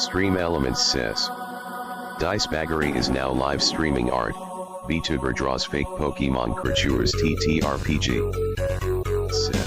Stream Elements says, Dicebaggery is now live streaming art. Vtuber draws fake Pokemon Crytures TTRPG. Said.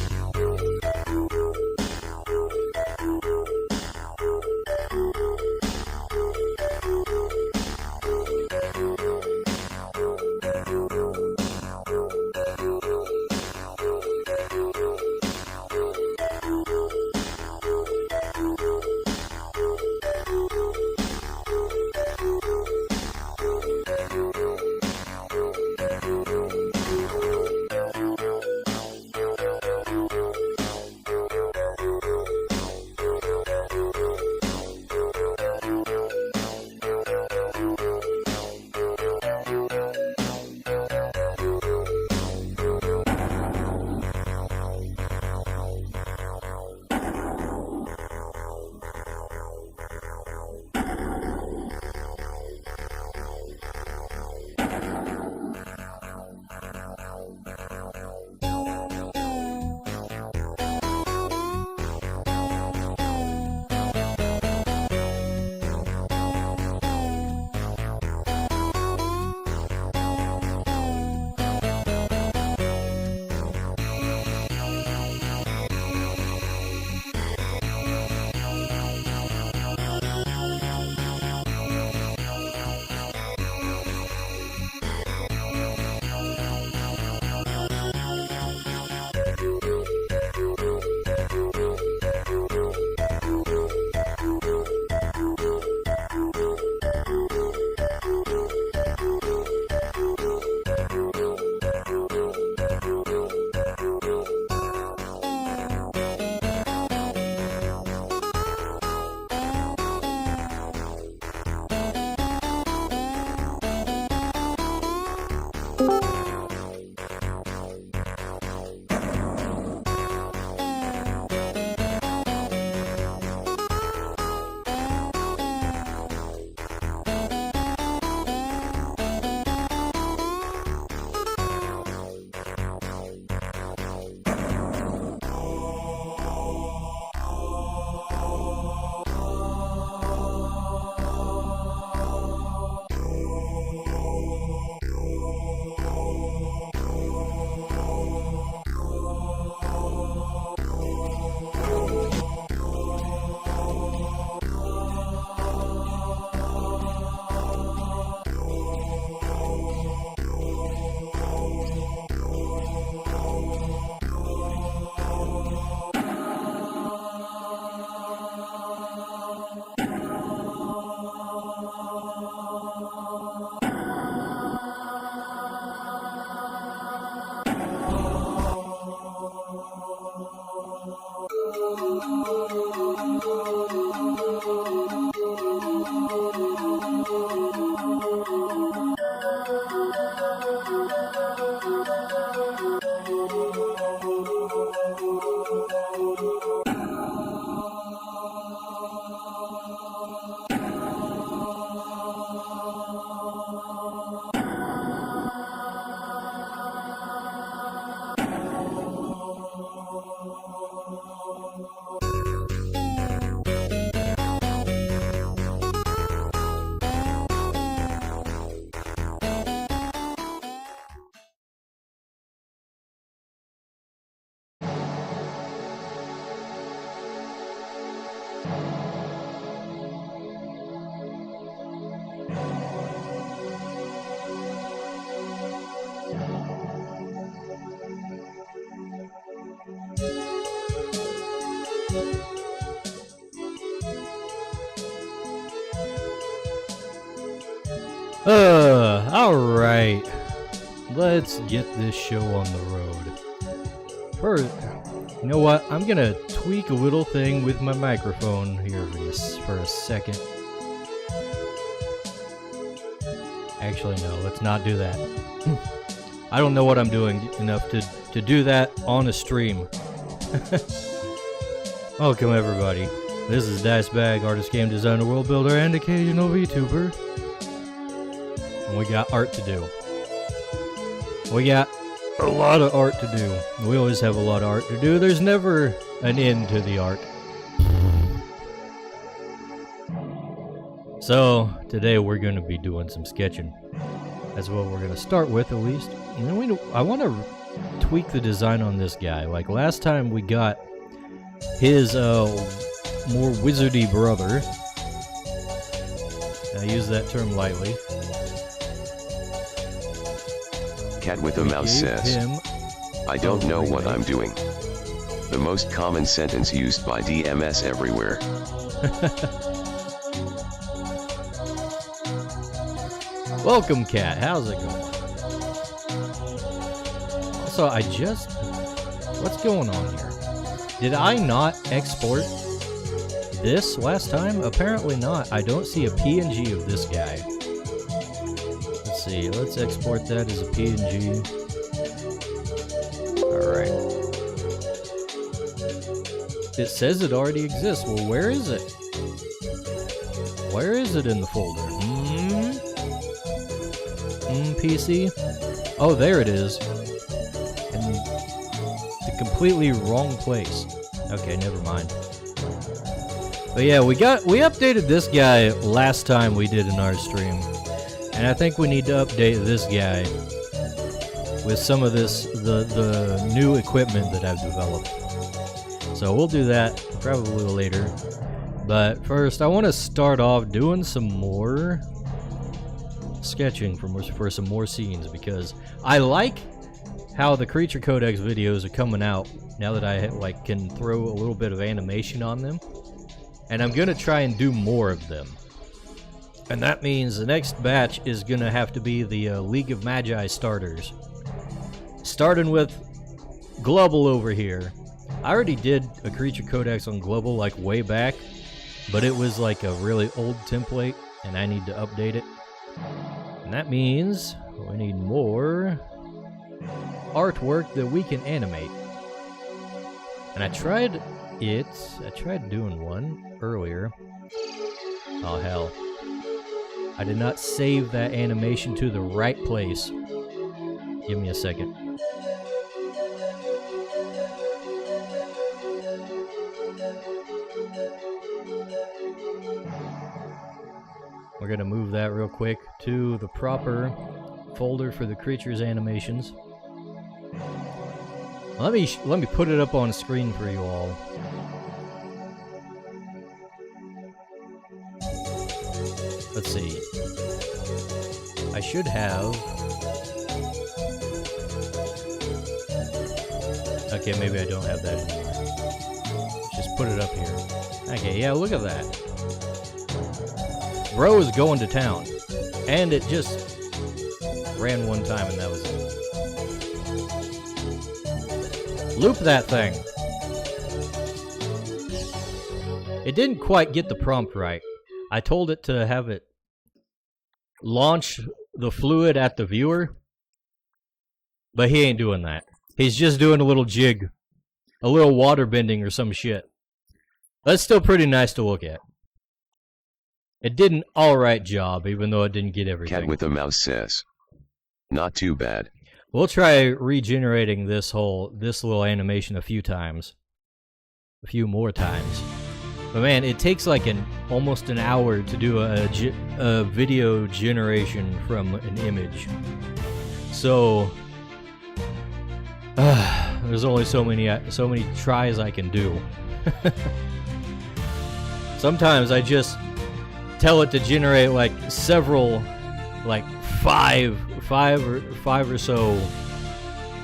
Alright. Let's get this show on the road. First, you know what? I'm gonna tweak a little thing with my microphone here for a second. Actually, no, let's not do that. I don't know what I'm doing enough to do that on a stream. Welcome, everybody. This is Dicebag, artist, game designer, world builder, and occasional VTuber. And we got art to do. We got a lot of art to do. We always have a lot of art to do. There's never an end to the art. So today we're going to be doing some sketching. That's what we're going to start with, at least. And then I want to tweak the design on this guy. Like last time we got his more wizardy brother. I use that term lightly. Cat with a mouse says, I don't know what I'm doing. The most common sentence used by DMS everywhere. Welcome, Cat. How's it going? Also, what's going on here? Did I not export this last time? Apparently not. I don't see a PNG of this guy. Let's see. Let's export that as a PNG. Alright. It says it already exists. Well, where is it? Where is it in the folder? PC? Oh, there it is. In the completely wrong place. Okay, never mind. But yeah, we updated this guy last time we did an art stream. And I think we need to update this guy with some of the new equipment that I've developed. So we'll do that probably later. But first, I want to start off doing some more sketching for some more scenes, because I like how the Creature Codex videos are coming out now that I can throw a little bit of animation on them, and I'm gonna try and do more of them. And that means the next batch is gonna have to be the League of Magi starters, starting with Global over here. I already did a Creature Codex on Global like way back, but it was like a really old template and I need to update it. And that means we need more artwork that we can animate. And I tried doing one earlier. Oh hell. I did not save that animation to the right place. Give me a second. We're gonna move that real quick to the proper folder for the Crytures animations. Let me put it up on screen for you all. Let's see. I should have. Okay, maybe I don't have that anymore. Just put it up here. Okay, yeah, look at that. Bro is going to town, and it just ran one time and that was it. Loop that thing. It didn't quite get the prompt right. I told it to have it launch the fluid at the viewer, but he ain't doing that. He's just doing a little jig, a little water bending or some shit. That's still pretty nice to look at. It did an alright job, even though it didn't get everything. Cat with a mouse says, not too bad. We'll try regenerating this little animation a few more times. But man, it takes like almost an hour to do a video generation from an image. So there's only so many tries I can do. Sometimes I just tell it to generate like several, like five or so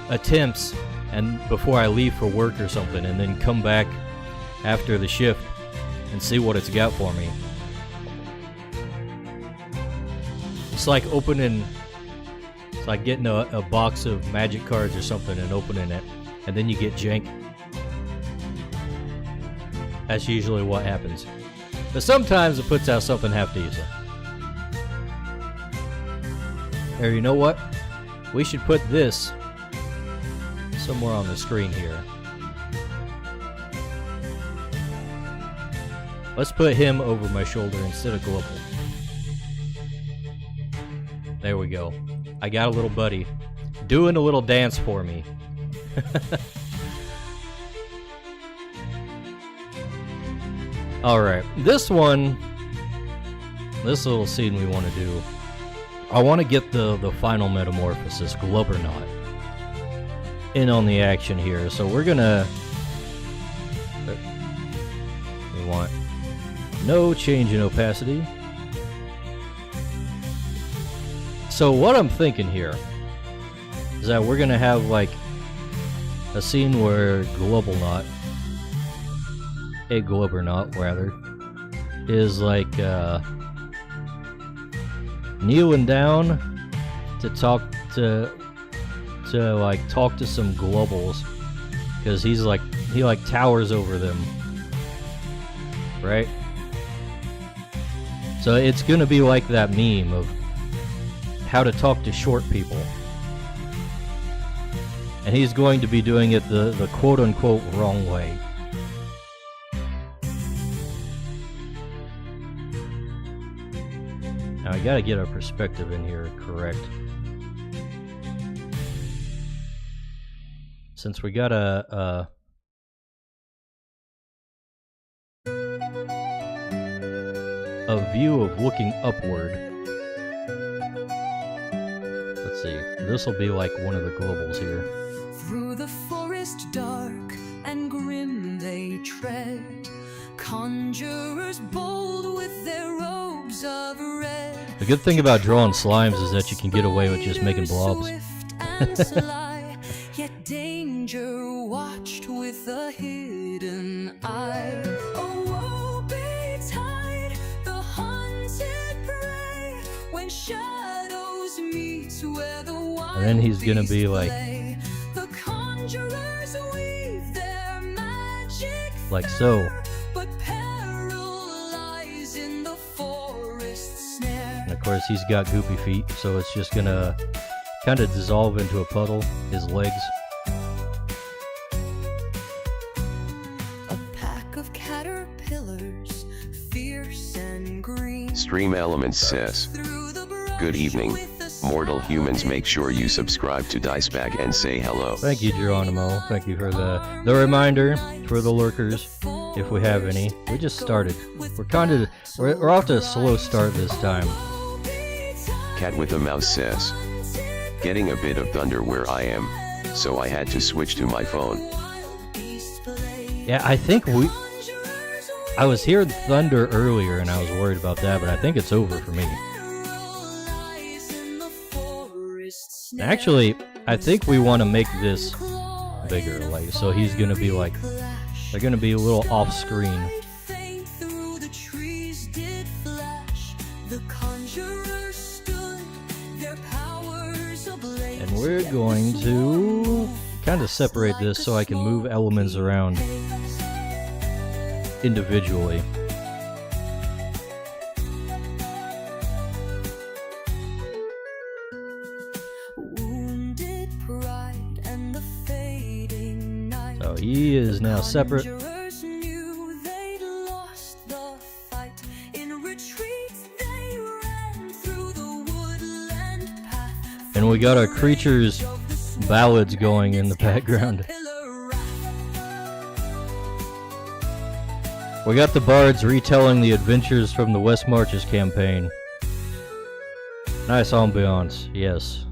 attempts, and before I leave for work or something, and then come back after the shift and see what it's got for me. It's like getting a box of magic cards or something and opening it, and then you get jank. That's usually what happens. But sometimes it puts out something half decent. Or you know what? We should put this somewhere on the screen here. Let's put him over my shoulder instead of Global. There we go. I got a little buddy doing a little dance for me. Alright, this one this little scene we want to do. I want to get the final metamorphosis, Glubbernaut, in on the action here. So we're gonna... We want no change in opacity. So what I'm thinking here is that we're gonna have like a scene where Glubbernaut rather, is like kneeling down to talk to some globals, because he towers over them, right? So it's gonna be like that meme of how to talk to short people, and he's going to be doing it the quote-unquote wrong way. Now I gotta get our perspective in here correct, since we got a view of looking upward. Let's see, this will be like one of the globals here. Through the forest dark and grim they tread, conjurers bold with their robes of red. The good thing about drawing slimes is that you can get away with just making blobs. Yet danger watched with a hidden eye. Oh, woe betide the hunted prey when shadows meet where the wild And then he's gonna be like, the conjurers weave their magic like so. but peril lies in the forest snare. And of course he's got goopy feet, so it's just gonna kind of dissolve into a puddle, his legs. A pack of caterpillars, fierce and green. Stream Elements says, good evening, mortal humans. Make sure you subscribe to Dicebag and say hello. Thank you, Geronimo. Thank you for the reminder for the lurkers, if we have any. We just started. We're off to a slow start this time. Cat with a Mouse says, getting a bit of thunder where I am, so I had to switch to my phone. Yeah, I think I was hearing thunder earlier and I was worried about that, but I think it's over for me. Actually, I think we want to make this bigger, like, so he's gonna be like, they're gonna be a little off screen. And we're going to kind of separate this so I can move elements around individually. So he is now separate. And we got our Crytures ballads going in the background. We got the bards retelling the adventures from the West Marches campaign. Nice ambiance, yes.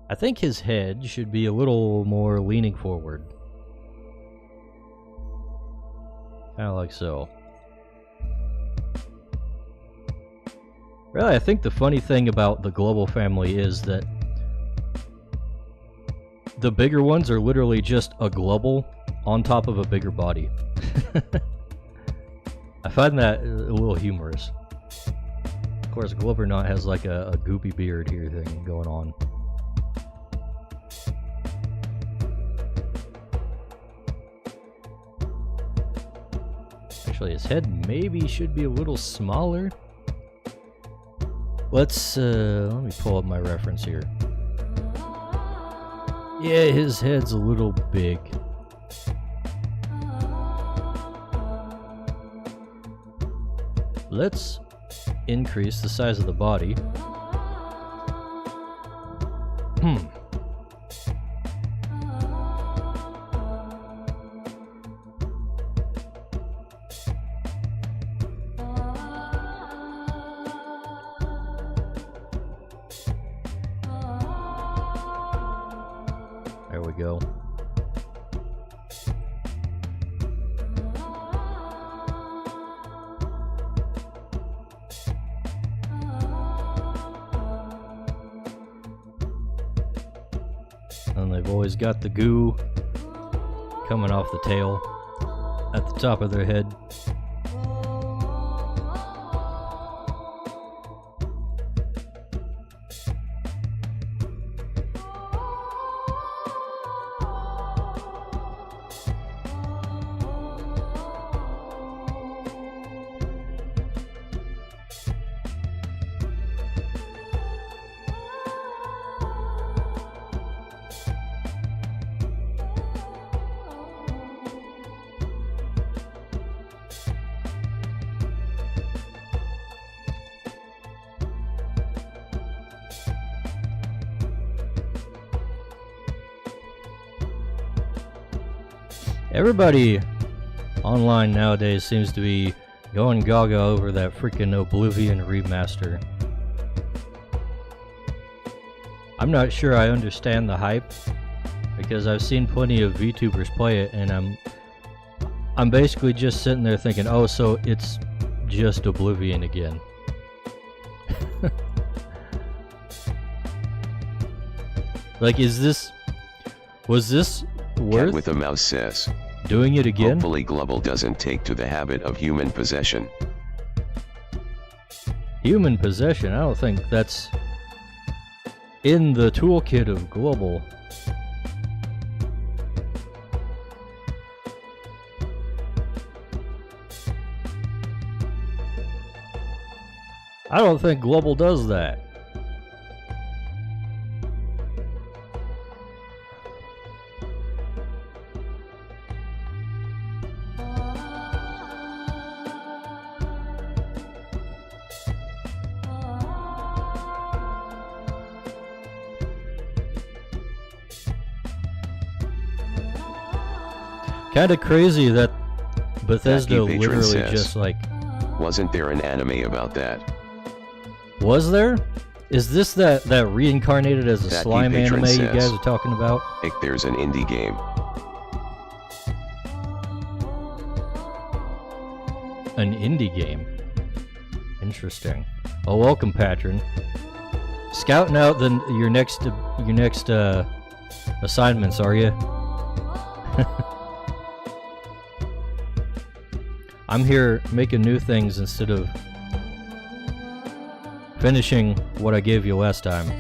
I think his head should be a little more leaning forward. Kind of like so. Really, I think the funny thing about the global family is that the bigger ones are literally just a global on top of a bigger body. I find that a little humorous. Of course, Glubbernaut has like a goopy beard here thing going on. Actually, his head maybe should be a little smaller. Let me pull up my reference here. Yeah, his head's a little big. Let's increase the size of the body. There we go. And they've always got the goo coming off the tail at the top of their head. Everybody online nowadays seems to be going gaga over that freaking Oblivion remaster. I'm not sure I understand the hype, because I've seen plenty of VTubers play it, and I'm basically just sitting there thinking, oh, so it's just Oblivion again. Like, was this worth Cat with a mouse says. doing it again? Hopefully Global doesn't take to the habit of human possession. Human possession? I don't think that's in the toolkit of Global. I don't think Global does that. Kinda crazy that Bethesda Patron literally says, just like... Wasn't there an anime about that? Was there? Is this that reincarnated as a That slime Patron anime you guys says. are talking about? There's an indie game. An indie game. Interesting. Well, welcome, Patron. Scouting out your next assignments, are you? I'm here making new things instead of finishing what I gave you last time.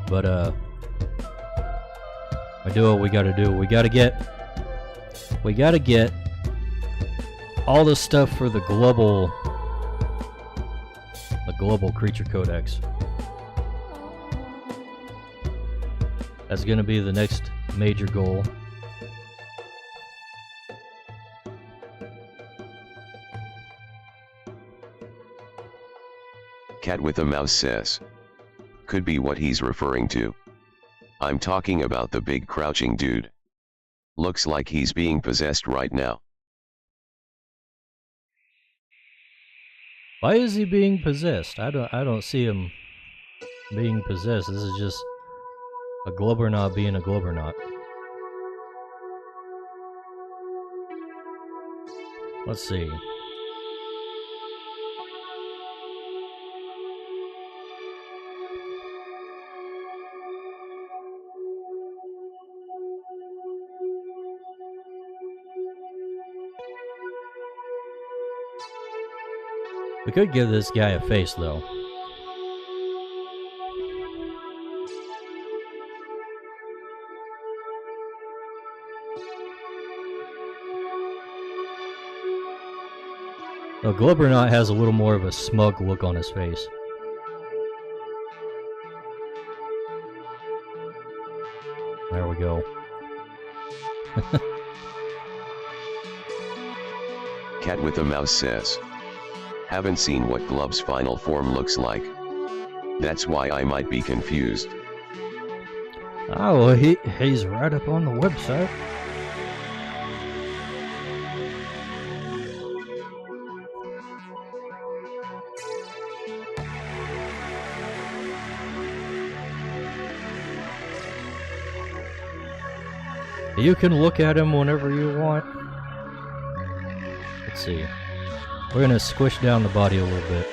But I do what we gotta do. We gotta get all the stuff for the global creature codex. That's gonna be the next major goal. Cat with a mouse says. Could be what he's referring to. I'm talking about the big crouching dude. Looks like he's being possessed right now. Why is he being possessed? I don't see him being possessed. This is just a Globbernaut being a Globbernaut. Let's see. We could give this guy a face, though. The Globbernaut has a little more of a smug look on his face. There we go. Cat with a mouse says. Haven't seen what Glob's final form looks like. That's why I might be confused. Oh, well, he's right up on the website. You can look at him whenever you want. Let's see. We're gonna squish down the body a little bit.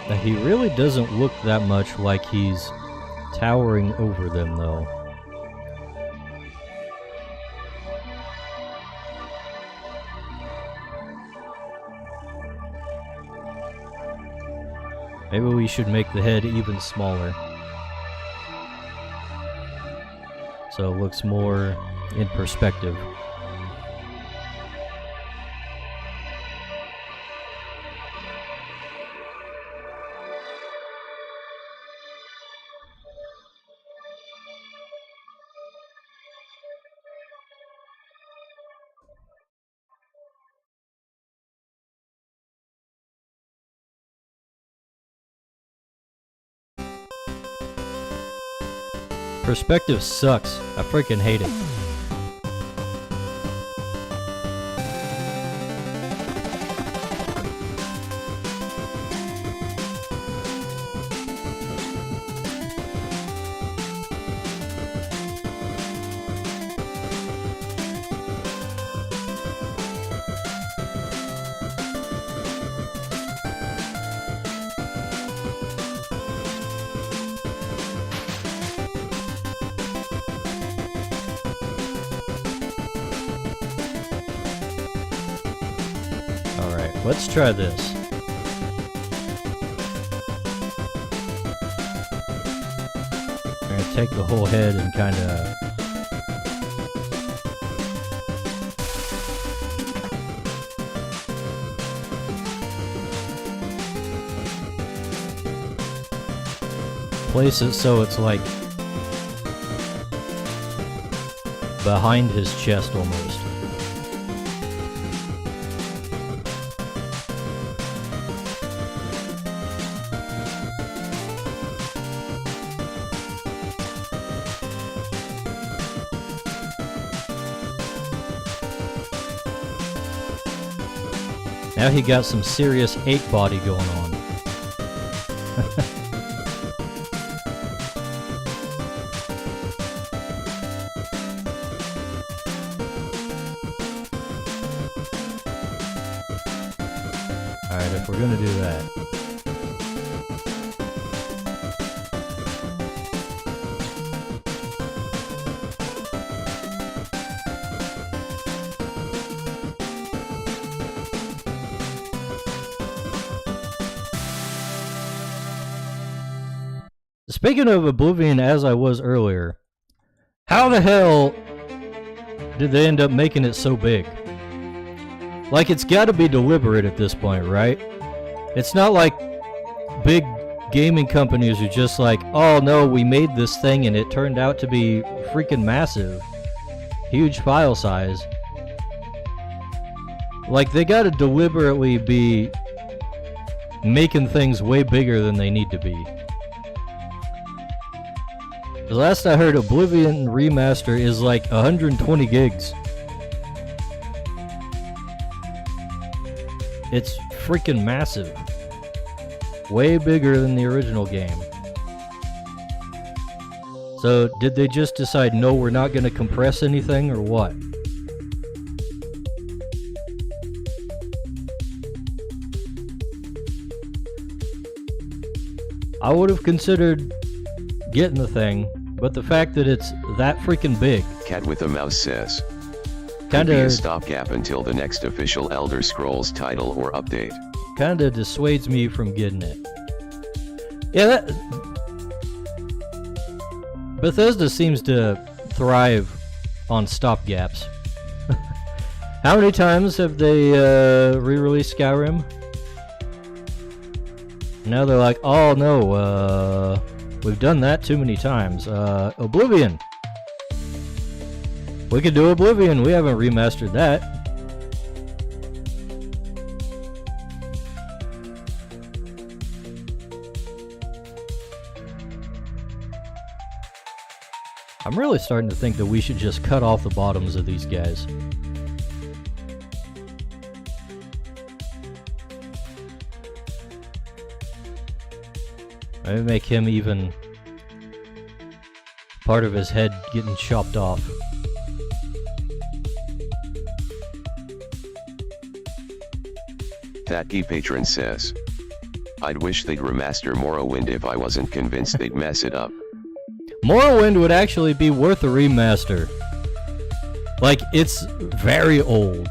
Now, he really doesn't look that much like he's towering over them, though. Maybe we should make the head even smaller, so it looks more in perspective. Perspective sucks. I freaking hate it. Let's try this. I'm gonna take the whole head and kind of place it so it's like behind his chest almost. Now he got some serious ape body going on. Alright, if we're gonna do that. Speaking of Oblivion, as I was earlier, how the hell did they end up making it so big? Like, it's got to be deliberate at this point, right? It's not like big gaming companies are just like, oh no, we made this thing and it turned out to be freaking massive. Huge file size. Like, they got to deliberately be making things way bigger than they need to be. The last I heard, Oblivion Remaster is like 120 gigs. It's freaking massive. Way bigger than the original game. So, did they just decide, no, we're not going to compress anything, or what? I would have considered getting the thing, but the fact that it's that freaking big. Cat with a mouse says. Could be a stopgap until the next official Elder Scrolls title or update. Kinda dissuades me from getting it. Yeah, Bethesda seems to thrive on stopgaps. How many times have they re-released Skyrim? Now they're like, oh no, we've done that too many times. Oblivion. We could do Oblivion. We haven't remastered that. I'm really starting to think that we should just cut off the bottoms of these guys. Maybe make him even part of his head getting chopped off. Thatkey Patron says, I'd wish they'd remaster Morrowind if I wasn't convinced they'd mess it up. Morrowind would actually be worth a remaster. Like, it's very old.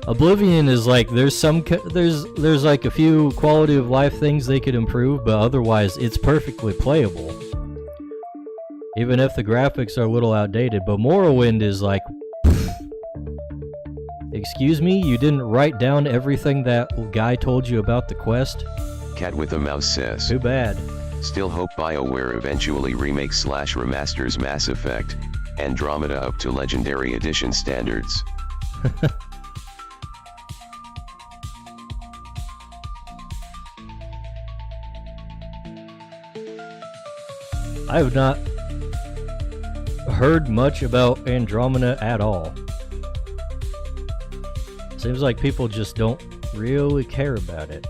Oblivion is like, there's like a few quality of life things they could improve, but otherwise it's perfectly playable. Even if the graphics are a little outdated, but Morrowind is like, excuse me, you didn't write down everything that guy told you about the quest? Cat with a Mouse says, Too bad. Still hope BioWare eventually remakes / remasters Mass Effect, Andromeda up to Legendary Edition standards. I have not heard much about Andromeda at all. Seems like people just don't really care about it.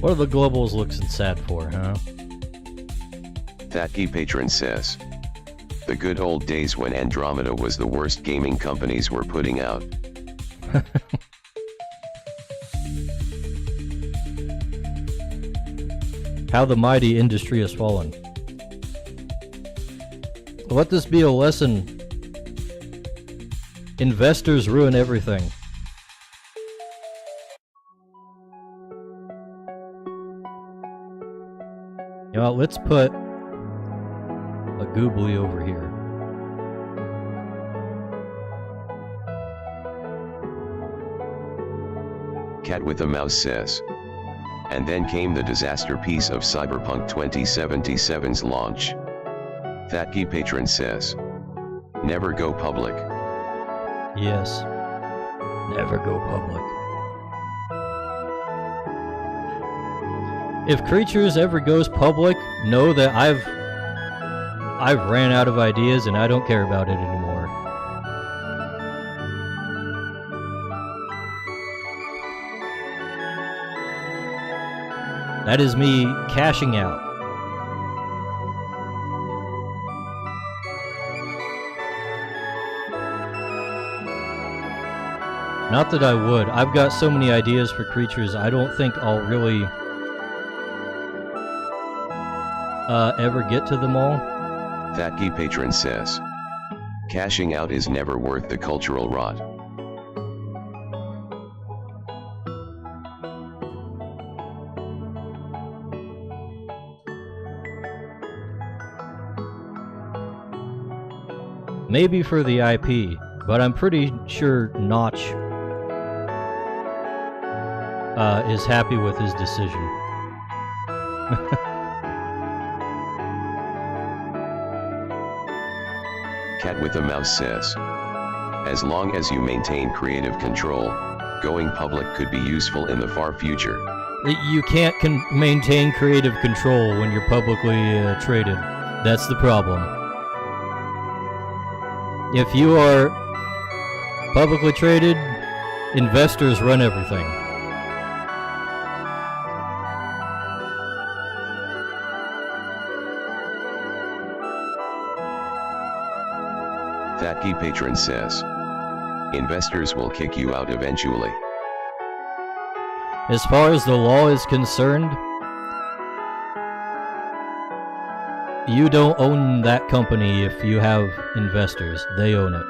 What are the globals looking sad for, huh? Thatkey Patron says, the good old days when Andromeda was the worst gaming companies were putting out. How the mighty industry has fallen. Let this be a lesson. Investors ruin everything. You know what, let's put a goobly over here. Cat with a Mouse says, and then came the disaster piece of Cyberpunk 2077's launch. Thatkey Patron says, never go public. Yes, never go public. If Crytures ever goes public, know that I've ran out of ideas and I don't care about it anymore. That is me cashing out. Not that I would. I've got so many ideas for Crytures, I don't think I'll really ever get to them all. Thatkey Patron says, cashing out is never worth the cultural rot. Maybe for the IP, but I'm pretty sure Notch is happy with his decision. Cat with a Mouse says, as long as you maintain creative control, going public could be useful in the far future. You can't maintain creative control when you're publicly traded. That's the problem. If you are publicly traded, investors run everything. Thatkey Patron says, investors will kick you out eventually. As far as the law is concerned, You don't own that company if you have investors. They own it.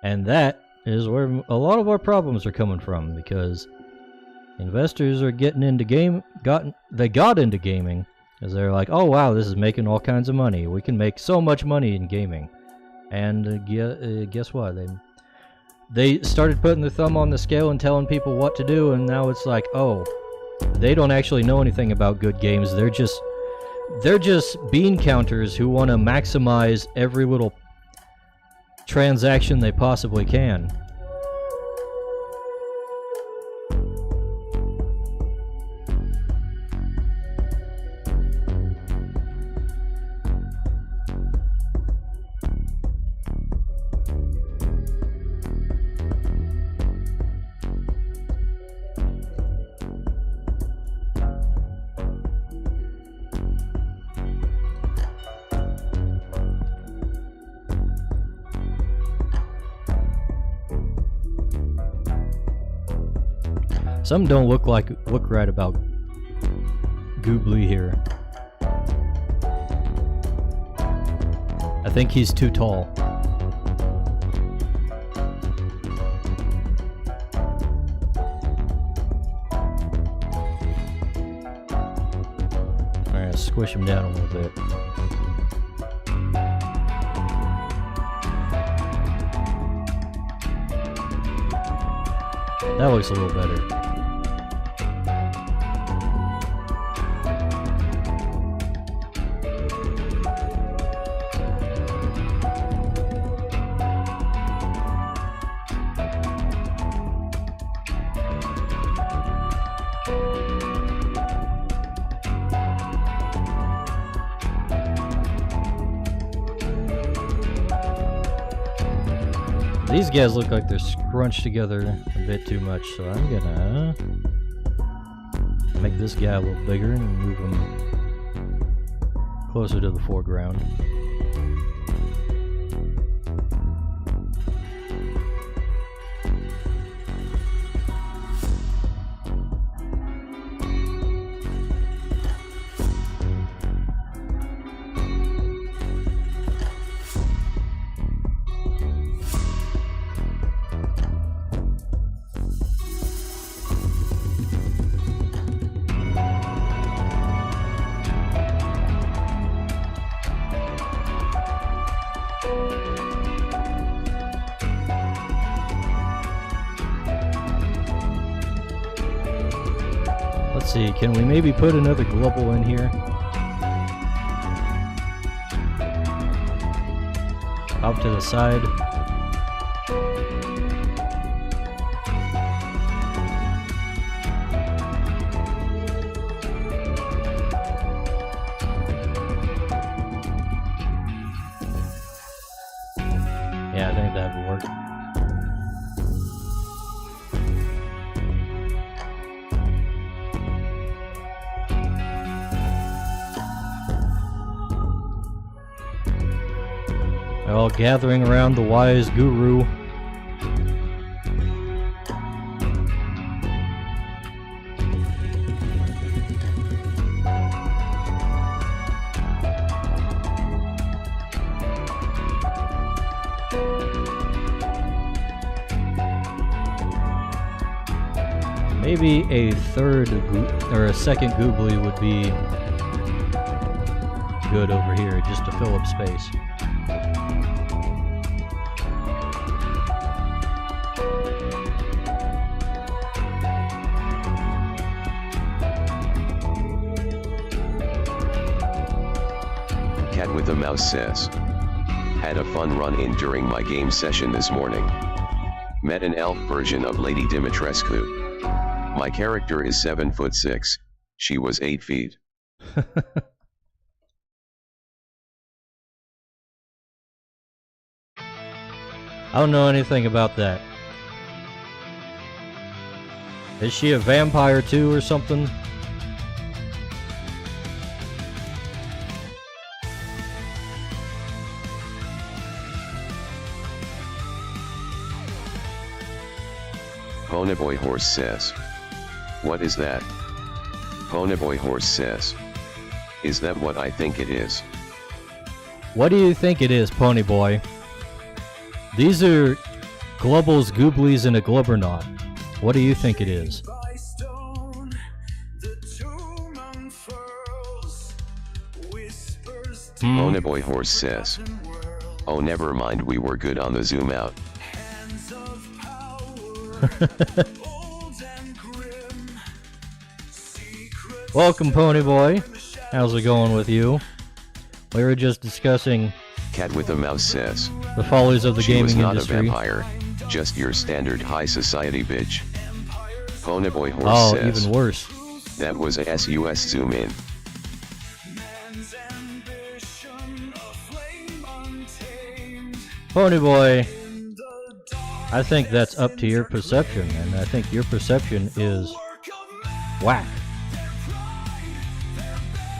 And that is where a lot of our problems are coming from, because investors are getting into they got into gaming because they're like, oh wow, this is making all kinds of money. We can make so much money in gaming. And guess what? They started putting their thumb on the scale and telling people what to do, and now it's like, oh, they don't actually know anything about good games. They're just bean counters who want to maximize every little transaction they possibly can. Some don't look right about Goobly here. I think he's too tall. Alright, squish him down a little bit. That looks a little better. These guys look like they're scrunched together a bit too much, so I'm gonna make this guy a little bigger and move him closer to the foreground. Let's see, can we maybe put another global in here? Off to the side. Yeah, I think that would work. They're all gathering around the wise guru. Maybe a third or a second goobly would be good over here, just to fill up space. Cat with a Mouse says, had a fun run-in during my game session this morning. Met an elf version of Lady Dimitrescu. My character is 7'6". She was 8 feet. I don't know anything about that. Is she a vampire too or something? Ponyboy Horse says. What is that? Ponyboy Horse says. Is that what I think it is? What do you think it is, Ponyboy? These are Glubbles, Gooblies, and a Glubbernaut. What do you think it is? Ponyboy Horse says. Oh, never mind, we were good on the zoom out. Welcome, Ponyboy. How's it going with you? We were just discussing Cat with a mouse says. the follies of the She was gaming not industry. a vampire, just your standard high society bitch. Ponyboy Horse Oh, says. even worse. That was a SUS zoom in. Ponyboy, I think that's up to your perception, and I think your perception is whack.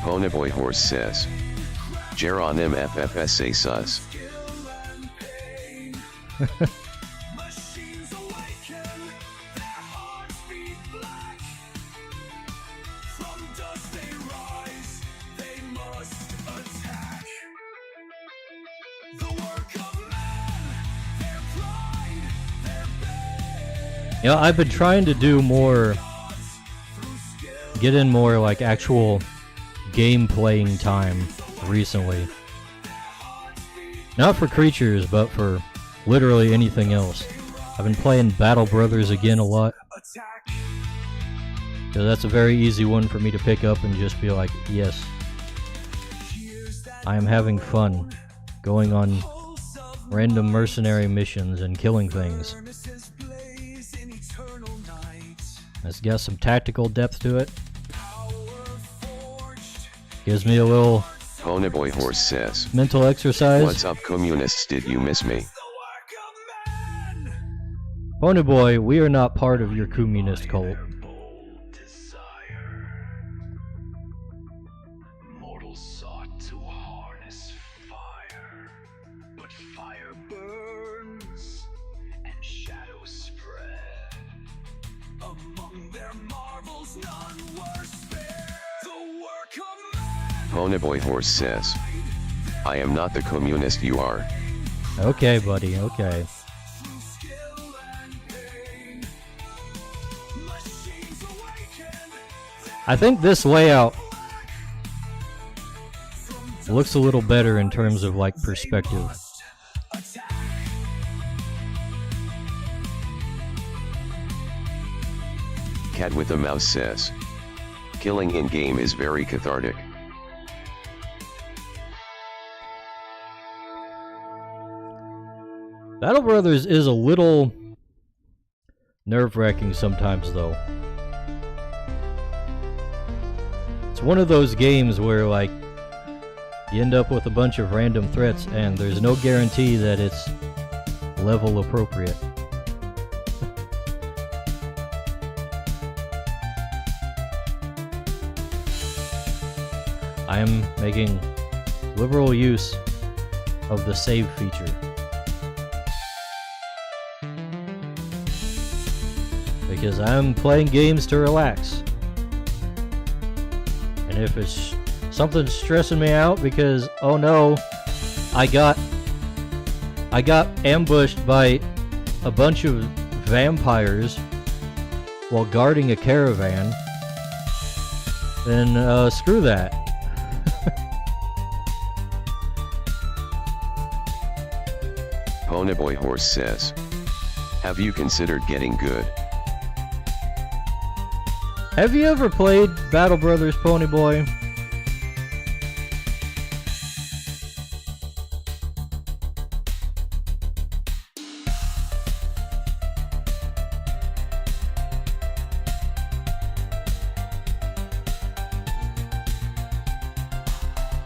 Ponyboy Horse says. Geronim FFSA sus. You know, I've been trying to do more, get in more like actual game playing time recently. Not for Crytures, but for literally anything else. I've been playing Battle Brothers again a lot. So that's a very easy one for me to pick up and just be like, yes, I am having fun going on random mercenary missions and killing things. It's got some tactical depth to it. Gives me a little Ponyboy Horse says. mental exercise. What's up, communists? Did you miss me? Ponyboy, we are not part of your communist cult. Ponyboy Horse says. I am not the communist you are. Okay, buddy, okay. I think this layout looks a little better in terms of like perspective. Cat with a mouse says. Killing in game is very cathartic. Battle Brothers is a little nerve-wracking sometimes, though. It's one of those games where, like, you end up with a bunch of random threats, and there's no guarantee that it's level appropriate. I am making liberal use of the save feature. Because I'm playing games to relax. And if it's something stressing me out because, oh no, I got ambushed by a bunch of vampires while guarding a caravan, then screw that. Ponyboy Horse says. Have you considered getting good? Have you ever played Battle Brothers, Ponyboy?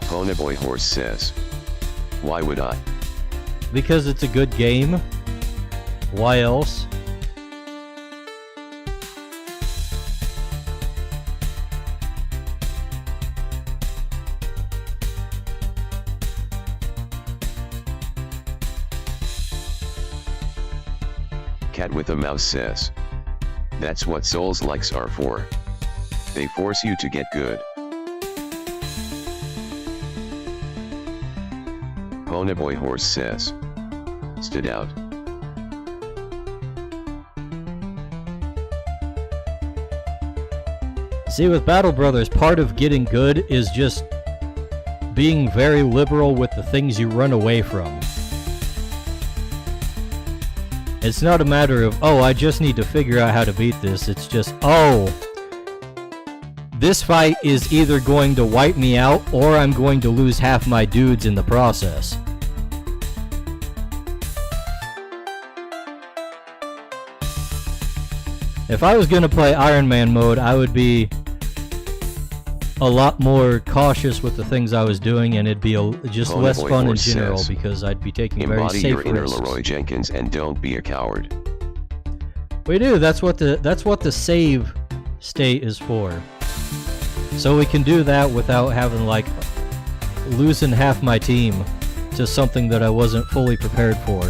Ponyboy Horse says. Why would I? Because it's a good game. Why else? Cat with a mouse says. That's what Souls likes are for. They force you to get good. Ponyboy Horse says. Stood out. See, with Battle Brothers, part of getting good is just being very liberal with the things you run away from. It's not a matter of, oh, I just need to figure out how to beat this. It's just, oh, this fight is either going to wipe me out or I'm going to lose half my dudes in the process. If I was going to play Iron Man mode, I would be a lot more cautious with the things I was doing, and it'd be just less fun in general because I'd be taking very safe risks. Embody your inner Leroy Jenkins and don't be a coward. We do. That's what the save state is for. So we can do that without having like losing half my team to something that I wasn't fully prepared for.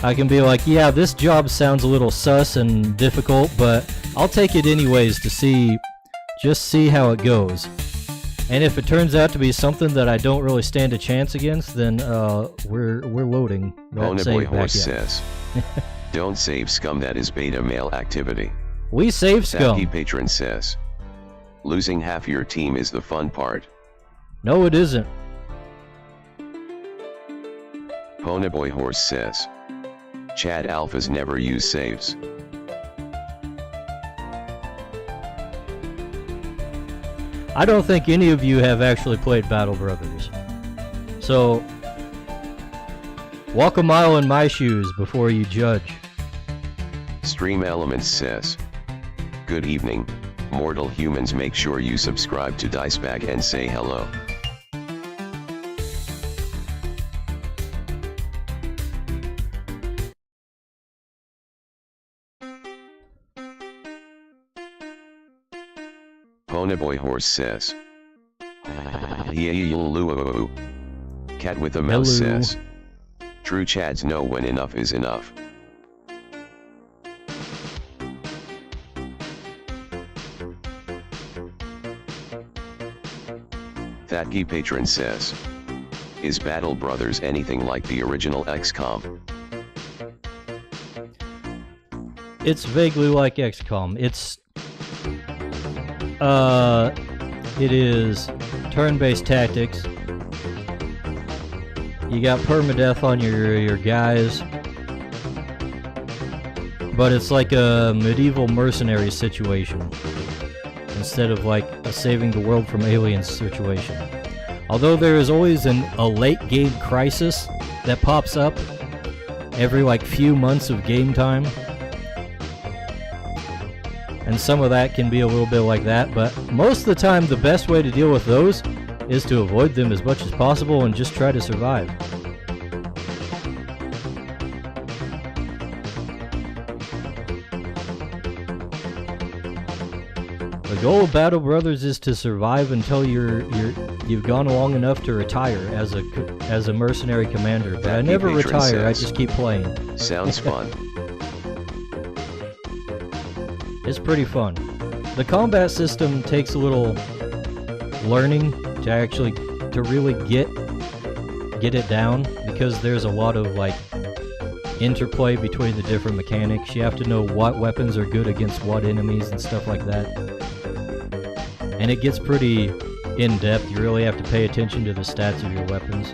I can be like, yeah, this job sounds a little sus and difficult, but I'll take it anyways to just see how it goes. And if it turns out to be something that I don't really stand a chance against, then we're loading that save back in. Says, don't save scum, that is beta male activity. We save scum. Taki Patron says, losing half your team is the fun part. No, it isn't. Ponyboy Horse says, Chad alphas never use saves. I don't think any of you have actually played Battle Brothers. So, walk a mile in my shoes before you judge. Stream Elements says, good evening, mortal humans, make sure you subscribe to Dicebag and say hello. Ponyboy Horse says, Cat with a mouse says, true Chads know when enough is enough. Thatkey Patron says, is Battle Brothers anything like the original XCOM? It's vaguely like XCOM. It is turn-based tactics. You got permadeath on your guys, but it's like a medieval mercenary situation instead of like a saving the world from aliens situation. Although there is always a late game crisis that pops up every like few months of game time. And some of that can be a little bit like that, but most of the time the best way to deal with those is to avoid them as much as possible and just try to survive. The goal of Battle Brothers is to survive until you've gone long enough to retire as a mercenary commander. But I never retire, I just keep playing. Sounds fun. It's pretty fun. The combat system takes a little learning to really get it down, because there's a lot of like interplay between the different mechanics. You have to know what weapons are good against what enemies and stuff like that. And it gets pretty in-depth. You really have to pay attention to the stats of your weapons.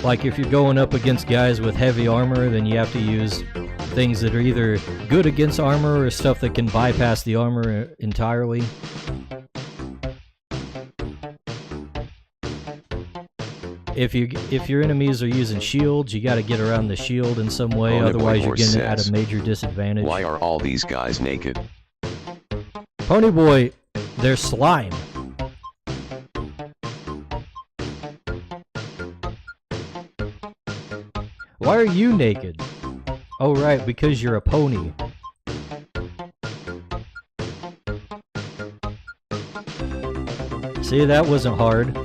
Like if you're going up against guys with heavy armor, then you have to use things that are either good against armor or stuff that can bypass the armor entirely. If your enemies are using shields, you got to get around the shield in some way, otherwise you're getting at a major disadvantage. Why are all these guys naked? Ponyboy, they're slime. Why are you naked? Oh right, because you're a pony. See, that wasn't hard.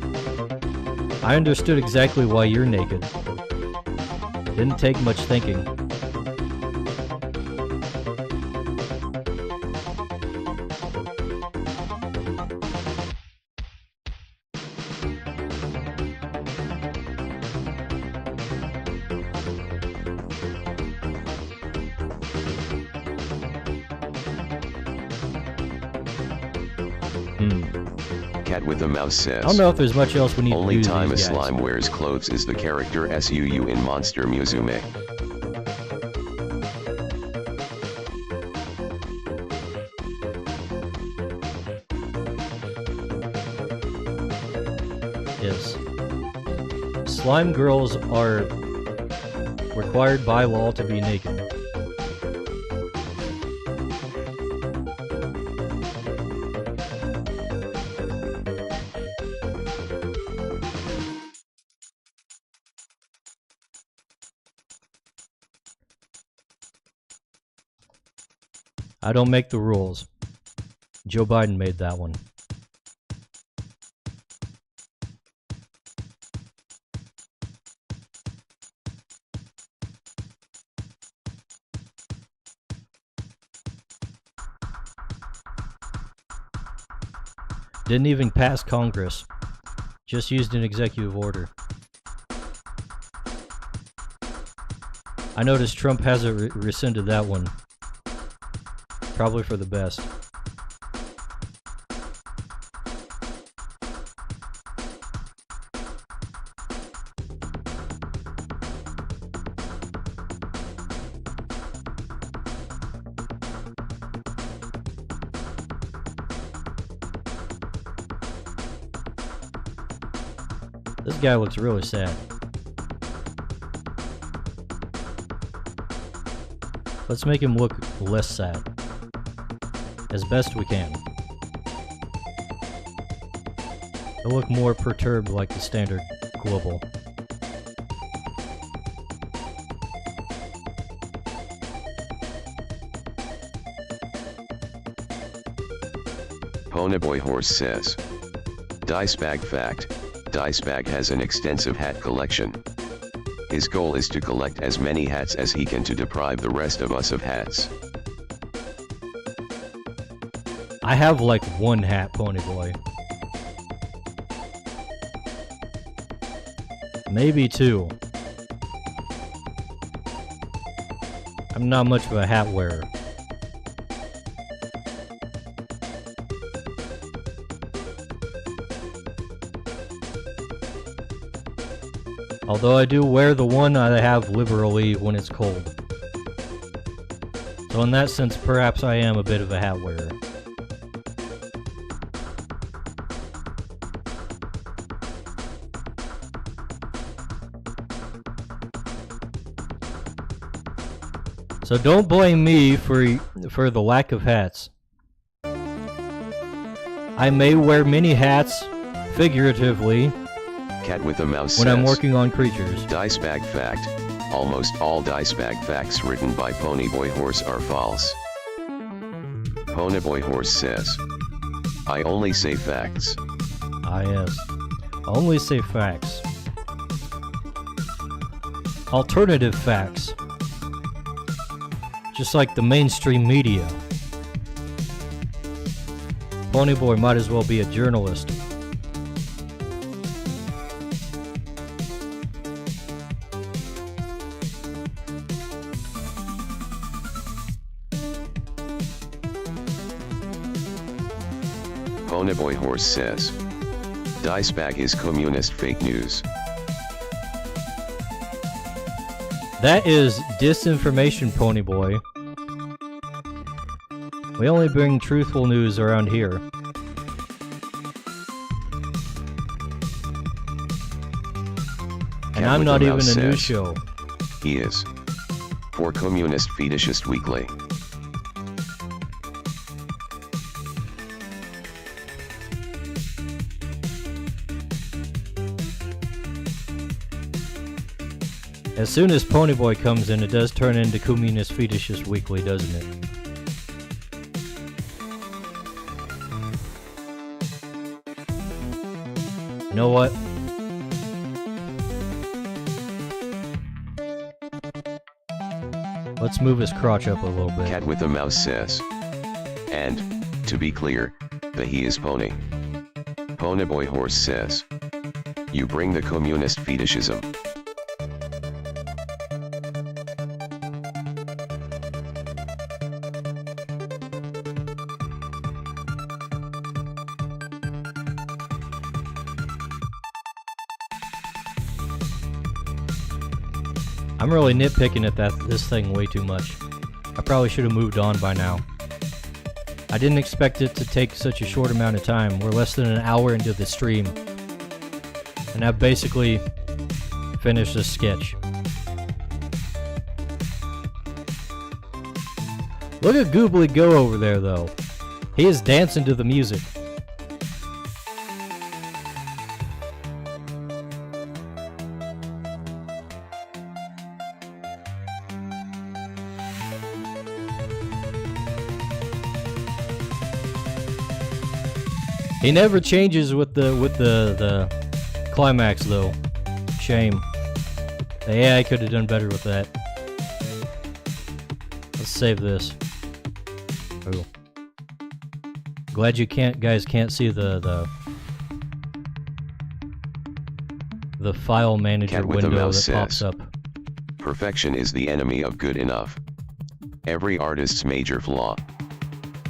I understood exactly why you're naked. Didn't take much thinking. Cat with a mouse says. I don't know if there's much else we need Only to do to time a these guys. slime wears clothes is the character SUU in Monster Musume. Yes. Slime girls are required by law to be naked. I don't make the rules. Joe Biden made that one. Didn't even pass Congress. Just used an executive order. I noticed Trump hasn't rescinded that one. Probably for the best. This guy looks really sad. Let's make him look less sad. As best we can. He'll look more perturbed like the standard global. Ponyboy Horse says. Dice Bag fact. Dice Bag has an extensive hat collection. His goal is to collect as many hats as he can to deprive the rest of us of hats. I have like one hat, Ponyboy. Maybe two. I'm not much of a hat wearer. Although I do wear the one I have liberally when it's cold. So in that sense, perhaps I am a bit of a hat wearer. So don't blame me for the lack of hats. I may wear many hats, figuratively, Cat with a mouse when says. I'm working on Crytures. Dice Bag fact. Almost all Dice Bag facts written by Ponyboy Horse are false. Ponyboy Horse says. I only say facts. Ah yes. Only say facts. Alternative facts. Just like the mainstream media. Ponyboy might as well be a journalist. Ponyboy Horse says. Dice Bag is communist fake news. That is disinformation, Ponyboy. We only bring truthful news around here. And Cat I'm with not a even mouse a news says. show. He is. For Communist Fetishist Weekly. As soon as Ponyboy comes in, it does turn into Communist Fetishist Weekly, doesn't it? You know what? Let's move his crotch up a little bit. Cat with a mouse says. And, to be clear, the he is pony. Ponyboy horse says. You bring the communist fetishism. I'm really nitpicking at this thing way too much. I probably should have moved on by now. I didn't expect it to take such a short amount of time. We're less than an hour into the stream. And I've basically finished this sketch. Look at Goobly go over there, though. He is dancing to the music. He never changes with the climax though. Shame. The AI could have done better with that. Let's save this. Oh. Glad you guys can't see the file manager window that pops up. Perfection is the enemy of good enough. Every artist's major flaw.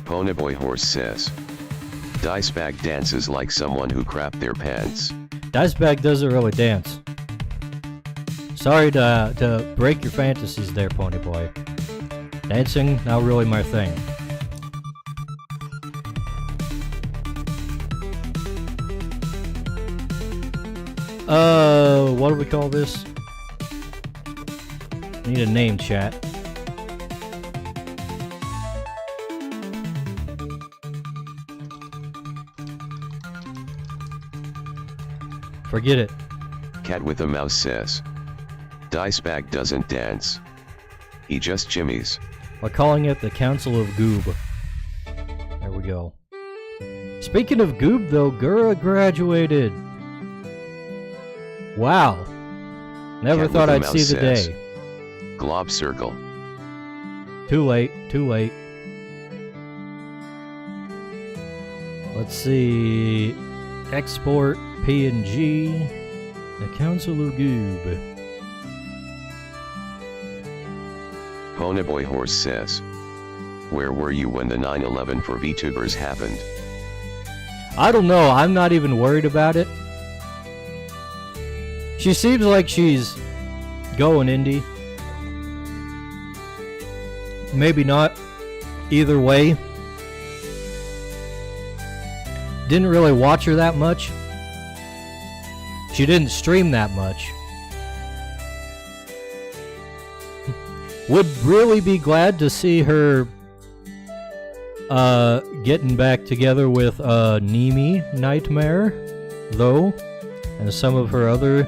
Ponyboy horse says. Dicebag dances like someone who crapped their pants. Dicebag doesn't really dance. Sorry to break your fantasies there, Ponyboy. Dancing, not really my thing. What do we call this? Need a name, chat. Forget it. Cat with a mouse says. Dicebag doesn't dance. He just jimmies. We're calling it the Council of Goob. There we go. Speaking of Goob, though, Gura graduated. Wow. Never Cat thought with a I'd mouse see the says. day. Glob circle. Too late, too late. Let's see. Export PNG. The Council of Goob. Ponyboy horse says. Where were you when the 9/11 for VTubers happened? I don't know, I'm not even worried about it. She seems like she's going indie. Maybe not. Either way. Didn't really watch her that much. She didn't stream that much. Would really be glad to see her getting back together with Nemi Nightmare, though, and some of her other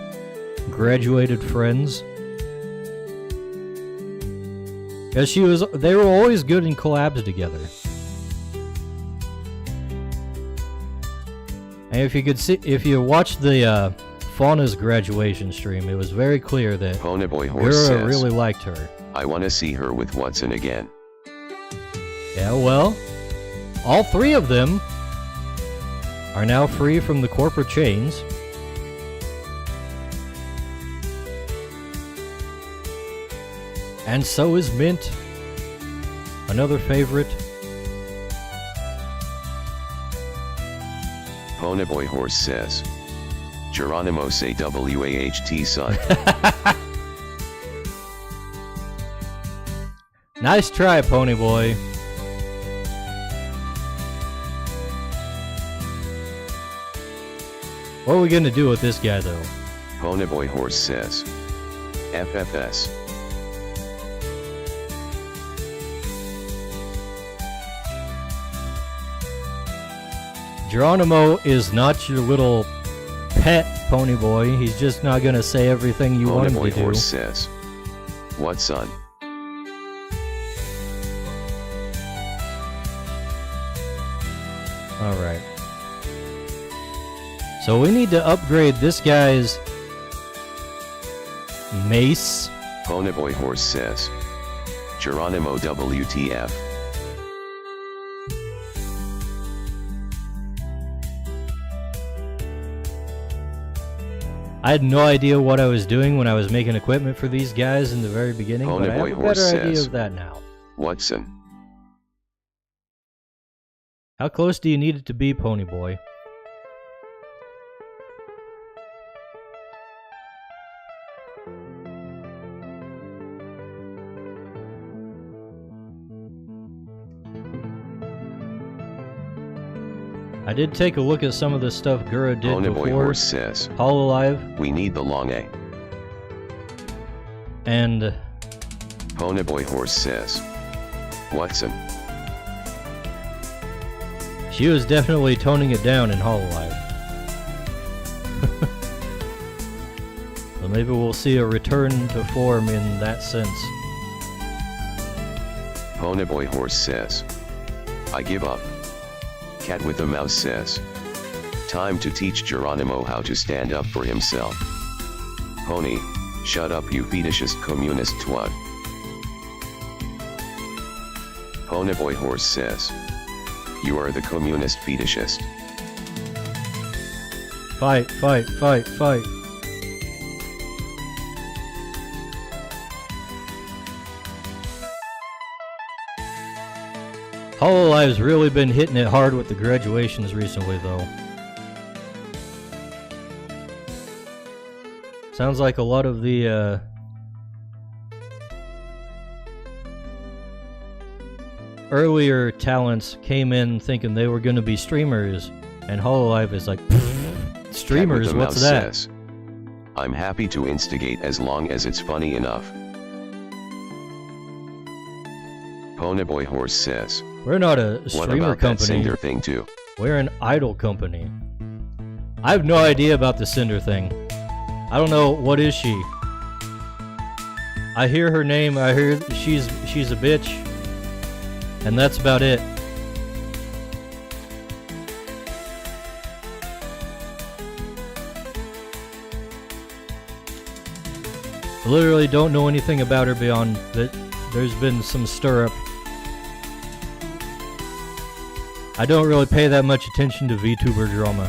graduated friends. Because they were always good in collabs together. And if you watched the Fauna's graduation stream, it was very clear that Ponyboy horse Gura says. really liked her. I wanna see her with Watson again. Yeah, well, all three of them are now free from the corporate chains. And so is Mint, another favorite. Ponyboy horse says. Geronimo say WAHT son. Nice try, Ponyboy. What are we gonna do with this guy, though? Ponyboy horse says. FFS. Geronimo is not your little pet, Ponyboy. He's just not gonna say everything you want him to Ponyboy do. horse says. What son? Alright. So we need to upgrade this guy's mace. Ponyboy horse says. Geronimo WTF. I had no idea what I was doing when I was making equipment for these guys in the very beginning, but I have a better idea of that now. Watson. How close do you need it to be, Ponyboy? I did take a look at some of the stuff Gura did Ponyboy before Horse says, Hololive, we need the long A. and Ponyboy Horse says, Watson. she was definitely toning it down in Hololive. So maybe we'll see a return to form in that sense. Ponyboy Horse says, I give up. Cat with a Mouse says, time to teach Geronimo how to stand up for himself. Pony, shut up you fetishist communist twat. Ponyboy Horse says, you are the communist fetishist. Fight, fight, fight, fight. Hololive's really been hitting it hard with the graduations recently, though. Sounds like a lot of the, earlier talents came in thinking they were going to be streamers, and Hololive is like, streamers, what's that? Says, I'm happy to instigate as long as it's funny enough. Ponyboy Horse says, We're not a what streamer about company. that Cinder thing too? We're an idol company. I have no idea about the Cinder thing. I don't know, what is she? I hear her name, I hear she's a bitch. And that's about it. I literally don't know anything about her beyond that there's been some stir-up. I don't really pay that much attention to VTuber drama.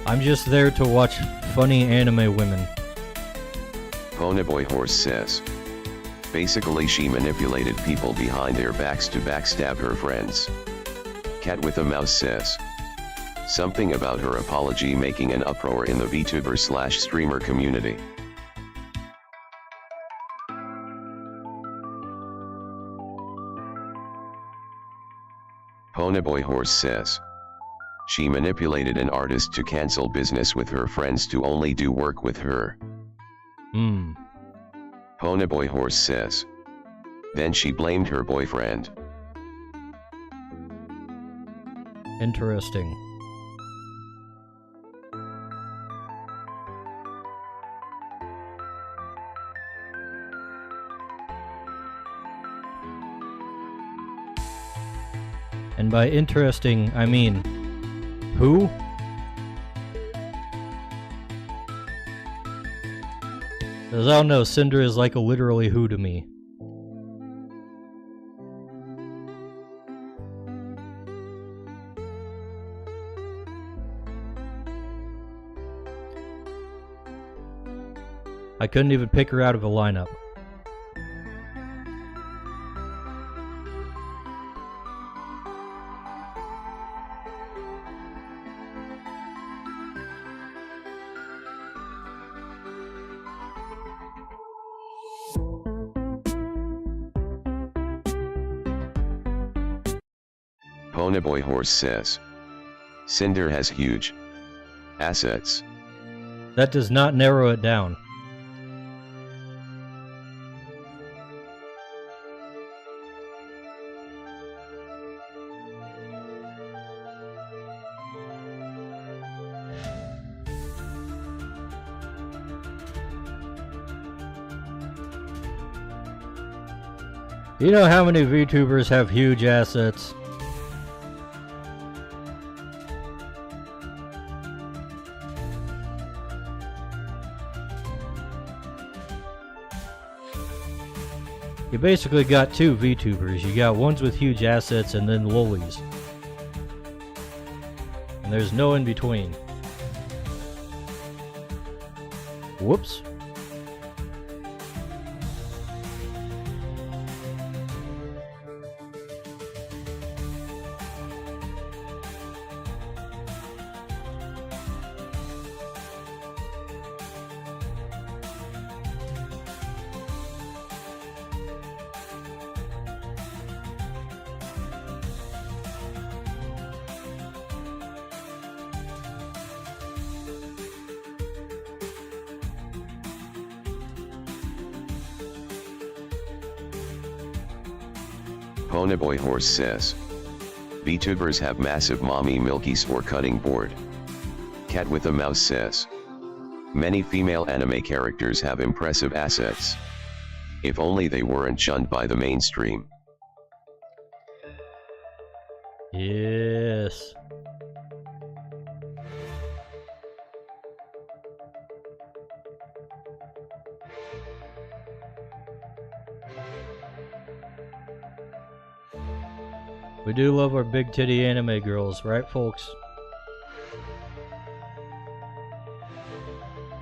I'm just there to watch funny anime women. Ponyboy Horse says, basically she manipulated people behind their backs to backstab her friends. Cat with a Mouse says, something about her apology making an uproar in the VTuber/streamer community. Ponyboy Horse says, she manipulated an artist to cancel business with her friends to only do work with her. Ponyboy Horse says, then she blamed her boyfriend. Interesting. And by interesting, I mean, who? Because I don't know, Cinder is like a literally who to me. I couldn't even pick her out of a lineup. Ponyboy Horse says, Cinder has huge assets. That does not narrow it down. You know how many VTubers have huge assets? You basically got two VTubers. You got ones with huge assets and then lollies. And there's no in between. Whoops. Ponyboy Horse says, VTubers have massive mommy milkies for cutting board. Cat with a Mouse says, many female anime characters have impressive assets. If only they weren't shunned by the mainstream. Yes. We do love our big titty anime girls, right folks?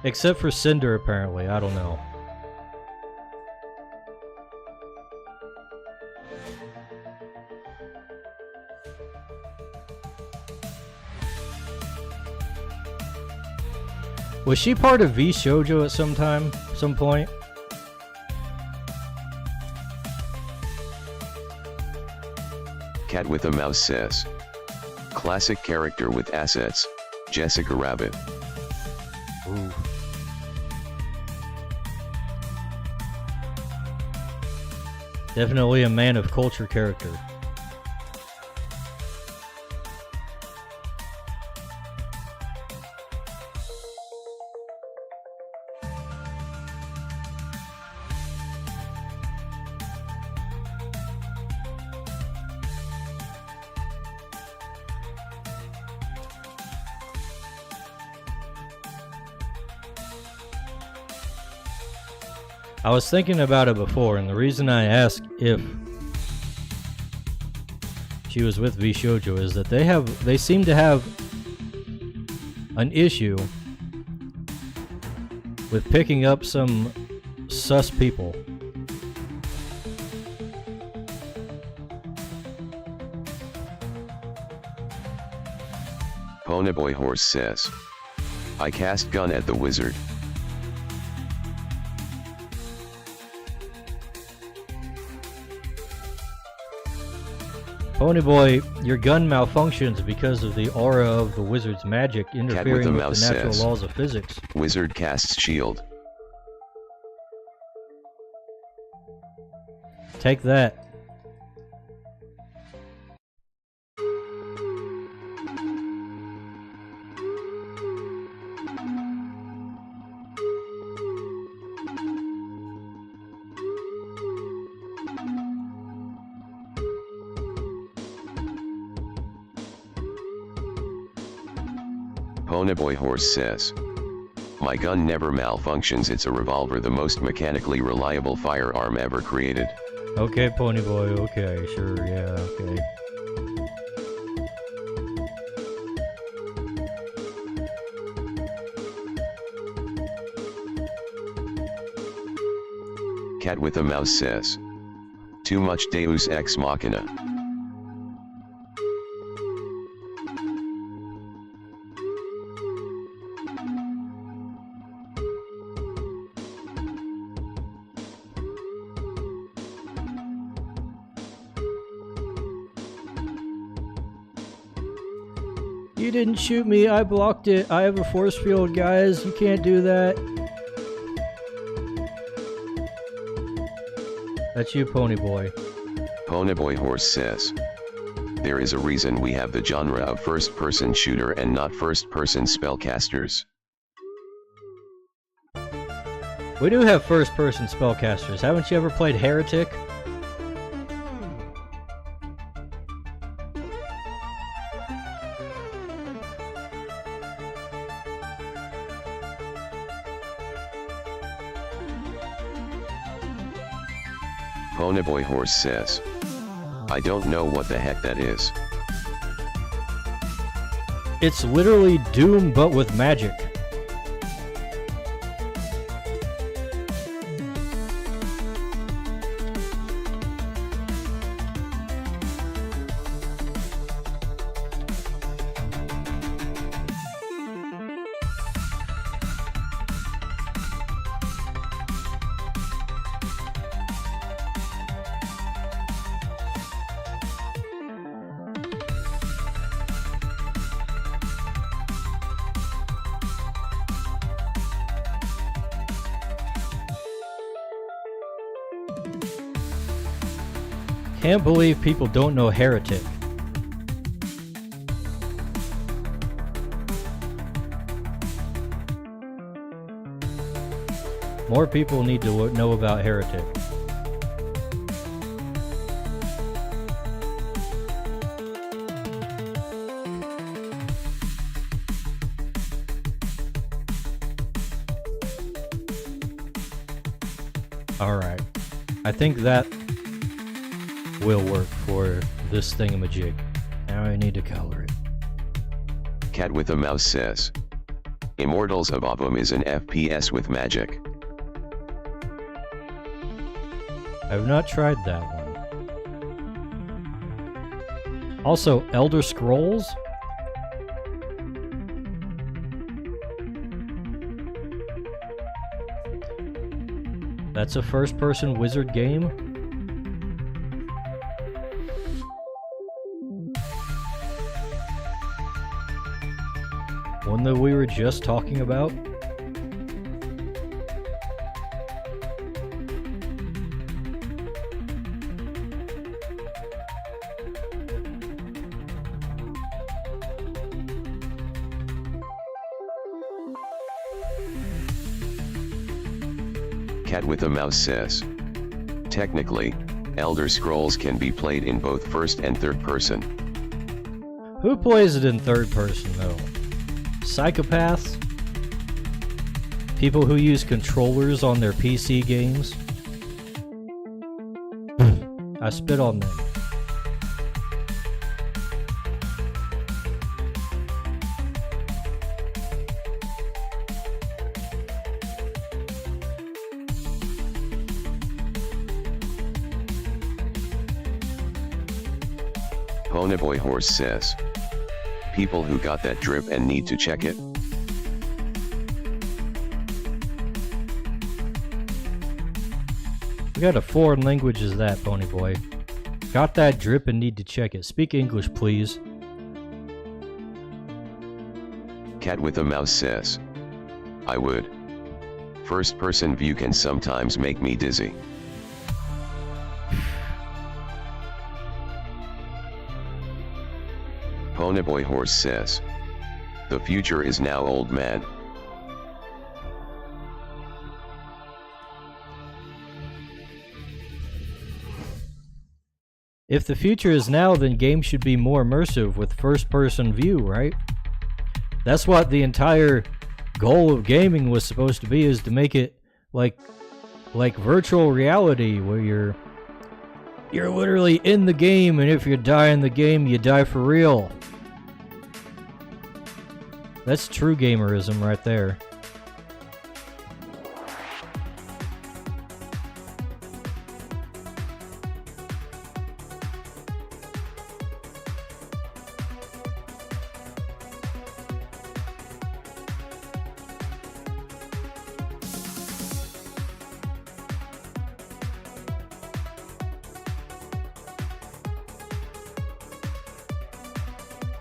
Except for Cinder, apparently. I don't know. Was she part of V Shoujo at some point? Cat with a Mouse says, classic character with assets, Jessica Rabbit. Ooh. Definitely a man of culture character. I was thinking about it before, and the reason I asked if she was with V Shoujo is that they seem to have an issue with picking up some sus people. Ponyboy Horse says, I cast gun at the wizard. Ponyboy, your gun malfunctions because of the aura of the wizard's magic interfering with the natural laws of physics. Wizard casts shield. Take that. Ponyboy Horse says, my gun never malfunctions, it's a revolver, the most mechanically reliable firearm ever created. Okay, Ponyboy, okay, sure, yeah, okay. Cat with a Mouse says, too much Deus Ex Machina. You didn't shoot me, I blocked it. I have a force field, guys. You can't do that. That's you, Ponyboy. Ponyboy Horse says, there is a reason we have the genre of first-person shooter and not first-person spellcasters. We do have first-person spellcasters. Haven't you ever played Heretic? Ponyboy Horse says, I don't know what the heck that is. It's literally Doom, but with magic. Can't believe people don't know Heretic. More people need to know about Heretic. Alright. I think that will work for this thingamajig. Now I need to color it. Cat with a Mouse says, Immortals of Obum is an FPS with magic. I've not tried that one. Also, Elder Scrolls? That's a first-person wizard game? One that we were just talking about? Cat with a Mouse says, technically, Elder Scrolls can be played in both first and third person. Who plays it in third person, though? Psychopaths? People who use controllers on their PC games? I spit on them. Ponyboy Horse says, people who got that drip and need to check it. What kind of foreign language is that, Ponyboy? Got that drip and need to check it. Speak English, please. Cat with a Mouse says, I would. First person view can sometimes make me dizzy. Ponyboy Horse says, the future is now, old man. If the future is now, then games should be more immersive with first-person view, right? That's what the entire goal of gaming was supposed to be, is to make it like virtual reality, where you're literally in the game, and if you die in the game, you die for real. That's true gamerism right there.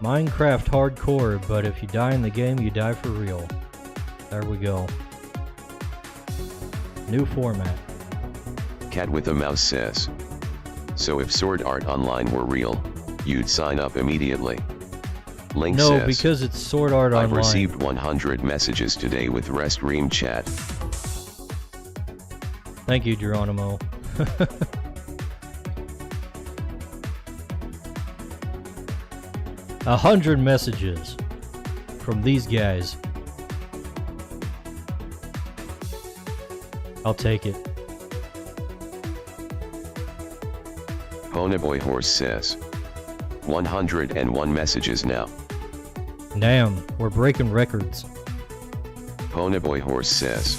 Minecraft hardcore, but if you die in the game, you die for real. There we go. New format. Cat with a Mouse says, so if Sword Art Online were real, you'd sign up immediately. Link No, says, because it's Sword Art Online. I've received 100 messages today with Restream chat. Thank you, Geronimo. 100 messages from these guys. I'll take it. Ponyboy Horse says. 101 messages now. Damn, we're breaking records. Ponyboy Horse says.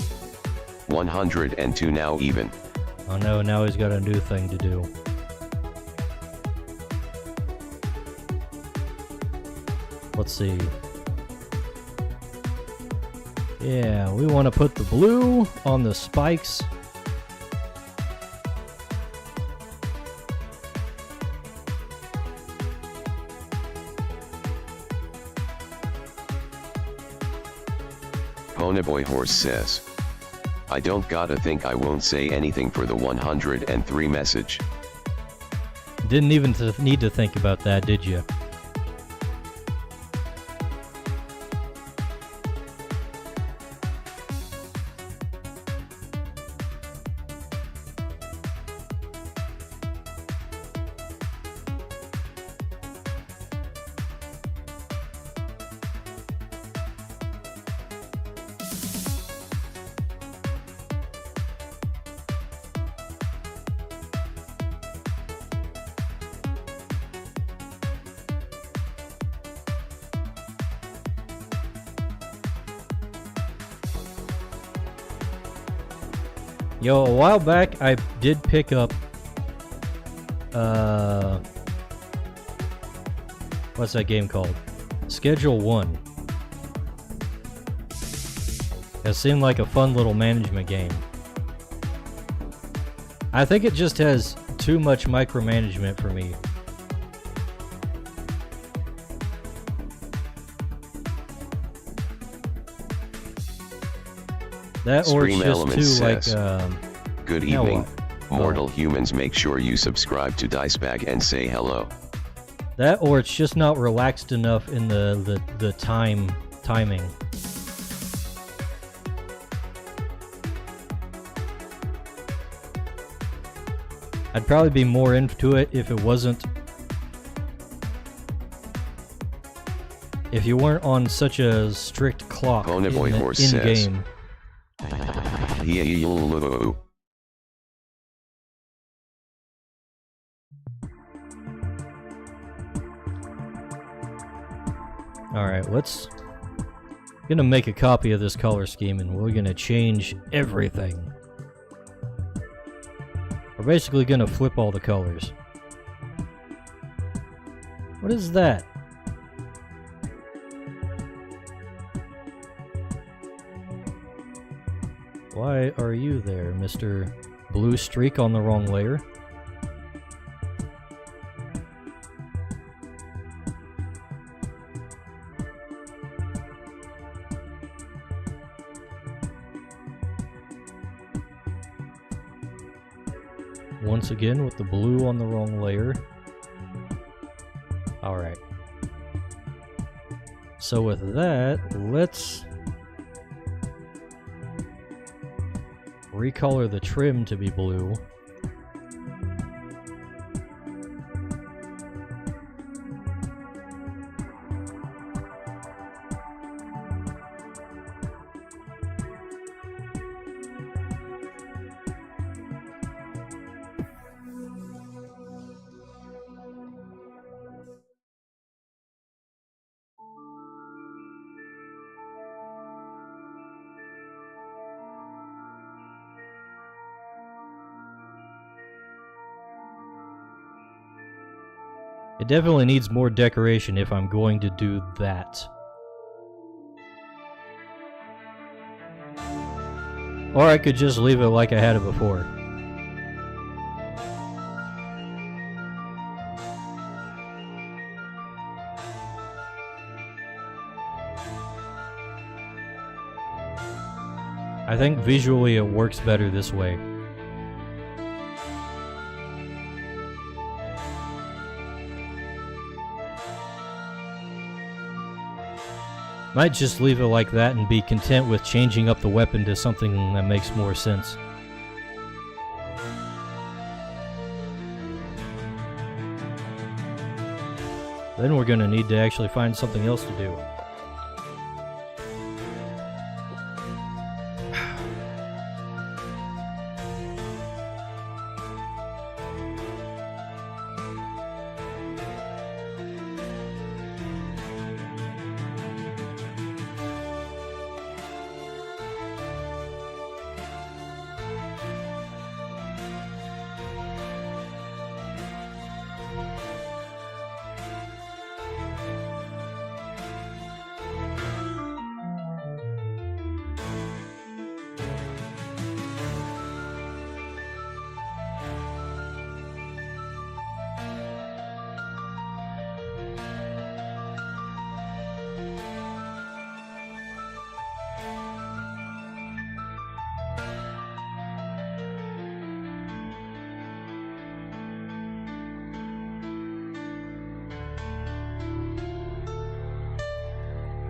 102 now even. Oh no, now he's got a new thing to do. Let's see. Yeah, we want to put the blue on the spikes. Ponyboy Horse says. I don't gotta think I won't say anything for the 103 message. Didn't even need to think about that, did you? Yo, a while back I did pick up what's that game called? Schedule 1. It seemed like a fun little management game. I think it just has too much micromanagement for me. That or it's Stream just Element too says, like Good now evening, what? mortal humans. Make sure you subscribe to Dicebag and say hello. that or it's just not relaxed enough in the timing. I'd probably be more into it if it wasn't. If you weren't on such a strict clock Ponyboy Horse says. in-game. Alright, gonna make a copy of this color scheme and we're gonna change everything. We're basically gonna flip all the colors. What is that? Why are you there, Mr. Blue Streak on the wrong layer? Once again with the blue on the wrong layer. Alright. So with that, let's recolor the trim to be blue. It definitely needs more decoration if I'm going to do that. Or I could just leave it like I had it before. I think visually it works better this way. Might just leave it like that and be content with changing up the weapon to something that makes more sense. Then we're gonna need to actually find something else to do.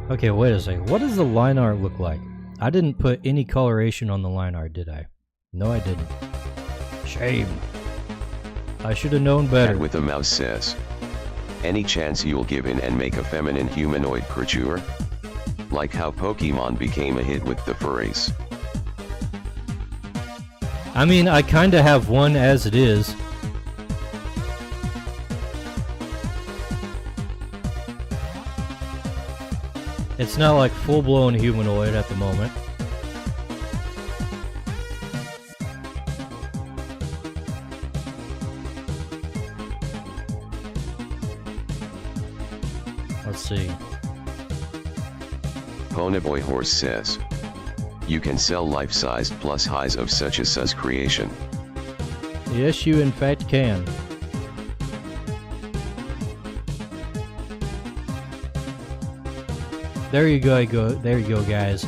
Okay, wait a second. What does the line art look like? I didn't put any coloration on the line art, did I? No, I didn't. Shame. I should have known better. Cat with a mouse says, any chance you'll give in and make a feminine humanoid creature? Like how Pokemon became a hit with the furries. I mean, I kinda have one as it is. It's not like full-blown humanoid at the moment. Let's see. Ponyboy Horse says, you can sell life-sized plus highs of such a sus creation. Yes, you in fact can. There you go, there you go, guys.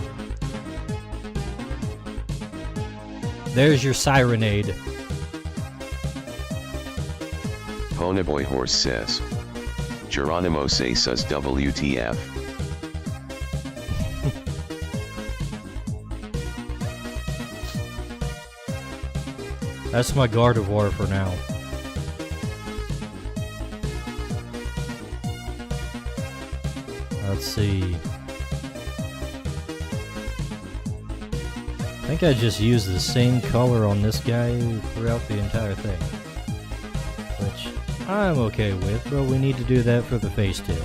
There's your Sirenade. Ponyboy Horse says, Geronimo say sus WTF. That's my Gardevoir for now. Let's see. I think I just used the same color on this guy throughout the entire thing. Which I'm okay with, but we need to do that for the face too.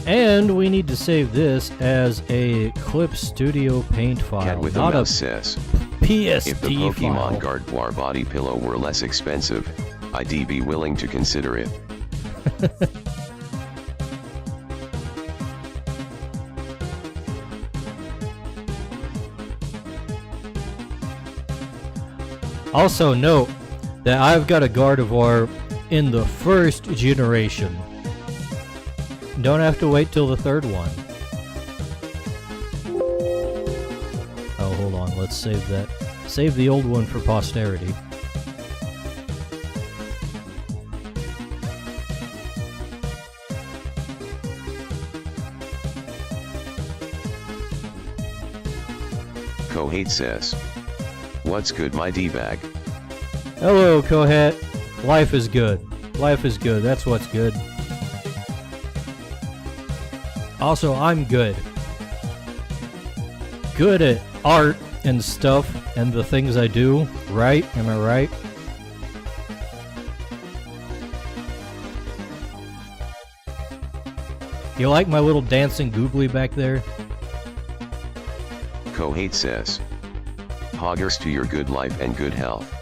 And we need to save this as a Clip Studio Paint file, Cat with not a a mouse says, PSD if the Pokemon file. Gardevoir body pillow were less expensive, I'd be willing to consider it. Also note that I've got a Gardevoir in the first generation. Don't have to wait till the third one. Oh, hold on. Let's save that. Save the old one for posterity. Kohate says, what's good my D-bag? Hello, Kohat. Life is good. Life is good. That's what's good. Also, I'm good. Good at art and stuff and the things I do, right? Am I right? You like my little dancing googly back there? Kohate says, hoggers to your good life and good health.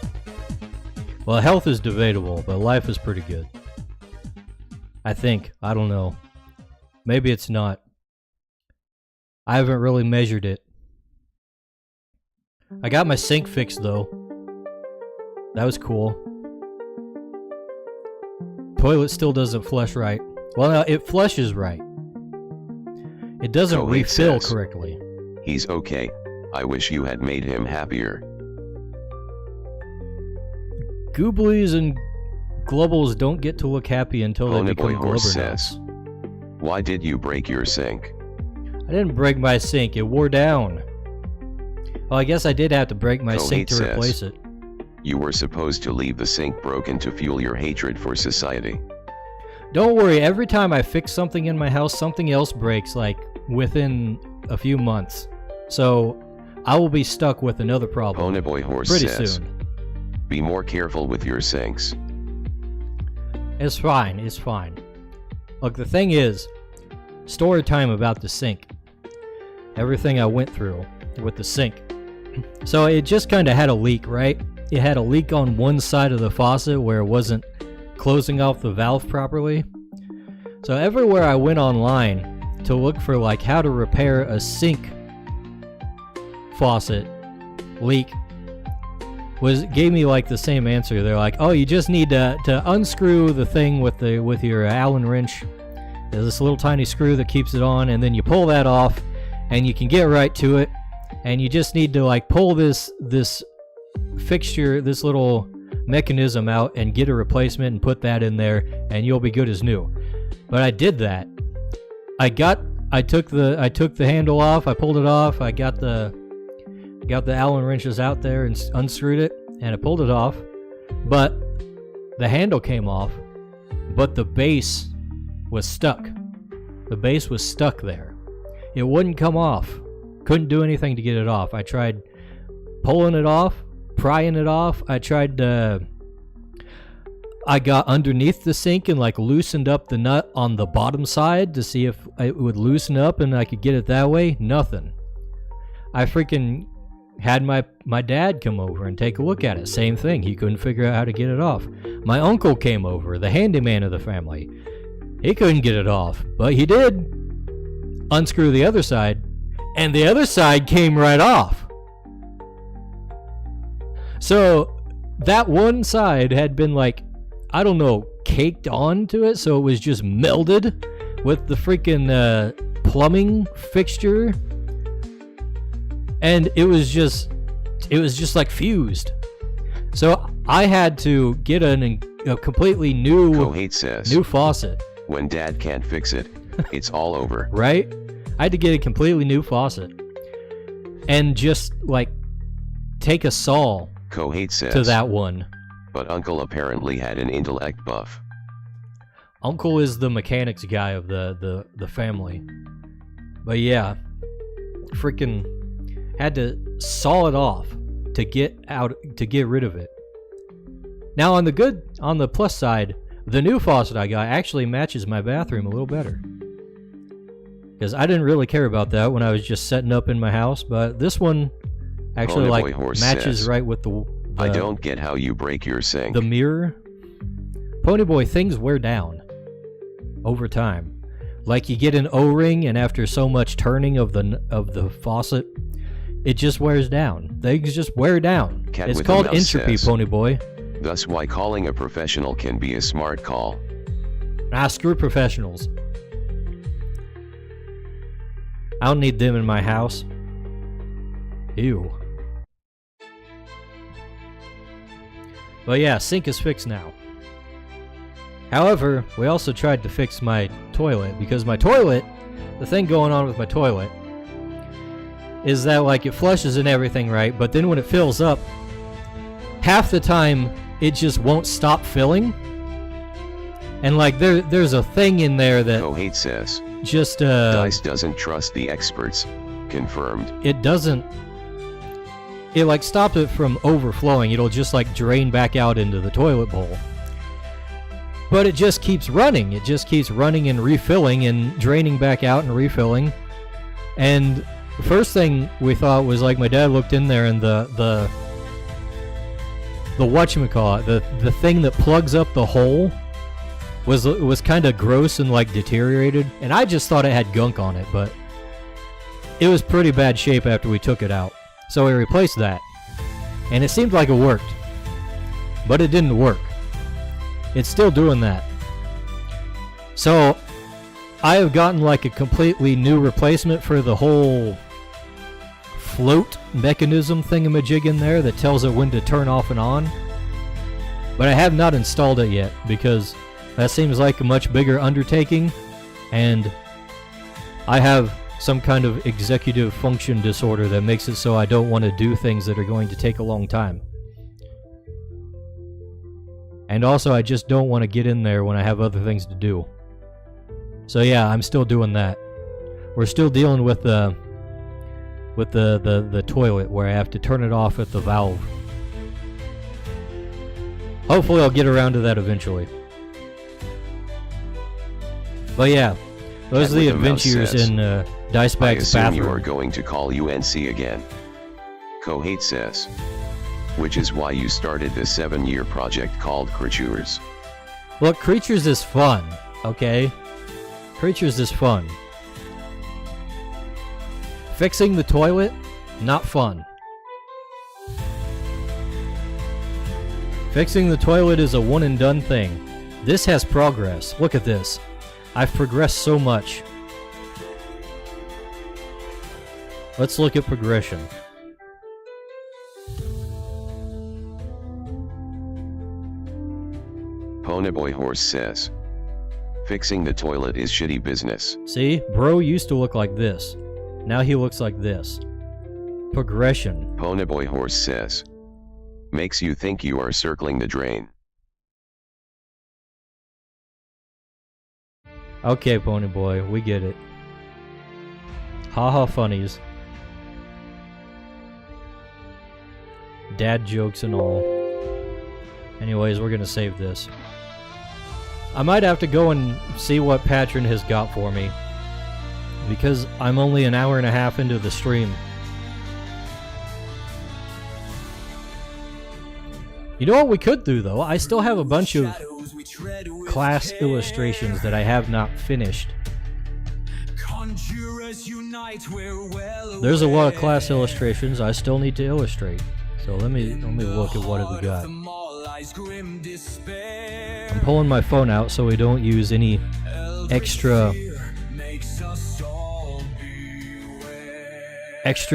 Well, health is debatable, but life is pretty good. I think. I don't know. Maybe it's not. I haven't really measured it. I got my sink fixed, though. That was cool. Toilet still doesn't flush right. Well, no, it flushes right. It doesn't Kohate refill says, correctly. he's okay, I wish you had made him happier. Gooblies and globals don't get to look happy until they become Ponyboy Horse Globbernuts. says, why did you break your sink? I didn't break my sink, it wore down. Well, I guess I did have to break my sink to Kohate says, replace it. You were supposed to leave the sink broken to fuel your hatred for society. Don't worry, every time I fix something in my house, something else breaks, like, within a few months. So, I will be stuck with another problem Ponyboy Horse pretty says, soon. be more careful with your sinks. It's fine, it's fine. Look, the thing is, story time about the sink. Everything I went through with the sink. So it just kind of had a leak, right? It had a leak on one side of the faucet where it wasn't closing off the valve properly. So everywhere I went online to look for like how to repair a sink faucet leak gave me like the same answer. They're like, oh, you just need to unscrew the thing with your Allen wrench. There's this little tiny screw that keeps it on, and then you pull that off and you can get right to it. And you just need to like pull this fixture, this little mechanism out and get a replacement and put that in there and you'll be good as new. But I did that. I took the handle off, I pulled it off, I got the Allen wrenches out there and unscrewed it, and I pulled it off. But the handle came off, but the base was stuck. The base was stuck there. It wouldn't come off. Couldn't do anything to get it off. I tried pulling it off, prying it off. I got underneath the sink and like loosened up the nut on the bottom side to see if it would loosen up and I could get it that way. Nothing. I freaking had my dad come over and take a look at it. Same thing. He couldn't figure out how to get it off. My uncle came over, the handyman of the family. He couldn't get it off, but he did unscrew the other side, and the other side came right off. So that one side had been like, I don't know, caked onto it, so it was just melded with the freaking plumbing fixture, and it was just like fused. So I had to get a completely new Kohate says, new faucet. when Dad can't fix it, it's all over. Right? I had to get a completely new faucet and just like take a saw Kohate says, to that one. but Uncle apparently had an intellect buff. Uncle is the mechanics guy of the family. But yeah, freaking had to saw it off to get rid of it. Now on the plus side, the new faucet I got actually matches my bathroom a little better. Because I didn't really care about that when I was just setting up in my house, but this one actually like matches says, right with the I don't get how you break your sink. the mirror. Ponyboy, things wear down over time. Like you get an O-ring, and after so much turning of the faucet, it just wears down. Things just wear down. Cat It's with called a mouse entropy, says, Ponyboy. Thus why calling a professional can be a smart call. Screw professionals. I don't need them in my house. Ew. But yeah, sink is fixed now. However, we also tried to fix my toilet, because my toilet, the thing going on with my toilet is that like it flushes and everything right, but then when it fills up, half the time it just won't stop filling. And like there's a thing in there that Kohate says, just Dice doesn't trust the experts. Confirmed. it doesn't, it like stops it from overflowing. It'll just like drain back out into the toilet bowl. But it just keeps running. It just keeps running and refilling and draining back out and refilling. And the first thing we thought was like my dad looked in there and the whatchamacallit, the thing that plugs up the hole was kind of gross and like deteriorated. And I just thought it had gunk on it, but it was pretty bad shape after we took it out. So we replaced that. And it seemed like it worked. But it didn't work. It's still doing that. So I have gotten like a completely new replacement for the whole float mechanism thingamajig in there that tells it when to turn off and on. But I have not installed it yet because that seems like a much bigger undertaking, and I have some kind of executive function disorder that makes it so I don't want to do things that are going to take a long time. And also I just don't want to get in there when I have other things to do. So yeah, I'm still doing that. We're still dealing with the toilet where I have to turn it off at the valve. Hopefully I'll get around to that eventually. But yeah, those are the adventures in Dice I Bag's assume you are bathroom. going to call UNC again. Kohate says, which is why you started this 7-year project called Crytures. Look, Crytures is fun, okay? Crytures is fun. Fixing the toilet, not fun. Fixing the toilet is a one and done thing. This has progress. Look at this. I've progressed so much. Let's look at progression. Ponyboy Horse says. Fixing the toilet is shitty business. See, bro used to look like this. Now he looks like this. Progression. Ponyboy Horse says. Makes you think you are circling the drain. Okay, Ponyboy, we get it. Haha funnies. Dad jokes and all. Anyways, we're gonna save this. I might have to go and see what Patron has got for me, because I'm only an hour and a half into the stream. You know what we could do, though? I still have a bunch of class illustrations that I have not finished. There's a lot of class illustrations I still need to illustrate. So let me look at what have we got. I'm pulling my phone out so we don't use any extra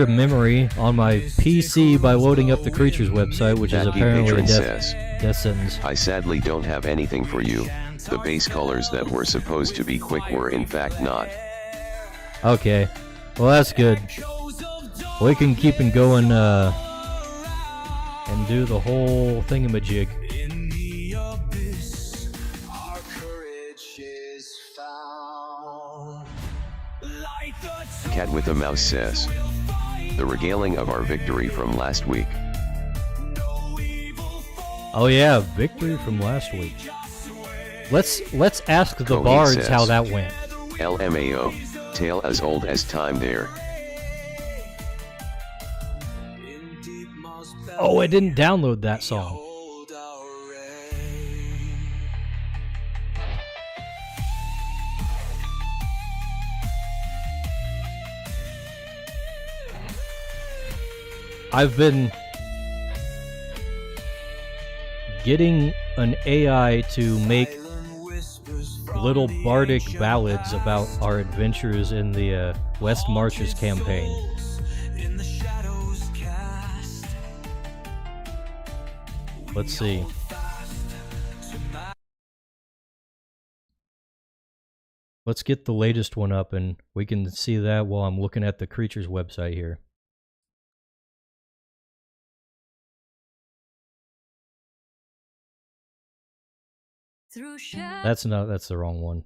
memory on my PC by loading up the Crytures website, which is apparently a death sentence. I sadly don't have anything for you. The base colors that were supposed to be quick were in fact not. Okay, well that's good. We can keep on going and do the whole thingamajig. In the abyss, our courage is found. Like the Cat with a Mouse says. The regaling of our victory from last week. Oh yeah, victory from last week. Let's ask the Cohen bards says, how that went. LMAO, tale as old as time there. Oh, I didn't download that song. I've been getting an AI to make little bardic ballads about our adventures in the West Marches campaign. Let's see. Let's get the latest one up and we can see that while I'm looking at the Crytures website here. That's the wrong one.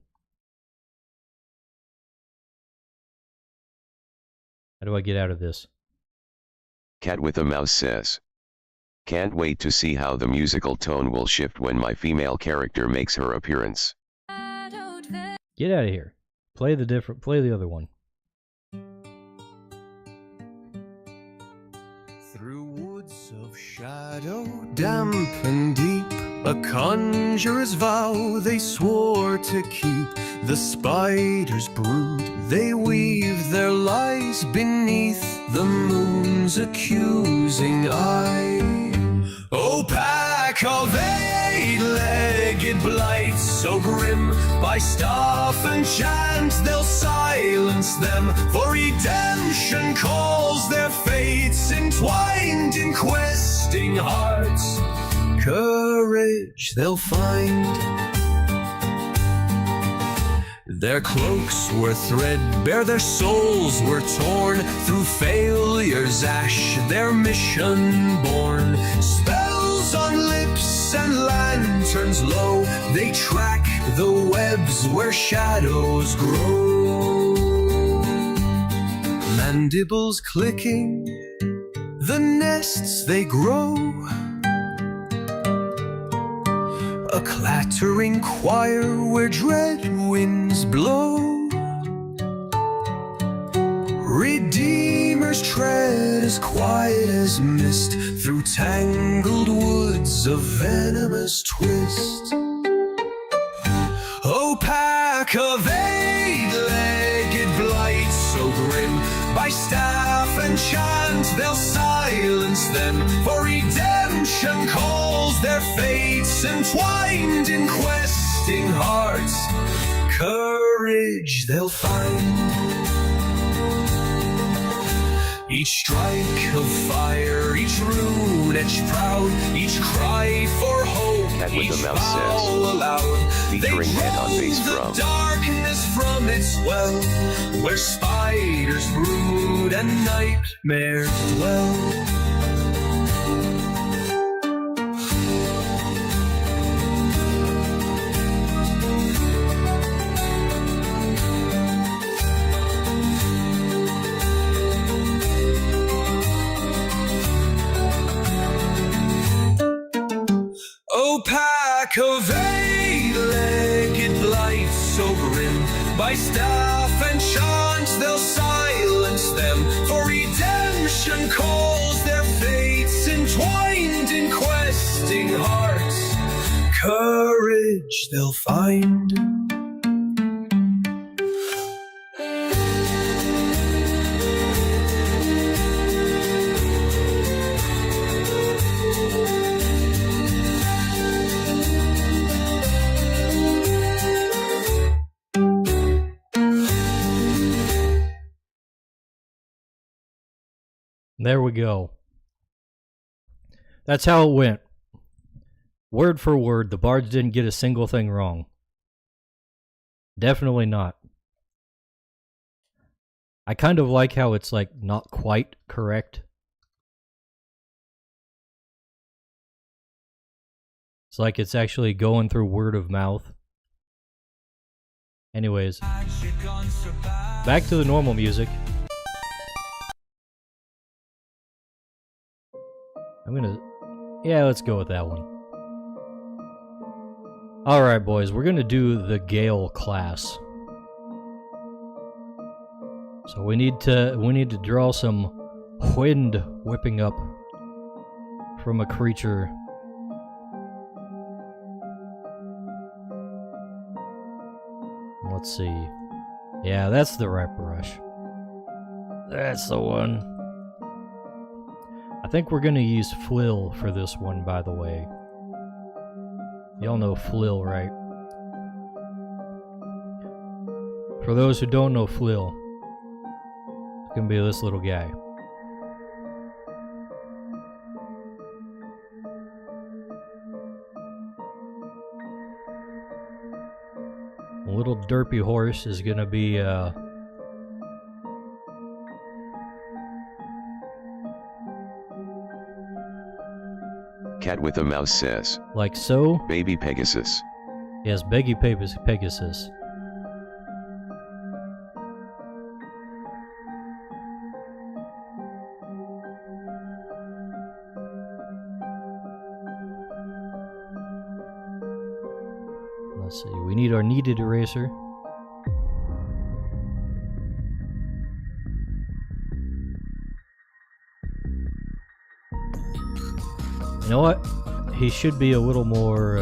How do I get out of this? Cat with a Mouse says. Can't wait to see how the musical tone will shift when my female character makes her appearance. Get out of here. Play the other one. Through woods of shadow, damp and deep, a conjurer's vow they swore to keep. The spider's brood, they weave their lies beneath the moon's accusing eye. Oh, pack of eight-legged blights, so grim, by staff and chant they'll silence them, for redemption calls their fates entwined in questing hearts. Courage they'll find. Their cloaks were threadbare, their souls were torn, through failure's ash their mission born. Spells on lips and lanterns low, they track the webs where shadows grow. Mandibles clicking, the nests they grow. A clattering choir where dread winds blow. Redeemers tread as quiet as mist through tangled woods of venomous twist. Oh, pack of eight-legged blights, so grim, by staff and chant they'll silence them, for redemption calls their fates entwined in questing hearts. Courage they'll find. Each strike of fire, each rune etched proud, each cry for hope Cat with a Mouse bawl says. aloud. Featuring They head on drove bass the drum. darkness from its well, where spiders brood and nightmares dwell. Oh, pack of eight-legged blights so grim, by staff and chant they'll silence them, for redemption calls their fates entwined in questing hearts. Courage they'll find. There we go. That's how it went. Word for word, the bards didn't get a single thing wrong. Definitely not. I kind of like how it's like not quite correct. It's like it's actually going through word of mouth. Anyways, back to the normal music. Let's go with that one. Alright boys, we're gonna do the Gale class. So we need to draw some wind whipping up from a creature. Let's see. Yeah, that's the right brush. That's the one. I think we're gonna use Flill for this one, by the way. Y'all know Flill, right? For those who don't know Flill, it's gonna be this little guy. A little derpy horse is gonna be, Cat with a Mouse says. like so. Baby Pegasus. Yes, Pegasus. Let's see, we need our kneaded eraser. You know what? He should be a little more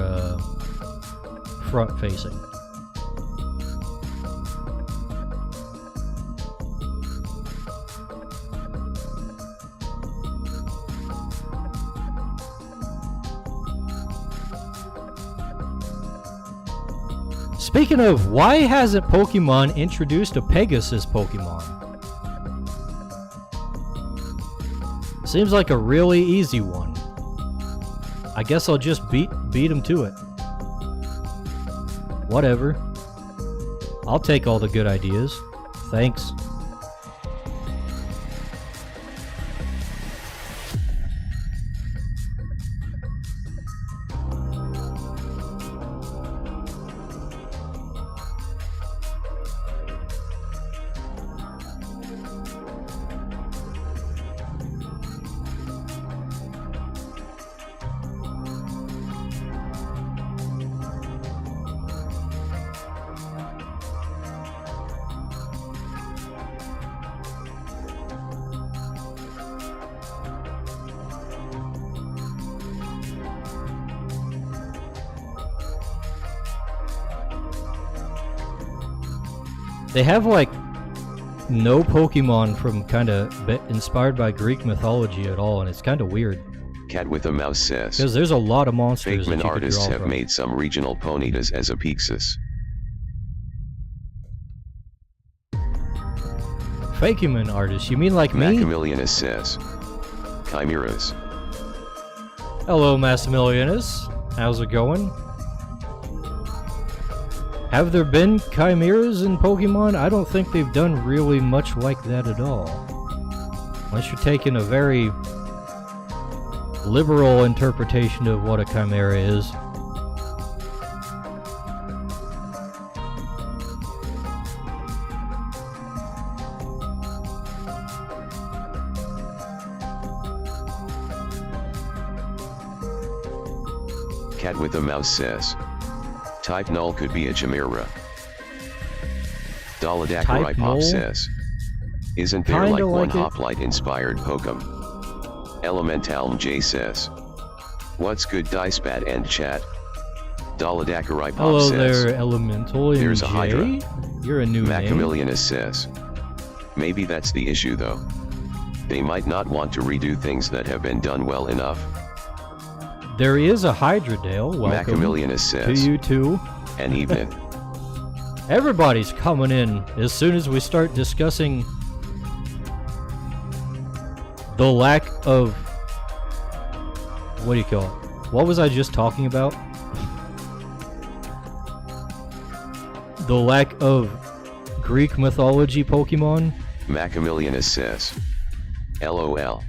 front-facing. Speaking of, why hasn't Pokemon introduced a Pegasus Pokemon? Seems like a really easy one. I guess I'll just beat him to it. Whatever. I'll take all the good ideas. Thanks. They have like no Pokemon from kind of inspired by Greek mythology at all, and it's kind of weird. Cat with a Mouse says. Because there's a lot of monsters that Fakeman you could artists draw have from. made some regional Ponytas as a Pixis. Fakeman artists? You mean like me? Maximilianus says. Chimeras. Hello, Maximilianus. How's it going? Have there been chimeras in Pokemon? I don't think they've done really much like that at all. Unless you're taking a very liberal interpretation of what a chimera is. Cat with a mouse says. Type null could be a chimera. Daladakarai Pop says. Isn't there Kinda like one like it. hoplite inspired Pokem? Elementalm J says. What's good Dicebad and chat? Daladakarai Pop Hello says. there, Elemental and There's a Jay. Hydra. You're a new name. Macamillionus says. Maybe that's the issue though. They might not want to redo things that have been done well enough. There is a Hydradale. Welcome Macamillionus to says. you too. And even. Everybody's coming in as soon as we start discussing the lack of... What do you call it? What was I just talking about? The lack of Greek mythology Pokemon? Macamillionus says. LOL.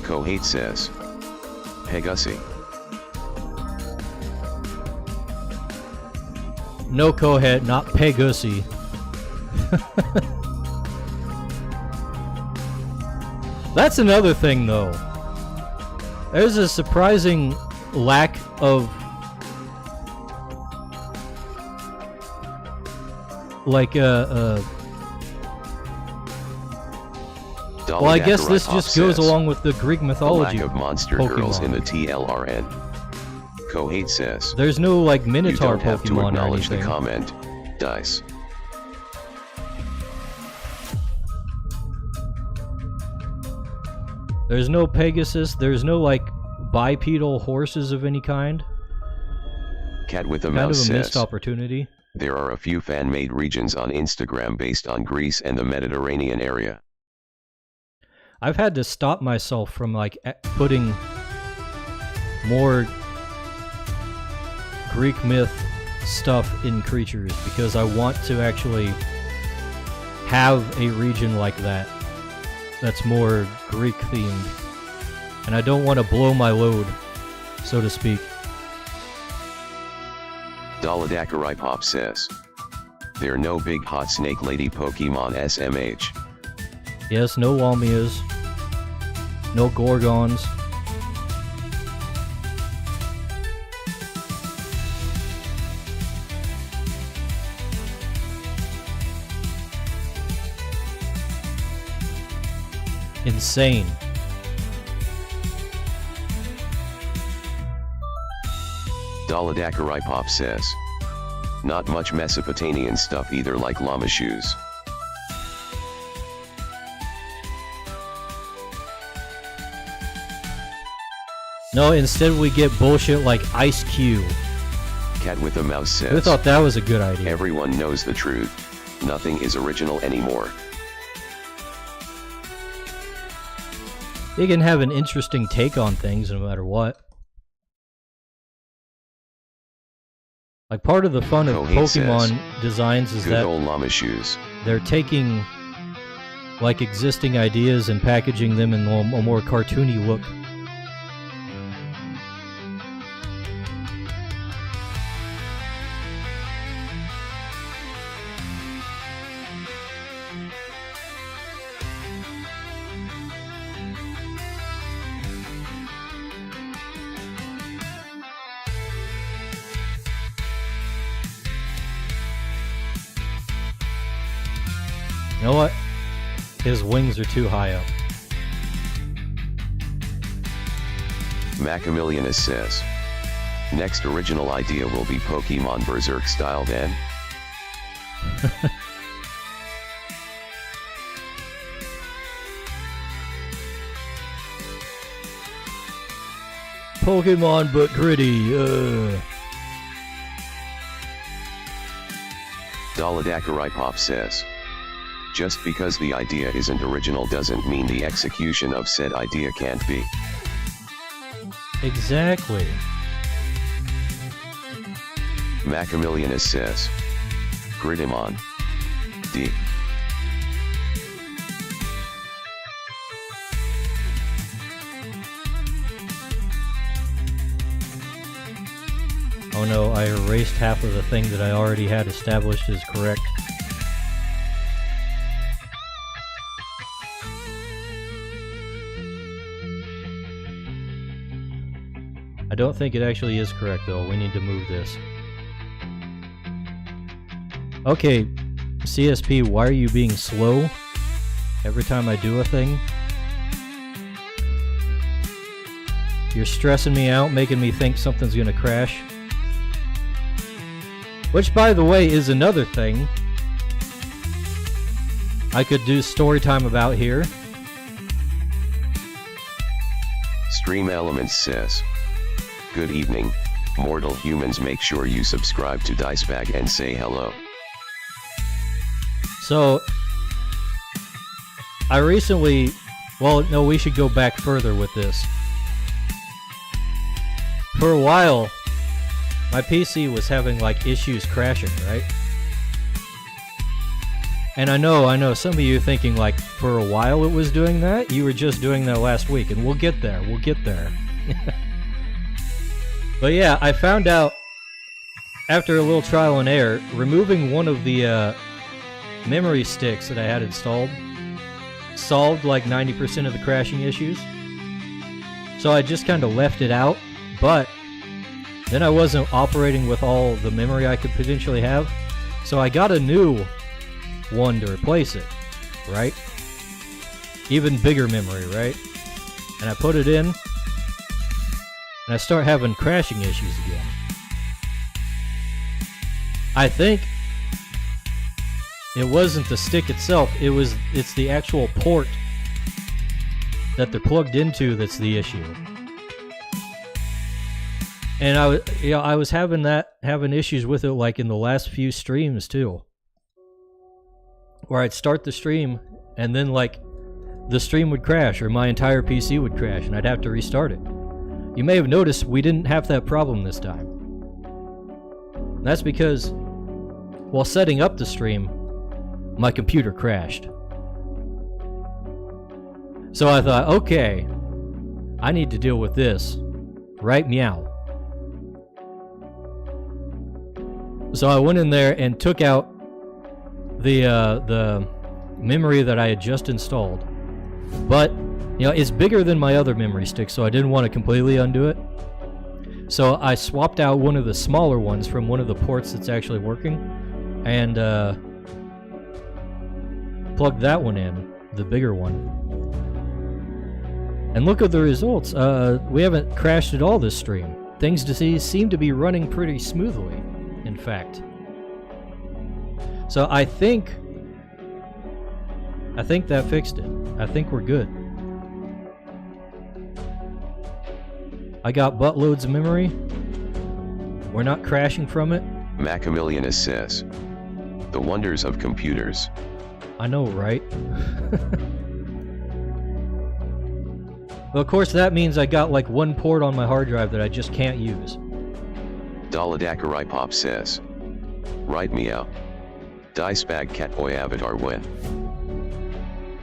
Kohate says. Pegusi. No Kohet, not Pegusi. That's another thing though. There's a surprising lack of like well, I guess this just goes along with the Greek mythology. The lack of monster Pokemon. girls in the TLRN. Kohate says. There's no like You Minotaur don't have to Pokemon or acknowledge the anything. comment. Dice. There's no Pegasus. There's no like bipedal horses of any kind. Cat with a Kind mouse of a missed says. opportunity. There are a few fan-made regions on Instagram based on Greece and the Mediterranean area. I've had to stop myself from like putting more Greek myth stuff in Crytures because I want to actually have a region like that that's more Greek themed, and I don't want to blow my load, so to speak. Daladakarai Pop says. There are no big hot snake lady Pokemon SMH. Yes, no Lamias, no Gorgons. Insane. Daladakarai Pop says. Not much Mesopotamian stuff either like llama shoes. No, instead we get bullshit like Ice Cube. Cat with a mouse says. Who thought that was a good idea? Everyone knows the truth. Nothing is original anymore. You can have an interesting take on things no matter what. Like part of the fun of Kohate Pokemon says, designs is Good that old llama shoes. they're taking like existing ideas and packaging them in a more cartoony look. You know what? His wings are too high up. Macamillionus says. Next original idea will be Pokemon Berserk style then? Pokemon but gritty. Daladakarai Pop says. Just because the idea isn't original doesn't mean the execution of said idea can't be. Exactly. Macamillion says. Grid him on. D. Oh no, I erased half of the thing that I already had established as correct. I don't think it actually is correct though, we need to move this. Okay, CSP, why are you being slow every time I do a thing? You're stressing me out, making me think something's gonna crash. Which, by the way, is another thing I could do story time about here. Stream Elements says. Good evening, mortal humans. Make sure you subscribe to Dicebag and say hello. So, I recently... Well, no, we should go back further with this. For a while, my PC was having, like, issues crashing, right? And I know, some of you are thinking, like, for a while it was doing that? You were just doing that last week, and we'll get there. But yeah, I found out, after a little trial and error, removing one of the memory sticks that I had installed solved like 90% of the crashing issues. So I just kind of left it out, but then I wasn't operating with all the memory I could potentially have. So I got a new one to replace it, right? Even bigger memory, right? And I put it in, and I start having crashing issues again. I think it wasn't the stick itself, it's the actual port that they're plugged into that's the issue. And I was having issues with it like in the last few streams too. Where I'd start the stream and then like the stream would crash or my entire PC would crash and I'd have to restart it. You may have noticed we didn't have that problem this time. That's because while setting up the stream, my computer crashed. So I thought, okay, I need to deal with this. Right meow. So I went in there and took out the memory that I had just installed. But, you know, it's bigger than my other memory stick, so I didn't want to completely undo it. So I swapped out one of the smaller ones from one of the ports that's actually working, and plugged that one in, the bigger one. And look at the results. We haven't crashed at all this stream. Things seem to be running pretty smoothly, in fact. So I think that fixed it. I think we're good. I got buttloads of memory. We're not crashing from it. Macamillion says. The wonders of computers. I know, right? Well, of course, that means I got like one port on my hard drive that I just can't use. Daladakarai Pop says. Right meow. Dicebag Catboy avatar win.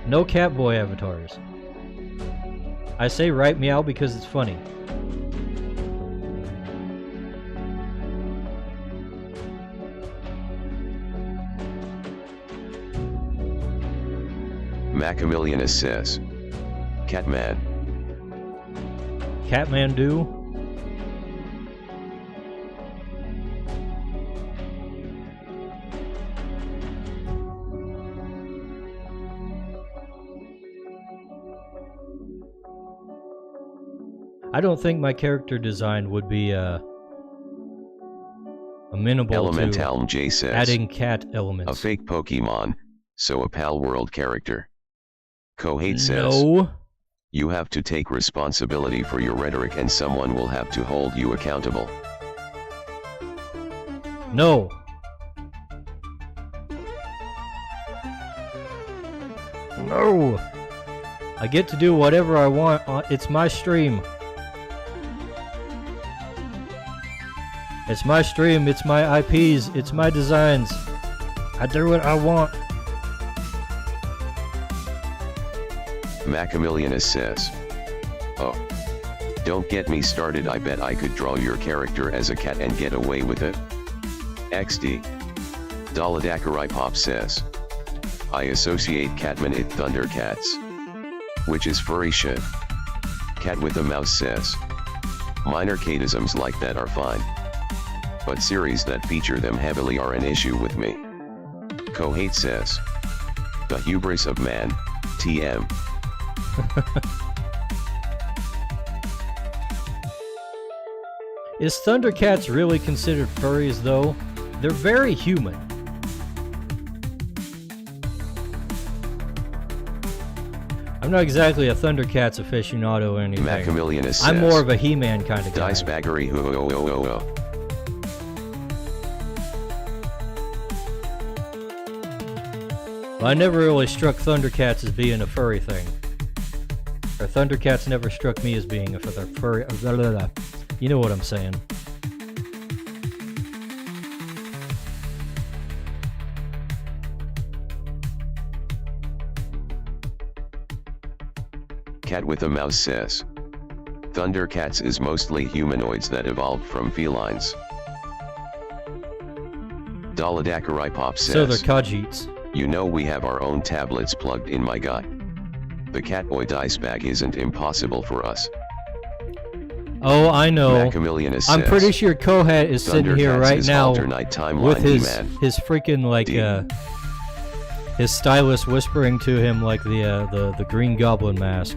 No Catboy avatars. I say right meow because it's funny. Macamillion says. Catman. Catman do? I don't think my character design would be amenable Elementalm J says. Adding cat elements. A fake Pokemon, so a Pal World character. Kohate says. No. You have to take responsibility for your rhetoric and someone will have to hold you accountable. No. No! I get to do whatever I want. It's my stream. It's my stream. It's my IPs. It's my designs. I do what I want. Macamillion says, "Oh, don't get me started. I bet I could draw your character as a cat and get away with it." XD. Daladakarai Pop says, "I associate Catman it Thundercats, which is furry shit." Cat with a Mouse says, "Minor catisms like that are fine, but series that feature them heavily are an issue with me." Kohate says, "The hubris of man, TM." Is Thundercats really considered furries though? They're very human. I'm not exactly a Thundercats aficionado or anything. Macamillion says, I'm more of a He-Man kind of guy. Dice baggery hoo oh oh oh oh. Well, I never really struck Thundercats as being a furry thing. Or Thundercats never struck me as being a furry. Blah, blah, blah. You know what I'm saying. Cat with a Mouse says, "Thundercats is mostly humanoids that evolved from felines." Daladakarai Pop says, So they're Khajiits. "You know we have our own tablets plugged in, my guy. The Catboy dice bag isn't impossible for us." Oh, I know. Macamillion says, I'm pretty sure Kohat is sitting here Thundercats right is now alternate timeline with He-Man. his freaking like his stylist whispering to him like the Green Goblin mask.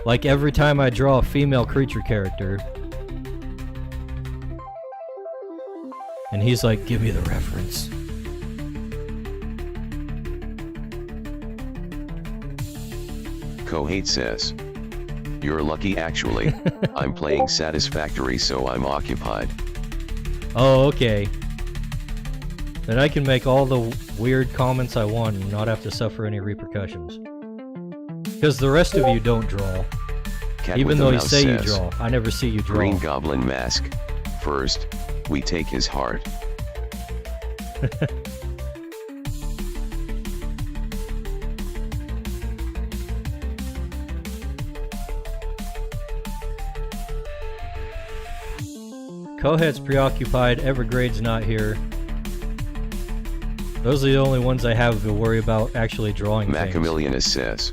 Like every time I draw a female creature character, and he's like, "Give me the reference." Kohate says, "You're lucky actually. I'm playing Satisfactory so I'm occupied." Oh, okay. Then I can make all the weird comments I want and not have to suffer any repercussions. Because the rest of you don't draw. Cat Even with a though you Mouse say you says, draw. I never see you draw. "Green Goblin mask. First, we take his heart." Kohat's preoccupied, Evergrade's not here. Those are the only ones I have to worry about actually drawing things. Macamillion says,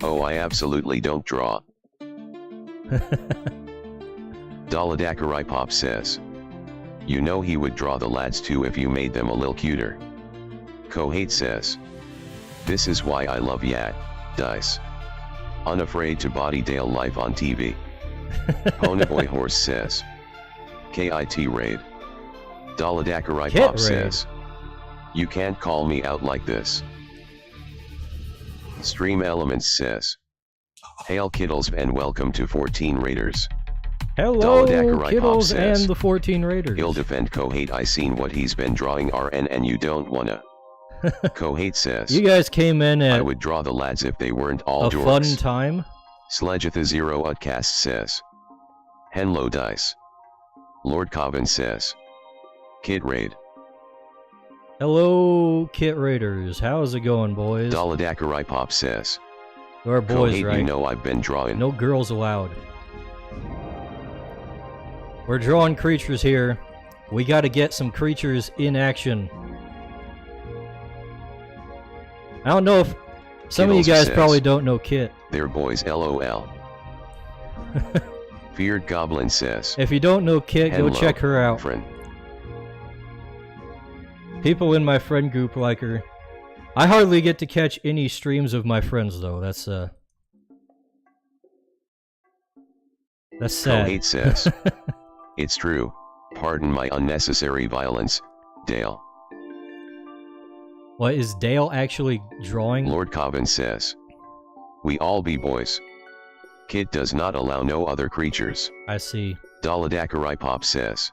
"Oh, I absolutely don't draw." Daladakarai Pop says, "You know he would draw the lads too if you made them a little cuter." Kohate says, "This is why I love Yat, Dice. Unafraid to body Dale life on TV." Ponyboy Horse says, "KIT raid." Daladakarai Kit Pop raid. says, "You can't call me out like this." Stream Elements says, "Hail Kittles and welcome to 14 Raiders." Hello, Daladakarai Pop Kittles says, and the 14 Raiders. "He'll defend Kohate. I seen what he's been drawing RN and you don't wanna." Kohate says, You guys came in "I at would draw the lads if they weren't all a dorks." fun time. Sledgetha Zero Utcast says, "Hello Dice." Lord Coven says, "Kid Raid." Hello, Kit Raiders. How's it going, boys? Daladakarai Pop says, We're boys, "Kohate, right? you know I've been drawing." No girls allowed. We're drawing creatures here. We gotta get some creatures in action. I don't know if some of you Kittles guys says, probably don't know Kit. "They're boys LOL." Feared Goblin says, If you don't know Kit, go "Hello, check her out. friend." People in my friend group like her. I hardly get to catch any streams of my friends though. That's sad. Kohate says, "It's true. Pardon my unnecessary violence, Dale." What, is Dale actually drawing? Lord Coven says, "We all be boys. Kit does not allow no other creatures." I see. Daladakarai Pop says.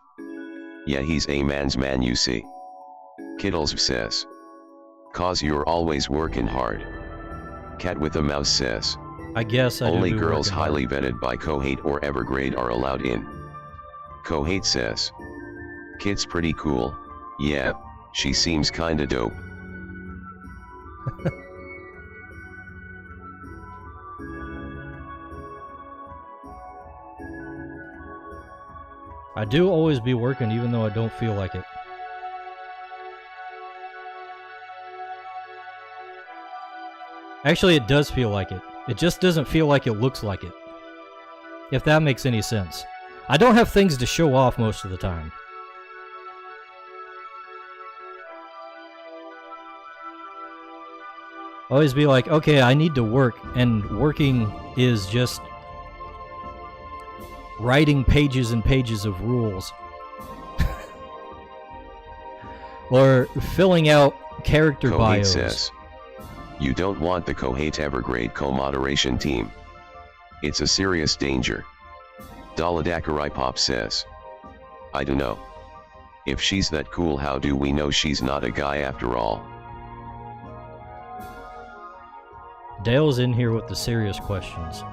Yeah, he's a man's man, you see. Kittles says. Cause you're always working hard. Cat with a mouse says. I guess I do Only be girls working highly hard. vetted by Kohate or Evergrade are allowed in. Kohate says. Kit's pretty cool. Yeah, she seems kinda dope. I do always be working even though I don't feel like it. Actually, it does feel like it. It just doesn't feel like it looks like it. If that makes any sense. I don't have things to show off most of the time. Always be like, okay, I need to work, and working is just writing pages and pages of rules. Or filling out character Kohate bios. says. You don't want the Kohate Evergrade co-moderation team. It's a serious danger. Daladakarai Pop says. I dunno. If she's that cool, how do we know she's not a guy after all? Dale's in here with the serious questions.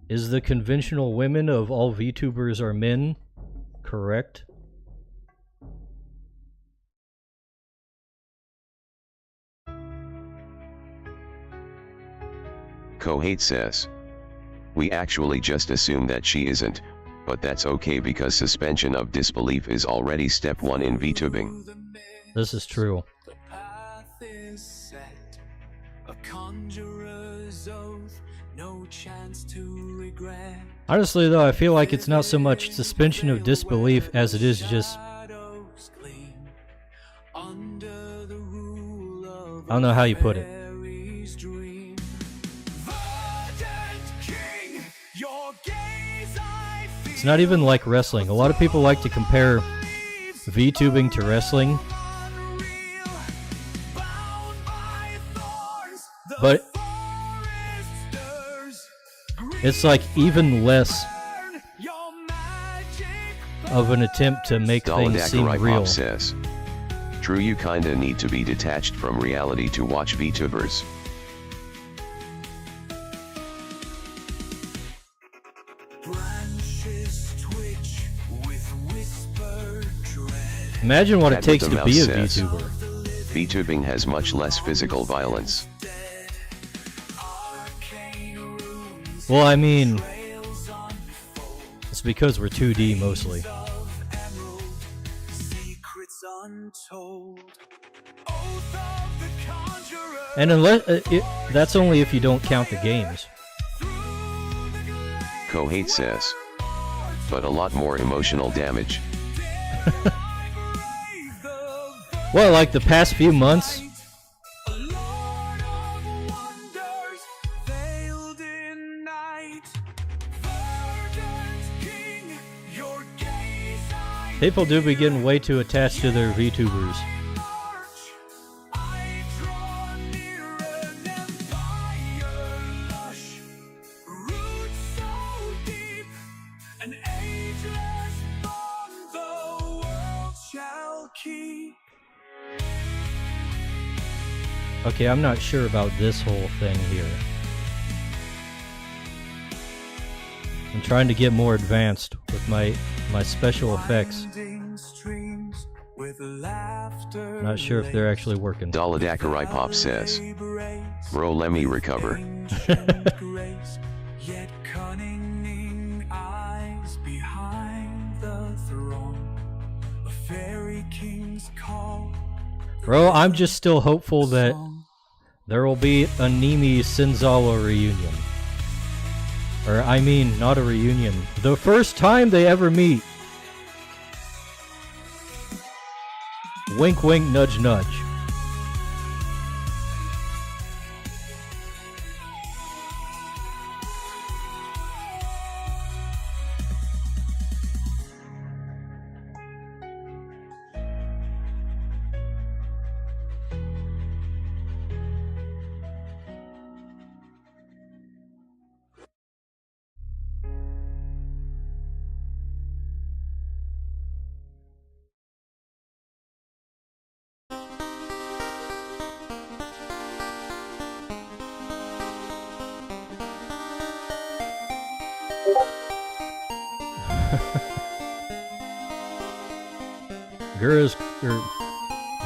Is the conventional women of all VTubers are men correct? Kohate says. We actually just assume that she isn't, but that's okay because suspension of disbelief is already step 1 in VTubing. This is true. The path is set, a conjurer's oath, no chance to regret. Honestly though, I feel like it's not so much suspension of disbelief as it is just... I don't know how you put it. It's not even like wrestling. A lot of people like to compare VTubing to wrestling. But it's like even less of an attempt to make things seem Daladakarai real. Pop says. True, you kinda need to be detached from reality to watch VTubers. Imagine what it Cat takes with the to be a mouse says. VTuber. VTubing has much less physical violence. Well, I mean, it's because we're 2D mostly. And unless that's only if you don't count the games. Kohate says. But a lot more emotional damage. Well, like the past few months. People do be getting way too attached to their VTubers. Okay, I'm not sure about this whole thing here. I'm trying to get more advanced with my special effects. Not sure if they're actually working. Daladakarai Pop says. Bro, let me recover. Bro, I'm just still hopeful that there will be a Nimi Sinzawa reunion. Or, I mean, not a reunion. The first time they ever meet. Wink, wink, nudge, nudge.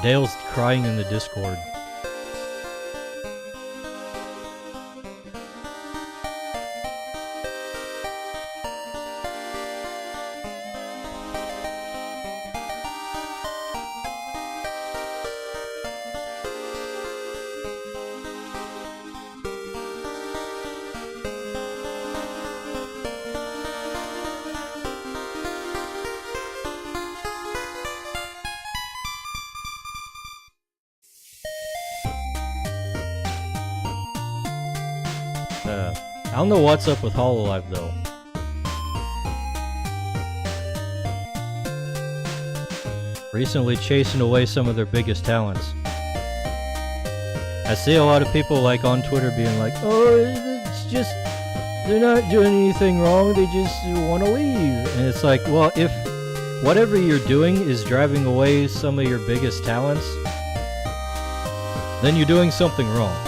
Dale's crying in the Discord. I don't know what's up with Hololive though. Recently chasing away some of their biggest talents. I see a lot of people like on Twitter being like, oh, it's just, they're not doing anything wrong, they just want to leave. And it's like, well, if whatever you're doing is driving away some of your biggest talents, then you're doing something wrong.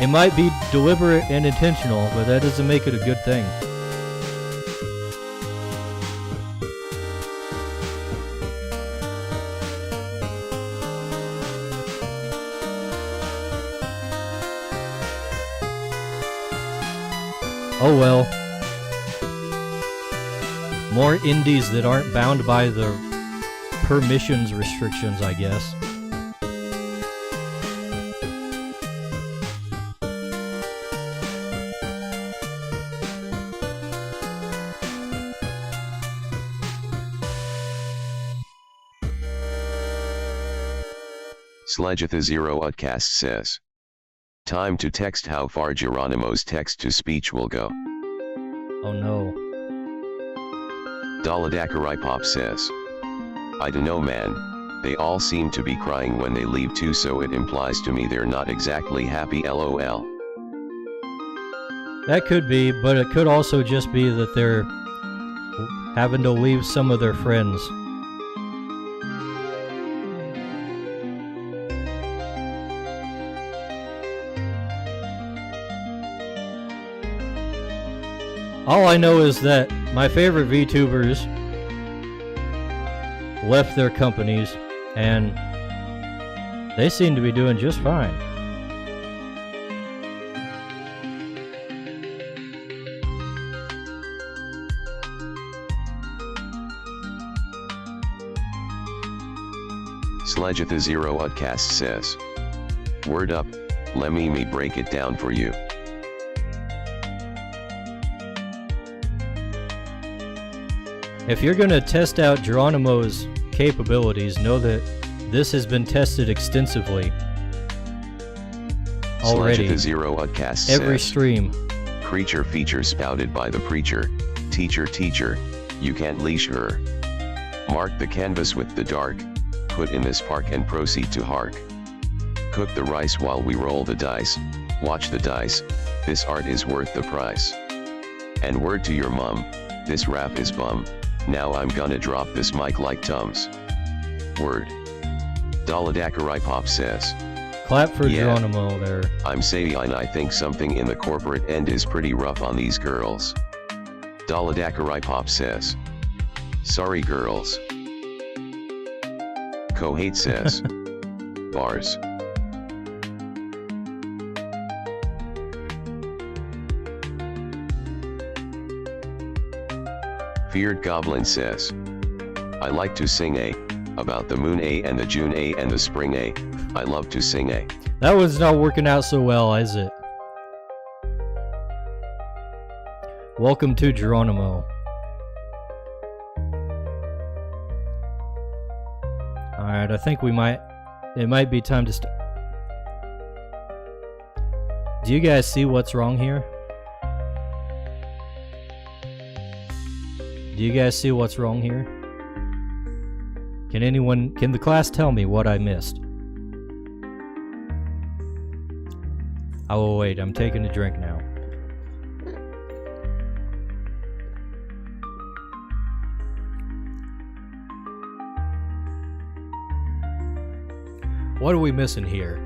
It might be deliberate and intentional, but that doesn't make it a good thing. Oh well. More indies that aren't bound by the permissions restrictions, I guess. Sledgetha0 Utcast says. Time to text how far Geronimo's text-to-speech will go. Oh no. Daladakarai says. I dunno man, they all seem to be crying when they leave too, so it implies to me they're not exactly happy lol. That could be, but it could also just be that they're having to leave some of their friends. All I know is that my favorite VTubers left their companies, and they seem to be doing just fine. Sledgetha0 Utcast says. Word up, let me break it down for you. If you're going to test out Geronimo's capabilities, know that this has been tested extensively already. Sledgetha0 Utcast Every says. stream. Creature feature spouted by the preacher. Teacher, you can't leash her. Mark the canvas with the dark. Put in this park and proceed to hark. Cook the rice while we roll the dice. Watch the dice. This art is worth the price. And word to your mum, this rap is bum. Now I'm gonna drop this mic like Tums. Word. Daladakarai says. Clap for Yeah, Geronimo there. I'm saying I think something in the corporate end is pretty rough on these girls. Daladakarai says. Sorry girls. Kohate says. Bars. Feared Goblin says. I like to sing about the moon and the June and the spring I love to sing That one's not working out so well, is it? Welcome to Geronimo. Alright, I think it might be time to Do you guys see what's wrong here? Do you guys see what's wrong here? Can the class tell me what I missed? I will wait, I'm taking a drink now. What are we missing here?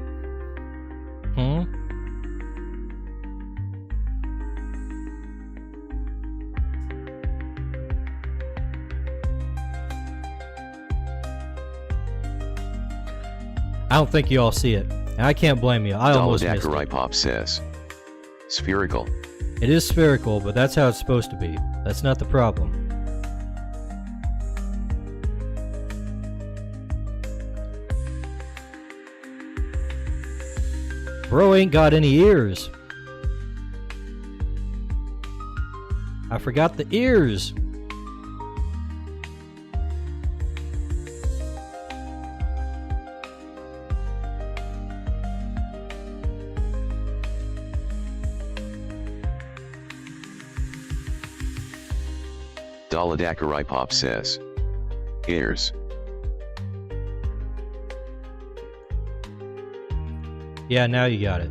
I don't think you all see it. And I can't blame you. I almost missed it. Pop says. Spherical. It is spherical, but that's how it's supposed to be. That's not the problem. Bro ain't got any ears. I forgot the ears. Daladakarai Pop says. Ears. Yeah, now you got it.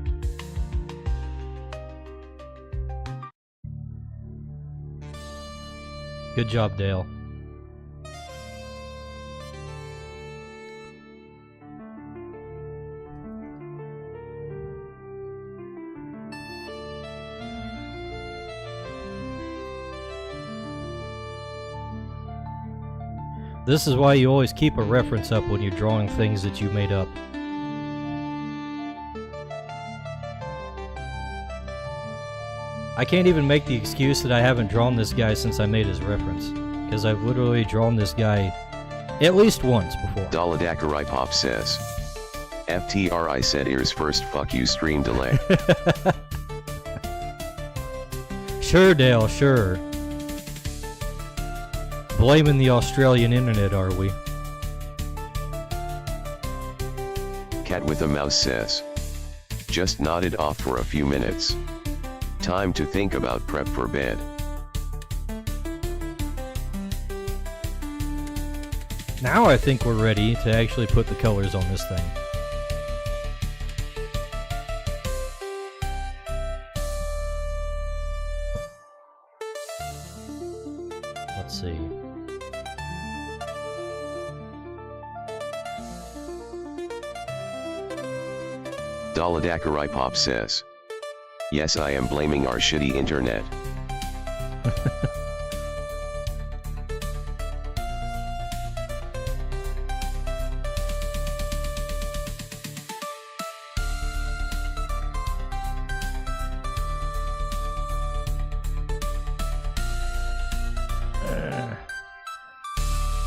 Good job, Dale. This is why you always keep a reference up when you're drawing things that you made up. I can't even make the excuse that I haven't drawn this guy since I made his reference, because I've literally drawn this guy at least once before. Daladakarai Pop says. FTR I said ears first, fuck you stream delay. Sure, Dale, sure. Blaming the Australian internet, are we? Cat with a mouse says. Just nodded off for a few minutes. Time to think about prep for bed. Now I think we're ready to actually put the colors on this thing. Let's see. Daladakarai Pop says. Yes, I am blaming our shitty internet.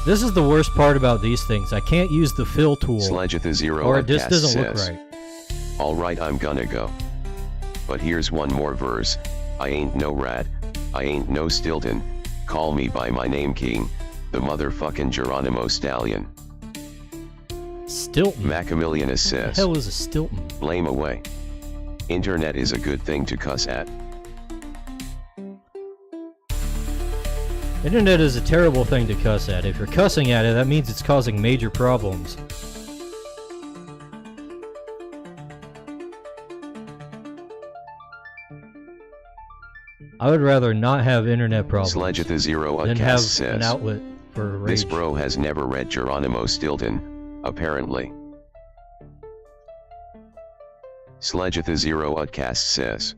This is the worst part about these things. I can't use the fill tool. Sledgetha0 or it just doesn't look says, right. Alright, I'm gonna go. But here's one more verse. I ain't no rat, I ain't no Stilton, call me by my name King, the motherfucking Geronimo Stallion. Stilton? Maximilianus What says. the hell is a Stilton? Blame away. Internet is a good thing to cuss at. Internet is a terrible thing to cuss at. If you're cussing at it, that means it's causing major problems. I would rather not have internet problems Sledgetha0 than have says. an outlet for rage. This bro has never read Geronimo Stilton, apparently. Sledgetha0 says.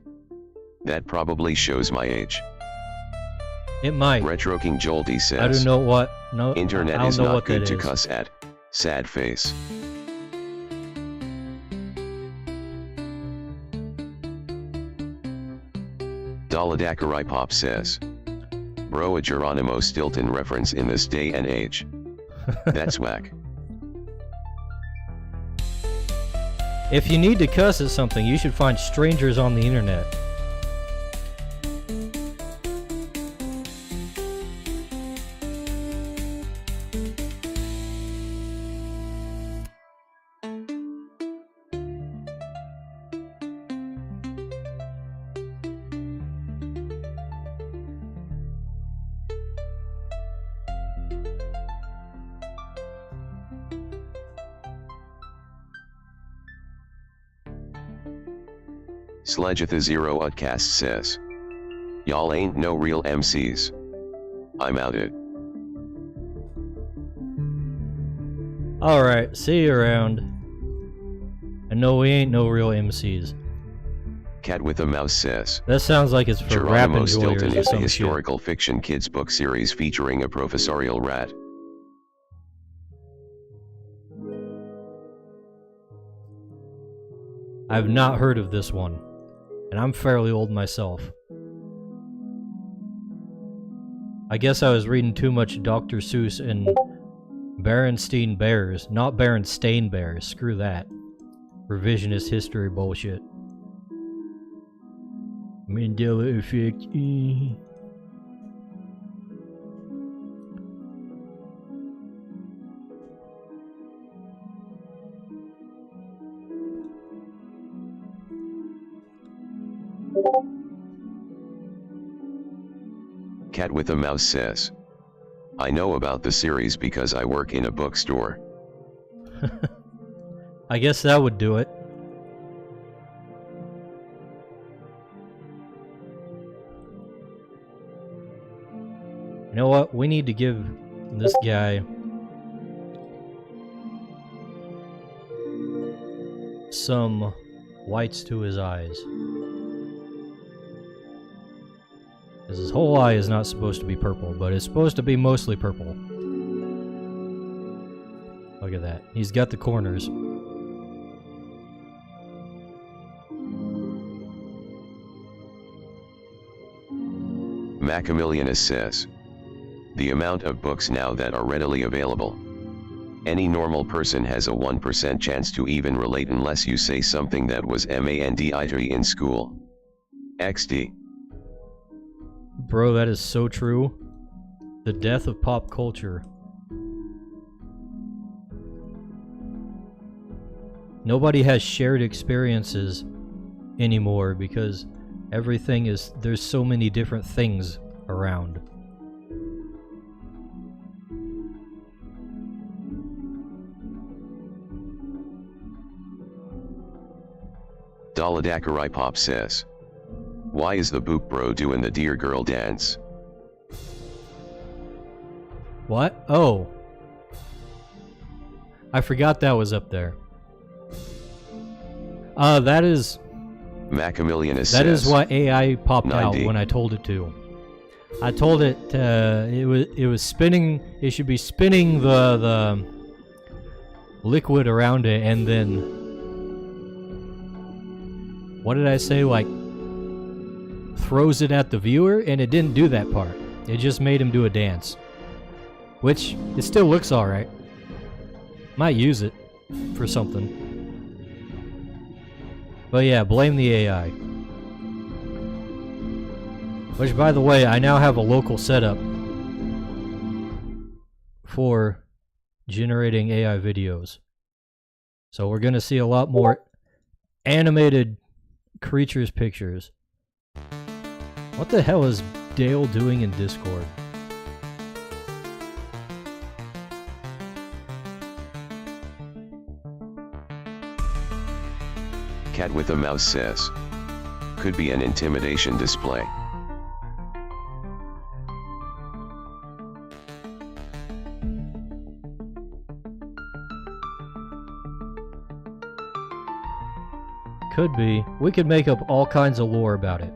That probably shows my age. It might. Retro King Jolty says. I don't know what. No, Internet I don't is know not what good that to is. cuss at. Sad face. Daladakarai Pop says. Bro, a Geronimo Stilton reference in this day and age. That's whack. If you need to cuss at something, you should find strangers on the internet. Sledgetha0 says. Y'all ain't no real MCs. I'm outed. Alright, see you around. And no, we ain't no real MCs. Cat with a mouse says. That sounds like it's for rap Geronimo enjoyers Stilton or is a some historical fiction kids book series featuring a professorial rat. I've not heard of this one, and I'm fairly old myself. I guess I was reading too much Dr. Seuss and Berenstain Bears, not Berenstain Bears. Screw that. Revisionist history bullshit. Mandela effect. Cat with a Mouse says, I know about the series because I work in a bookstore. I guess that would do it. You know what? We need to give this guy some whites to his eyes. Because his whole eye is not supposed to be purple, but it's supposed to be mostly purple. Look at that. He's got the corners. Macamillionus says, the amount of books now that are readily available. Any normal person has a 1% chance to even relate unless you say something that was mandatory in school. XD. Bro, that is so true. The death of pop culture. Nobody has shared experiences anymore because everything is, there's so many different things around. Daladakarai Pop says, why is the boop bro doing the dear girl dance? What? Oh. I forgot that was up there. That is... Macamillionus that says, is what AI popped 90. out when I told it to. I told it it was spinning, it should be spinning the liquid around it and then... What did I say? Like, throws it at the viewer, and it didn't do that part. It just made him do a dance. Which, it still looks alright. Might use it for something. But yeah, blame the AI. Which, by the way, I now have a local setup for generating AI videos. So we're gonna see a lot more animated Crytures pictures. What the hell is Dale doing in Discord? Cat with a Mouse says, could be an intimidation display. Could be. We could make up all kinds of lore about it.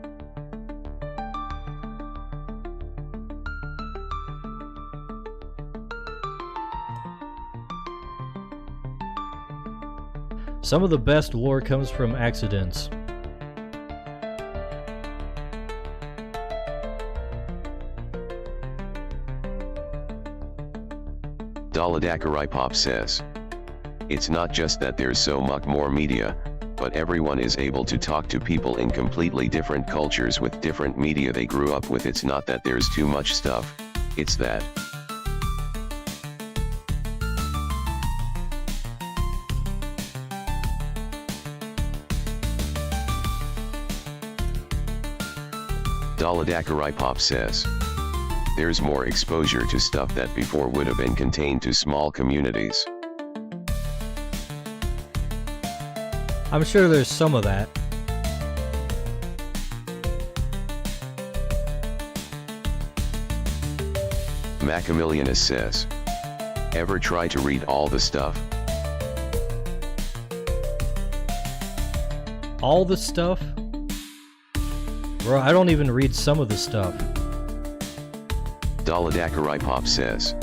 Some of the best lore comes from accidents. Daladakarai Pop says, it's not just that there's so much more media, but everyone is able to talk to people in completely different cultures with different media they grew up with. It's not that there's too much stuff, it's that. Daladakarai Pop says, there's more exposure to stuff that before would have been contained to small communities. I'm sure there's some of that. Macamillionus says, ever try to read all the stuff? All the stuff? Bro, I don't even read some of the stuff. Daladakarai Pop says,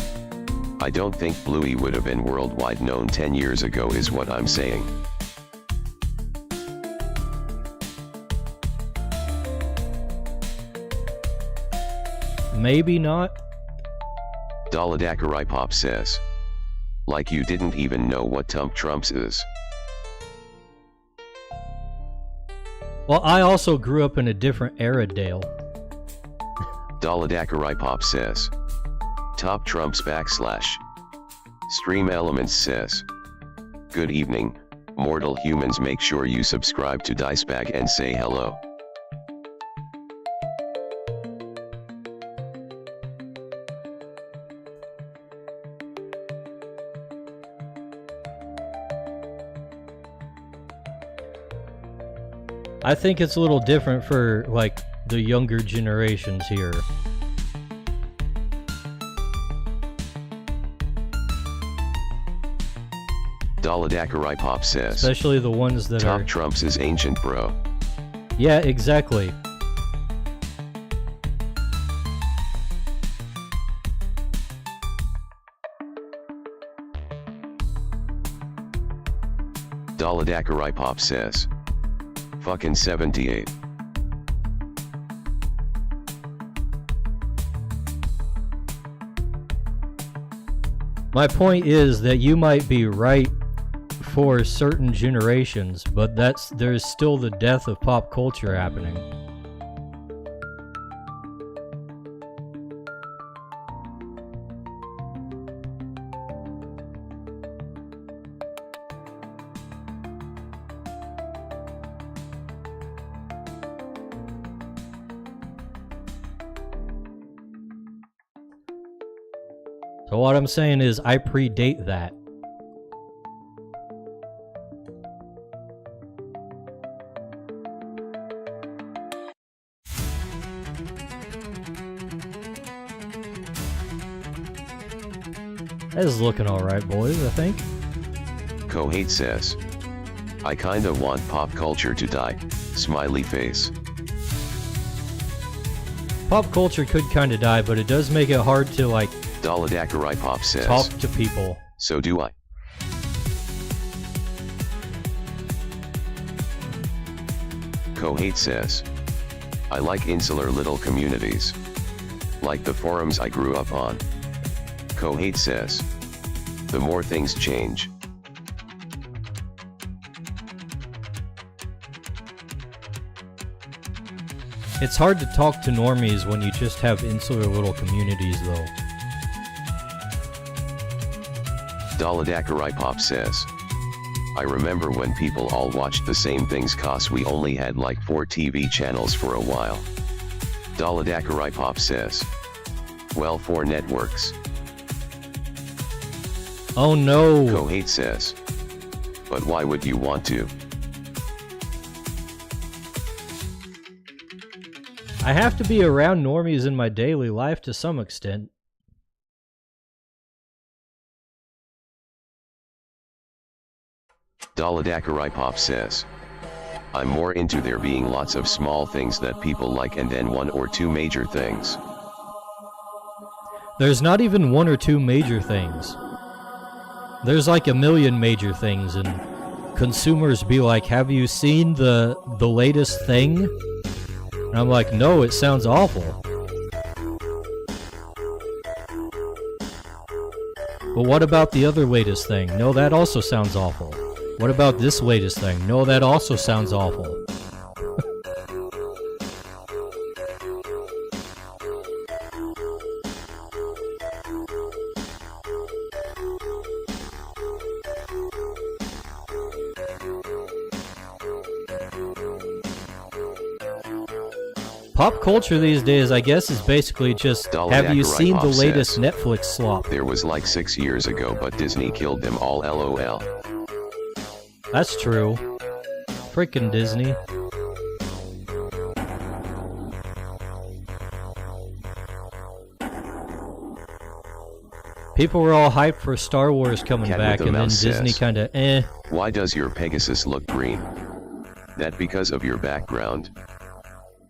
I don't think Bluey would have been worldwide known 10 years ago is what I'm saying. maybe not. Daladakarai Pop says. Like you didn't even know what Trumps is. Well, I also grew up in a different era, Dale. Daladakarai Pop says. Top Trumps / Stream Elements says. Good evening, mortal humans, make sure you subscribe to Dicebag and say hello. I think it's a little different for, like, the younger generations here. Daladakarai Pop says. Especially the ones that Top are... Trumps is ancient, bro. Yeah, exactly. Daladakarai Pop says. Fucking 78. My point is that you might be right for certain generations, but there's still the death of pop culture happening. So what I'm saying is I predate that. That is looking alright, boys, I think. Kohate says. I kinda want pop culture to die, smiley face. Pop culture could kinda die, but it does make it hard to, like, Daladakarai Pop says. talk to people. So do I. Kohate says. I like insular little communities. Like the forums I grew up on. Kohate says. The more things change. It's hard to talk to normies when you just have insular little communities, though. Daladakarai Pop says. I remember when people all watched the same things cause we only had like 4 TV channels for a while. Daladakarai Pop says. Well, 4 networks. Oh no! Kohate says. But why would you want to? I have to be around normies in my daily life to some extent. Daladakarai Pop says. I'm more into there being lots of small things that people like and then 1 or 2 major things. There's not even 1 or 2 major things. There's like a million major things, and consumers be like, have you seen the latest thing? And I'm like, no, it sounds awful. But what about the other latest thing? No, that also sounds awful. What about this latest thing? No, that also sounds awful. Pop culture these days, I guess, is basically just, have you seen the latest Netflix slop? There was like 6 years ago, but Disney killed them all, LOL. That's true. Frickin' Disney. People were all hyped for Star Wars coming back, and then Disney kinda, eh. Why does your Pegasus look green? That because of your background.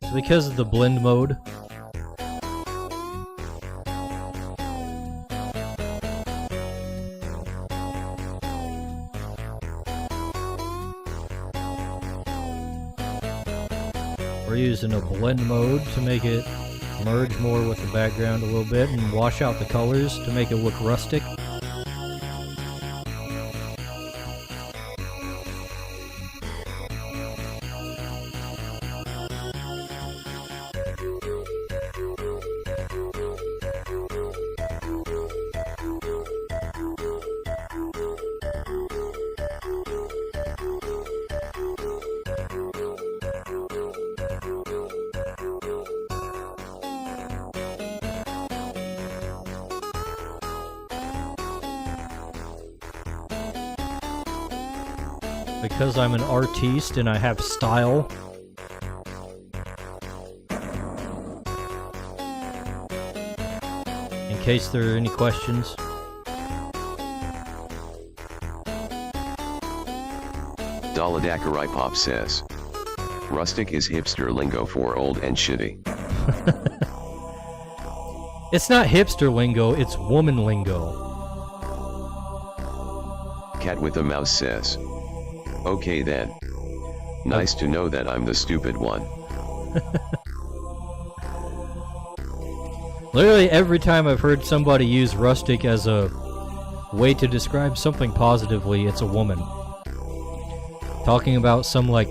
It's because of the blend mode. We're using a blend mode to make it merge more with the background a little bit and wash out the colors to make it look rustic. Because I'm an artiste and I have style. In case there are any questions. Daladakarai Pop says, rustic is hipster lingo for old and shitty. It's not hipster lingo, it's woman lingo. Cat with a mouse says, okay then. Nice to know that I'm the stupid one. Literally every time I've heard somebody use rustic as a way to describe something positively, it's a woman. Talking about some, like,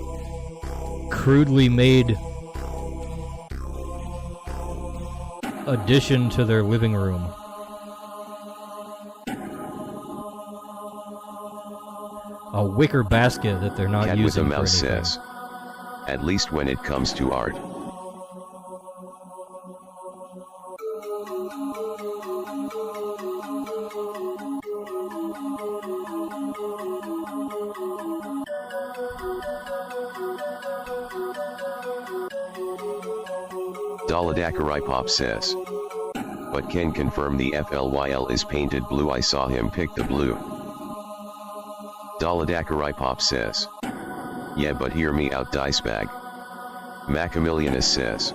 crudely made addition to their living room. A wicker basket that they're not Cat using with a mouse for anything. says, at least when it comes to art. Daladakarai Pop says, but can confirm the FLYL is painted blue. I saw him pick the blue. Daladakarai Pop says, yeah, but hear me out, Dicebag. Macamillionus says,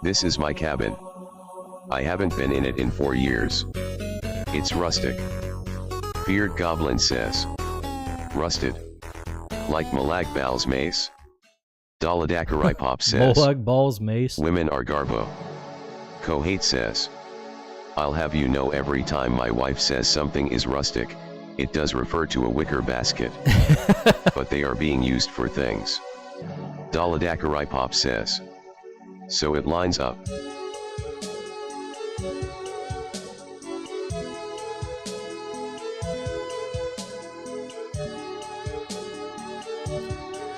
this is my cabin. I haven't been in it in 4 years. It's rustic. Beard Goblin says, rusted. Like Malag Bal's mace? Daladakarai Pop says, Molag Bal's mace. women are garbo. Kohate says, I'll have you know every time my wife says something is rustic, it does refer to a wicker basket. But they are being used for things. Daladakarai Pop says, so it lines up.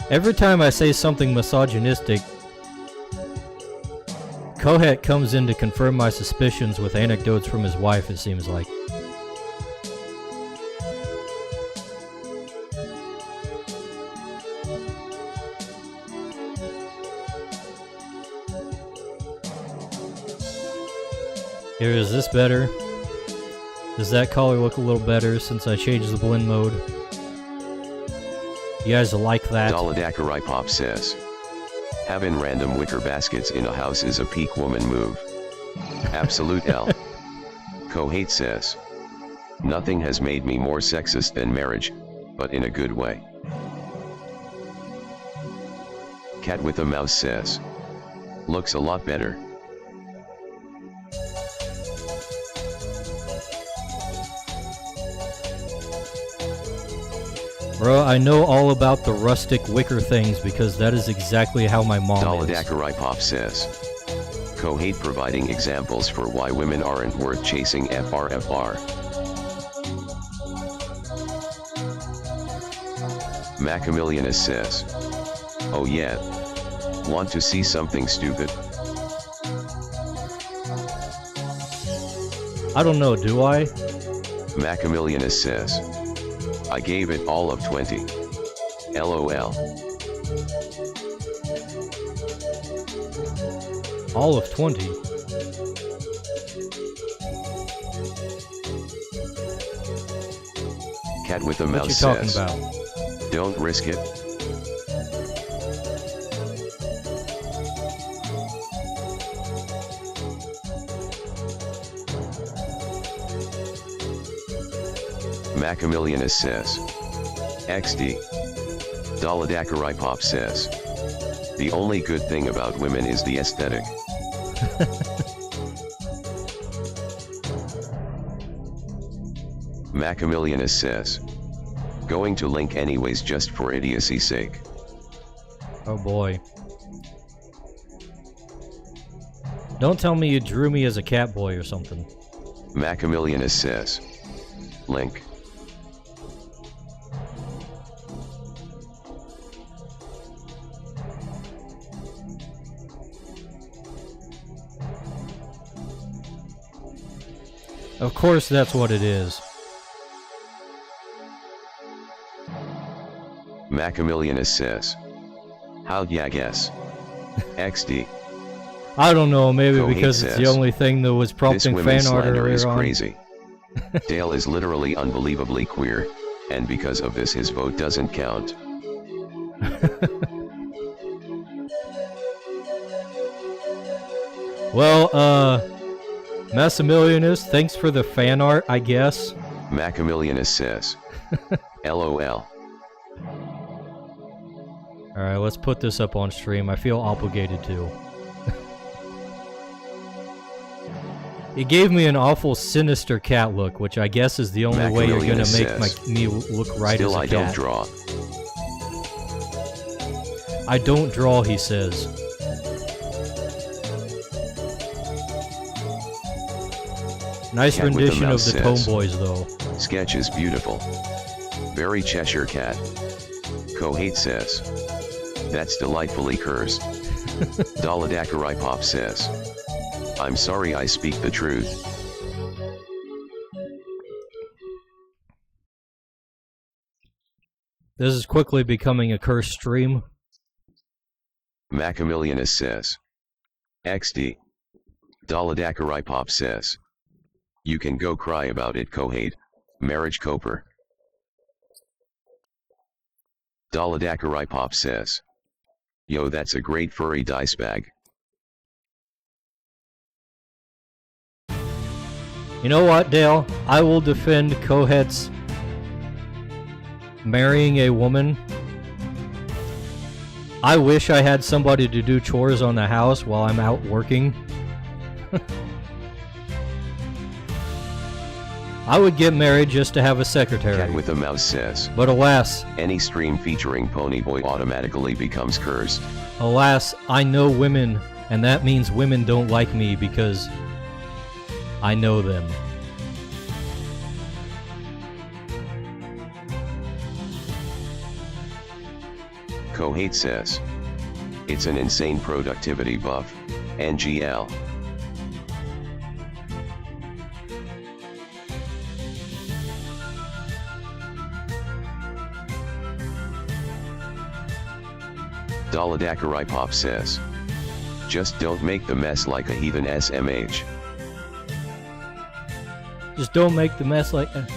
Every time I say something misogynistic, Kohet comes in to confirm my suspicions with anecdotes from his wife, it seems like. Here, is this better? Does that color look a little better since I changed the blend mode? You guys like that? Daladakarai Pop says, having random wicker baskets in a house is a peak woman move. Absolute L. Kohate says, nothing has made me more sexist than marriage, but in a good way. Cat with a mouse says, looks a lot better. Bro, I know all about the rustic wicker things because that is exactly how my mom is. Daladakarai Pop says, Kohate providing examples for why women aren't worth chasing FRFR. Macamillionus says, oh yeah, want to see something stupid? I don't know, do I? Macamillionus says, I gave it all of 20. LOL. All of 20? Cat with a What mouse you talking says, about? don't risk it. Macamillionus says, XD. Daladakarai Pop says, the only good thing about women is the aesthetic. Macamillionus says, going to link anyways just for idiocy's sake. Oh boy. Don't tell me you drew me as a cat boy or something. Macamillionus says, link. Of course that's what it is. Macamillionus says, how'd ya guess? XD. I don't know, maybe Cohate because it's the says, only thing that was This prompting women's fan art slander is earlier on. crazy. Dale is literally unbelievably queer, and because of this his vote doesn't count. Well, Massimilianus, thanks for the fan art, I guess. Macamillionus says, LOL. Alright, let's put this up on stream. I feel obligated to. It gave me an awful sinister cat look, which I guess is the only way you're gonna Macamillionus make says, me look right Still as a I cat. don't draw. I don't draw, he says. Nice Cat with the rendition of mouse the says, Tomeboys, though. Sketch is beautiful. Very Cheshire cat. Cohate says, that's delightfully cursed. Daladakarai Pop says, I'm sorry I speak the truth. This is quickly becoming a cursed stream. Macamillionus says, XD. Daladakarai Pop says, you can go cry about it Cohate, marriage coper. Daladakarai Pop says, yo that's a great furry dice bag. You know what, Dale? I will defend Cohet's marrying a woman. I wish I had somebody to do chores on the house while I'm out working. I would get married just to have a secretary. Cat with a mouse says, But alas, any stream featuring Ponyboy automatically becomes cursed. alas, I know women, and that means women don't like me because I know them. Cohate says, it's an insane productivity buff, NGL. Daladakarai Pop says, just don't make the mess like a heathen SMH. Just don't make the mess like that.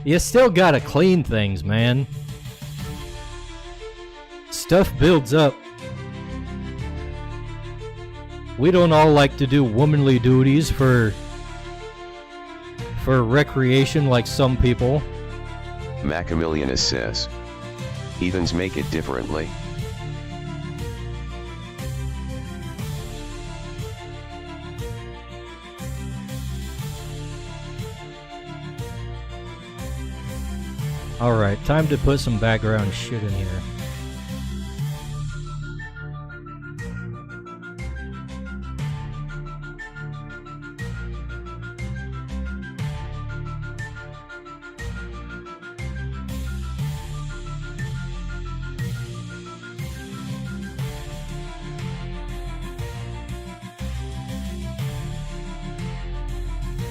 You still gotta clean things, man. Stuff builds up. We don't all like to do womanly duties for recreation like some people. Macamillionus says, heathens make it differently. Alright, time to put some background shit in here.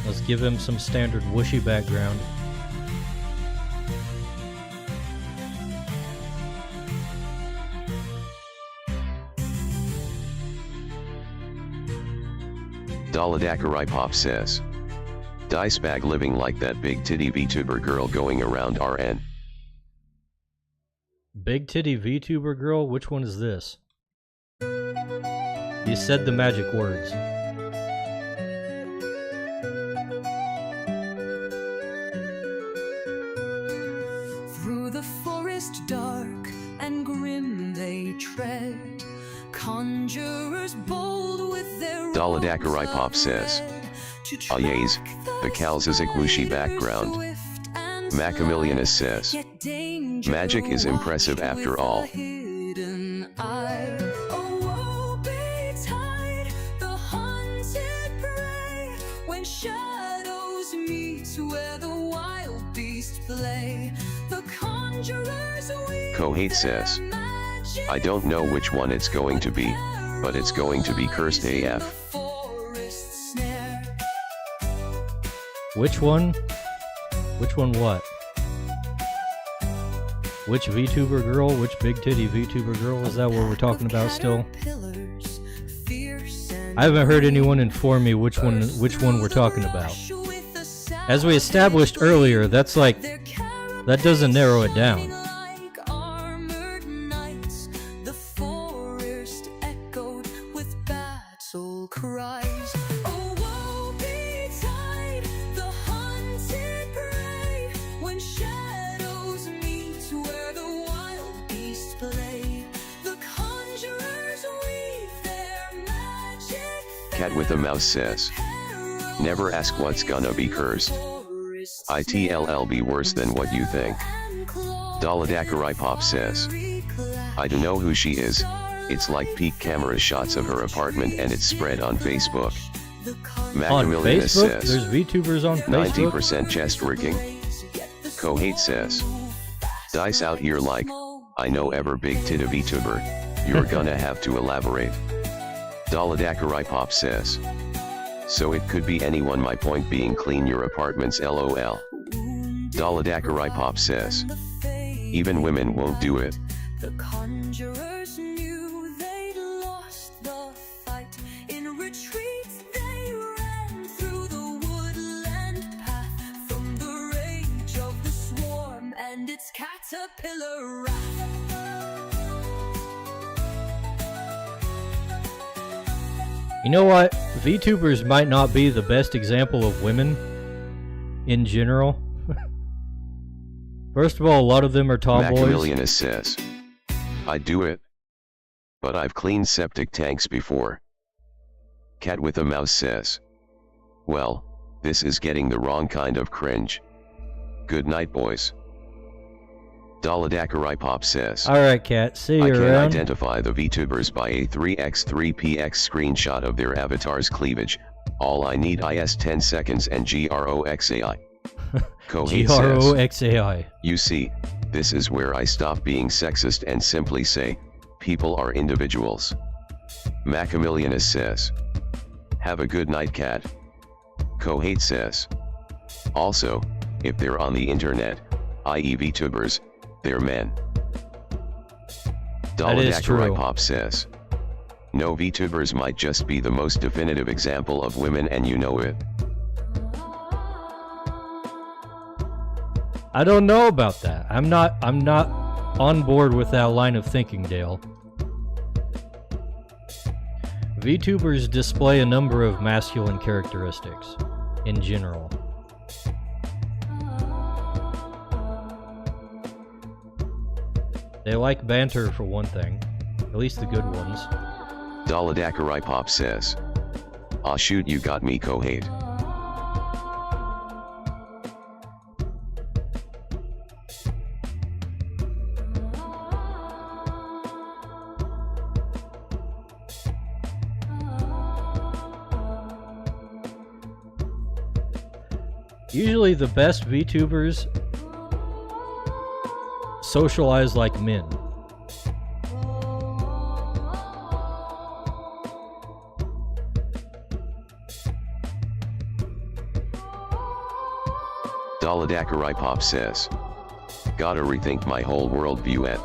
Let's give him some standard whooshy background. Daladakarai Pop says, dice bag living like that big titty VTuber girl going around RN. Big titty VTuber girl? Which one is this? You said the magic words. Through the forest dark and Daladakarai Pop says. Ayays, the Kalzazik Wushi background. Macamillianus says. Magic is impressive after all. Kohate says. I don't know which one it's going to be, but it's going to be cursed AF. Which one? Which one what? Which VTuber girl? Which big titty VTuber girl? Is that what we're talking about still? I haven't heard anyone inform me which one we're talking about. As we established earlier, that's like, that doesn't narrow it down. Cat with a mouse says. Never ask what's gonna be cursed. It'll be worse than what you think. Daladakarai Pop says. I don't know who she is, it's like peak camera shots of her apartment and it's spread on Facebook. Macamillianus says. There's VTubers on Facebook? 90% chest rigging. Kohate says. Dice out here like, I know ever big titty VTuber, you're gonna have to elaborate. Daladakarai Pop says. So it could be anyone, my point being clean your apartments LOL. Daladakarai Pop says. Even women won't do it. The conjurers knew they'd lost the fight. In retreat they ran through the woodland path from the rage of the swarm and its caterpillar wrath. You know what? VTubers might not be the best example of women in general. First of all, a lot of them are tomboys. Macamillianus says. I do it. But I've cleaned septic tanks before. Cat with a mouse says. Well, this is getting the wrong kind of cringe. Good night, boys. Daladakarai Pop says. Alright, Cat, see you I around. can identify the VTubers by a 3x3px screenshot of their avatar's cleavage. All I need is 10 seconds and GROXAI. Kohate says. GROXAI. You see, this is where I stop being sexist and simply say, people are individuals. Macamillianus says. Have a good night, Cat. Kohate says. Also, if they're on the internet, i.e. VTubers, they're men. Daladakarai Pop says. No, VTubers might just be the most definitive example of women and you know it. I don't know about that. I'm not on board with that line of thinking, Dale. VTubers display a number of masculine characteristics, in general. They like banter, for one thing. At least the good ones. Daladakarai Pop says. Ah shoot, you got me, Kohate. Usually the best VTubers socialize like men. Daladakarai Pop says. Gotta rethink my whole worldview at.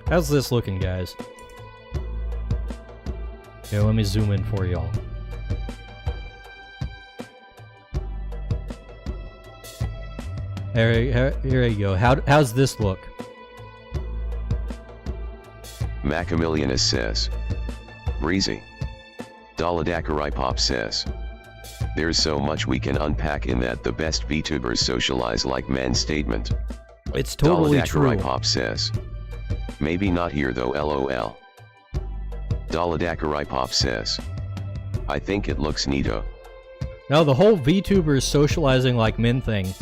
How's this looking, guys? Here, let me zoom in for y'all. Here you go. How's this look? Macamillion says. Breezy. Daladakarai Pop says. There's so much we can unpack in that the best VTubers socialize like men statement. It's totally true. Daladakarai Pop says. Maybe not here though, lol. Daladakarai Pop says. I think it looks neato. Now the whole VTubers socializing like men thing,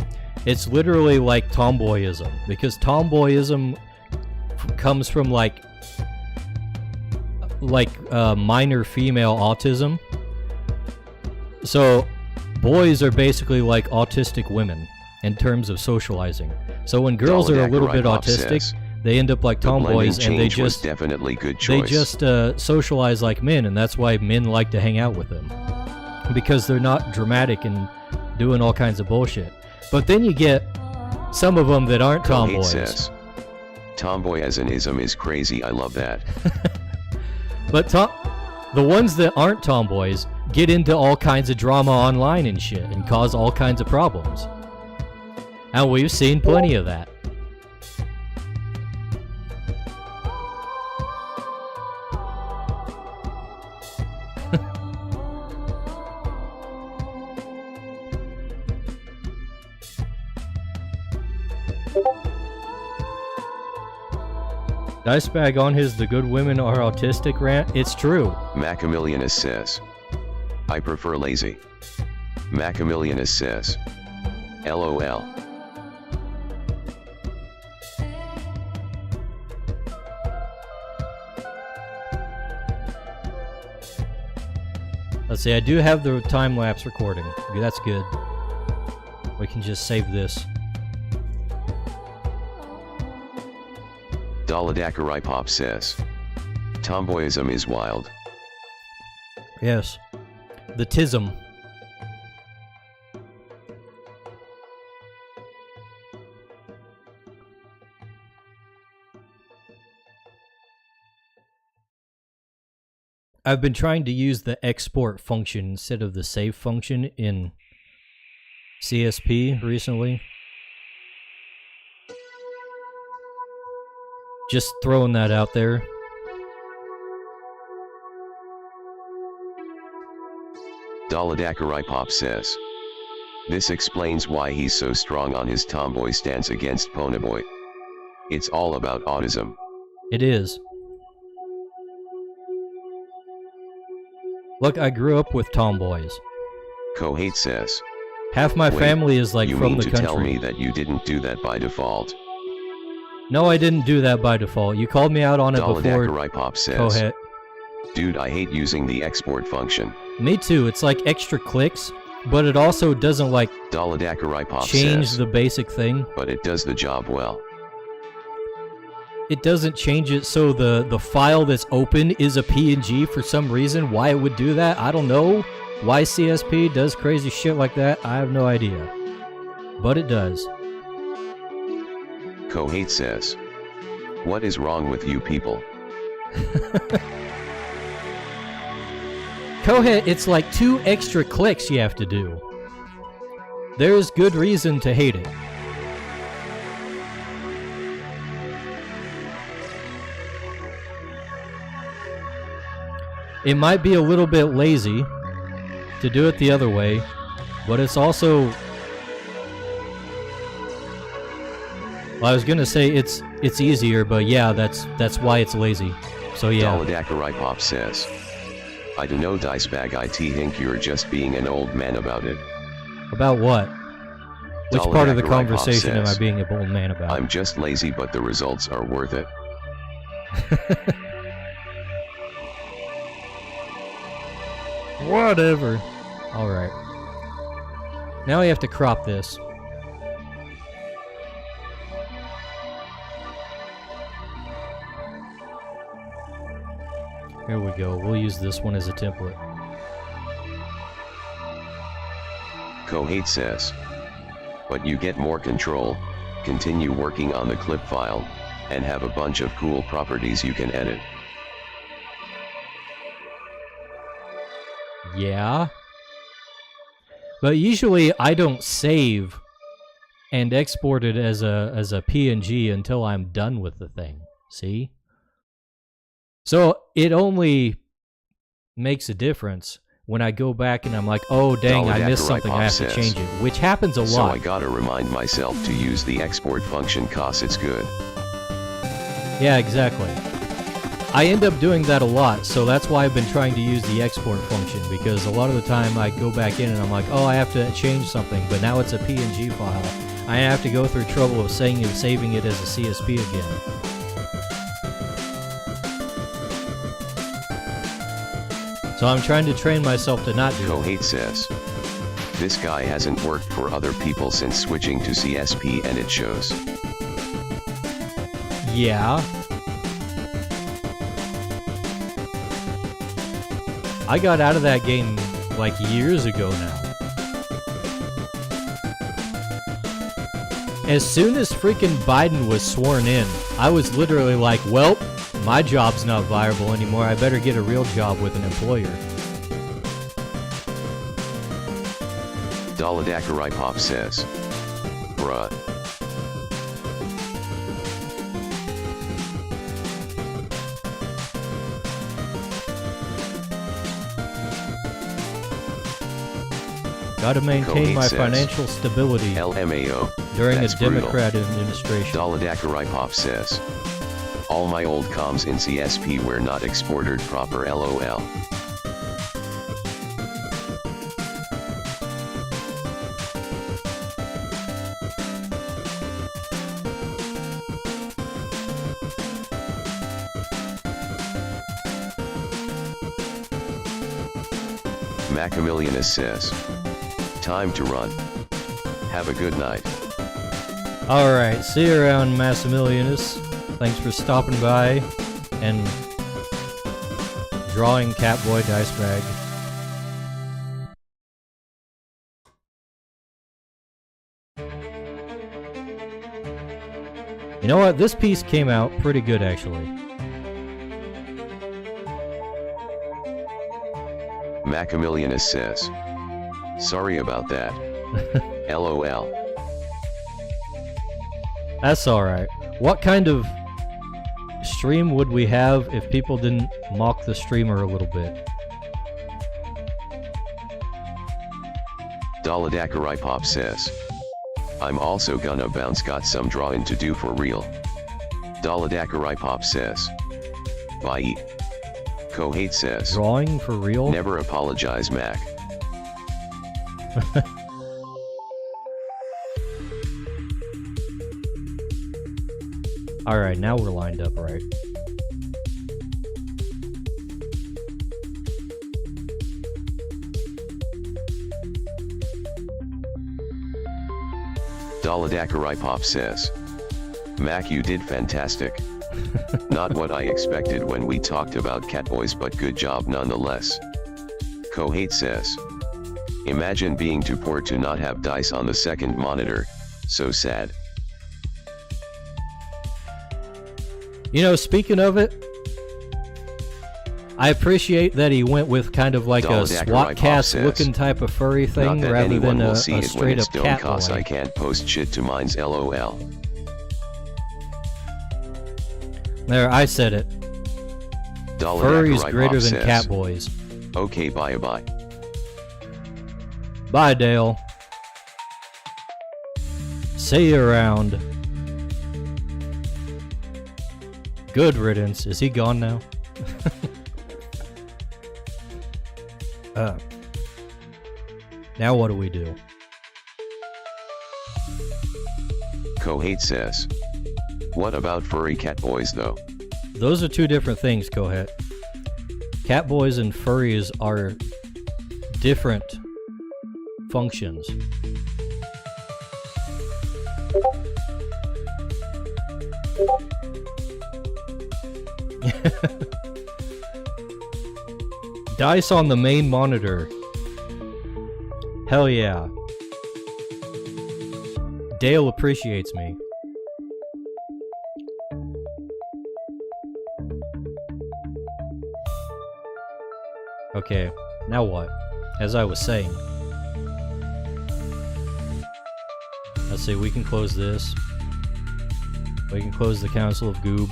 it's literally like tomboyism, because tomboyism comes from like minor female autism. So boys are basically like autistic women in terms of socializing. So when girls are a little bit autistic, they end up like tomboys, and they just definitely good choice. They just socialize like men, and that's why men like to hang out with them, because they're not dramatic and doing all kinds of bullshit. But then you get some of them that aren't tomboys. Says, tomboy as an ism is crazy. I love that. But the ones that aren't tomboys get into all kinds of drama online and shit and cause all kinds of problems. And we've seen plenty of that. Dicebag on his "the good women are autistic" rant. It's true. Macamillion says. I prefer lazy. Macamillion says. LOL. Let's see, I do have the time-lapse recording. Okay, that's good. We can just save this. Daladakarai Pop says. Tomboyism is wild. Yes. The tism. I've been trying to use the export function instead of the save function in CSP recently. Just throwing that out there. Daladakarai Pop says. This explains why he's so strong on his tomboy stance against Ponyboy. It's all about autism. It is. Look, I grew up with tomboys. Kohate says. Half my family is like from the country. You mean to tell me that you didn't do that by default? No, I didn't do that by default. You called me out on it before. Daladakarai Pop says. Go ahead. Dude, I hate using the export function. Me too. It's like extra clicks, but it also doesn't like Daladakarai Pop change says, the basic thing. But it does the job well. It doesn't change it so the file that's open is a PNG for some reason. Why it would do that, I don't know. Why CSP does crazy shit like that, I have no idea. But it does. Kohate says. What is wrong with you people? Kohate, it's like 2 extra clicks you have to do. There's good reason to hate it. It might be a little bit lazy to do it the other way, but it's also... Well, I was gonna say it's easier, but yeah, that's why it's lazy. So yeah. Daladakarai Pop says. I don't know, Dicebag, I think you're just being an old man about it. About what? Which part of the Daladakarai conversation Pop am I says, being an old man about? I'm just lazy, but the results are worth it. Whatever. Alright. Now we have to crop this. Here we go. We'll use this one as a template. Kohate says. But you get more control, continue working on the clip file, and have a bunch of cool properties you can edit. Yeah. But usually I don't save and export it as a PNG until I'm done with the thing. See? So it only makes a difference when I go back and I'm like, oh dang, I missed something, I have to change it, which happens a lot. So I gotta remind myself to use the export function cause it's good. Yeah, exactly. I end up doing that a lot, so that's why I've been trying to use the export function, because a lot of the time I go back in and I'm like, oh, I have to change something, but now it's a PNG file. I have to go through trouble of saving it as a CSV again. So I'm trying to train myself to not do it. Kohate says, this guy hasn't worked for other people since switching to CSP and it shows. Yeah. I got out of that game like years ago now. As soon as freaking Biden was sworn in, I was literally like, well, my job's not viable anymore. I better get a real job with an employer. Daladakarai Pop says, bruh. Gotta maintain Kohate my says, financial stability LMAO. during a That's brutal. Democrat administration. Daladakarai Pop says, all my old comms in CSP were not exported proper LOL. Macamillionus says, time to run. Have a good night. Alright, see you around, Massimilianus. Thanks for stopping by and drawing Catboy Dice Bag. You know what? This piece came out pretty good, actually. Macamillionus says, sorry about that. LOL. That's alright. What kind of stream would we have if people didn't mock the streamer a little bit? Daladakarai Pop says, I'm also gonna bounce, got some drawing to do for real. Daladakarai Pop says, bye. Kohate says, Drawing for real? never apologize, Mac. Alright, now we're lined up right. Daladakarai Pop says, Mac, you did fantastic. Not what I expected when we talked about Catboys, but good job nonetheless. Kohate says, imagine being too poor to not have dice on the second monitor, so sad. You know, speaking of it, I appreciate that he went with kind of like a Daladakarai SWAT looking type of furry thing Not that rather anyone than will a see it when straight it's up done, cat cause I boy. can't post shit to mine's LOL. There, I said it. Furry's Daladakarai greater Pop than says, cat boys. okay, bye. Bye, Dale. See you around. Good riddance. Is he gone now? Now what do we do? Kohate says, what about furry cat boys though? Those are two different things, Kohet. Catboys and furries are different functions. Dice on the main monitor. Hell yeah. Dale appreciates me. Okay, now what? As I was saying, Let's see, we can close this. We can close the Council of Goob.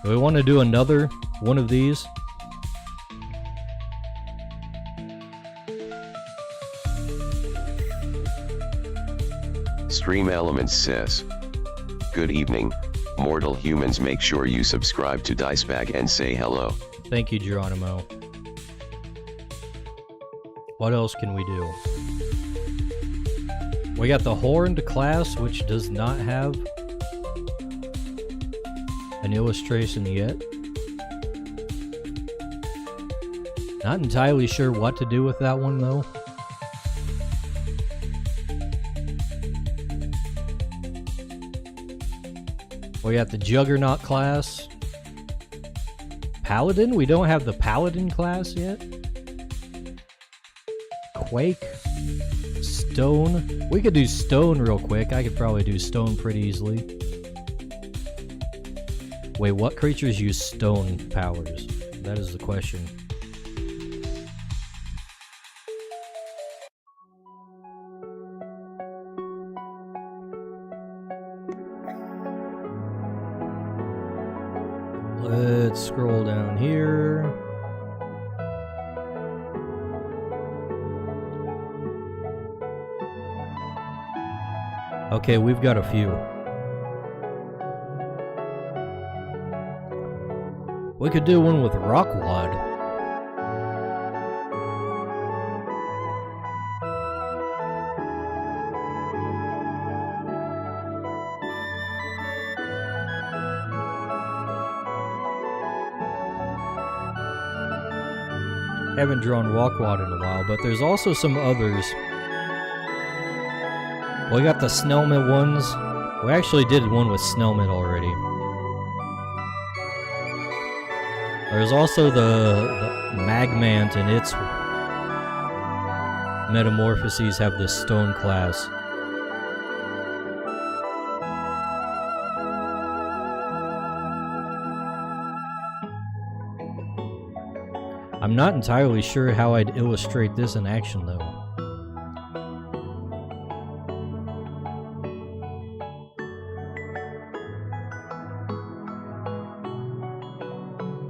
Do we want to do another one of these? Stream Elements says, good evening, mortal humans, make sure you subscribe to Dicebag and say hello. Thank you, Geronimo. What else can we do? We got the Horned class, which does not have an illustration yet. Not entirely sure what to do with that one, though. We got the Juggernaut class. Paladin? We don't have the Paladin class yet. Quake. Stone. We could do Stone real quick. I could probably do Stone pretty easily. Wait, what creatures use Stone powers? That is the question. Let's scroll down here. Okay, we've got a few. We could do one with Rockwad. Haven't drawn Rockwad in a while, but there's also some others. We got the Snellman ones. We actually did one with Snellman already. There's also the Magmant, and its metamorphoses have the Stone class. I'm not entirely sure how I'd illustrate this in action, though.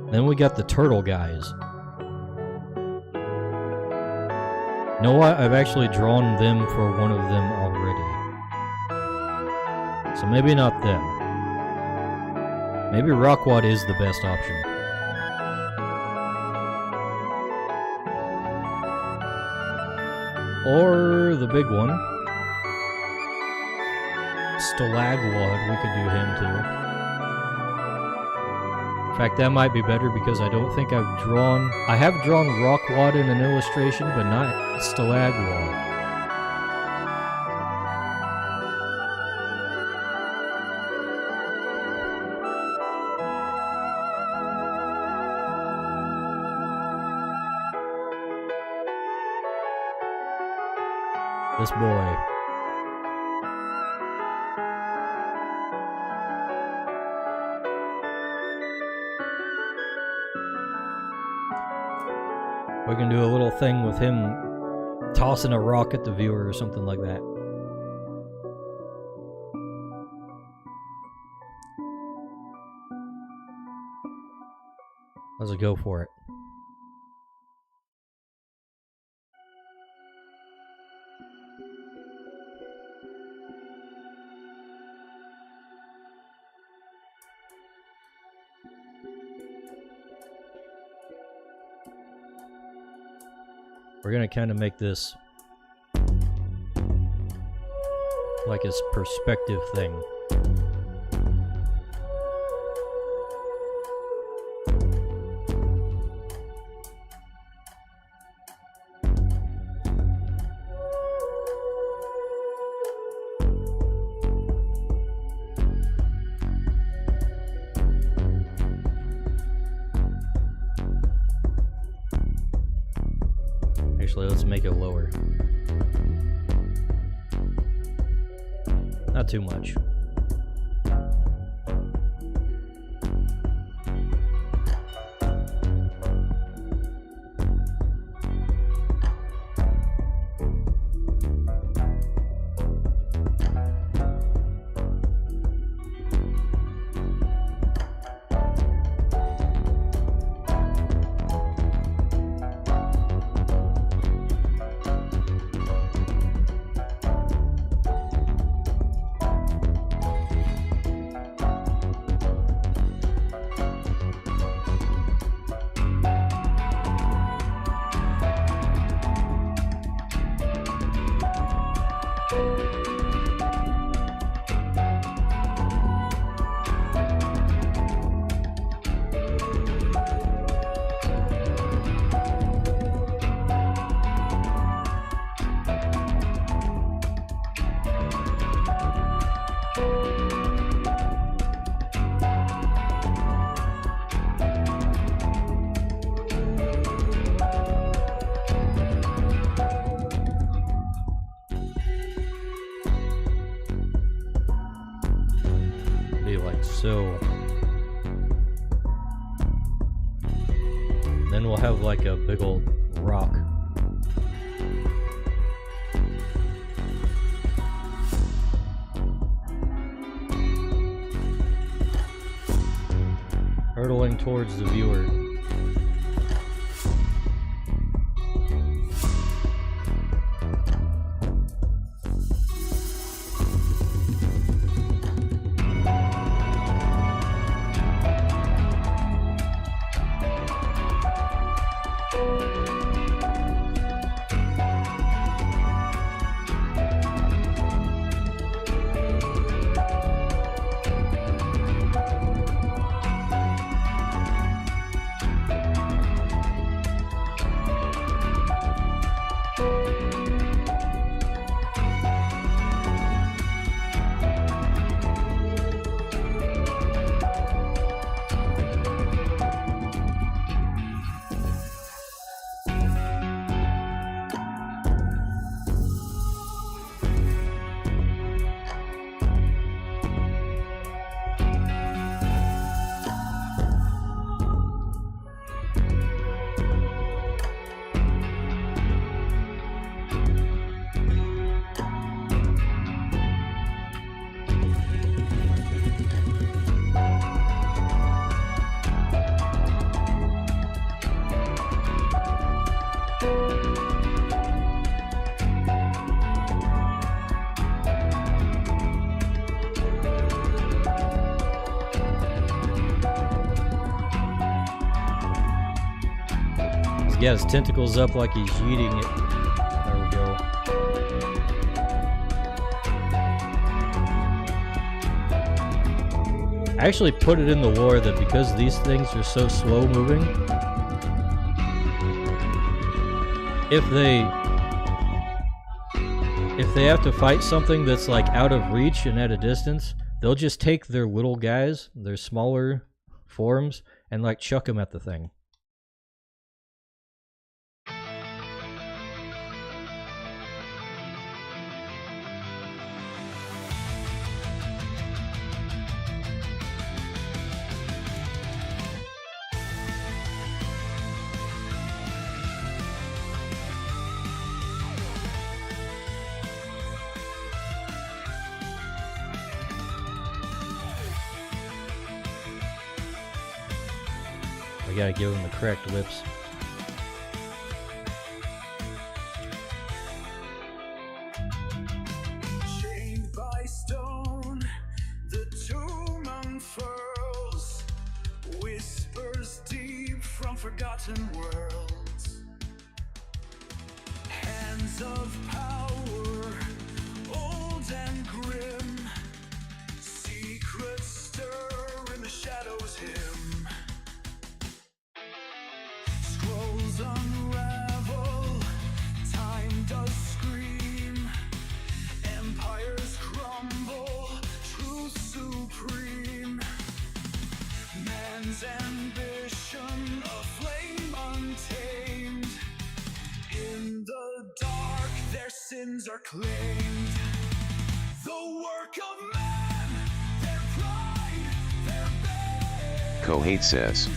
Then we got the turtle guys. You know what? I've actually drawn them for one of them already. So maybe not them. Maybe Rockwad is the best option. Or the big one. Stalagwad, we could do him too. In fact, that might be better because I don't think I've drawn... I have drawn Rockwad in an illustration, but not Stalagwad. This boy. We can do a little thing with him tossing a rock at the viewer or something like that. Let's go for it. We're gonna kind of make this like a perspective thing. Actually, let's make it lower. Not too much. So then we'll have like a big old rock. Hurtling towards the viewer. He's got his tentacles up like he's eating it. There we go. I actually put it in the lore that because these things are so slow moving, if they have to fight something that's like out of reach and at a distance, they'll just take their little guys, their smaller forms, and like chuck them at the thing. I gotta give him the correct lips. Chained by stone, the tomb unfurls, whispers deep from forgotten worlds. Hands of power, old and grim, secrets stir in the shadows him. Scrolls unravel, time does scream, empires crumble, truth supreme. Man's ambition, a flame untamed. In the dark, their sins are claimed. The work of man, their pride, their bane. Kohate says,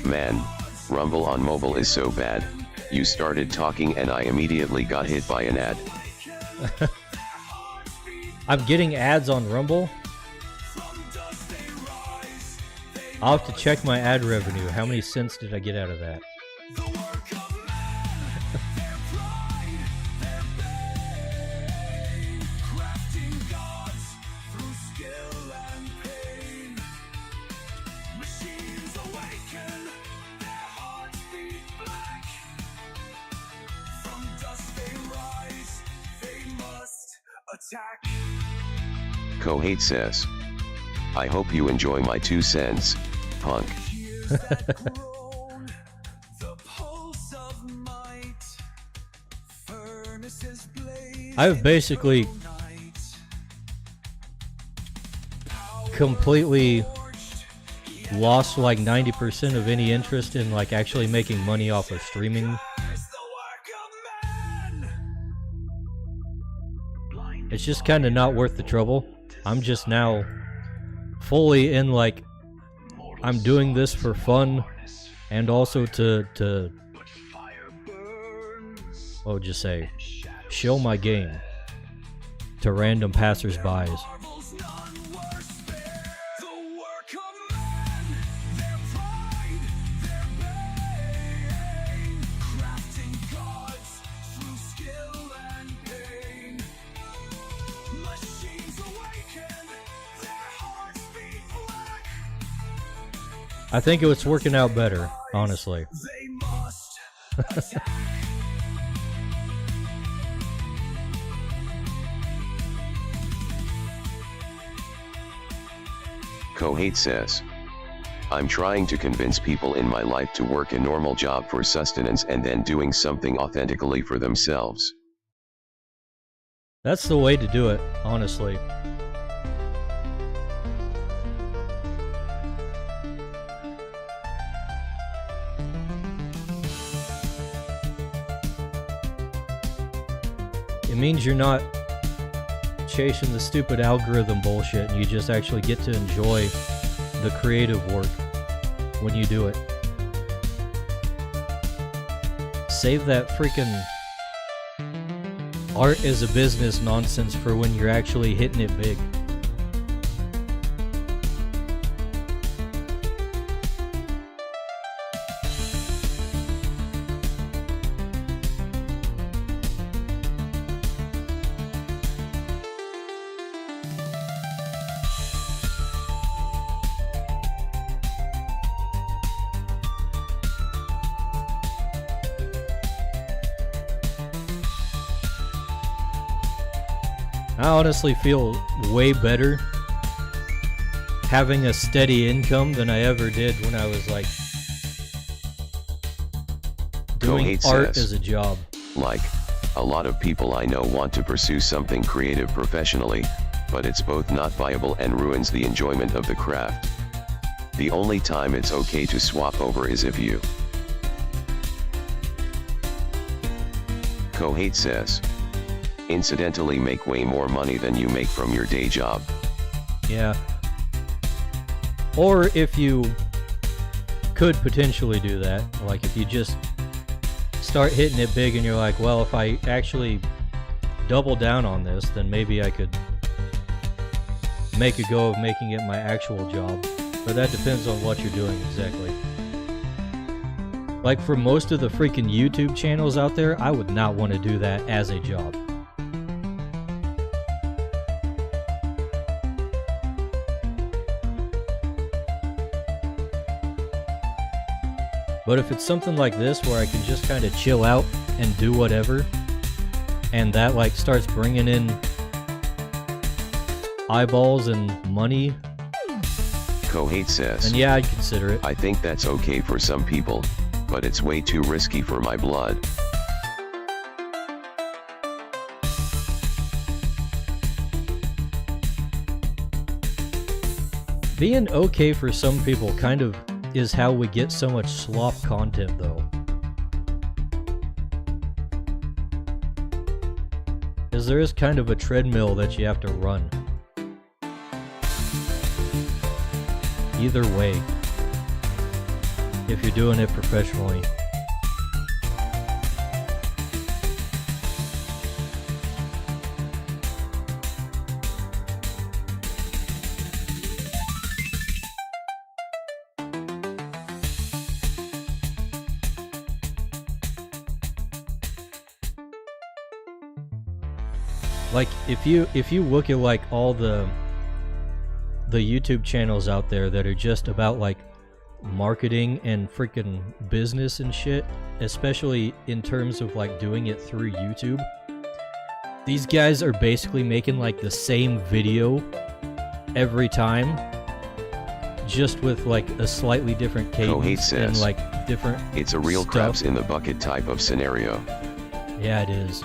"Man, Rumble on mobile is so bad, you started talking and I immediately got hit by an ad." I'm getting ads on Rumble. I'll have to check my ad revenue. How many cents did I get out of that? Kohate says, "I hope you enjoy my 2 cents, punk." I've basically completely lost like 90% of any interest in like actually making money off of streaming. It's just kind of not worth the trouble. I'm just now fully in like, I'm doing this for fun and also to what would you say, show my game to random passersby. I think it's working out better, honestly. Kohate says, I'm trying to convince people in my life to work a normal job for sustenance and then doing something authentically for themselves. That's the way to do it, honestly. It means you're not chasing the stupid algorithm bullshit and you just actually get to enjoy the creative work when you do it. Save that freaking art as a business nonsense for when you're actually hitting it big. I honestly feel way better having a steady income than I ever did when I was like doing Kohate art says, as a job. Like, a lot of people I know want to pursue something creative professionally, but it's both not viable and ruins the enjoyment of the craft. The only time it's okay to swap over is if you. Kohate says, incidentally make way more money than you make from your day job. Yeah. Or if you could potentially do that, like if you just start hitting it big and you're like, well, if I actually double down on this, then maybe I could make a go of making it my actual job. But that depends on what you're doing exactly. Like for most of the freaking YouTube channels out there, I would not want to do that as a job. But if it's something like this where I can just kind of chill out and do whatever, and that like starts bringing in eyeballs and money, Kohate says, then yeah, I'd consider it. I think that's okay for some people, but it's way too risky for my blood. Being okay for some people kind of is how we get so much slop content, though. Because there is kind of a treadmill that you have to run. Either way, if you're doing it professionally. Like if you look at like all the YouTube channels out there that are just about like marketing and freaking business and shit, especially in terms of like doing it through YouTube, these guys are basically making like the same video every time, just with like a slightly different cadence and like different it's a real stuff. crabs in the bucket type of scenario. Yeah, it is.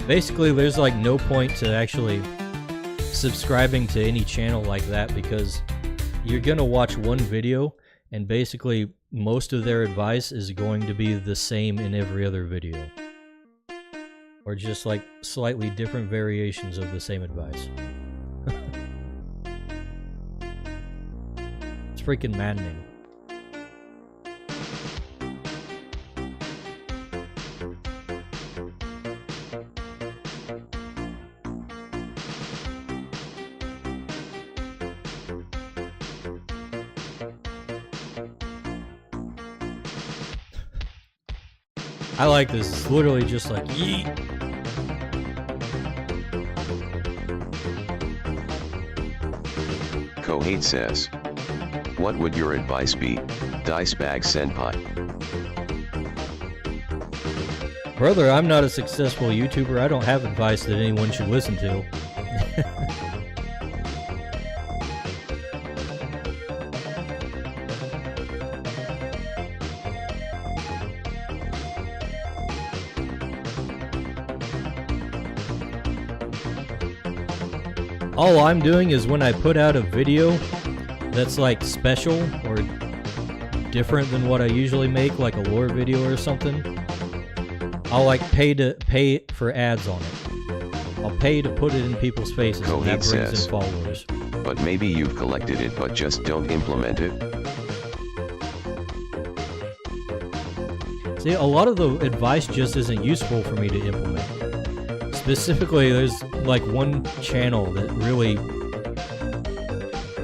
Basically, there's like no point to actually subscribing to any channel like that because you're gonna watch one video and basically most of their advice is going to be the same in every other video. Or just like slightly different variations of the same advice. It's freaking maddening. I like this. It's literally just like yeet. Kohate says, what would your advice be, Dicebag Senpai? Brother, I'm not a successful YouTuber. I don't have advice that anyone should listen to. All I'm doing is when I put out a video that's like special or different than what I usually make, like a lore video or something, I'll like pay for ads on it. I'll pay to put it in people's faces, and that brings in followers. But maybe you've collected it but just don't implement it? See, a lot of the advice just isn't useful for me to implement. Specifically, there's like one channel that really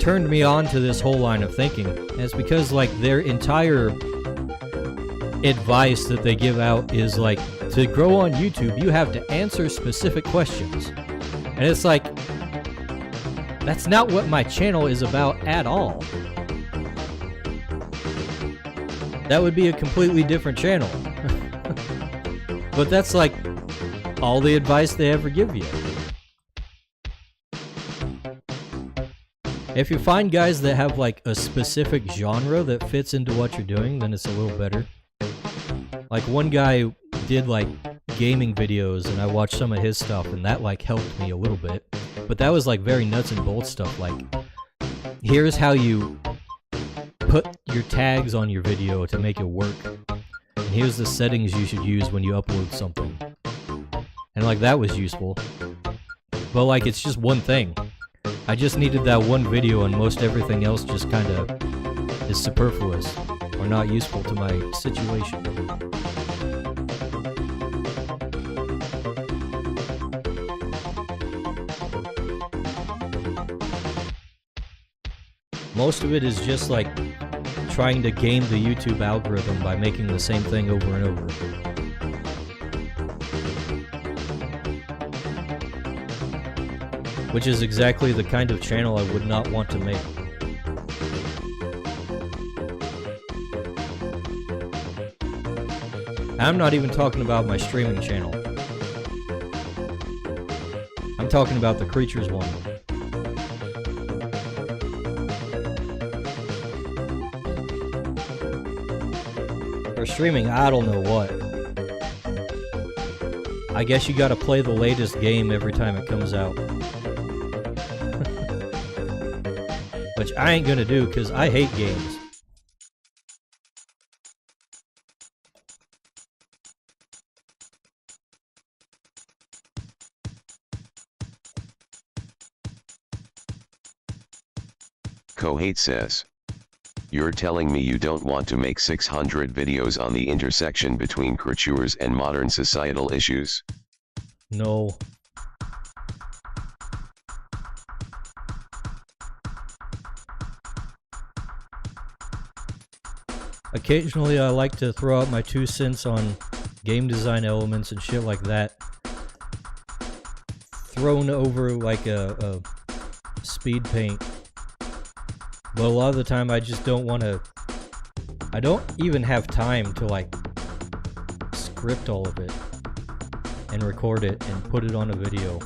turned me on to this whole line of thinking. And it's because like their entire advice that they give out is like, to grow on YouTube, you have to answer specific questions. And it's like, that's not what my channel is about at all. That would be a completely different channel. But that's like all the advice they ever give you. If you find guys that have like a specific genre that fits into what you're doing, then it's a little better. Like one guy did like gaming videos and I watched some of his stuff and that like helped me a little bit. But that was like very nuts and bolts stuff, like here's how you put your tags on your video to make it work. And here's the settings you should use when you upload something. And like that was useful. But like it's just one thing. I just needed that one video and most everything else just kinda is superfluous or not useful to my situation. Most of it is just like trying to game the YouTube algorithm by making the same thing over and over. Which is exactly the kind of channel I would not want to make. I'm not even talking about my streaming channel. I'm talking about the Crytures one. For streaming, I don't know what. I guess you gotta play the latest game every time it comes out. Which I ain't gonna do, because I hate games. Kohate says, you're telling me you don't want to make 600 videos on the intersection between Crytures and modern societal issues? No. Occasionally I like to throw out my 2 cents on game design elements and shit like that. Thrown over like a speed paint. But a lot of the time I just don't want to... I don't even have time to like script all of it and record it and put it on a video.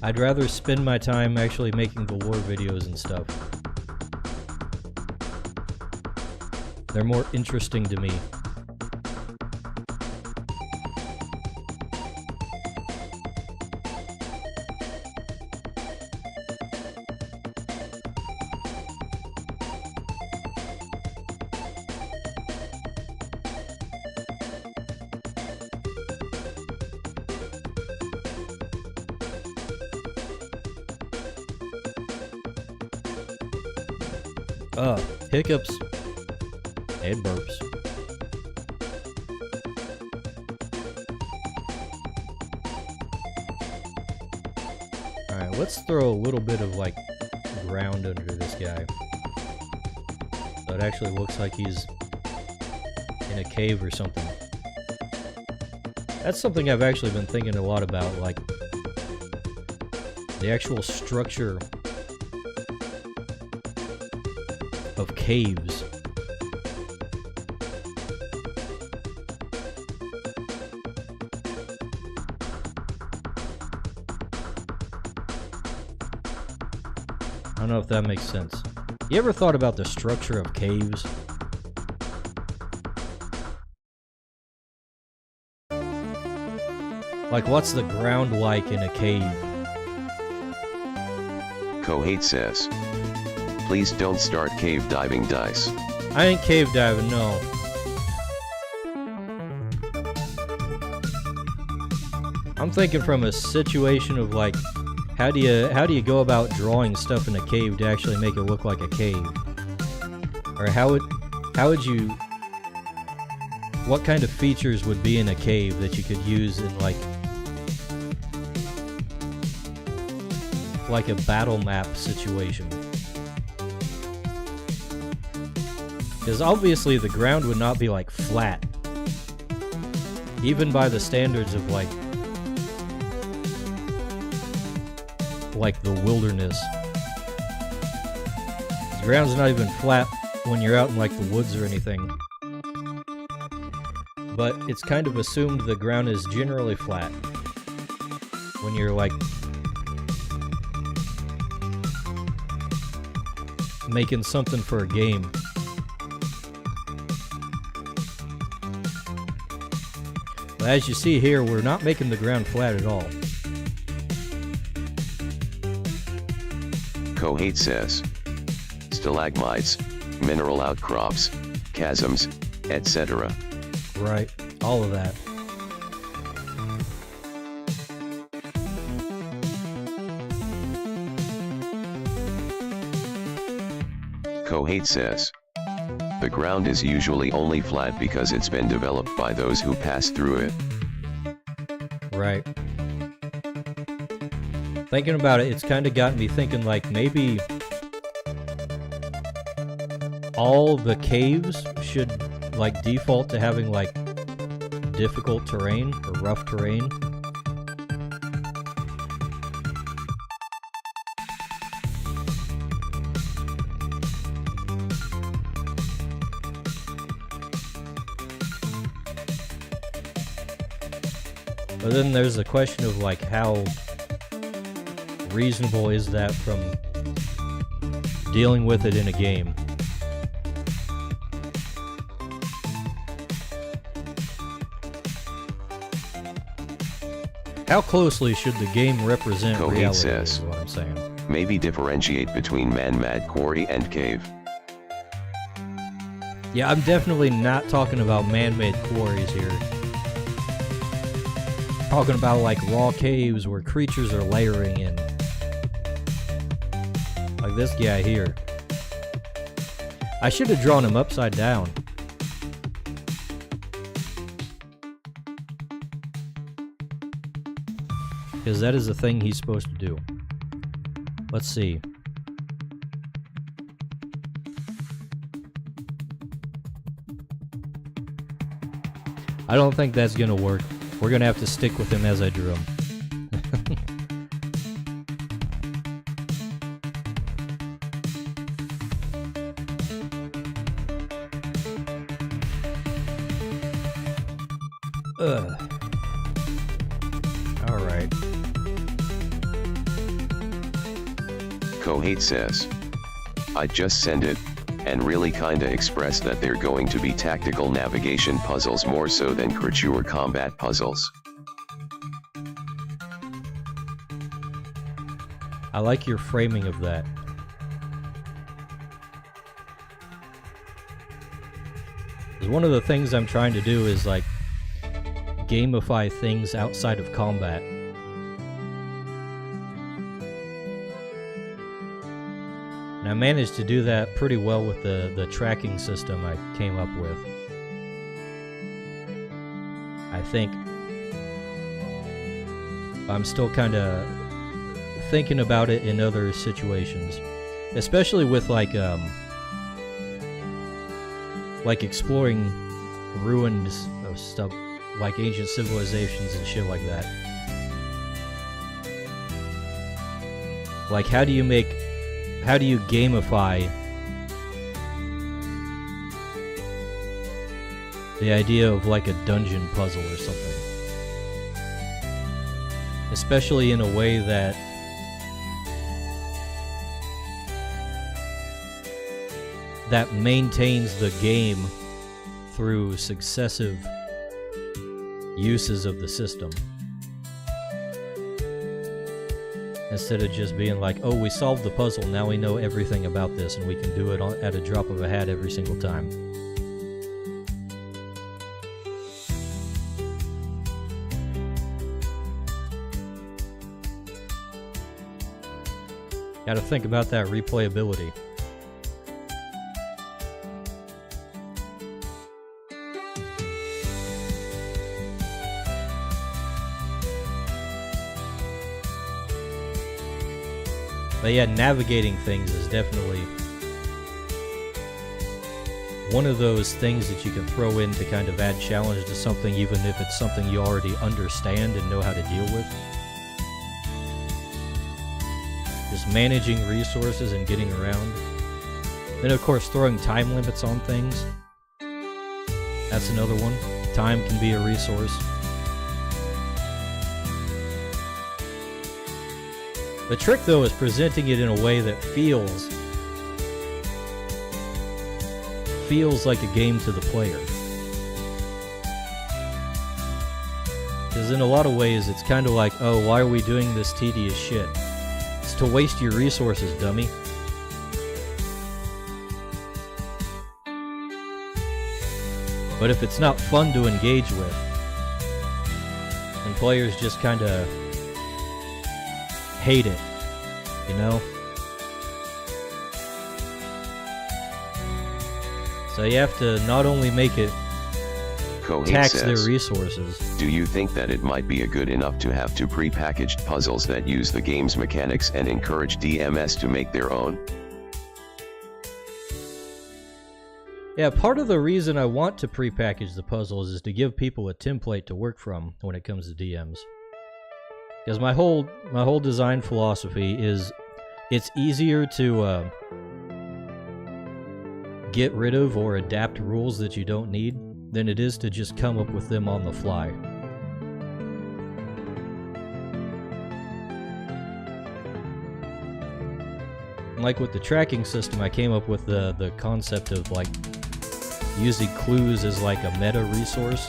I'd rather spend my time actually making the lore videos and stuff. They're more interesting to me. Hiccups and burps. Alright, let's throw a little bit of, like, ground under this guy. So it actually looks like he's in a cave or something. That's something I've actually been thinking a lot about, like, the actual structure of caves. I don't know if that makes sense. You ever thought about the structure of caves? Like, what's the ground like in a cave? Kohate says, please don't start cave diving dice. I ain't cave diving, no. I'm thinking from a situation of, like, how do you go about drawing stuff in a cave to actually make it look like a cave? Or what kind of features would be in a cave that you could use in, like a battle map situation? Because obviously the ground would not be, like, flat. Even by the standards of, like the wilderness. The ground's not even flat when you're out in, like, the woods or anything. But it's kind of assumed the ground is generally flat when you're, like, making something for a game. But as you see here, we're not making the ground flat at all. Kohate says, stalagmites, mineral outcrops, chasms, etc. Right, all of that. Kohate says, the ground is usually only flat because it's been developed by those who pass through it. Right. Thinking about it, it's kind of gotten me thinking, like, maybe all the caves should, like, default to having, like, difficult terrain or rough terrain. But then there's the question of, like, how reasonable is that from dealing with it in a game? How closely should the game represent Kohate reality, says, is what I'm saying. maybe differentiate between man-made quarry and cave. Yeah, I'm definitely not talking about man-made quarries here. Talking about, like, raw caves where creatures are layering in. Like this guy here. I should have drawn him upside down. Because that is the thing he's supposed to do. Let's see. I don't think that's gonna work. We're gonna have to stick with him as I drew him. Alright. Kohate says, I'd just send it, and really kinda express that they're going to be tactical navigation puzzles more so than creature combat puzzles. I like your framing of that. One of the things I'm trying to do is, like, gamify things outside of combat. And I managed to do that pretty well with the tracking system I came up with. I think I'm still kind of thinking about it in other situations, especially with like exploring ruins of stuff, like ancient civilizations and shit like that. Like, how do you gamify the idea of like a dungeon puzzle or something? Especially in a way that maintains the game through successive uses of the system. Instead of just being like, oh, we solved the puzzle, now we know everything about this and we can do it at a drop of a hat every single time. Gotta think about that replayability. But yeah, navigating things is definitely one of those things that you can throw in to kind of add challenge to something, even if it's something you already understand and know how to deal with. Just managing resources and getting around. Then of course throwing time limits on things. That's another one. Time can be a resource. The trick, though, is presenting it in a way that feels like a game to the player. Because in a lot of ways, it's kind of like, oh, why are we doing this tedious shit? It's to waste your resources, dummy. But if it's not fun to engage with, and players just kind of hate it, you know? So you have to not only make it tax their resources. Do you think that it might be good enough to have two pre-packaged puzzles that use the game's mechanics and encourage DMs to make their own? Yeah, part of the reason I want to pre-package the puzzles is to give people a template to work from when it comes to DMs. Because my whole design philosophy is, it's easier to get rid of or adapt rules that you don't need than it is to just come up with them on the fly. Like with the tracking system, I came up with the concept of like using clues as like a meta resource.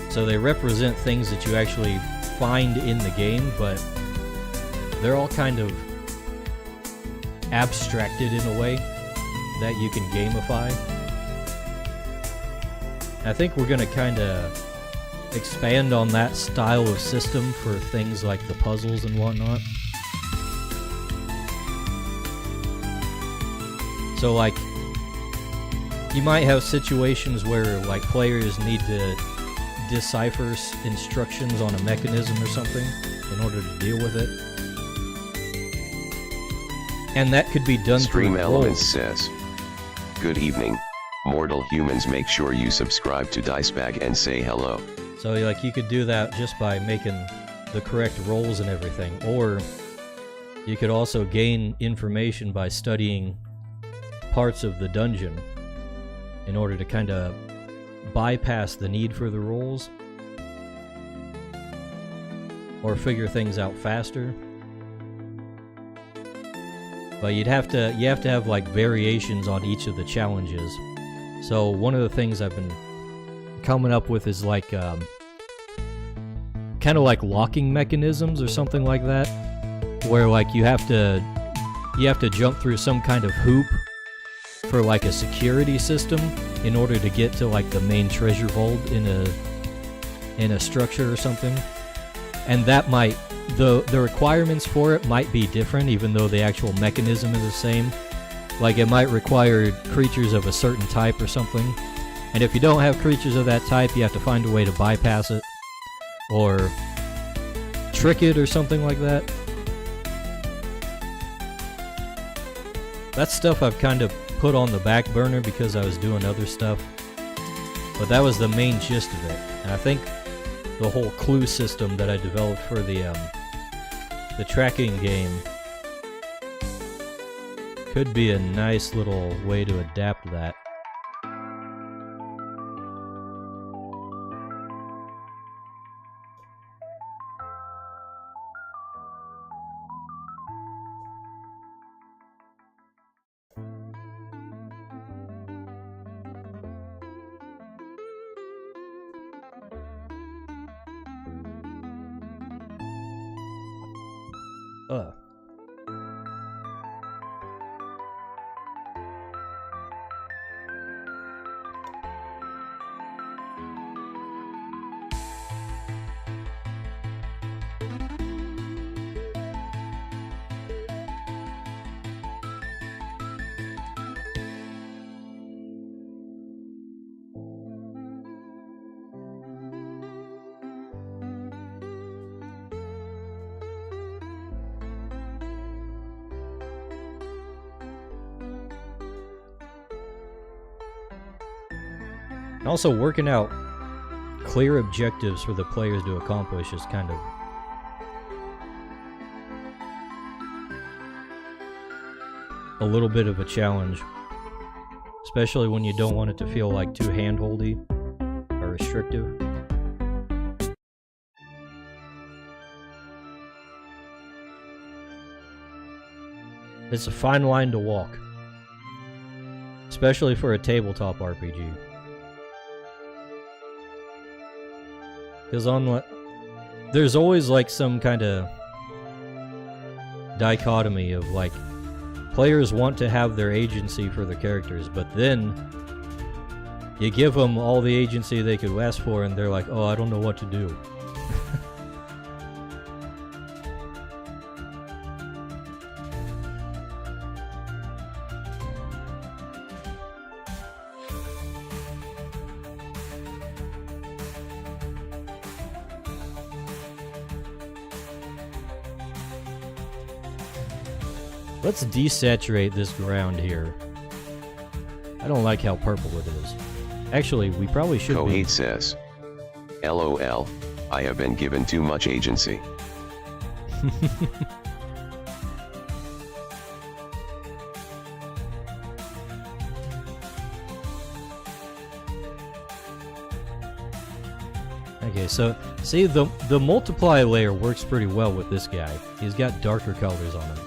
So they represent things that you actually find in the game, but they're all kind of abstracted in a way that you can gamify. I think we're going to kind of expand on that style of system for things like the puzzles and whatnot. So like, you might have situations where like players need to decipher instructions on a mechanism or something in order to deal with it. And that could be done Stream through Elements roles. says, good evening, mortal humans, make sure you subscribe to Dicebag and say hello. So like you could do that just by making the correct rolls and everything, or you could also gain information by studying parts of the dungeon in order to kind of bypass the need for the rolls or figure things out faster. But you have to have like variations on each of the challenges. So one of the things I've been coming up with is like kind of like locking mechanisms or something like that, where like you have to jump through some kind of hoop for like a security system in order to get to like the main treasure vault in a structure or something. and that might, the requirements for it might be different, even though the actual mechanism is the same. Like, it might require creatures of a certain type or something, and if you don't have creatures of that type, you have to find a way to bypass it, or trick it or something like that. That's stuff I've kind of put on the back burner because I was doing other stuff, but that was the main gist of it. And I think the whole clue system that I developed for the tracking game could be a nice little way to adapt that. And also working out clear objectives for the players to accomplish is kind of a little bit of a challenge, especially when you don't want it to feel like too hand-holdy or restrictive. It's a fine line to walk, especially for a tabletop RPG. Because there's always like some kind of dichotomy of like, players want to have their agency for their characters, but then you give them all the agency they could ask for and they're like, oh, I don't know what to do. Let's desaturate this ground here. I don't like how purple it is. Actually, we probably should be... Cohate says, LOL, I have been given too much agency. Okay, so, see, the multiply layer works pretty well with this guy. He's got darker colors on him.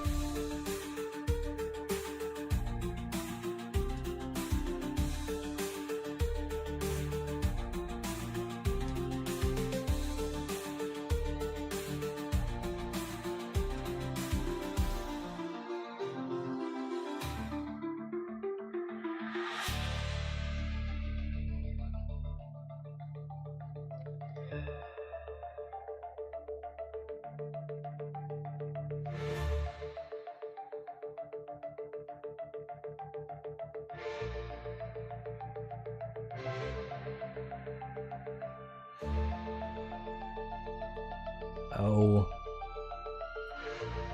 Oh.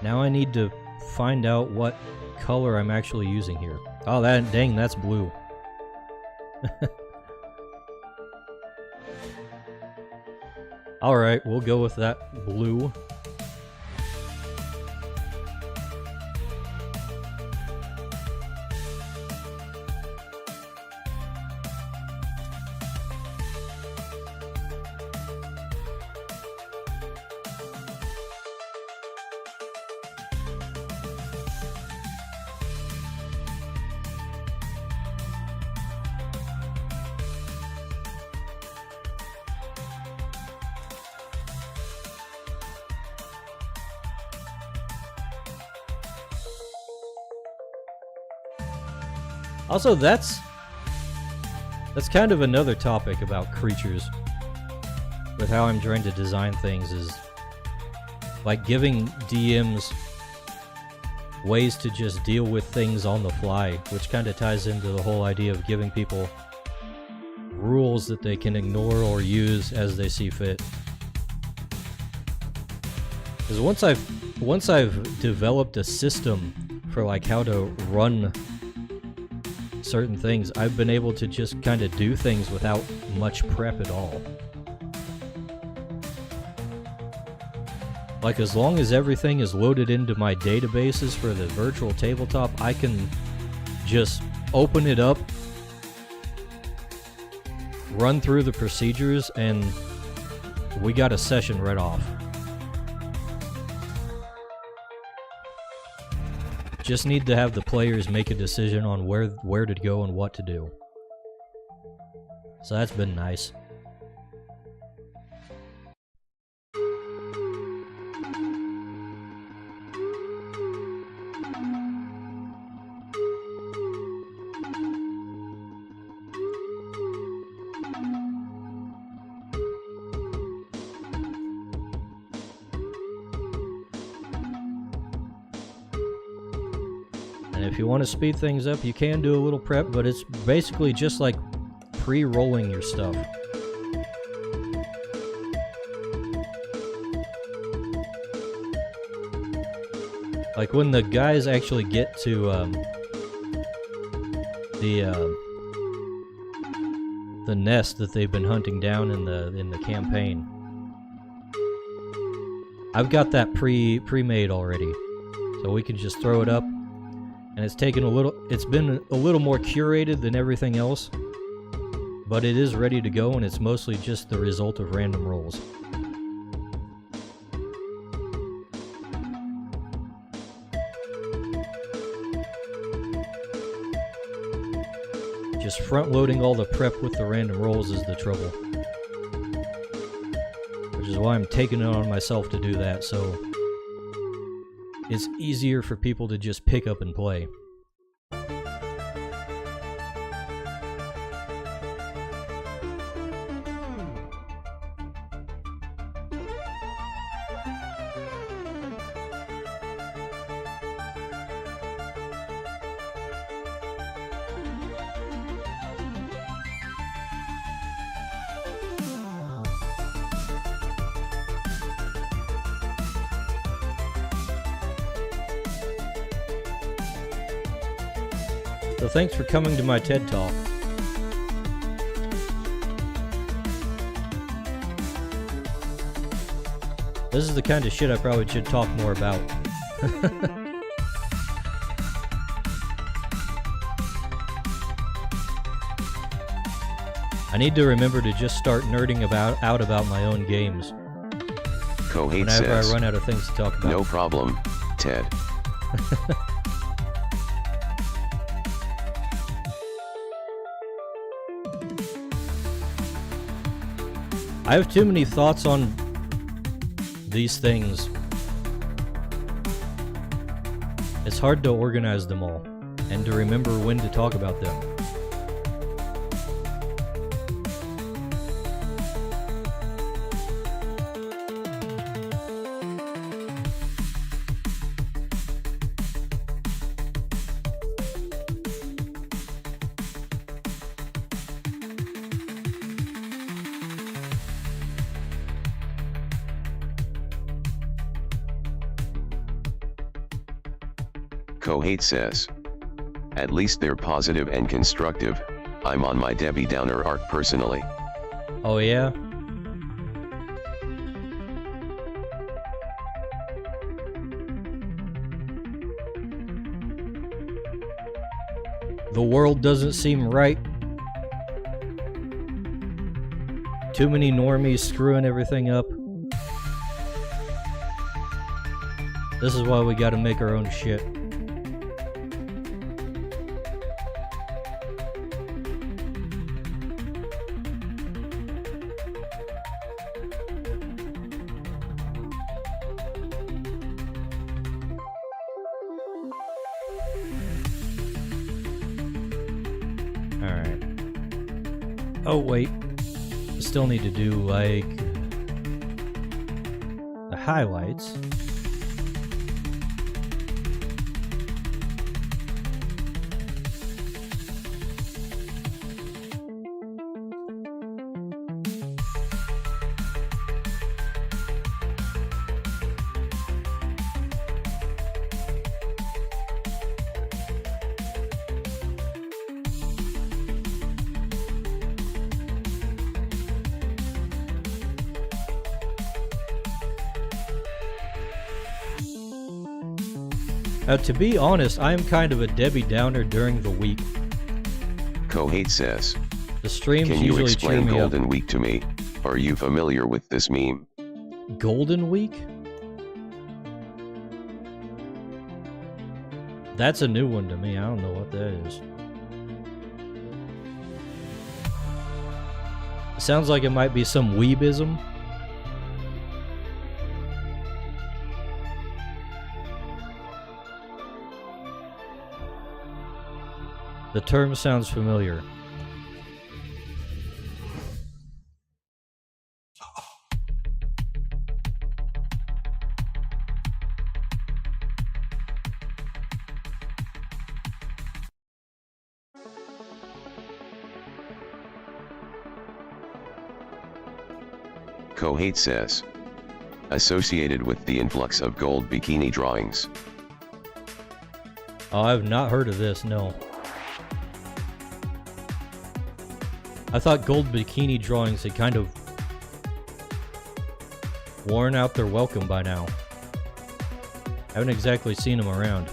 Now I need to find out what color I'm actually using here. Oh, dang, that's blue. Alright, we'll go with that blue. Also, that's kind of another topic about creatures. With how I'm trying to design things is like giving DMs ways to just deal with things on the fly, which kind of ties into the whole idea of giving people rules that they can ignore or use as they see fit. Because once I've developed a system for like how to run certain things, I've been able to just kind of do things without much prep at all. Like, as long as everything is loaded into my databases for the virtual tabletop, I can just open it up, run through the procedures, and we got a session right off. Just need to have the players make a decision on where to go and what to do. So that's been nice. And if you want to speed things up, you can do a little prep, but it's basically just like pre-rolling your stuff. Like when the guys actually get to the nest that they've been hunting down in the campaign, I've got that pre-made already, so we can just throw it up. And it's been a little more curated than everything else, but it is ready to go, and it's mostly just the result of random rolls. Just front-loading all the prep with the random rolls is the trouble. Which is why I'm taking it on myself to do that, so it's easier for people to just pick up and play. So thanks for coming to my TED Talk. This is the kind of shit I probably should talk more about. I need to remember to just start nerding out about my own games. Kohate whenever says, I run out of things to talk about. No problem, Ted. I have too many thoughts on these things. It's hard to organize them all and to remember when to talk about them. Kohate says, at least they're positive and constructive. I'm on my Debbie Downer arc personally. Oh yeah? The world doesn't seem right. Too many normies screwing everything up. This is why we gotta make our own shit. Alright. Oh wait. I still need to do like the highlights. To be honest, I am kind of a Debbie Downer during the week. Kohate says, The streams can you usually explain cheer me Golden up. Week to me? Are you familiar with this meme? Golden Week? That's a new one to me. I don't know what that is. It sounds like it might be some weebism. The term sounds familiar. Kohate says, associated with the influx of gold bikini drawings. Oh, I've not heard of this, no. I thought gold bikini drawings had kind of worn out their welcome by now. I haven't exactly seen them around.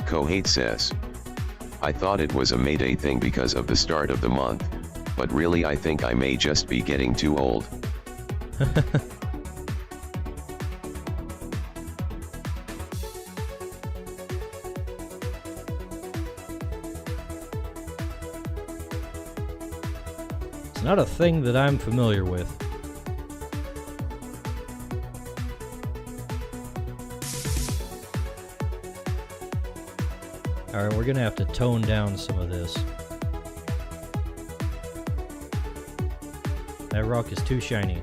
Kohate says, I thought it was a May Day thing because of the start of the month, but really I think I may just be getting too old. It's not a thing that I'm familiar with. Alright, we're gonna have to tone down some of this. That rock is too shiny.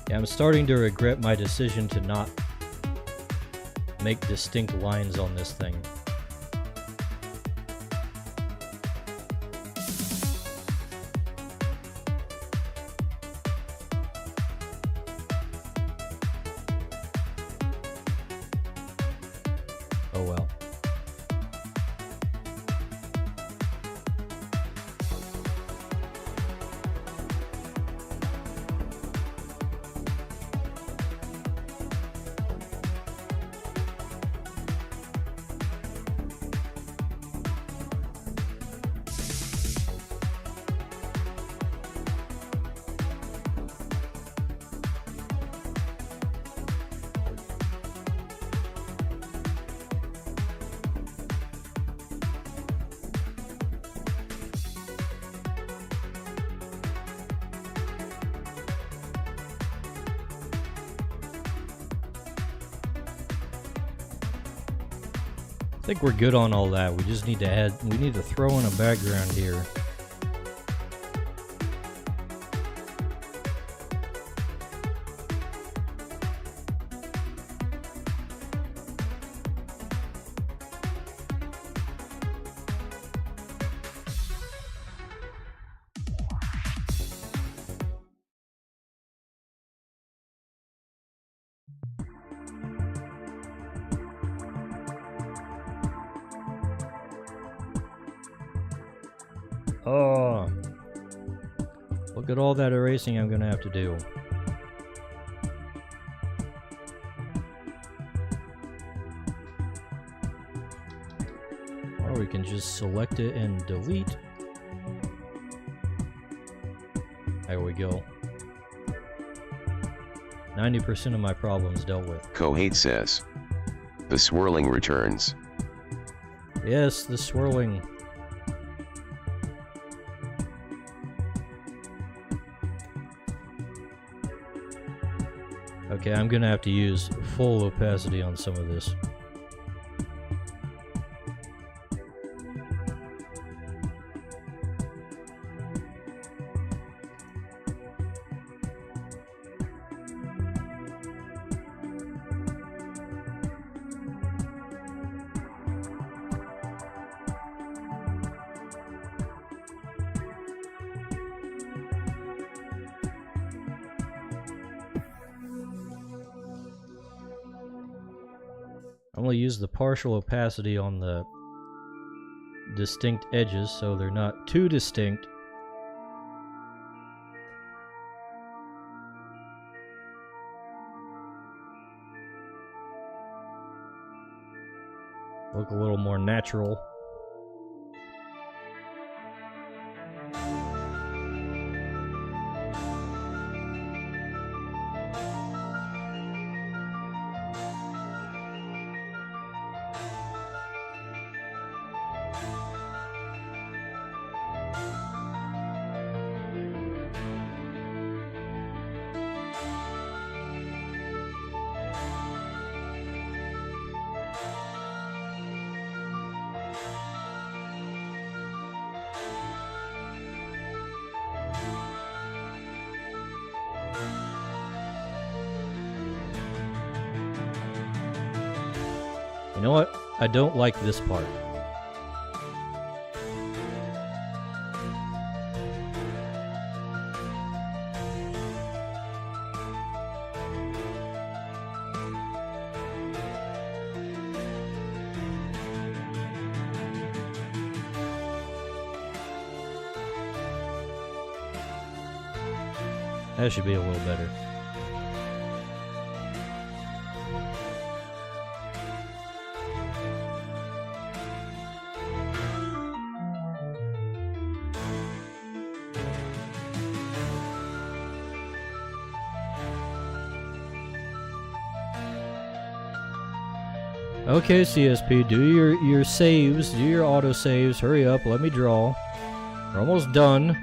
Yeah, I'm starting to regret my decision to not make distinct lines on this thing. Oh well. I think we're good on all that. We just need to throw in a background here. Oh, look at all that erasing I'm gonna have to do. Or we can just select it and delete. There we go. 90% of my problems dealt with. Kohate says. The swirling returns. Yes, the swirling. Okay, I'm gonna have to use full opacity on some of this. I'm going to use the partial opacity on the distinct edges so they're not too distinct. Look a little more natural. You know what? I don't like this part. That should be a little better. Okay, CSP, do your saves, do your auto saves. Hurry up, let me draw. We're almost done.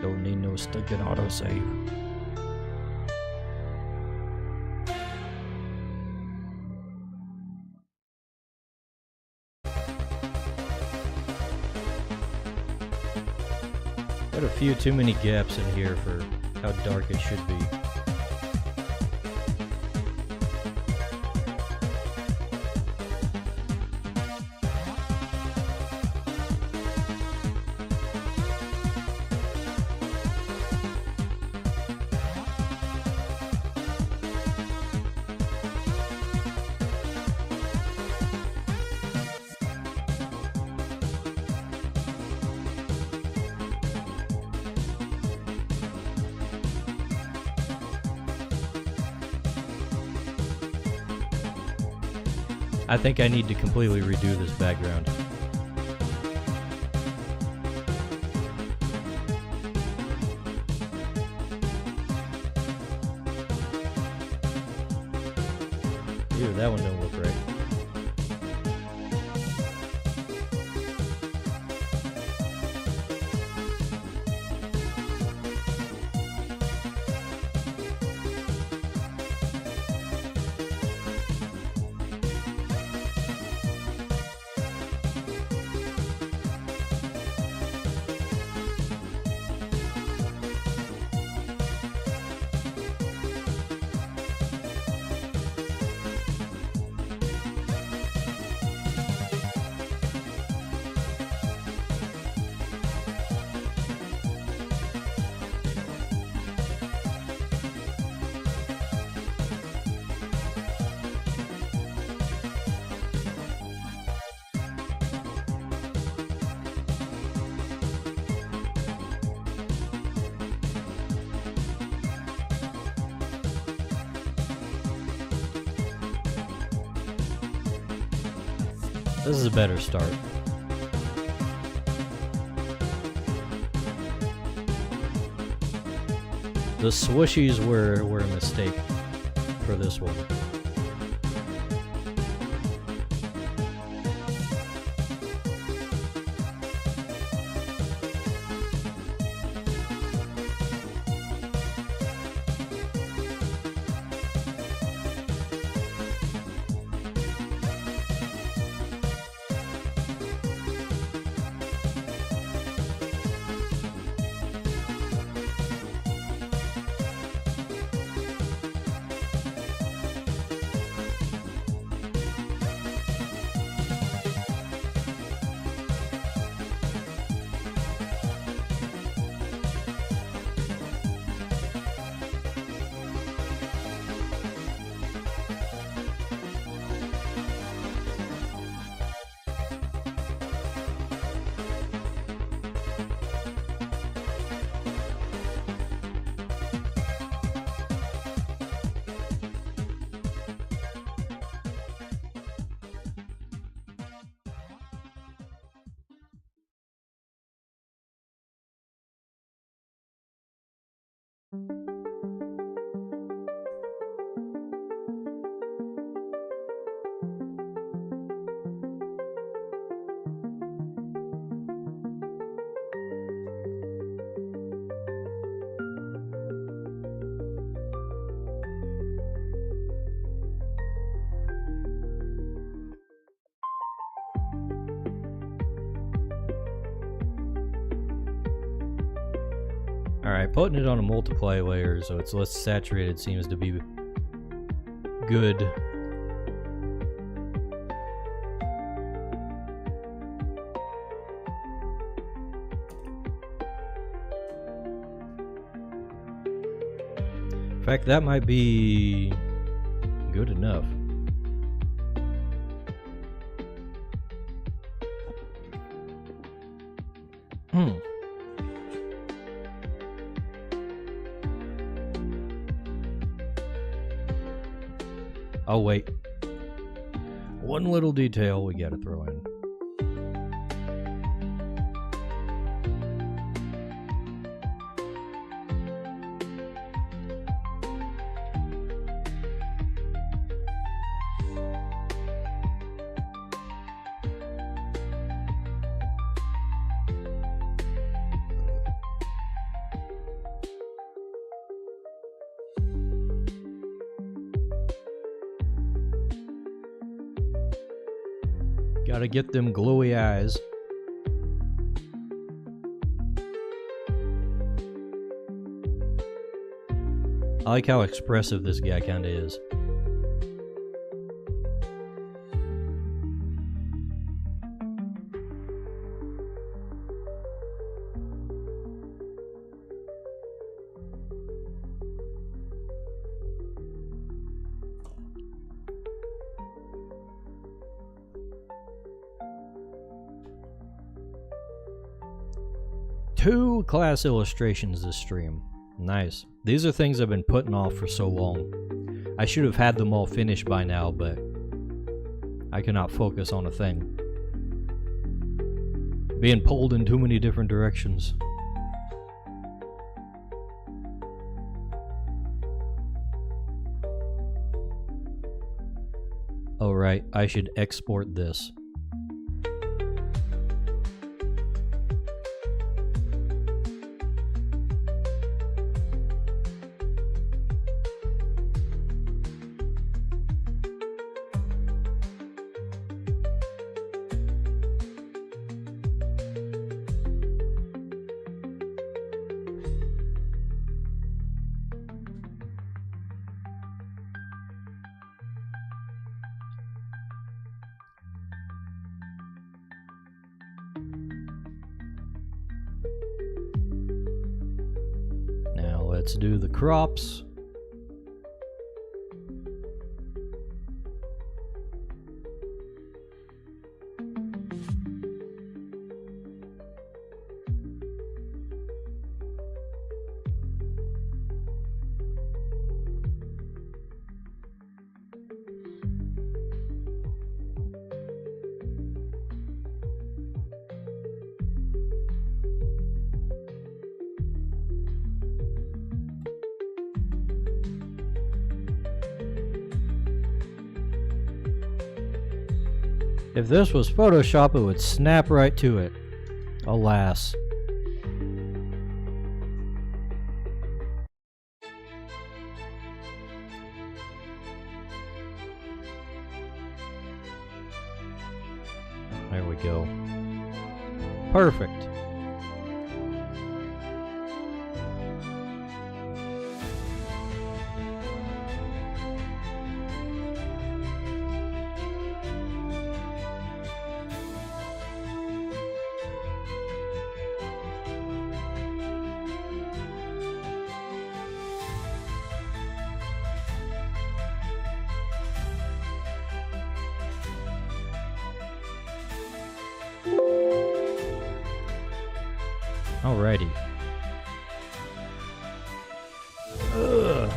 Don't need no stinking auto save. Got a few too many gaps in here for how dark it should be. I think I need to completely redo this background. Ew, that one don't look right. This is a better start. The swooshies were a mistake for this one. Alright, putting it on a multiply layer so it's less saturated seems to be good. In fact, that might be good enough. Oh wait, one little detail we gotta throw in. Gotta get them glowy eyes. I like how expressive this guy kinda is. Two class illustrations this stream. Nice. These are things I've been putting off for so long. I should have had them all finished by now, but I cannot focus on a thing. Being pulled in too many different directions. Oh right, I should export this. Let's do the crops. If this was Photoshop, it would snap right to it. Alas. There we go. Perfect. Alrighty. Ugh.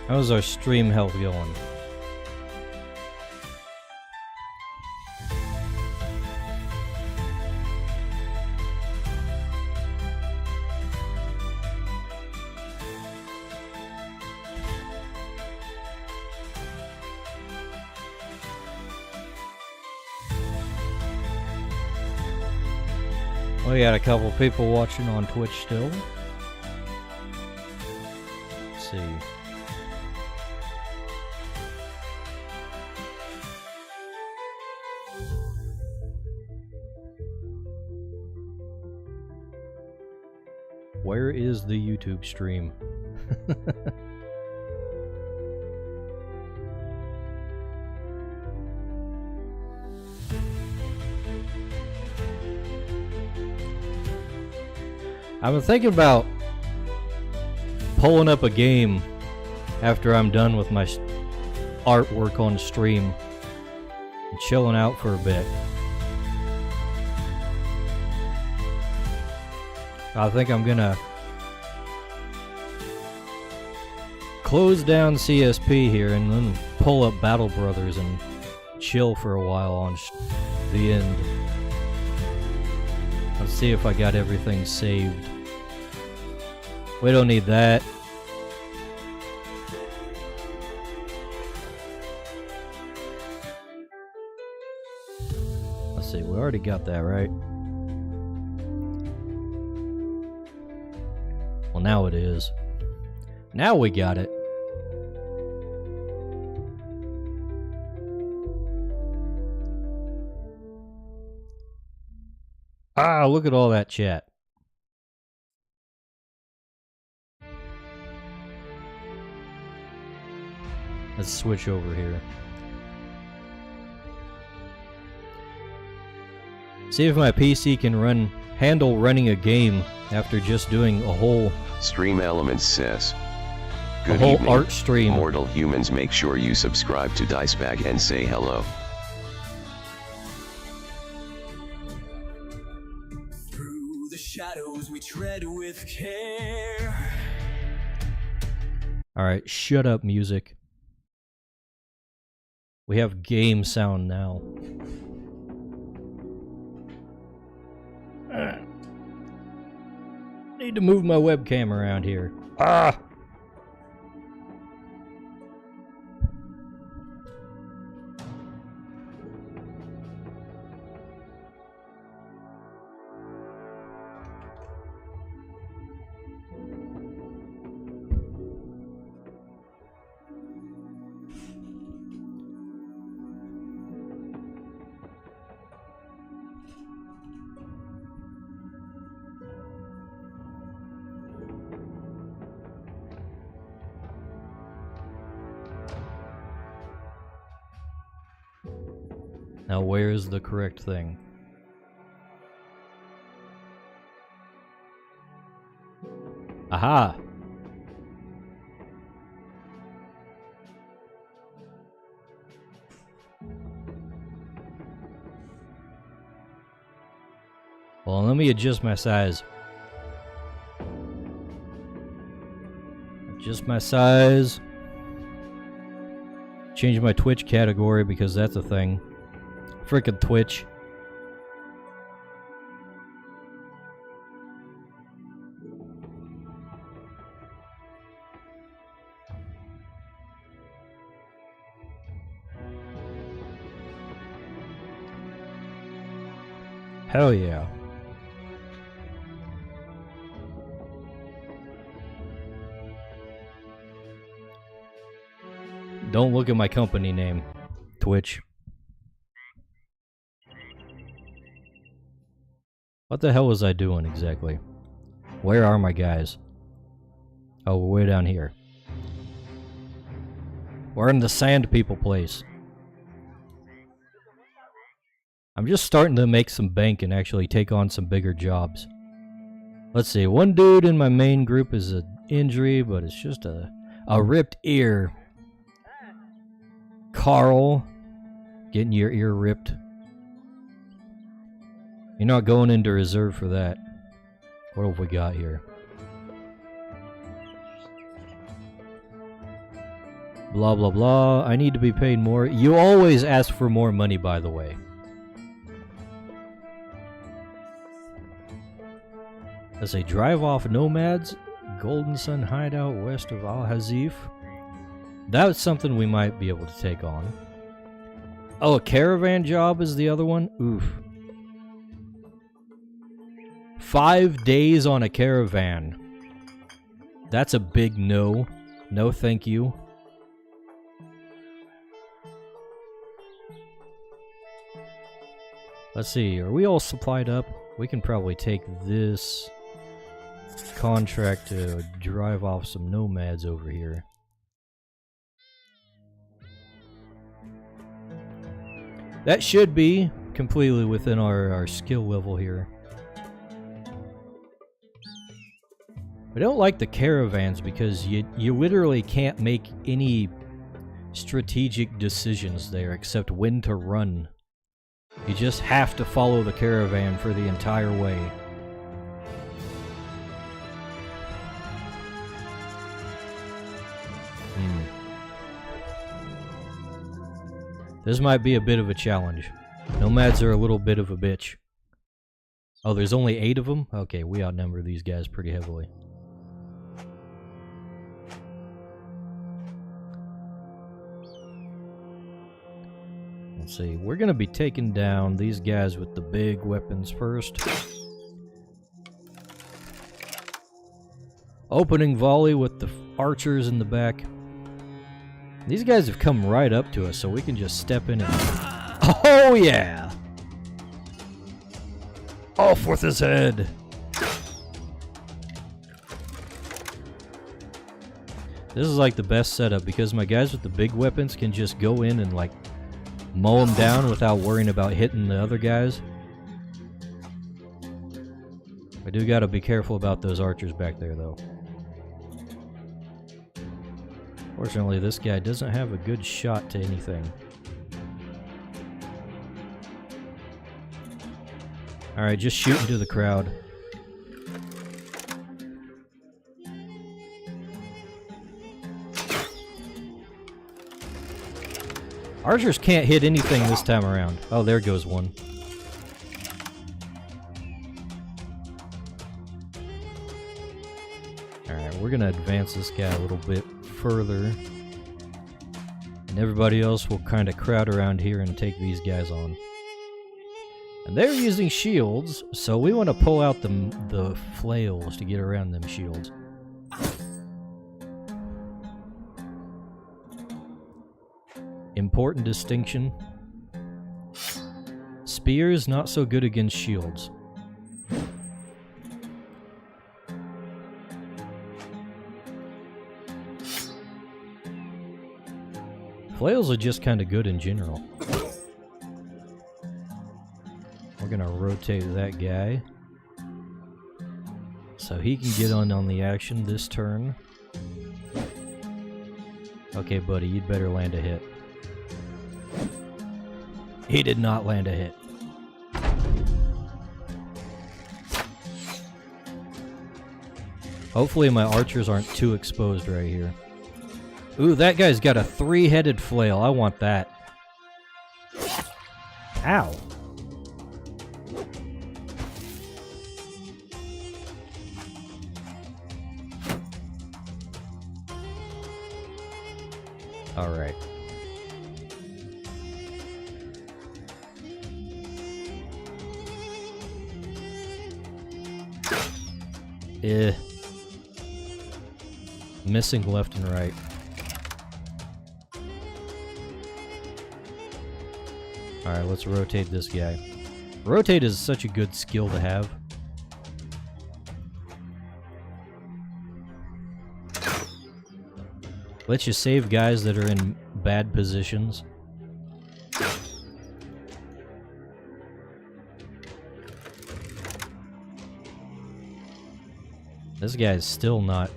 How's our stream health going? We got a couple people watching on Twitch still. Let's see. Where is the YouTube stream? I've been thinking about pulling up a game after I'm done with my artwork on stream and chilling out for a bit. I think I'm gonna close down CSP here and then pull up Battle Brothers and chill for a while on the end. Let's see if I got everything saved. We don't need that. Let's see, we already got that, right? Well, now it is. Now we got it. Ah, look at all that chat. Let's switch over here. See if my PC can handle running a game after just doing a whole Stream Elements says, a whole evening, art stream. mortal humans. Make sure you subscribe to Dicebag and say hello. Through the shadows we tread with care. Alright, shut up, music. We have game sound now. Need to move my webcam around here. Ah! Now where's the correct thing? Aha! Well, let me adjust my size. Adjust my size. Change my Twitch category because that's a thing. Frickin' Twitch. Hell yeah. Don't look at my company name, Twitch. What the hell was I doing exactly? Where are my guys? Oh, we're way down here. We're in the sand people place. I'm just starting to make some bank and actually take on some bigger jobs. Let's see, one dude in my main group is an injury, but it's just a ripped ear. Carl, getting your ear ripped. You're not going into reserve for that. What have we got here? Blah, blah, blah. I need to be paid more. You always ask for more money, by the way. Let's say drive off nomads. Golden Sun hideout west of Al Hazif. That's something we might be able to take on. Oh, a caravan job is the other one? Oof. 5 days on a caravan. That's a big no. No thank you. Let's see, are we all supplied up? We can probably take this contract to drive off some nomads over here. That should be completely within our skill level here. I don't like the caravans because you literally can't make any strategic decisions there except when to run. You just have to follow the caravan for the entire way. This might be a bit of a challenge. Nomads are a little bit of a bitch. Oh, there's only 8 of them? Okay, we outnumber these guys pretty heavily. Let's see, we're gonna be taking down these guys with the big weapons first. Opening volley with the archers in the back. These guys have come right up to us, so we can just step in and... Oh yeah! Off with his head! This is like the best setup because my guys with the big weapons can just go in and like mow them down without worrying about hitting the other guys. I do gotta be careful about those archers back there though. Fortunately, this guy doesn't have a good shot to anything. Alright, just shoot into the crowd. Archers can't hit anything this time around. Oh, there goes one. Alright, we're gonna advance this guy a little bit further. And everybody else will kind of crowd around here and take these guys on. And they're using shields, so we want to pull out the flails to get around them shields. Important distinction. Spears not so good against shields. Flails are just kind of good in general. We're gonna rotate that guy so he can get on the action this turn. Okay, buddy, you'd better land a hit. He did not land a hit. Hopefully my archers aren't too exposed right here. Ooh, that guy's got a 3-headed flail. I want that. Ow. Alright. Missing left and right. Alright, let's rotate this guy. Rotate is such a good skill to have. Lets you save guys that are in bad positions. This guy's still not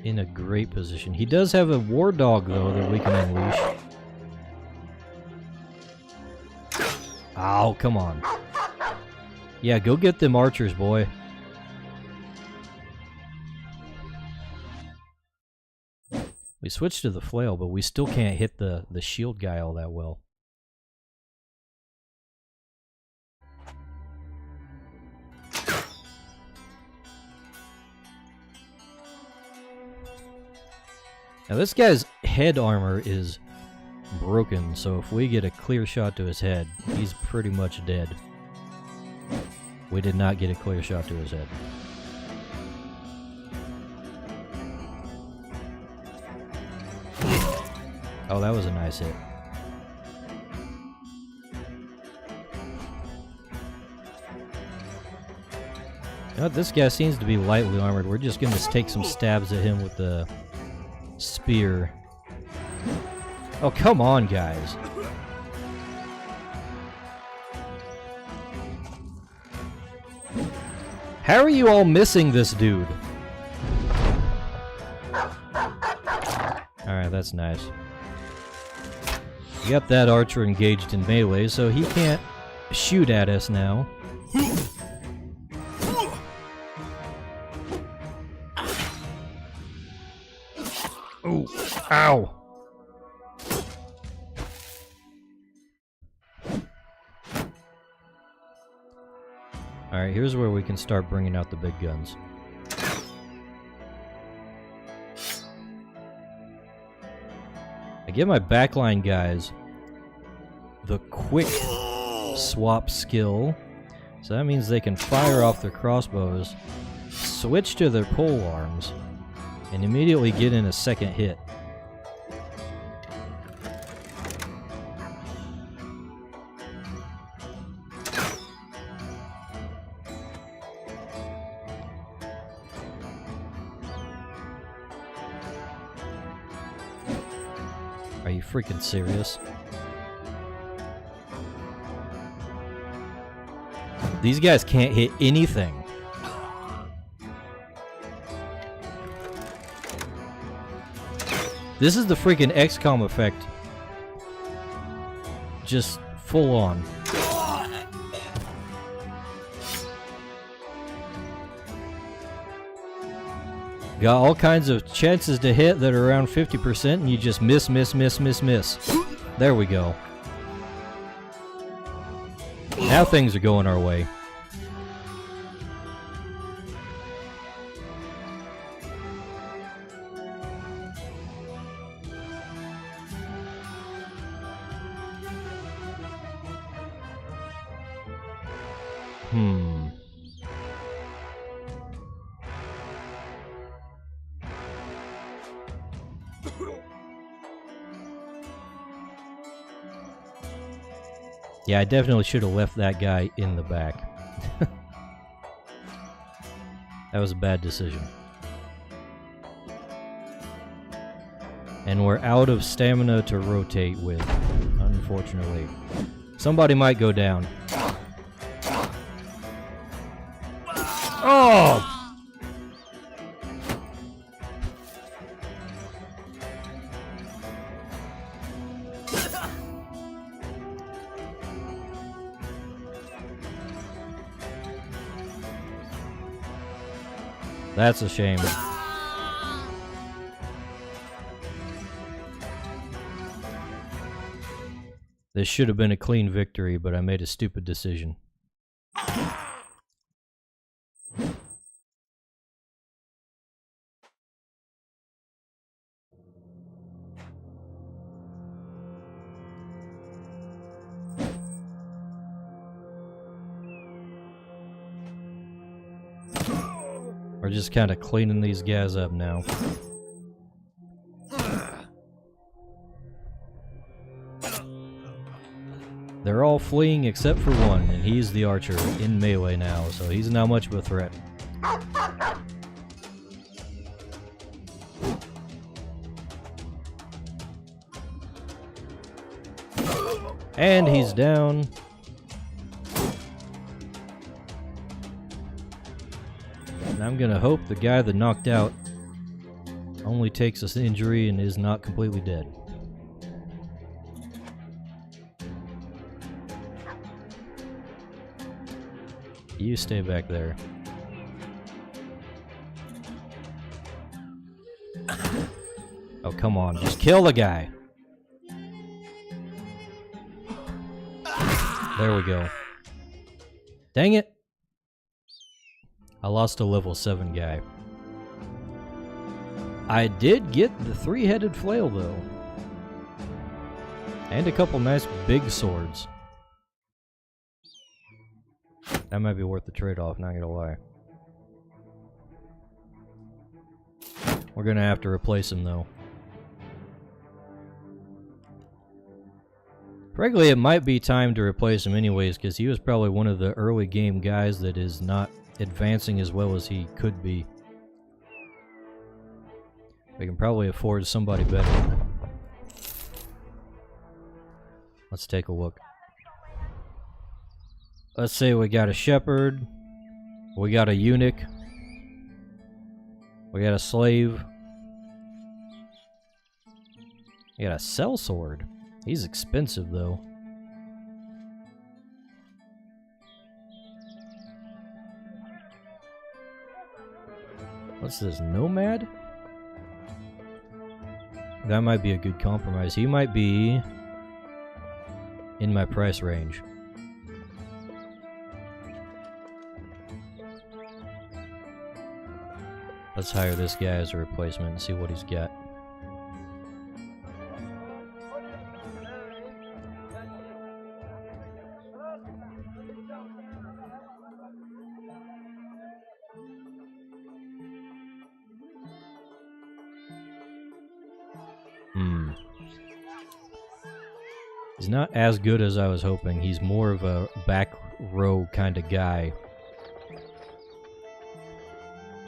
in a great position. He does have a war dog, though, that we can unleash. Oh, come on. Yeah, go get them archers, boy. We switched to the flail, but we still can't hit the shield guy all that well. Now this guy's head armor is broken, so if we get a clear shot to his head, he's pretty much dead. We did not get a clear shot to his head. Oh, that was a nice hit. You know what, this guy seems to be lightly armored. We're just gonna take some stabs at him with the spear. Oh, come on, guys. How are you all missing this dude? Alright, that's nice. We got that archer engaged in melee, so he can't shoot at us now. Oh, ow! Alright, here's where we can start bringing out the big guns. I give my backline guys the quick swap skill, so that means they can fire off their crossbows, switch to their pole arms, and immediately get in a second hit. Are you freaking serious? These guys can't hit anything. This is the freaking XCOM effect. Just full on. Got all kinds of chances to hit that are around 50%, and you just miss. There we go. Now things are going our way. Yeah, I definitely should have left that guy in the back. That was a bad decision. And we're out of stamina to rotate with, unfortunately. Somebody might go down. Oh! That's a shame. This should have been a clean victory, but I made a stupid decision. We're just kind of cleaning these guys up now. They're all fleeing except for one, and he's the archer in melee now, so he's not much of a threat. And he's down. And I'm gonna hope the guy that knocked out only takes an injury and is not completely dead. You stay back there. Oh, come on. Just kill the guy. There we go. Dang it. I lost a level 7 guy. I did get the 3-headed flail, though. And a couple nice big swords. That might be worth the trade-off, not gonna lie. We're gonna have to replace him, though. Frankly, it might be time to replace him anyways, because he was probably one of the early game guys that is not advancing as well as he could be. We can probably afford somebody better. Let's take a look. Let's say we got a shepherd, we got a eunuch, we got a slave, we got a sellsword. He's expensive though. What's this, nomad? That might be a good compromise. He might be in my price range. Let's hire this guy as a replacement and see what he's got. He's not as good as I was hoping. He's more of a back row kind of guy.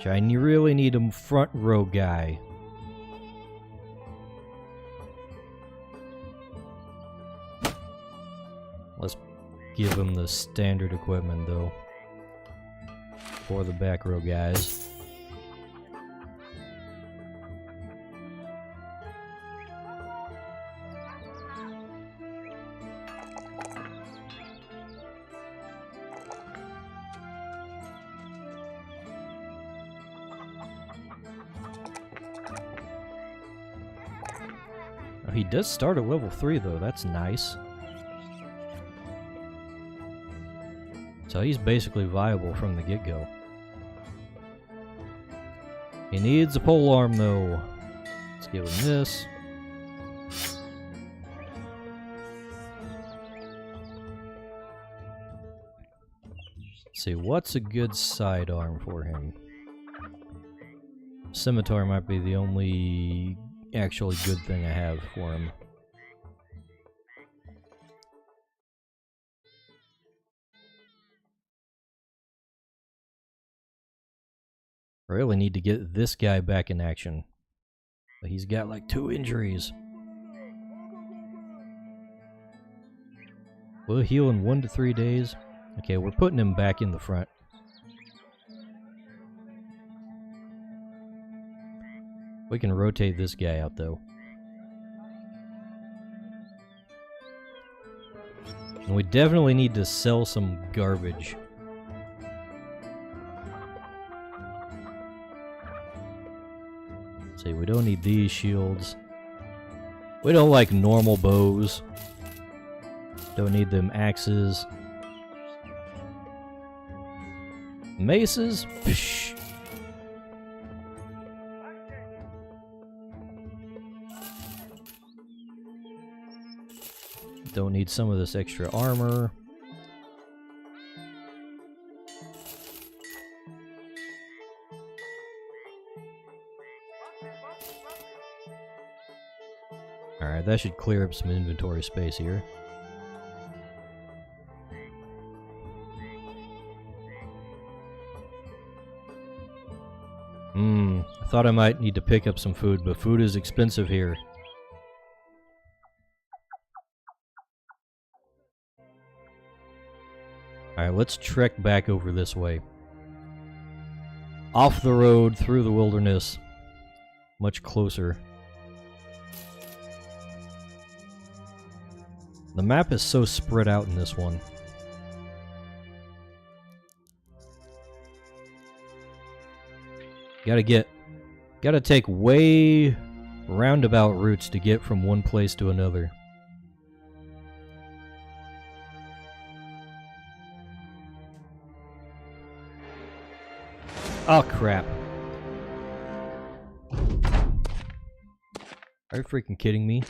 I really need a front row guy. Let's give him the standard equipment though for the back row guys. He does start at level 3 though, that's nice. So he's basically viable from the get-go. He needs a pole arm though. Let's give him this. Let's see, what's a good sidearm for him? Scimitar might be the only actually good thing I have for him. I really need to get this guy back in action. But he's got like 2 injuries. Will heal in 1 to 3 days. Okay, we're putting him back in the front. We can rotate this guy out though. And we definitely need to sell some garbage. See, we don't need these shields. We don't like normal bows. Don't need them axes. Maces? Psh. Don't need some of this extra armor. Alright, that should clear up some inventory space here. I thought I might need to pick up some food, but food is expensive here. Alright, let's trek back over this way. Off the road, through the wilderness. Much closer. The map is so spread out in this one. Gotta take way roundabout routes to get from one place to another. Oh crap. Are you freaking kidding me?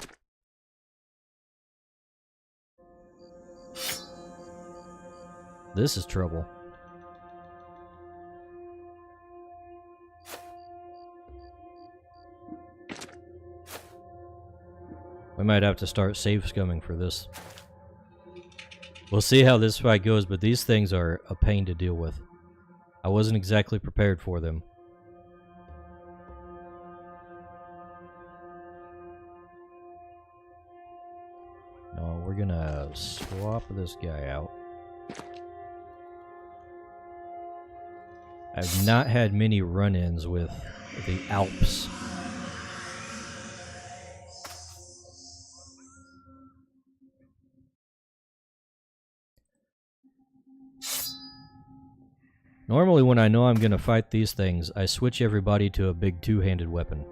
This is trouble. We might have to start save scumming for this. We'll see how this fight goes, but these things are a pain to deal with. I wasn't exactly prepared for them. No, we're gonna swap this guy out. I've not had many run-ins with the Alps. Normally when I know I'm gonna fight these things, I switch everybody to a big two-handed weapon.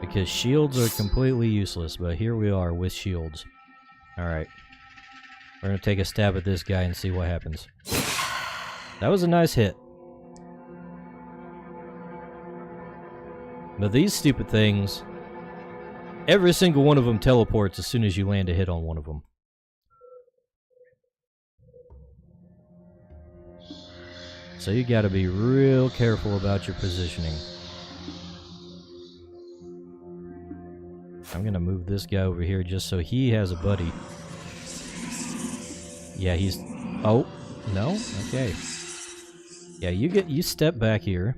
Because shields are completely useless, but here we are with shields. Alright. We're gonna take a stab at this guy and see what happens. That was a nice hit. But these stupid things, every single one of them teleports as soon as you land a hit on one of them. So you gotta be real careful about your positioning. I'm gonna move this guy over here just so he has a buddy. Yeah, he's... Oh, no? Okay. Yeah, you step back here.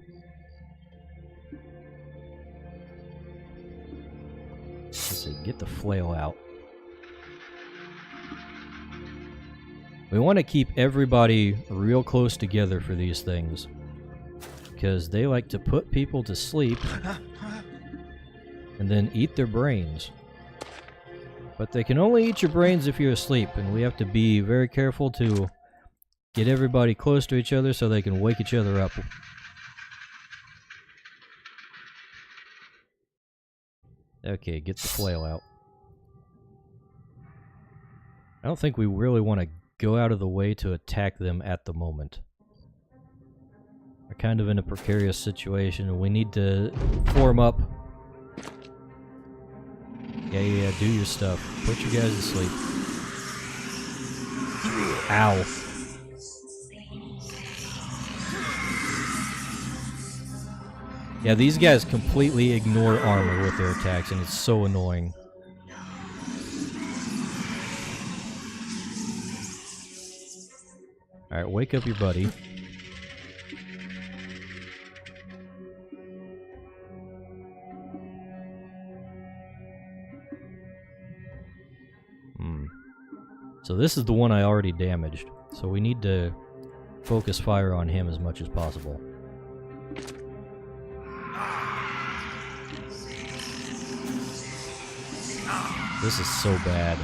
Let's see, get the flail out. We want to keep everybody real close together for these things, because they like to put people to sleep and then eat their brains. But they can only eat your brains if you're asleep, and we have to be very careful to get everybody close to each other so they can wake each other up. Okay, get the flail out. I don't think we really want to go out of the way to attack them at the moment. We're kind of in a precarious situation and we need to form up. Yeah, do your stuff. Put your guys to sleep. Ow. Yeah, these guys completely ignore armor with their attacks and it's so annoying. Alright, wake up your buddy. So this is the one I already damaged. So we need to focus fire on him as much as possible. This is so bad.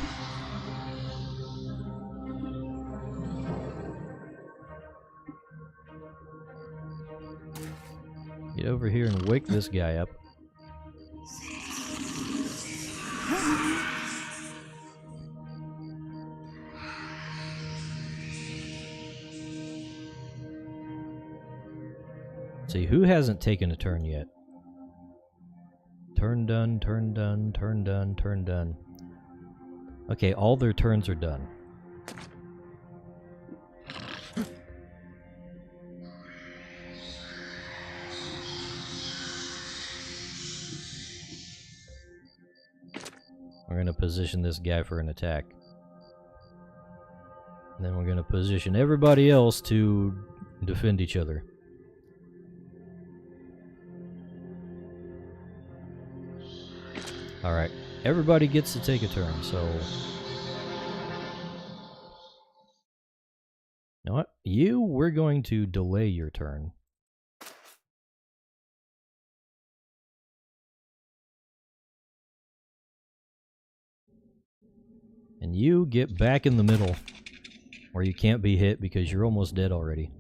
Get over here and wake this guy up. See, who hasn't taken a turn yet? Turn done, turn done, turn done, turn done. Okay, all their turns are done. going to position this guy for an attack. And then we're going to position everybody else to defend each other. Alright, everybody gets to take a turn, so... You know what? We're going to delay your turn. And you get back in the middle, where you can't be hit because you're almost dead already.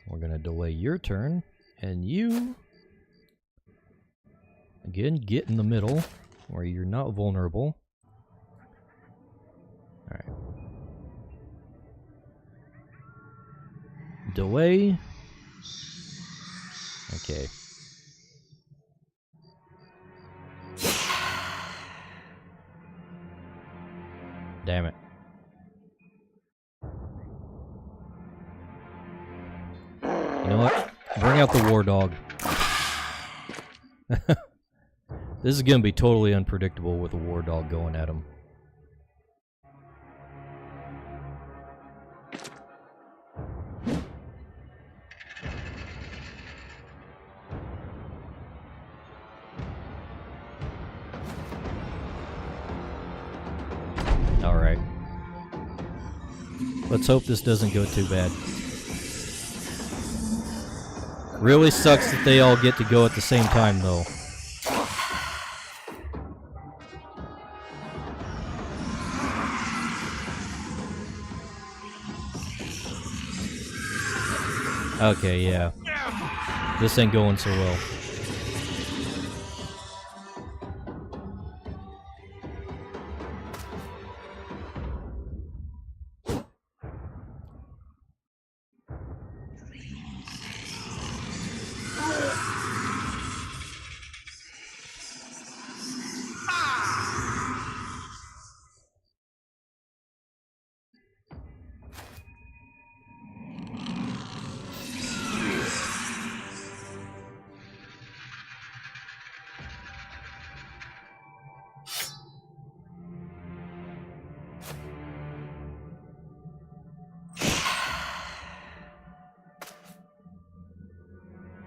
We're going to delay your turn, and you, again, get in the middle, where you're not vulnerable. Alright. Delay. Okay. Damn it. You know what? Bring out the war dog. This is going to be totally unpredictable with a war dog going at him. Alright. Let's hope this doesn't go too bad. Really sucks that they all get to go at the same time, though. Okay, yeah. This ain't going so well.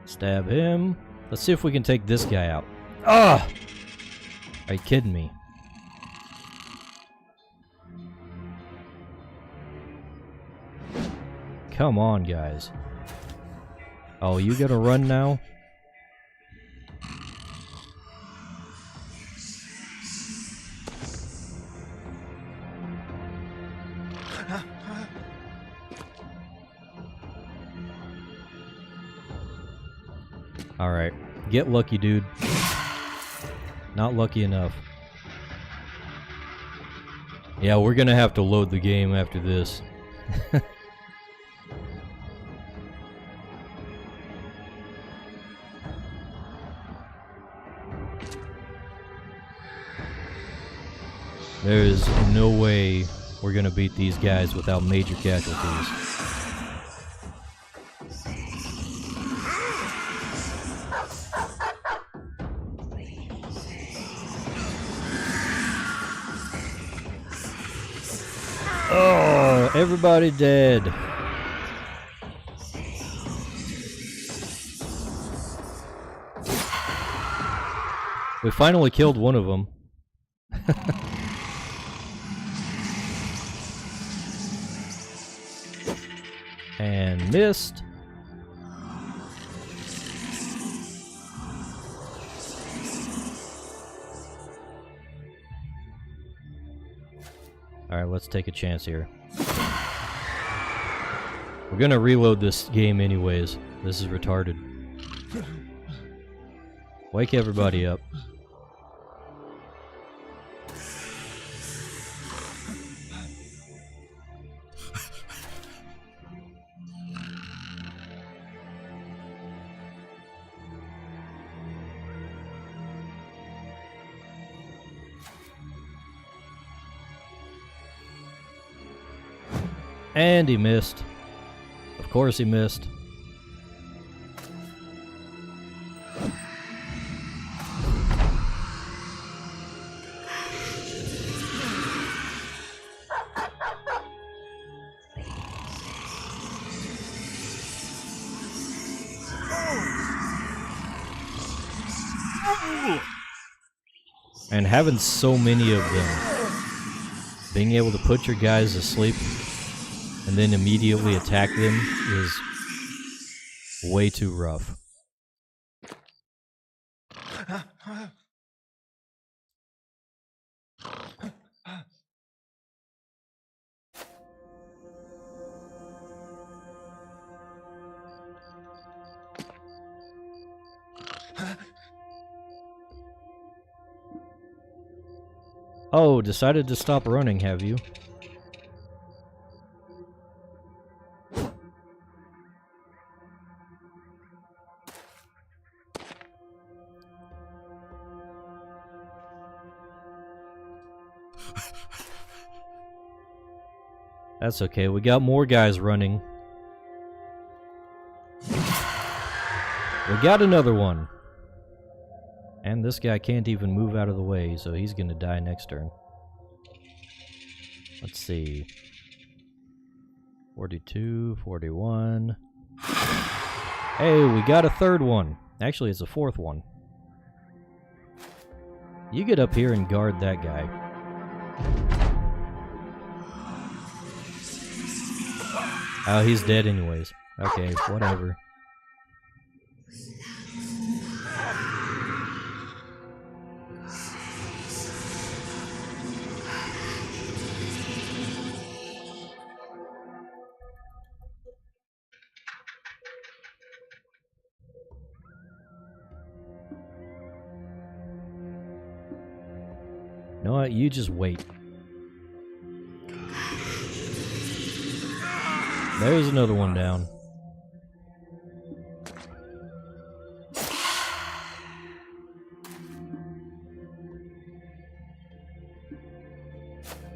Stab him. Let's see if we can take this guy out. Ah! Are you kidding me? Come on, guys. Oh, you gotta run now? Alright. Get lucky, dude. Not lucky enough. Yeah, we're gonna have to load the game after this. There's no way we're gonna beat these guys without major casualties. Oh, everybody dead. We finally killed one of them. And missed. Alright, let's take a chance here. We're gonna reload this game anyways. This is retarded. Wake everybody up. And he missed. Of course he missed. And having so many of them, being able to put your guys asleep and then immediately attack them is way too rough. Oh, decided to stop running, have you? That's okay, we got more guys running. We got another one. And this guy can't even move out of the way, so he's gonna die next turn. Let's see. 42, 41. Hey, we got a third one. Actually, it's a fourth one. You get up here and guard that guy. Oh, he's dead anyways. Okay, whatever. You know what? You just wait. There's another one down.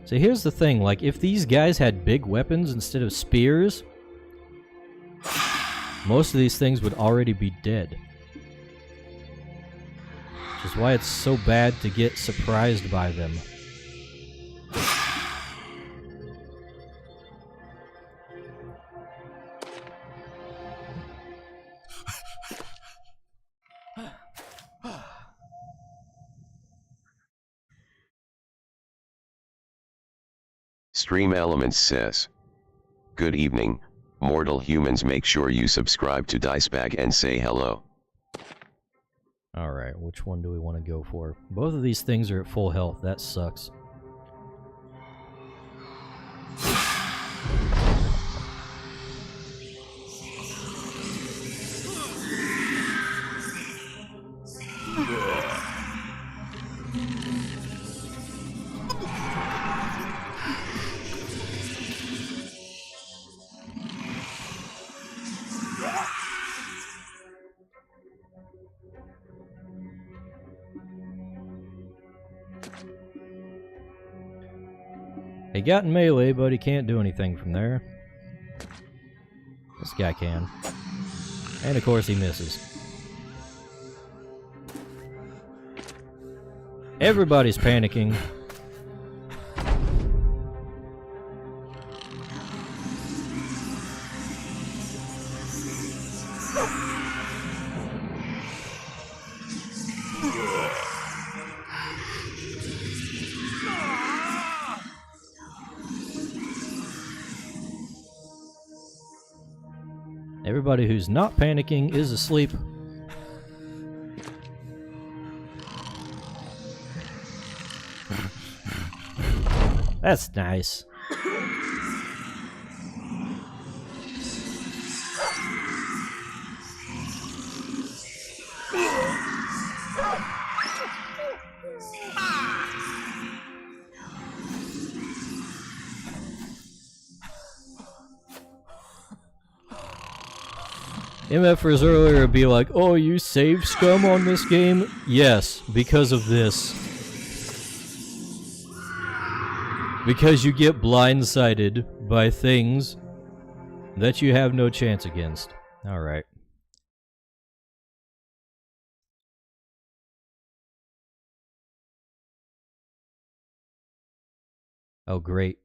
So here's the thing, like, if these guys had big weapons instead of spears, most of these things would already be dead. Which is why it's so bad to get surprised by them. Stream Elements says, "Good evening, mortal humans. Make sure you subscribe to Dicebag and say hello." Alright, which one do we want to go for? Both of these things are at full health, that sucks. He got in melee, but he can't do anything from there. This guy can. And of course he misses. Everybody's panicking. Everybody who's not panicking is asleep. That's nice. MFers earlier would be like, "Oh, you save scum on this game?" Yes, because of this. Because you get blindsided by things that you have no chance against. Alright. Oh, great.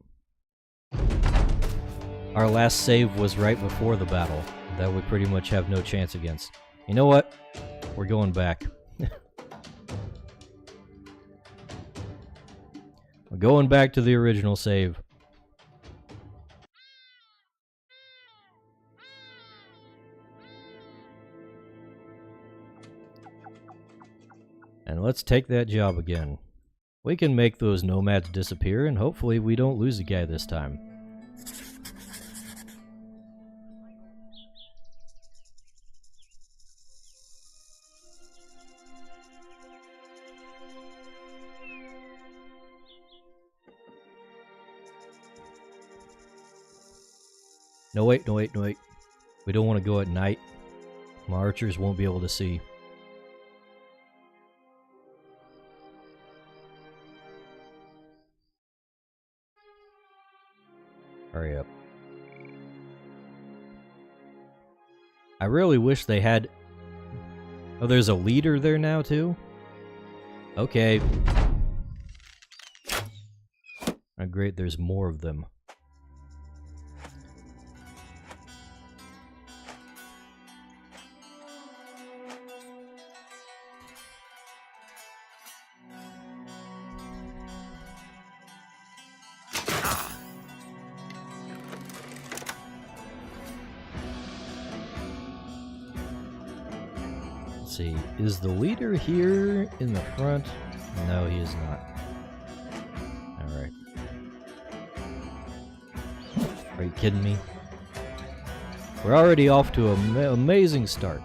Our last save was right before the battle. That we pretty much have no chance against. You know what? We're going back. We're going back to the original save. And let's take that job again. We can make those nomads disappear, and hopefully we don't lose a guy this time. No, wait, no, wait, no, wait. We don't want to go at night. My archers won't be able to see. Hurry up. I really wish they had... Oh, there's a leader there now, too? Okay. Oh, great, there's more of them. See, is the leader here in the front? No, he is not. Alright. Are you kidding me? We're already off to an amazing start.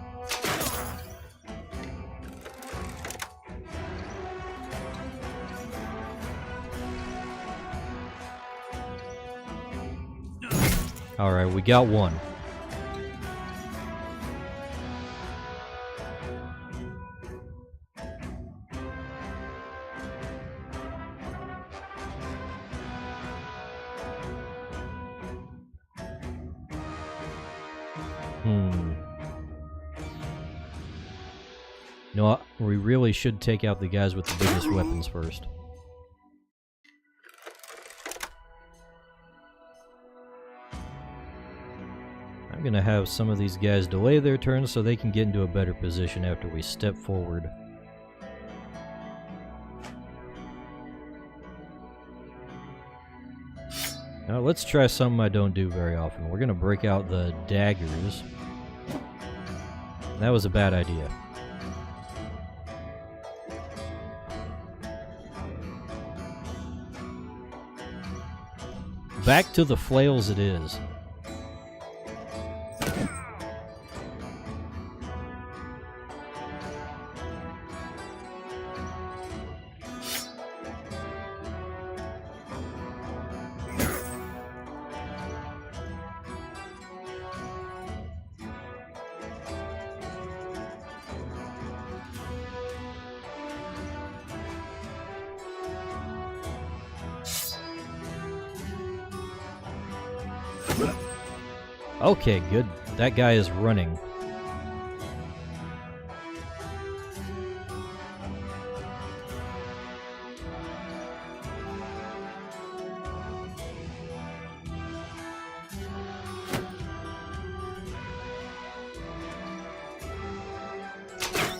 Alright, we got one. You know what? We really should take out the guys with the biggest weapons first. I'm gonna have some of these guys delay their turns so they can get into a better position after we step forward. Now let's try something I don't do very often. We're gonna break out the daggers. That was a bad idea. Back to the flails it is. Okay, good. That guy is running.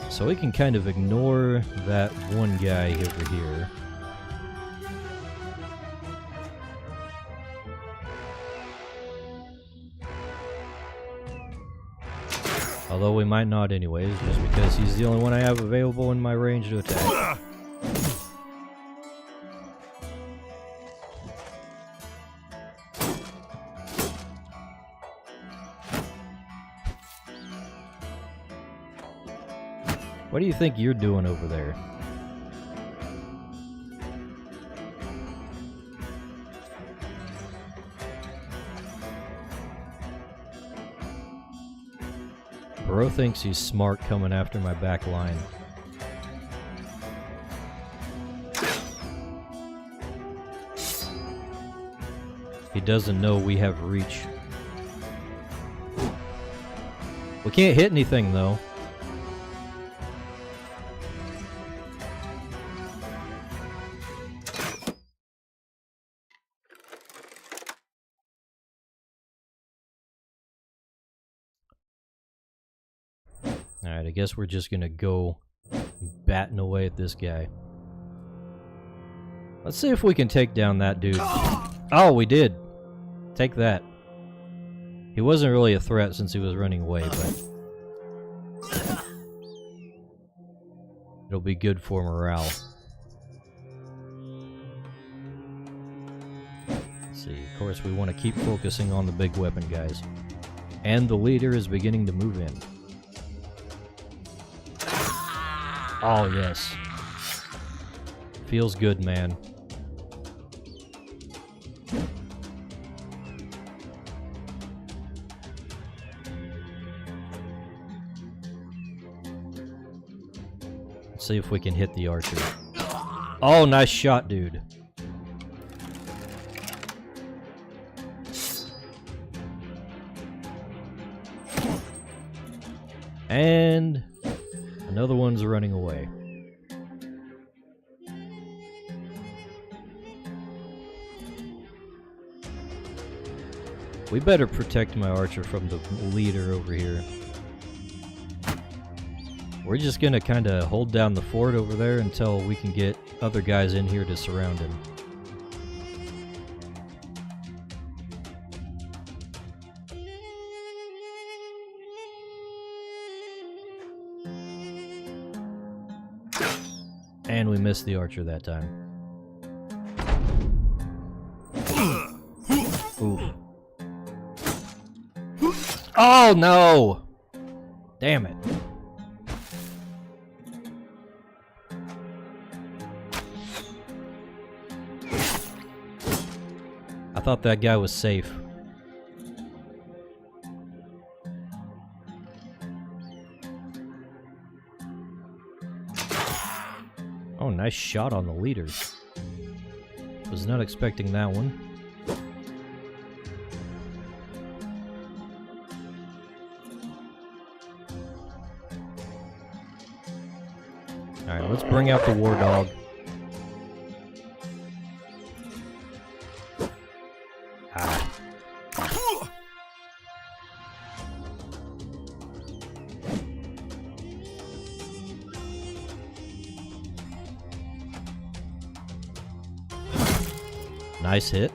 So we can kind of ignore that one guy over here. Although we might not anyways, just because he's the only one I have available in my range to attack. What do you think you're doing over there? Bro thinks he's smart coming after my back line. He doesn't know we have reach. We can't hit anything though. Alright, I guess we're just gonna go batting away at this guy. Let's see if we can take down that dude. Oh, we did. Take that. He wasn't really a threat since he was running away, but it'll be good for morale. Let's see, of course we want to keep focusing on the big weapon guys. And the leader is beginning to move in. Oh yes. Feels good, man. Let's see if we can hit the archer. Oh, nice shot, dude. And another one's running away. We better protect my archer from the leader over here. We're just gonna kinda hold down the fort over there until we can get other guys in here to surround him. And we missed the archer that time. Oof. Oh no! Damn it. I thought that guy was safe. Oh, nice shot on the leader. Was not expecting that one. Alright, let's bring out the war dog. Ah. Nice hit.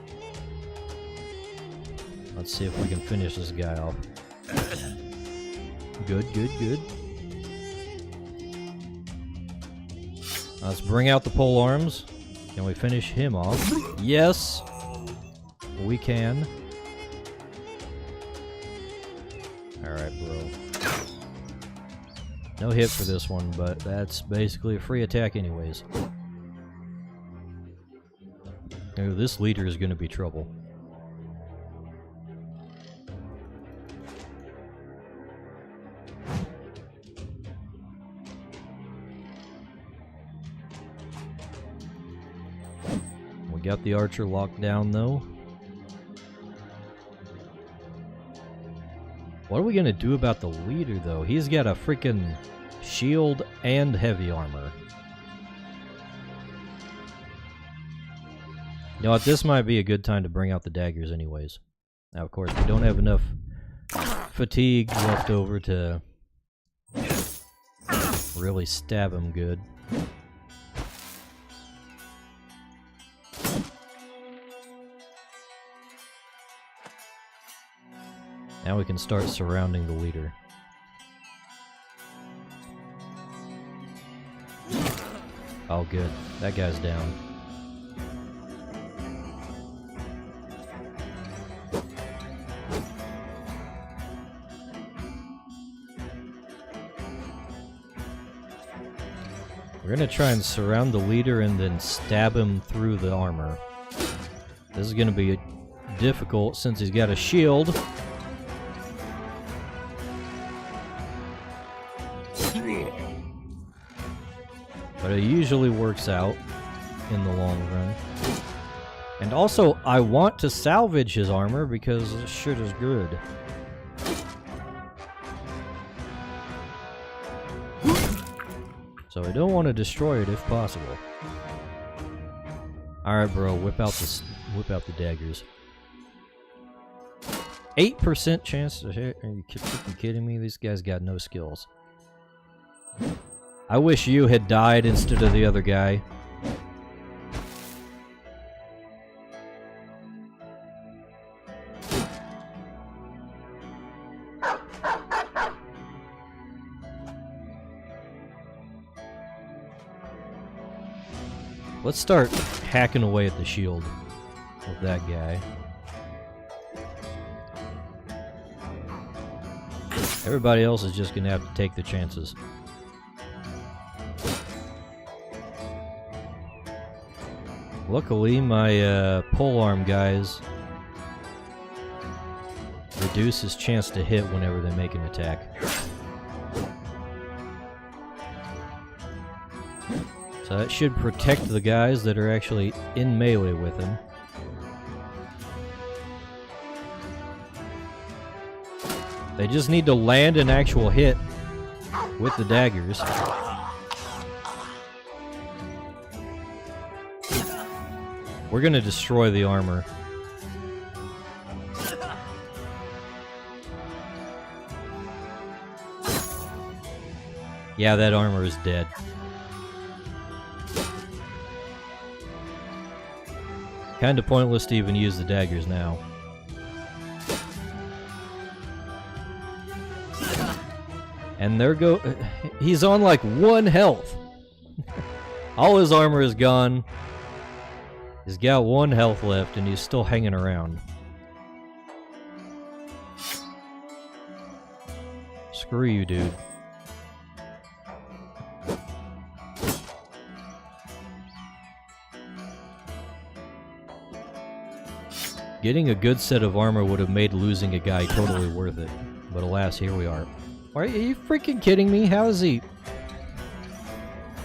Let's see if we can finish this guy off. Good, good, good. Let's bring out the pole arms. Can we finish him off? Yes! We can. Alright, bro. No hit for this one, but that's basically a free attack anyways. Oh, this leader is going to be trouble. We got the archer locked down though. What are we going to do about the leader though? He's got a freaking shield and heavy armor. You know what, this might be a good time to bring out the daggers anyways. Now, of course, we don't have enough fatigue left over to really stab him good. Now we can start surrounding the leader. Oh, good. That guy's down. We're gonna try and surround the leader and then stab him through the armor. This is gonna be difficult since he's got a shield. But it usually works out in the long run. And also, I want to salvage his armor because this shit is good. So I don't want to destroy it if possible. Alright, bro, whip out the daggers. 8% chance to hit. Are you freaking kidding me? This guy's got no skills. I wish you had died instead of the other guy. Let's start hacking away at the shield with that guy. Everybody else is just gonna have to take the chances. Luckily, my polearm guys reduce his chance to hit whenever they make an attack. So that should protect the guys that are actually in melee with him. They just need to land an actual hit with the daggers. We're gonna destroy the armor. Yeah, that armor is dead. Kinda pointless to even use the daggers now. And there go... He's on like 1 health. All his armor is gone. He's got 1 health left and he's still hanging around. Screw you, dude. Getting a good set of armor would have made losing a guy totally worth it. But alas, here we are. Are you freaking kidding me? How is he...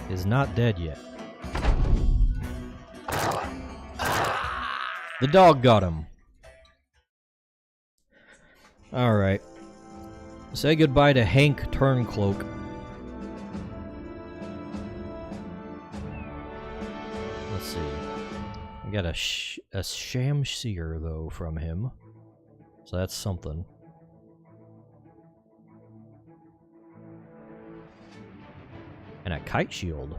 He's not dead yet. The dog got him. Alright. Say goodbye to Hank Turncloak. Let's see. I got a Shamseer, though, from him. So that's something. And a kite shield.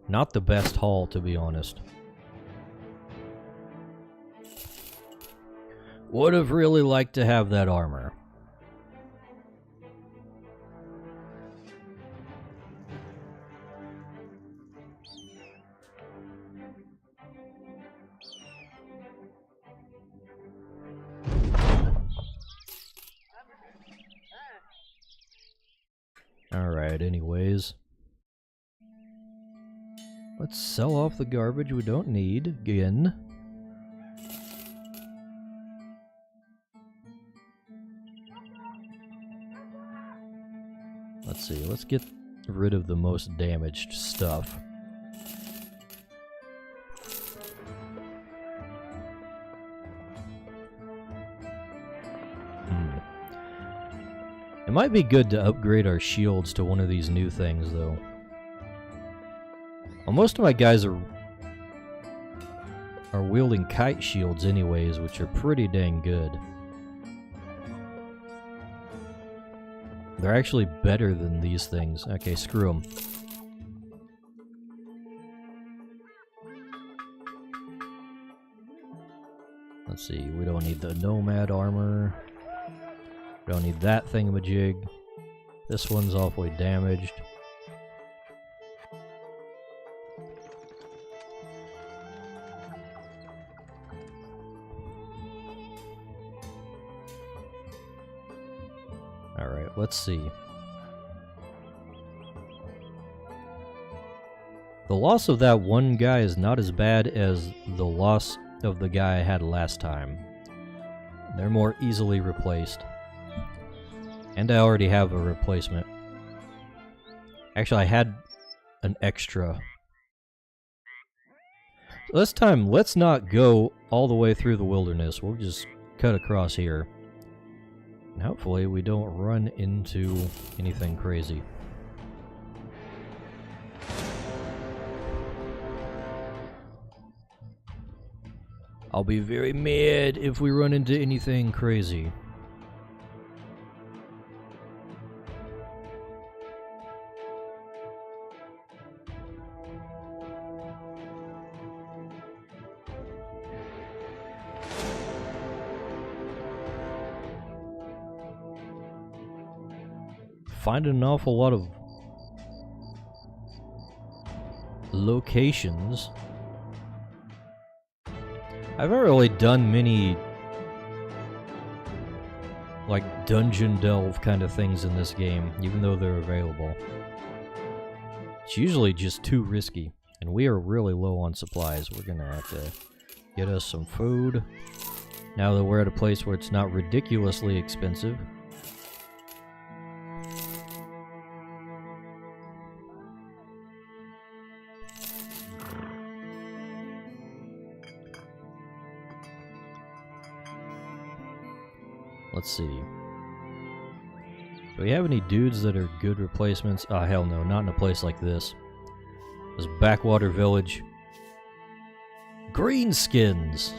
Not the best haul, to be honest. Would have really liked to have that armor. Alright, anyways. Let's sell off the garbage we don't need again. Let's see, let's get rid of the most damaged stuff. It might be good to upgrade our shields to one of these new things, though. Well, most of my guys are wielding kite shields anyways, which are pretty dang good. They're actually better than these things. Okay, screw them. Let's see, we don't need the nomad armor. We don't need that thingamajig. This one's awfully damaged. Alright, let's see. The loss of that one guy is not as bad as the loss of the guy I had last time. They're more easily replaced. And I already have a replacement. Actually, I had an extra. This time, let's not go all the way through the wilderness. We'll just cut across here. And hopefully we don't run into anything crazy. I'll be very mad if we run into anything crazy. finding an awful lot of locations. I haven't really done many like dungeon delve kind of things in this game, even though they're available. It's usually just too risky, and we are really low on supplies. We're gonna have to get us some food now that we're at a place where it's not ridiculously expensive. Let's see. Do we have any dudes that are good replacements? Ah, hell no, not in a place like this. This backwater village. Greenskins!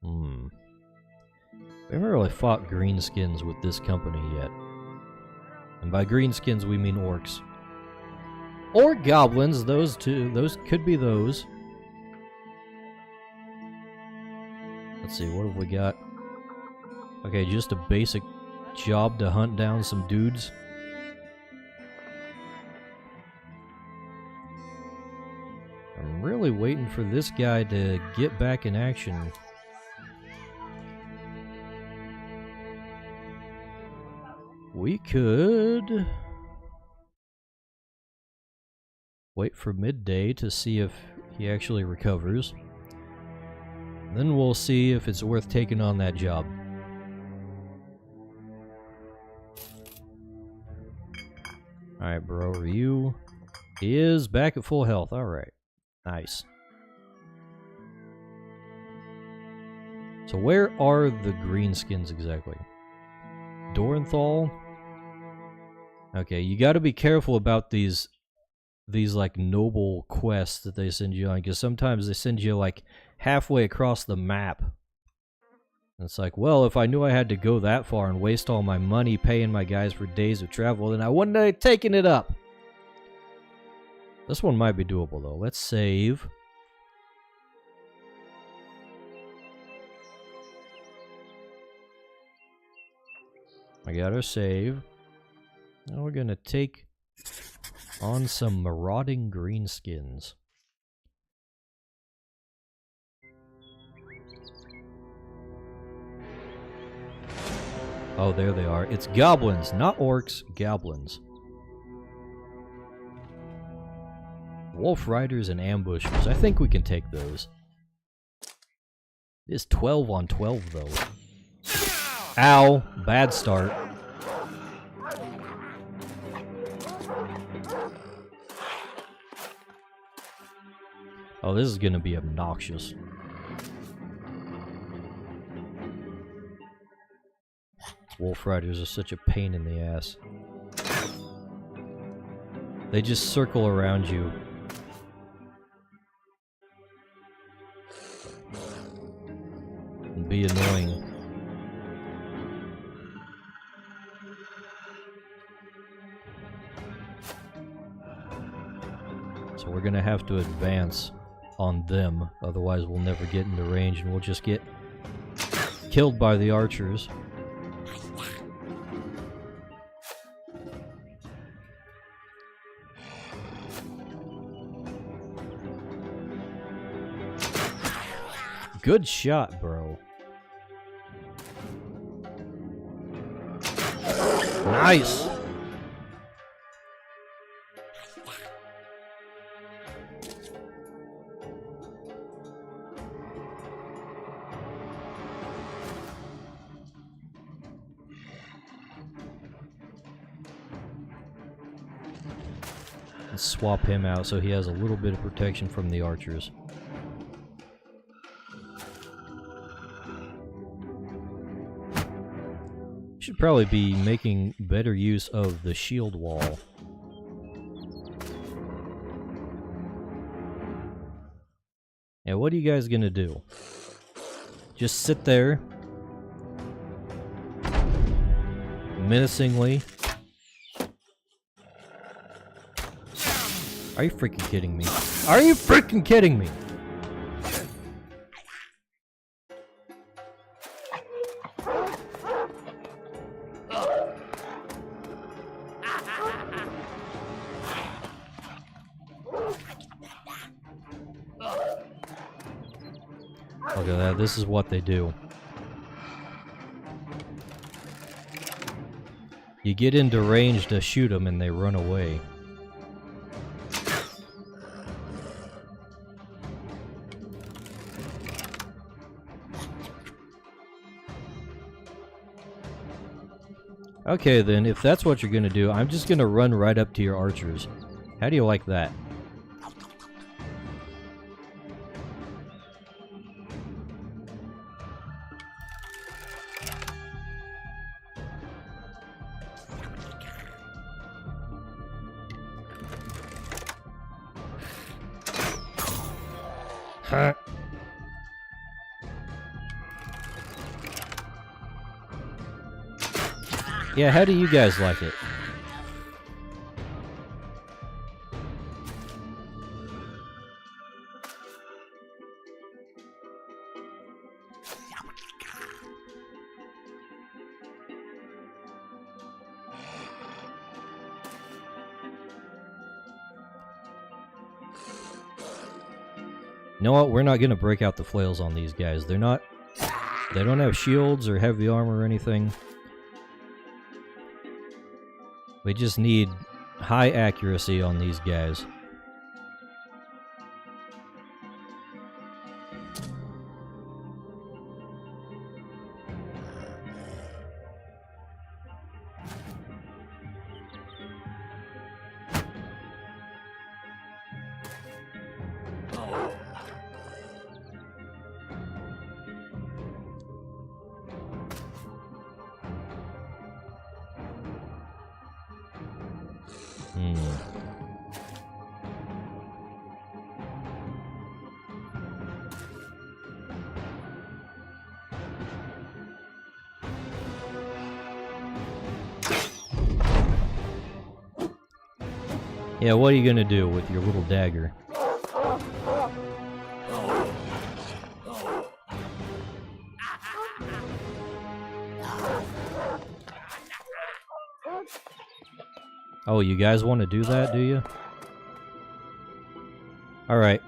We haven't really fought greenskins with this company yet. And by greenskins we mean orcs. Or goblins, those two. Those could be those. Let's see, what have we got? Okay, just a basic job to hunt down some dudes. I'm really waiting for this guy to get back in action. We could wait for midday to see if he actually recovers. Then we'll see if it's worth taking on that job. Alright, bro, are you? He is back at full health. Alright. Nice. So where are the greenskins exactly? Dorenthal? Okay, you gotta be careful about these like noble quests that they send you on, because sometimes they send you like halfway across the map. And it's like, well, if I knew I had to go that far and waste all my money paying my guys for days of travel, then I wouldn't have taken it up. This one might be doable though. Let's save. I got our save. Now we're gonna take on some marauding greenskins. Oh, there they are. It's goblins, not orcs, goblins. Wolf riders and ambushers. I think we can take those. It is 12 on 12 though. Ow, bad start. Oh, this is gonna be obnoxious. Wolf riders are such a pain in the ass. They just circle around you. And be annoying. So we're gonna have to advance on them, otherwise we'll never get into range and we'll just get killed by the archers. Good shot, bro. Nice. Let's swap him out so he has a little bit of protection from the archers. Should probably be making better use of the shield wall. Yeah, what are you guys gonna do? Just sit there menacingly. Are you freaking kidding me? Are you freaking kidding me? Look at that, this is what they do. You get into range to shoot them and they run away. Okay then, if that's what you're gonna do, I'm just gonna run right up to your archers. How do you like that? Huh. Yeah, how do you guys like it? You know what? We're not gonna break out the flails on these guys. They don't have shields or heavy armor or anything. We just need high accuracy on these guys. Yeah, what are you gonna do with your little dagger? Oh, you guys want to do that, do you? Alright.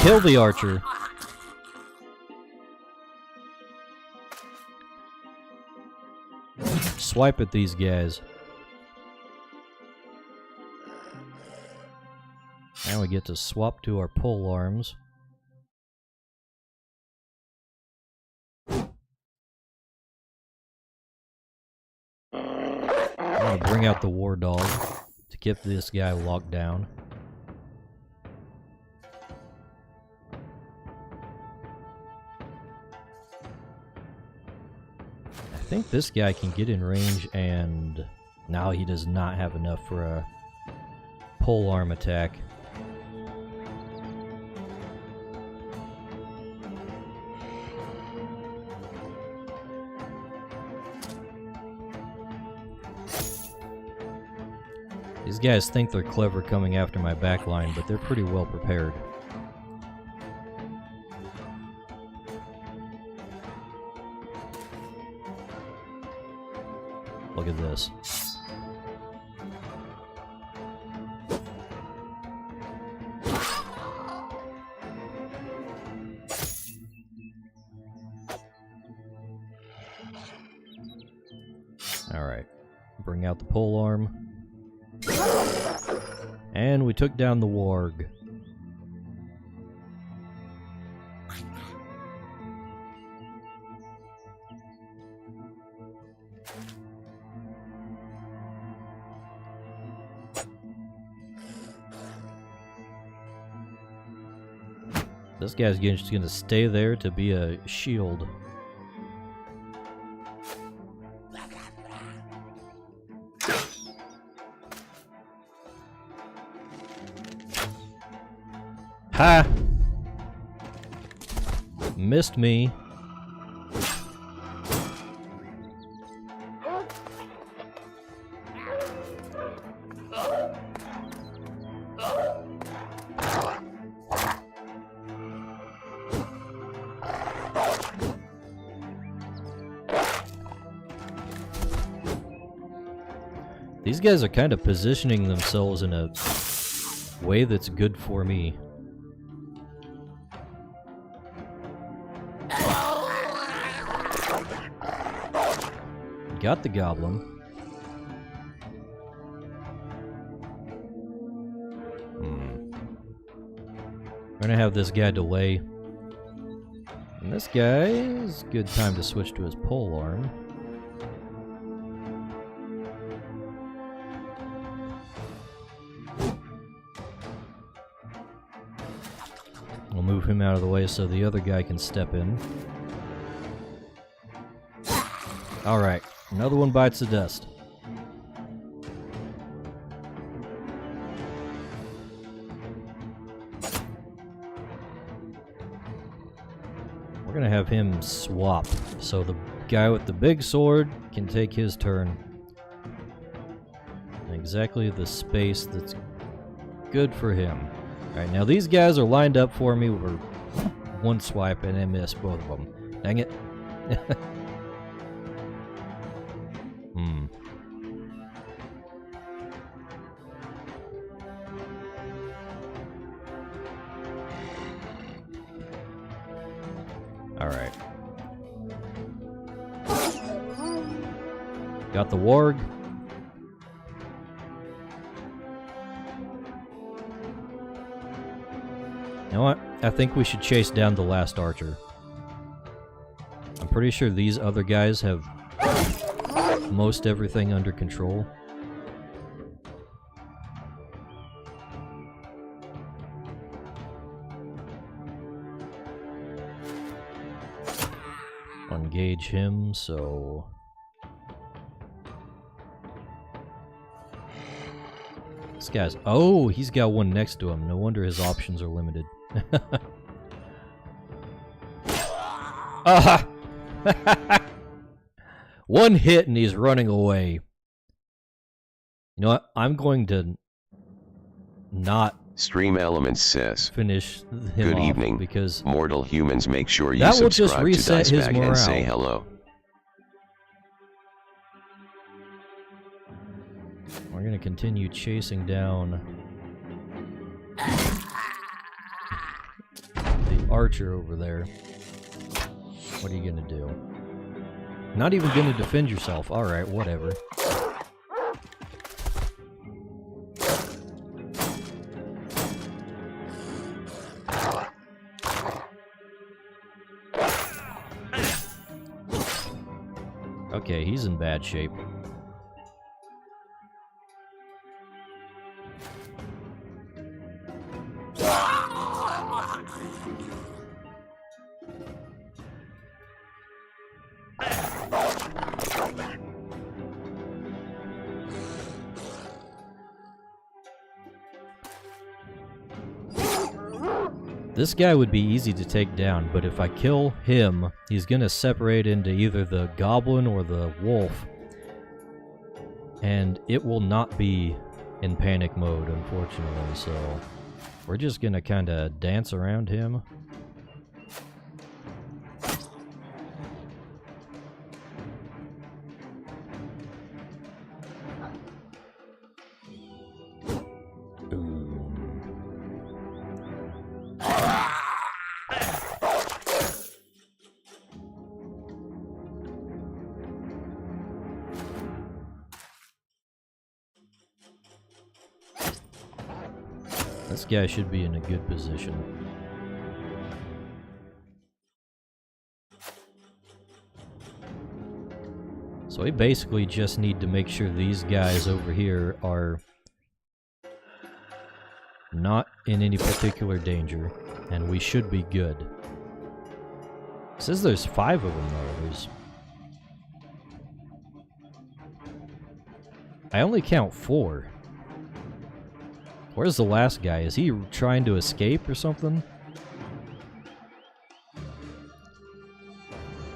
Kill the archer. Swipe at these guys. Now we get to swap to our pole arms. I'm gonna bring out the war dog to keep this guy locked down. I think this guy can get in range, and now he does not have enough for a pole arm attack. These guys think they're clever coming after my backline, but they're pretty well prepared. Look at this. Alright. Bring out the polearm. And we took down the warg. This guy's just gonna stay there to be a shield. Ha! Missed me. These guys are kind of positioning themselves in a way that's good for me. got the goblin. We're gonna have this guy delay. And this guy is a good time to switch to his pole arm. We'll move him out of the way so the other guy can step in. Alright, another one bites the dust. We're gonna have him swap, so the guy with the big sword can take his turn. Exactly the space that's good for him. Alright, now these guys are lined up for me for one swipe and I missed both of them. Dang it. Alright. Got the warg. You know what? I think we should chase down the last archer. I'm pretty sure these other guys have most everything under control. Engage him, so... This guy's... Oh, he's got one next to him. No wonder his options are limited. Ah! One hit and he's running away. You know what? I'm going to not Stream Elements says, finish him good off evening, because mortal humans, make sure you that will just subscribe to reset his Dicebag and say morale. hello. We're going to continue chasing down the archer over there. What are you going to do? Not even going to defend yourself. Alright, whatever. Okay, he's in bad shape. This guy would be easy to take down, but if I kill him, he's gonna separate into either the goblin or the wolf. And it will not be in panic mode, unfortunately, so we're just gonna kinda dance around him. This guy should be in a good position. So we basically just need to make sure these guys over here are not in any particular danger, and we should be good. It says there's 5 of them though. I only count 4. Where's the last guy? Is he trying to escape or something?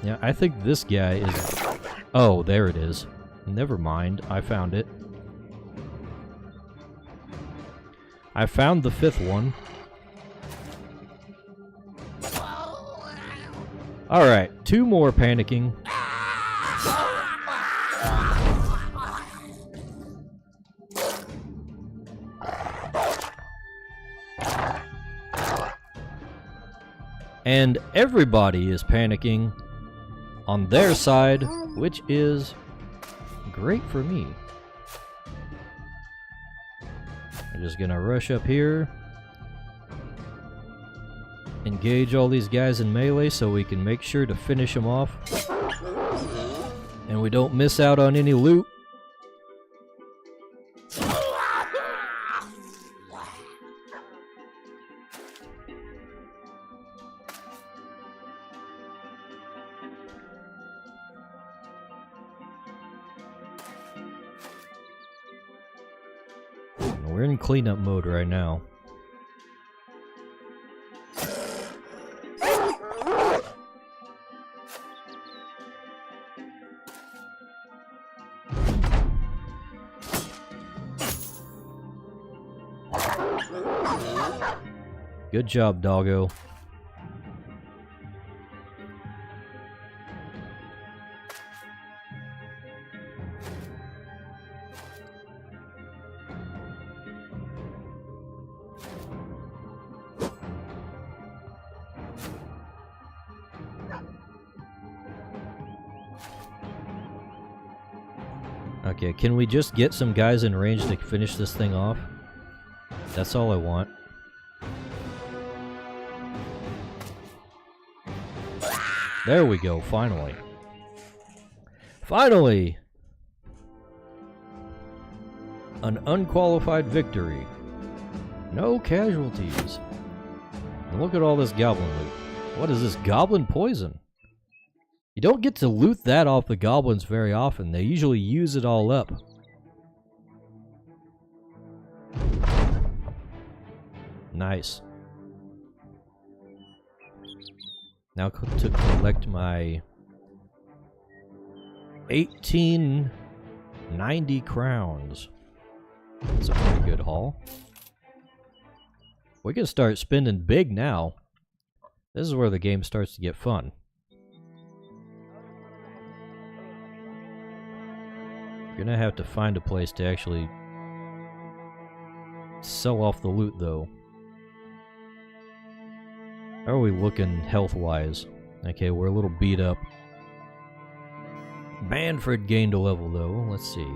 Yeah, I think this guy is... Oh, there it is. Never mind, I found it. I found the 5th one. Alright, 2 more panicking. And everybody is panicking on their side, which is great for me. I'm just gonna rush up here. Engage all these guys in melee so we can make sure to finish them off. And we don't miss out on any loot. We're in cleanup mode right now. Good job, doggo. Okay, can we just get some guys in range to finish this thing off? That's all I want. There we go, finally. Finally! An unqualified victory. No casualties. And look at all this goblin loot. What is this? Goblin poison? You don't get to loot that off the goblins very often. They usually use it all up. Nice. Now to collect my 1890 crowns. That's a pretty good haul. We can start spending big now. This is where the game starts to get fun. We're gonna have to find a place to actually sell off the loot, though. How are we looking health-wise? Okay, we're a little beat up. Manfred gained a level, though. Let's see.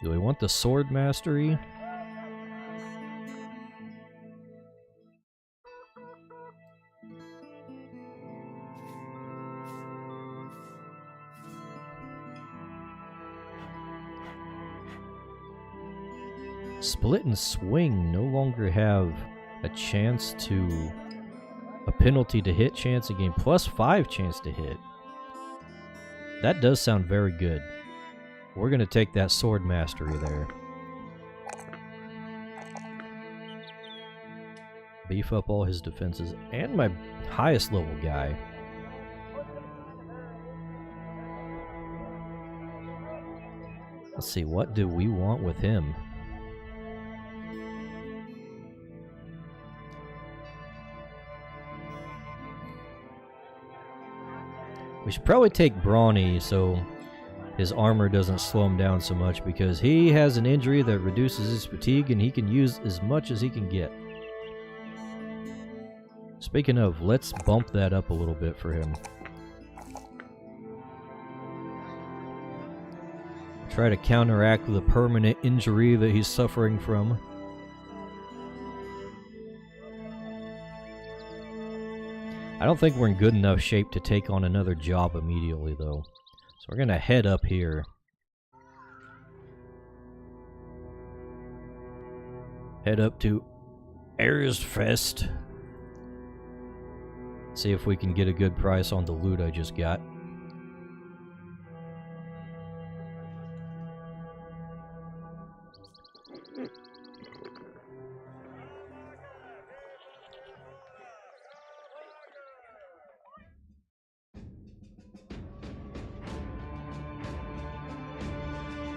Do we want the sword mastery? Split and swing no longer have a chance to... a penalty to hit chance again, +5 chance to hit. That does sound very good. We're gonna take that sword mastery there. Beef up all his defenses and my highest level guy. Let's see, what do we want with him? We should probably take Brawny so his armor doesn't slow him down so much, because he has an injury that reduces his fatigue and he can use as much as he can get. Speaking of, let's bump that up a little bit for him. Try to counteract the permanent injury that he's suffering from. I don't think we're in good enough shape to take on another job immediately, though. So we're gonna head up here. Head up to Erzfest. See if we can get a good price on the loot I just got.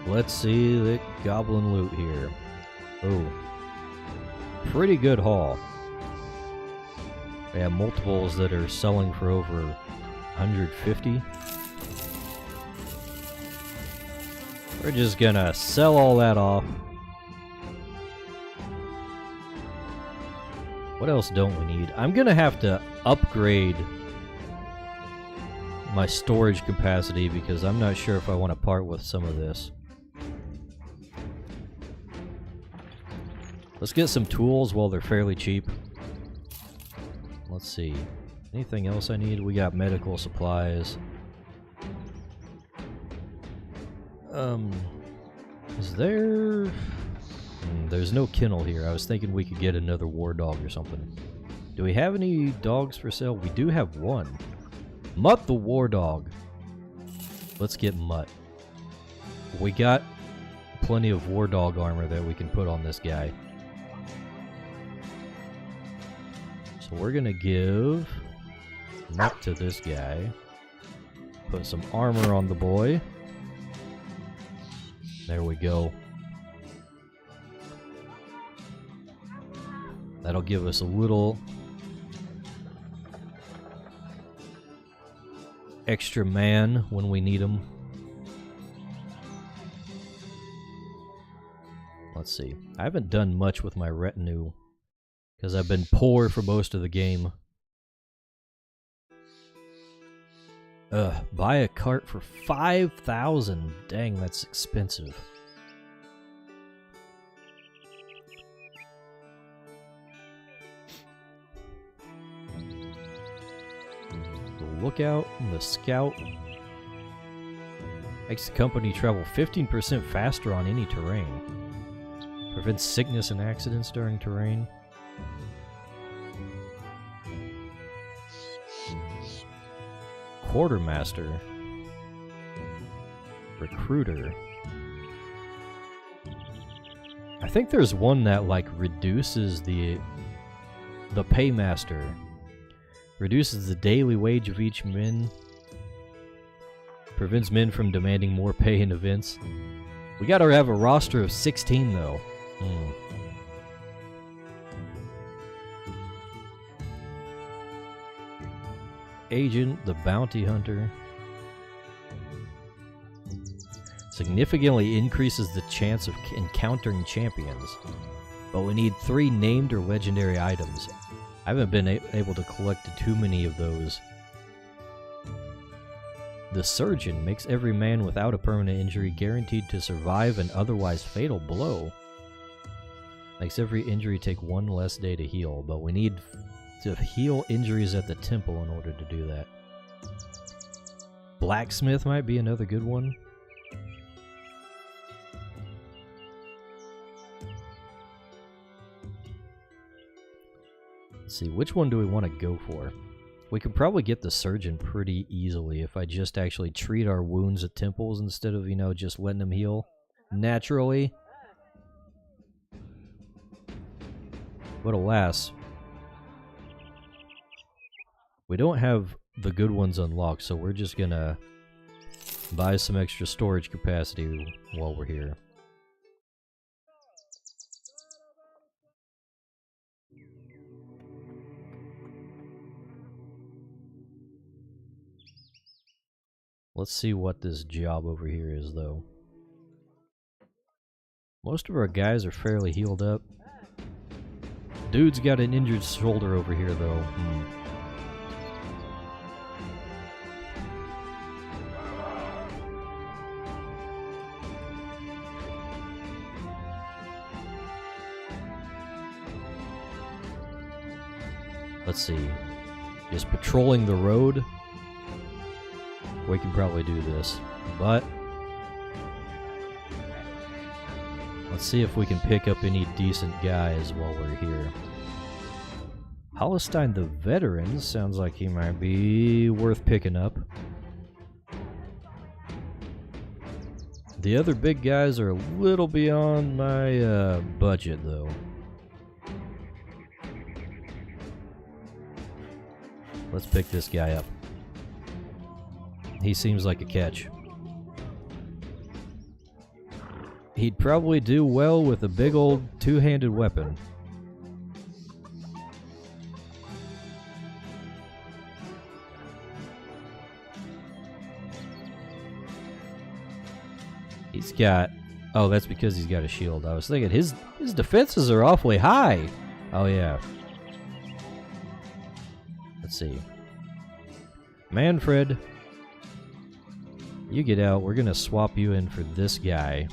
Let's see the goblin loot here. Oh, pretty good haul. We have multiples that are selling for over 150. We're just gonna sell all that off. What else don't we need? I'm gonna have to upgrade my storage capacity because I'm not sure if I want to part with some of this. Let's get some tools while they're fairly cheap. Let's see. Anything else I need? We got medical supplies. Is there... there's no kennel here. I was thinking we could get another war dog or something. Do we have any dogs for sale? We do have one. Mutt the war dog. Let's get Mutt. We got plenty of war dog armor that we can put on this guy. So we're gonna give Mutt to this guy. Put some armor on the boy. There we go. That'll give us a little extra man when we need him. Let's see. I haven't done much with my retinue because I've been poor for most of the game. Buy a cart for 5,000. Dang, that's expensive. The lookout and the scout makes the company travel 15% faster on any terrain. Prevents sickness and accidents during terrain. Quartermaster. Recruiter. I think there's one that like reduces the paymaster. Reduces the daily wage of each men. Prevents men from demanding more pay in events. We gotta have a roster of 16 though. Agent, the bounty hunter. Significantly increases the chance of encountering champions. But we need 3 named or legendary items. I haven't been able to collect too many of those. The surgeon makes every man without a permanent injury guaranteed to survive an otherwise fatal blow. Makes every injury take 1 less day to heal, but we need to heal injuries at the temple in order to do that. Blacksmith might be another good one. Let's see, which one do we want to go for? We could probably get the surgeon pretty easily if I just actually treat our wounds at temples instead of, you know, just letting them heal naturally. But alas, we don't have the good ones unlocked, so we're just gonna buy some extra storage capacity while we're here. Let's see what this job over here is, though. Most of our guys are fairly healed up. Dude's got an injured shoulder over here, though. Let's see. Just patrolling the road. We can probably do this, but let's see if we can pick up any decent guys while we're here. Holstein the Veteran sounds like he might be worth picking up. The other big guys are a little beyond my budget, though. Let's pick this guy up. He seems like a catch. He'd probably do well with a big old two-handed weapon. He's got... Oh, that's because he's got a shield. I was thinking his defenses are awfully high. Oh, yeah. Let's see. Manfred, you get out. We're gonna swap you in for this guy.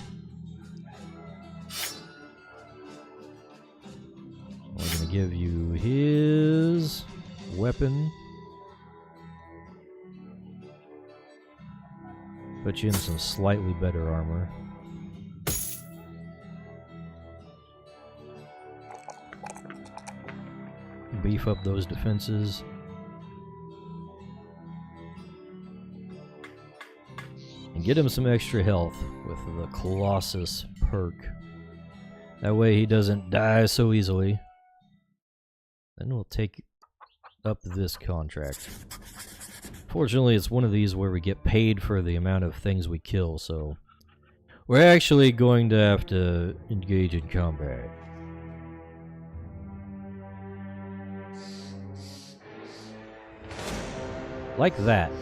We're gonna give you his weapon. Put you in some slightly better armor. Beef up those defenses. And get him some extra health with the Colossus perk. That way he doesn't die so easily. Then we'll take up this contract. Fortunately, it's one of these where we get paid for the amount of things we kill, so we're actually going to have to engage in combat. Like that.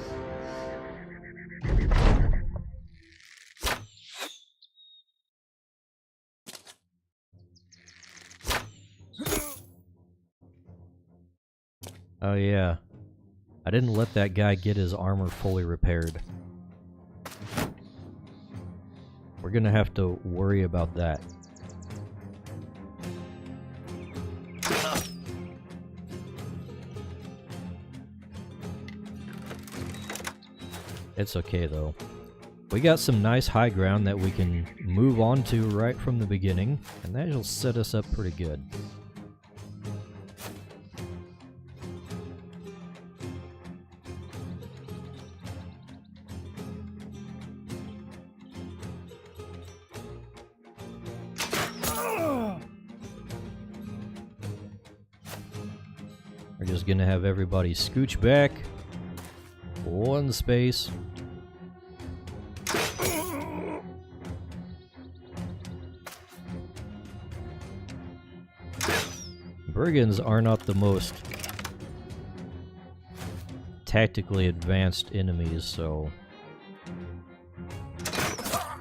Oh yeah. I didn't let that guy get his armor fully repaired. We're gonna have to worry about that. It's okay though. We got some nice high ground that we can move on to right from the beginning, and that'll set us up pretty good. We're just gonna have everybody scooch back one space. Brigands are not the most tactically advanced enemies, so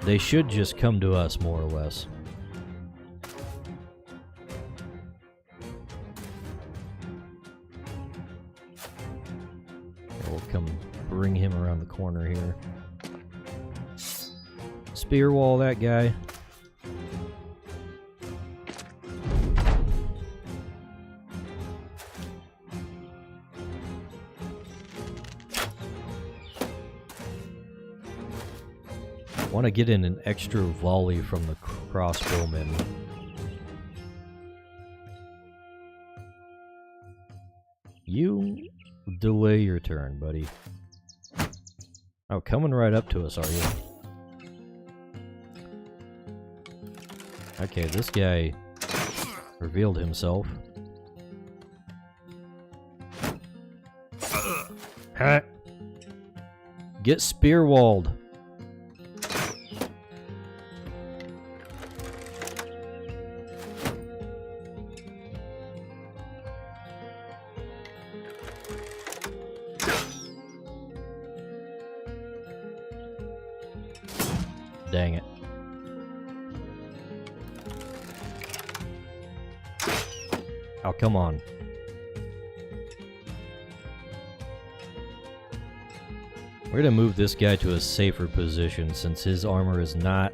they should just come to us more or less. We'll come bring him around the corner here. Spear wall that guy. Want to get in an extra volley from the crossbowmen. You delay your turn, buddy. Oh, coming right up to us, are you? Okay, this guy revealed himself. Ha! Get spear walled. Dang it. Oh, come on. We're gonna move this guy to a safer position since his armor is not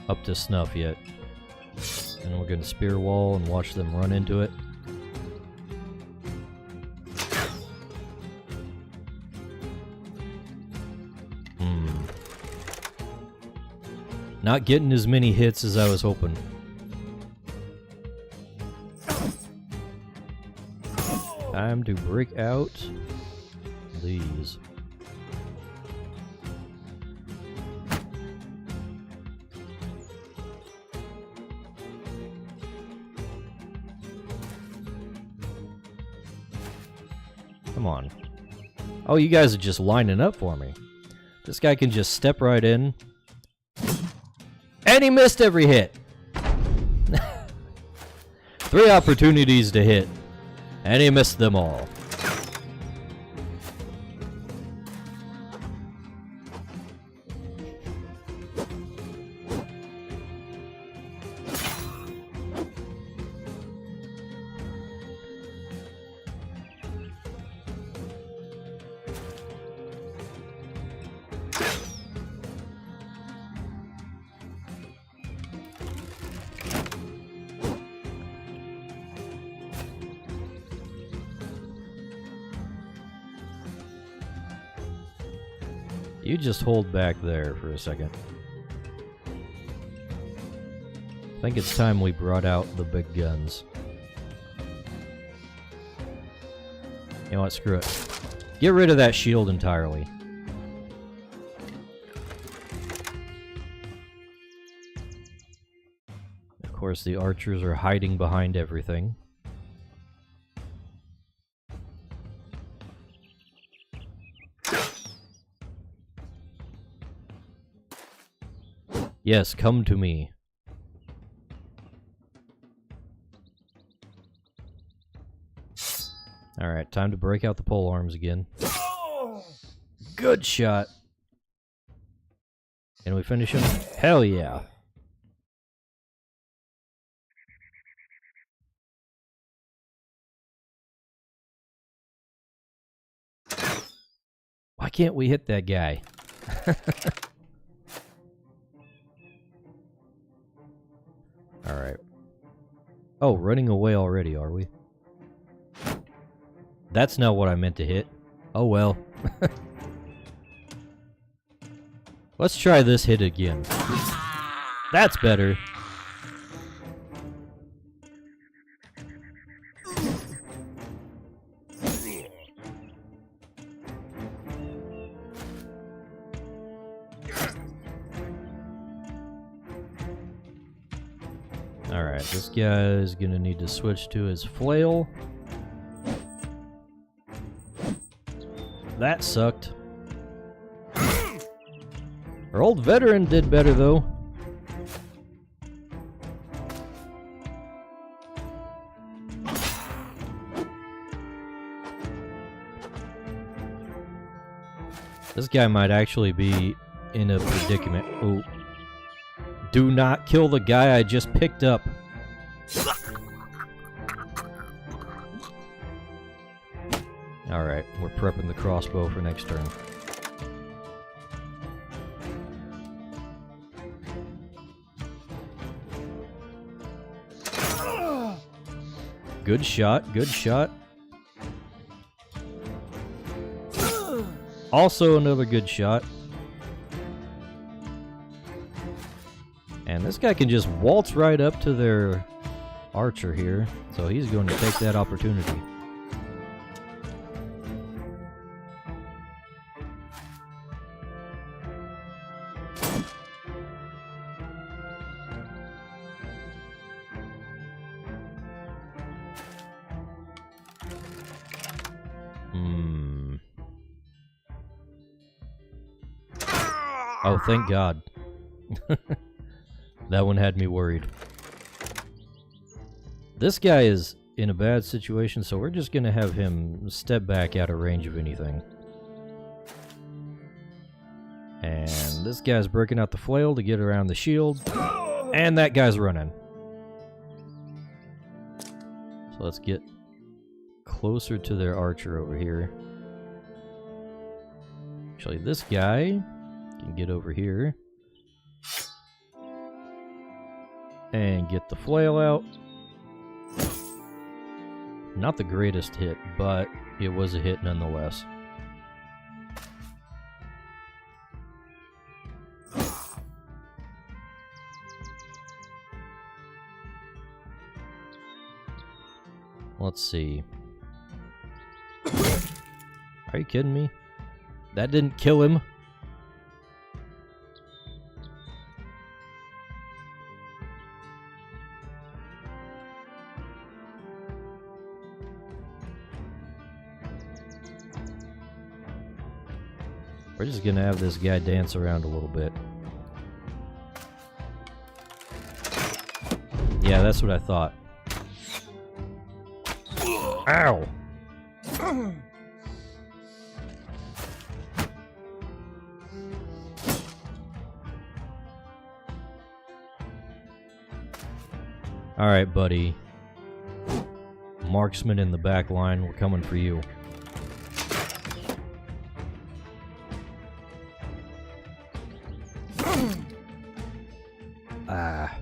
up to snuff yet. And we're gonna spear wall and watch them run into it. Not getting as many hits as I was hoping. Time to break out these. Come on. Oh, you guys are just lining up for me. This guy can just step right in. And he missed every hit. 3 opportunities to hit. And he missed them all. You just hold back there for a second. I think it's time we brought out the big guns. You know what? Screw it. Get rid of that shield entirely. Of course, the archers are hiding behind everything. Yes, come to me. Alright, time to break out the pole arms again. Good shot. Can we finish him? Hell yeah. Why can't we hit that guy? Alright. Oh, running away already, are we? That's not what I meant to hit. Oh well. Let's try this hit again. That's better. Alright, this guy's gonna need to switch to his flail. That sucked. Our old veteran did better, though. This guy might actually be in a predicament. Oh. Do not kill the guy I just picked up. Alright, we're prepping the crossbow for next turn. Good shot, good shot. Also another good shot. And this guy can just waltz right up to their archer here, so he's going to take that opportunity. Oh, thank God. That one had me worried. This guy is in a bad situation, so we're just going to have him step back out of range of anything. And this guy's breaking out the flail to get around the shield. And that guy's running. So let's get closer to their archer over here. Actually, this guy can get over here. And get the flail out. Not the greatest hit, but it was a hit nonetheless. Let's see. Are you kidding me? That didn't kill him. We're just gonna have this guy dance around a little bit. Yeah, that's what I thought. Ow! Alright, buddy. Marksman in the back line, we're coming for you. Ah.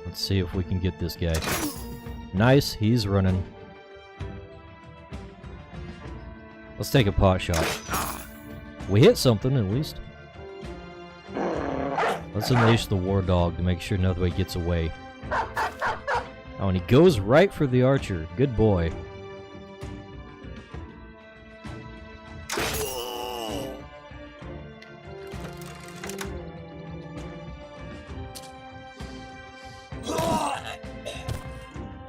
Let's see if we can get this guy. Nice, he's running. Let's take a pot shot. We hit something at least. Let's unleash the war dog to make sure nobody gets away. Oh, and he goes right for the archer. Good boy.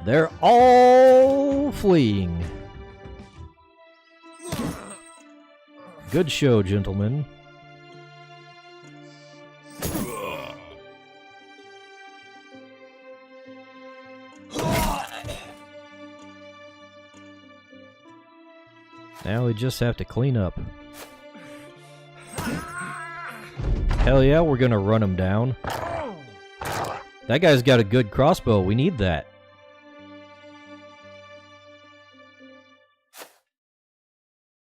They're all fleeing. Good show, gentlemen. Now we just have to clean up. Hell yeah, we're gonna run him down. That guy's got a good crossbow. We need that.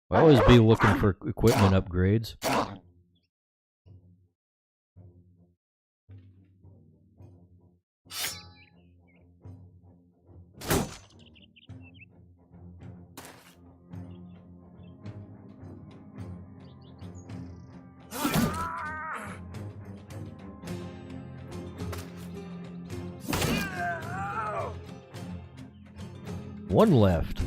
I always be looking for equipment upgrades. One left.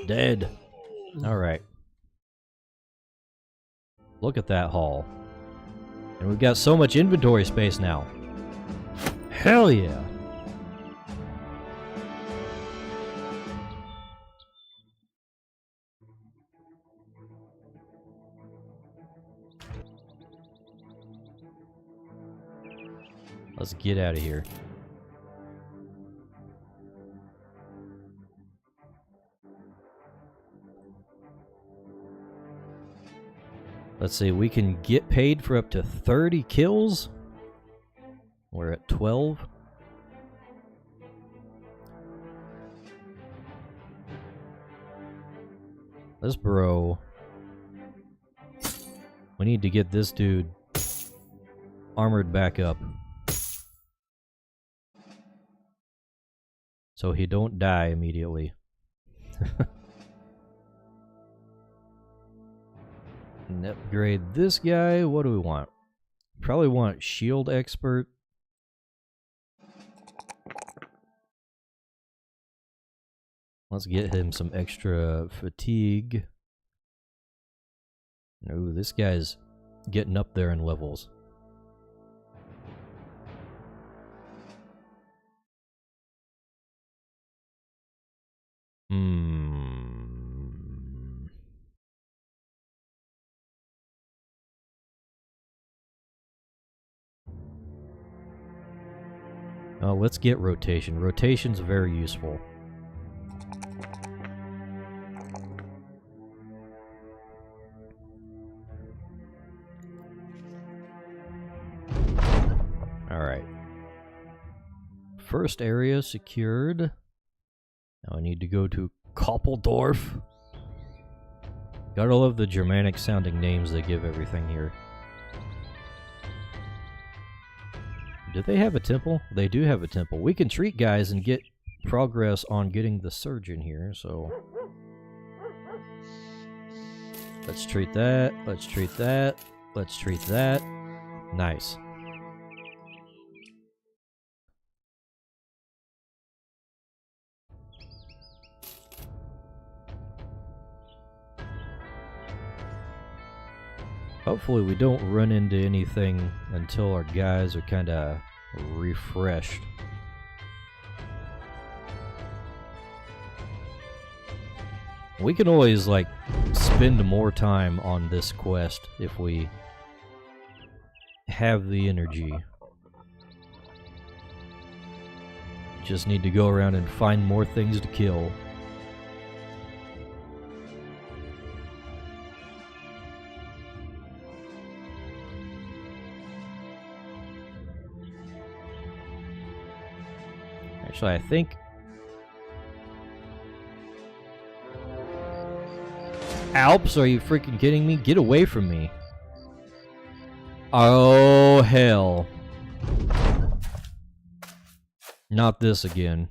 Dead. Alright. Look at that haul. And we've got so much inventory space now. Hell yeah. Let's get out of here. Let's see, we can get paid for up to 30 kills. We're at 12. This bro. We need to get this dude armored back up. So he don't die immediately. And upgrade this guy. What do we want? Probably want shield expert. Let's get him some extra fatigue. Ooh, this guy's getting up there in levels. Oh, let's get rotation. Rotation's very useful. Alright. First area secured. Now I need to go to Koppeldorf. Gotta love the Germanic sounding names they give everything here. Do they have a temple? They do have a temple. We can treat guys and get progress on getting the surgeon here, so... Let's treat that, let's treat that, let's treat that. Nice. Hopefully we don't run into anything until our guys are kind of refreshed. We can always, like, spend more time on this quest if we have the energy. Just need to go around and find more things to kill. Actually, I think... Alps? Are you freaking kidding me? Get away from me. Oh, hell. Not this again.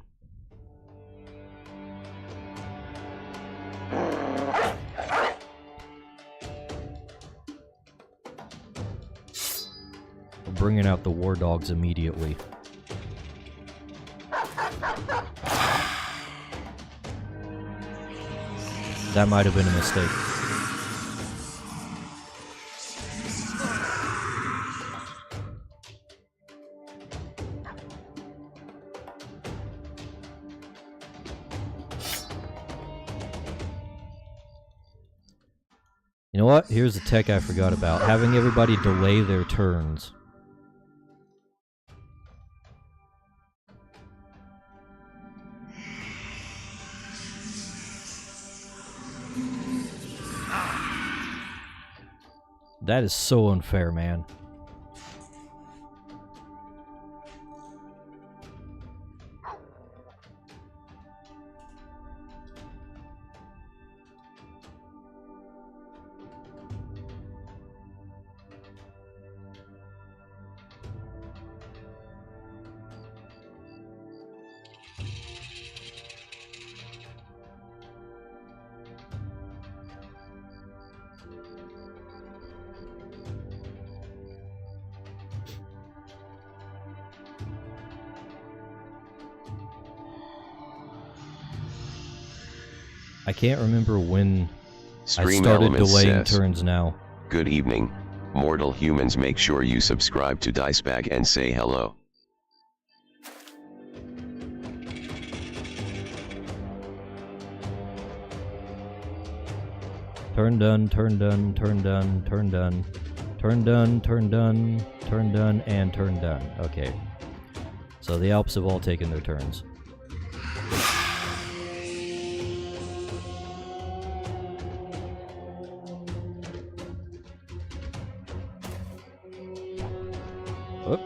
We're bringing out the war dogs immediately. That might have been a mistake. You know what? Here's a tech I forgot about. Having everybody delay their turns. That is so unfair, man. I can't remember when Stream I started Elements delaying says, turns now. Good evening, mortal humans. Make sure you subscribe to Dicebag and say hello. Turn done, turn done, turn done, turn done, turn done, turn done, turn done, and turn done. Okay. So the Alps have all taken their turns. Whoop.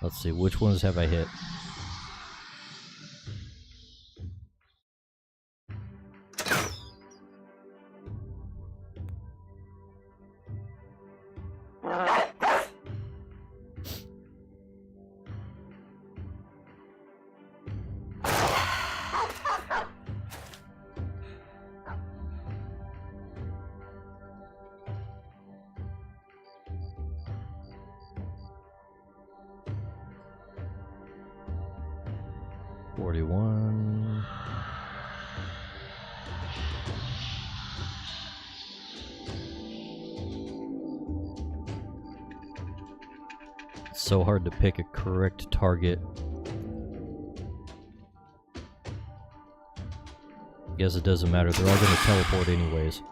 Let's see, which ones have I hit? $41. It's so hard to pick a correct target. Guess it doesn't matter, they're all gonna teleport anyways.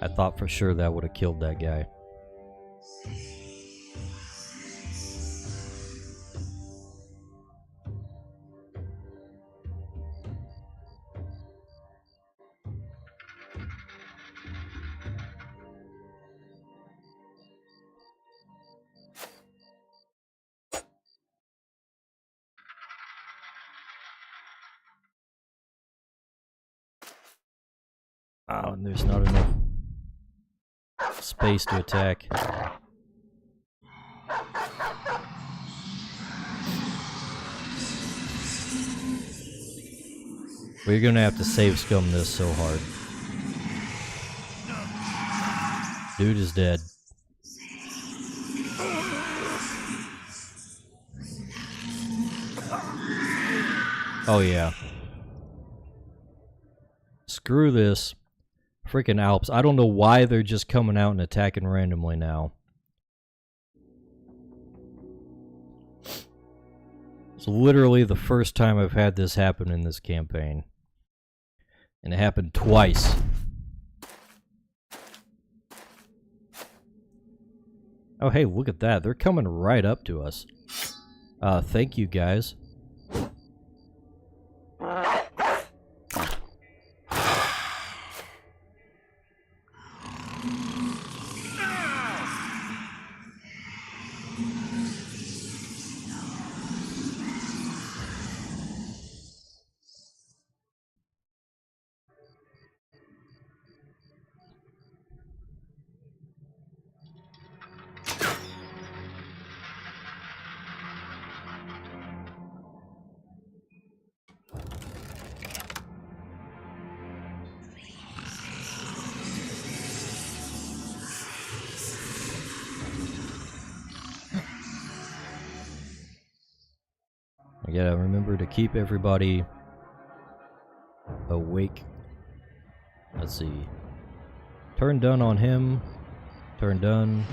I thought for sure that would have killed that guy. Oh, and there's not enough space to attack. We're gonna have to save scum this so hard. Dude is dead. Oh yeah. Screw this. Freaking Alps. I don't know why they're just coming out and attacking randomly now. It's literally the first time I've had this happen in this campaign. And it happened twice. Oh, hey, look at that. They're coming right up to us. Thank you, guys. I gotta remember to keep everybody awake. Let's see. Turn done on him. Turn done.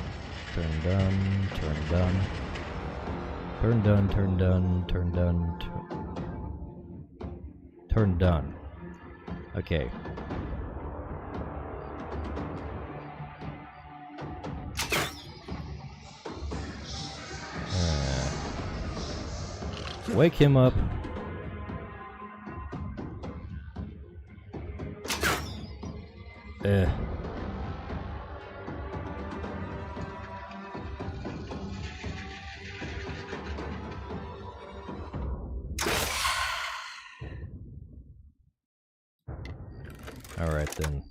Turn done. Turn done. Turn done. Turn done. Turn done. Turn done. Okay. Wake him up. Alright then.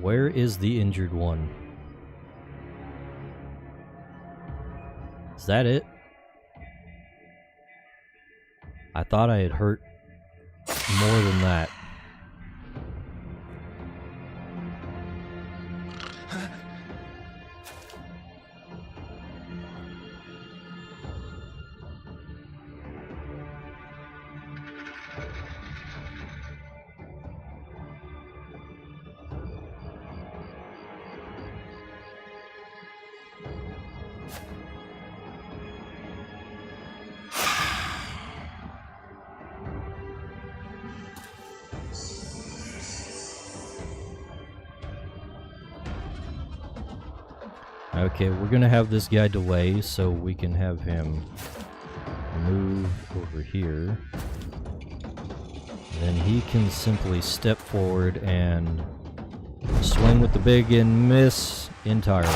Where is the injured one? Is that it? I thought I had hurt more than that. Okay, we're gonna have this guy delay so we can have him move over here. Then he can simply step forward and swing with the big and miss entirely.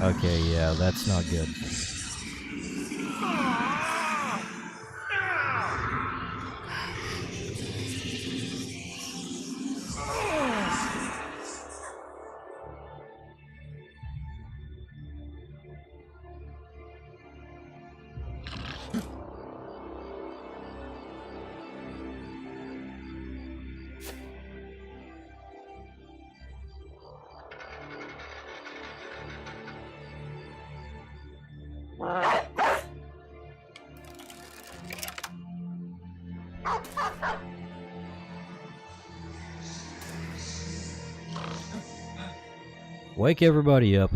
Okay, yeah, that's not good. Wake everybody up.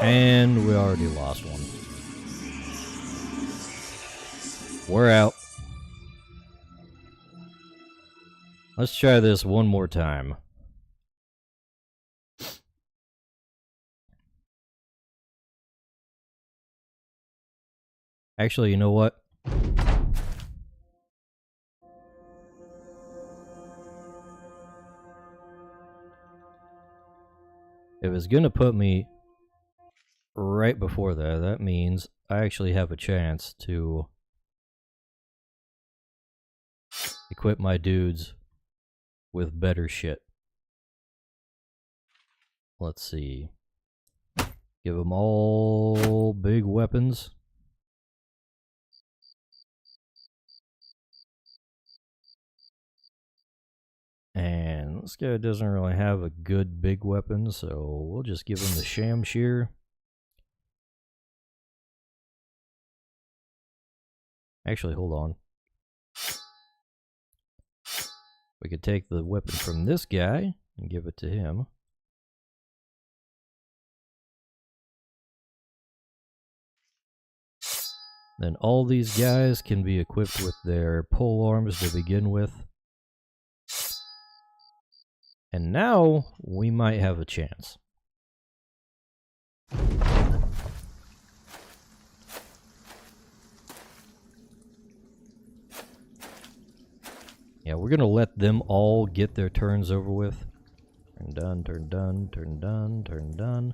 And we already lost one. We're out. Let's try this one more time. Actually, you know what? If it's gonna put me right before that, that means I actually have a chance to equip my dudes with better shit. Let's see. Give them all big weapons. And this guy doesn't really have a good big weapon, so we'll just give him the Shamshir. Actually, hold on. We could take the weapon from this guy and give it to him. Then all these guys can be equipped with their pole arms to begin with. And now we might have a chance. Yeah, we're gonna let them all get their turns over with. Turn done, turn done, turn done, turn done.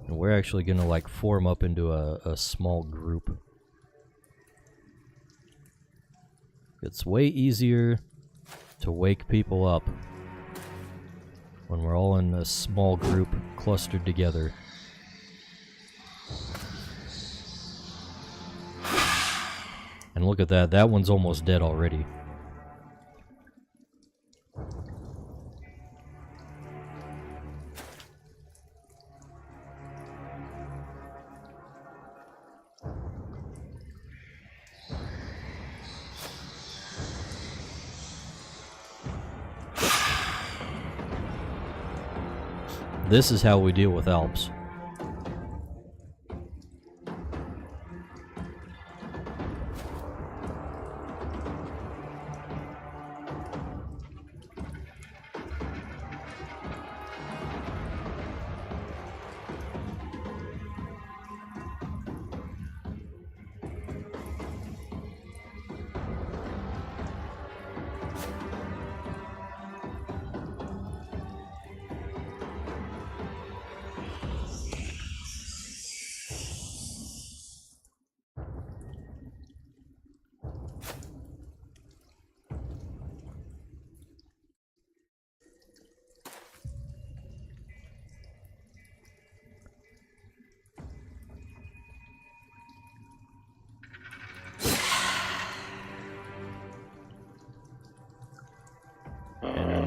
And we're actually gonna like form up into a small group. It's way easier to wake people up when we're all in a small group clustered together. And look at that, that one's almost dead already. This is how we deal with Alps.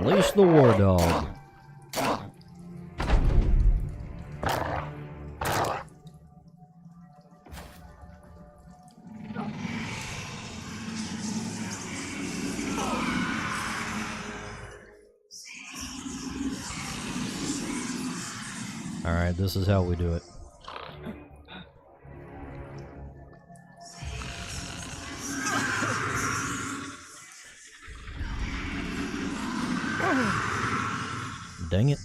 Unleash the war dog. Alright, this is how we do it. Dang it.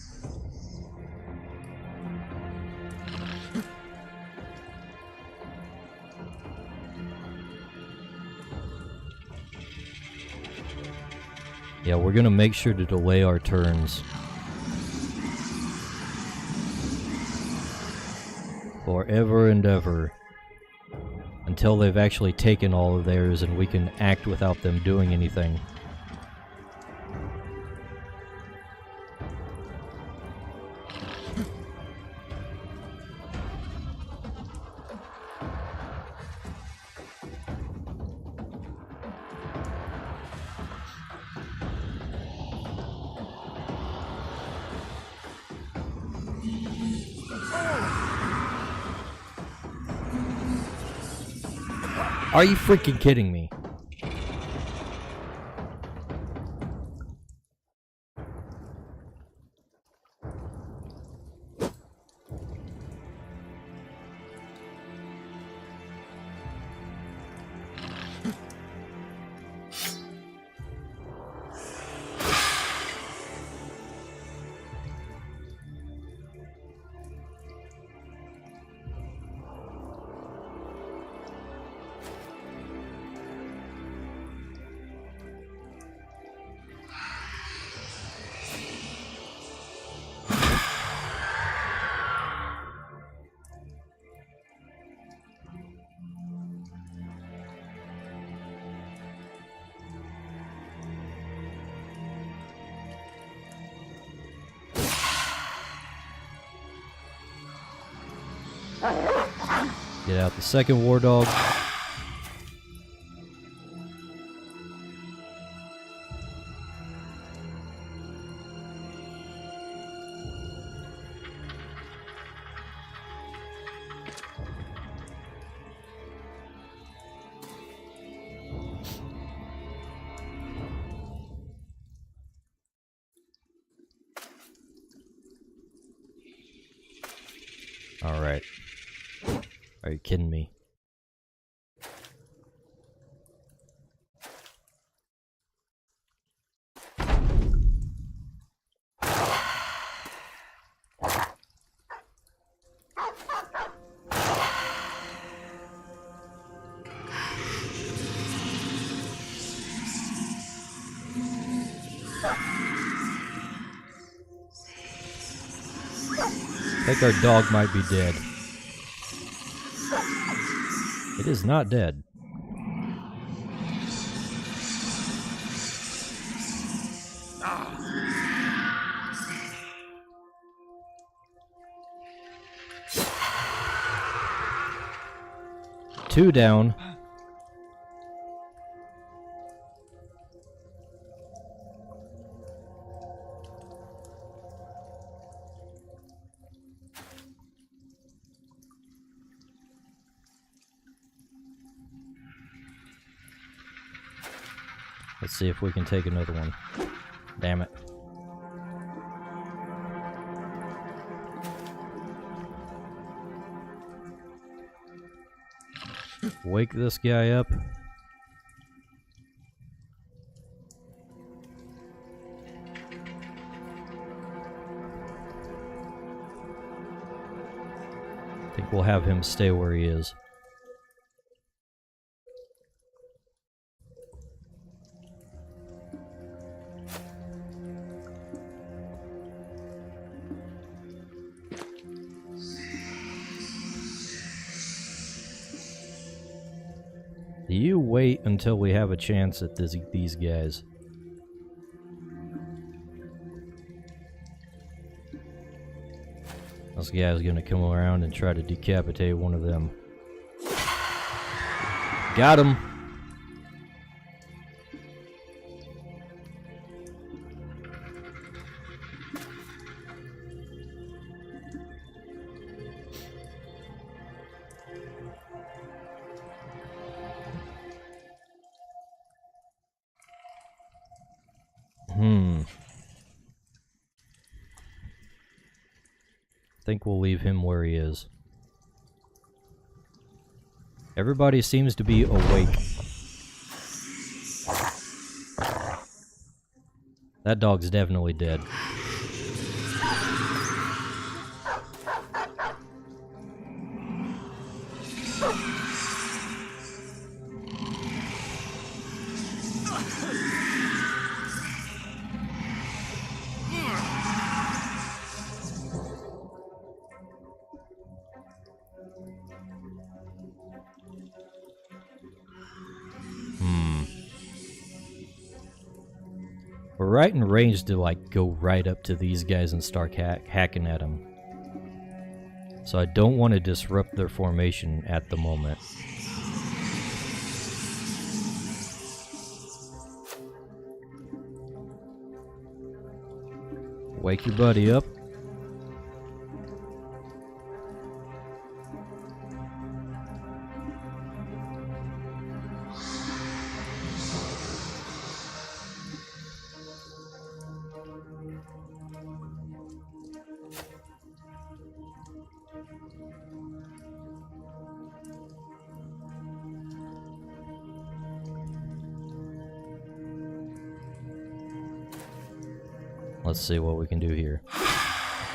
Yeah, we're gonna make sure to delay our turns forever and ever until they've actually taken all of theirs and we can act without them doing anything. Are you freaking kidding me? Get out the second war dog. Alright. Are you kidding me? I think our dog might be dead. It is not dead. Two down. Let's see if we can take another one. Damn it. Wake this guy up. I think we'll have him stay where he is. You wait until we have a chance at these guys. This guy's gonna come around and try to decapitate one of them. Got him! I think we'll leave him where he is. Everybody seems to be awake. That dog's definitely dead. We're right in range to like go right up to these guys and start hacking at them. So I don't want to disrupt their formation at the moment. Wake your buddy up. Let's see what we can do here.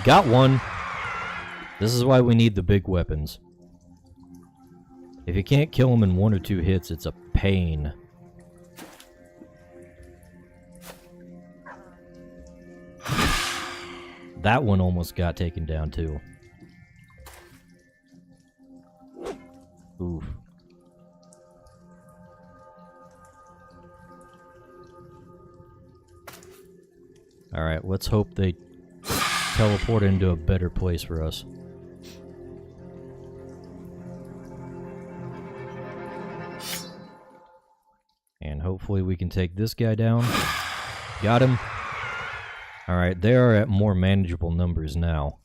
Got one! This is why we need the big weapons. If you can't kill them in 1 or 2 hits, it's a pain. That one almost got taken down too. Oof. Alright, let's hope they teleport into a better place for us. Hopefully we can take this guy down. Got him. Alright, they are at more manageable numbers now.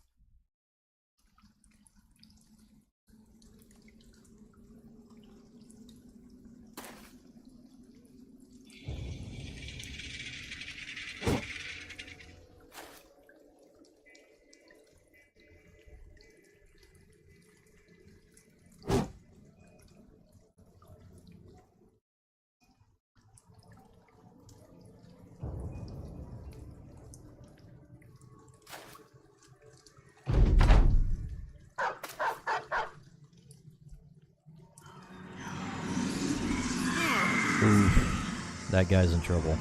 Oof, that guy's in trouble.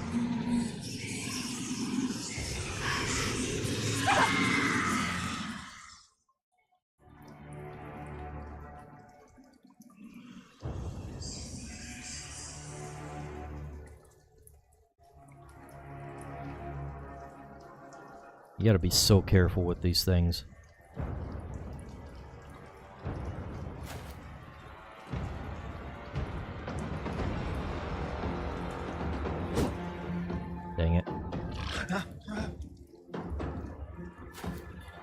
You gotta be so careful with these things. Dang it.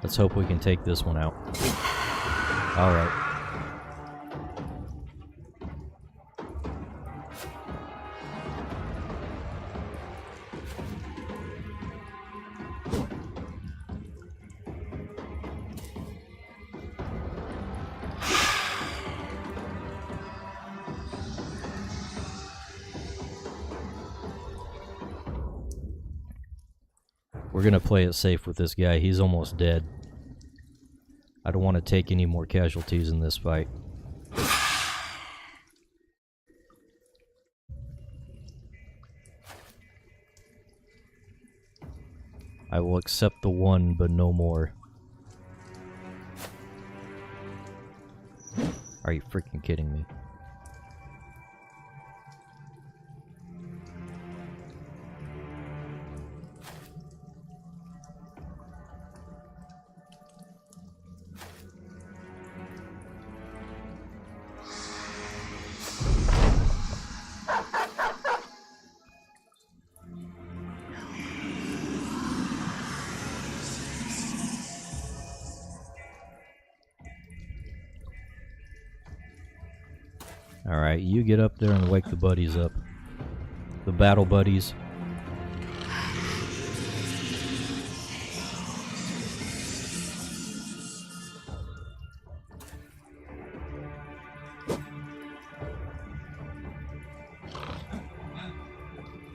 Let's hope we can take this one out. Alright. We're gonna play it safe with this guy. He's almost dead. I don't want to take any more casualties in this fight. I will accept the one, but no more. Are you freaking kidding me? Alright, you get up there and wake the buddies up. The battle buddies.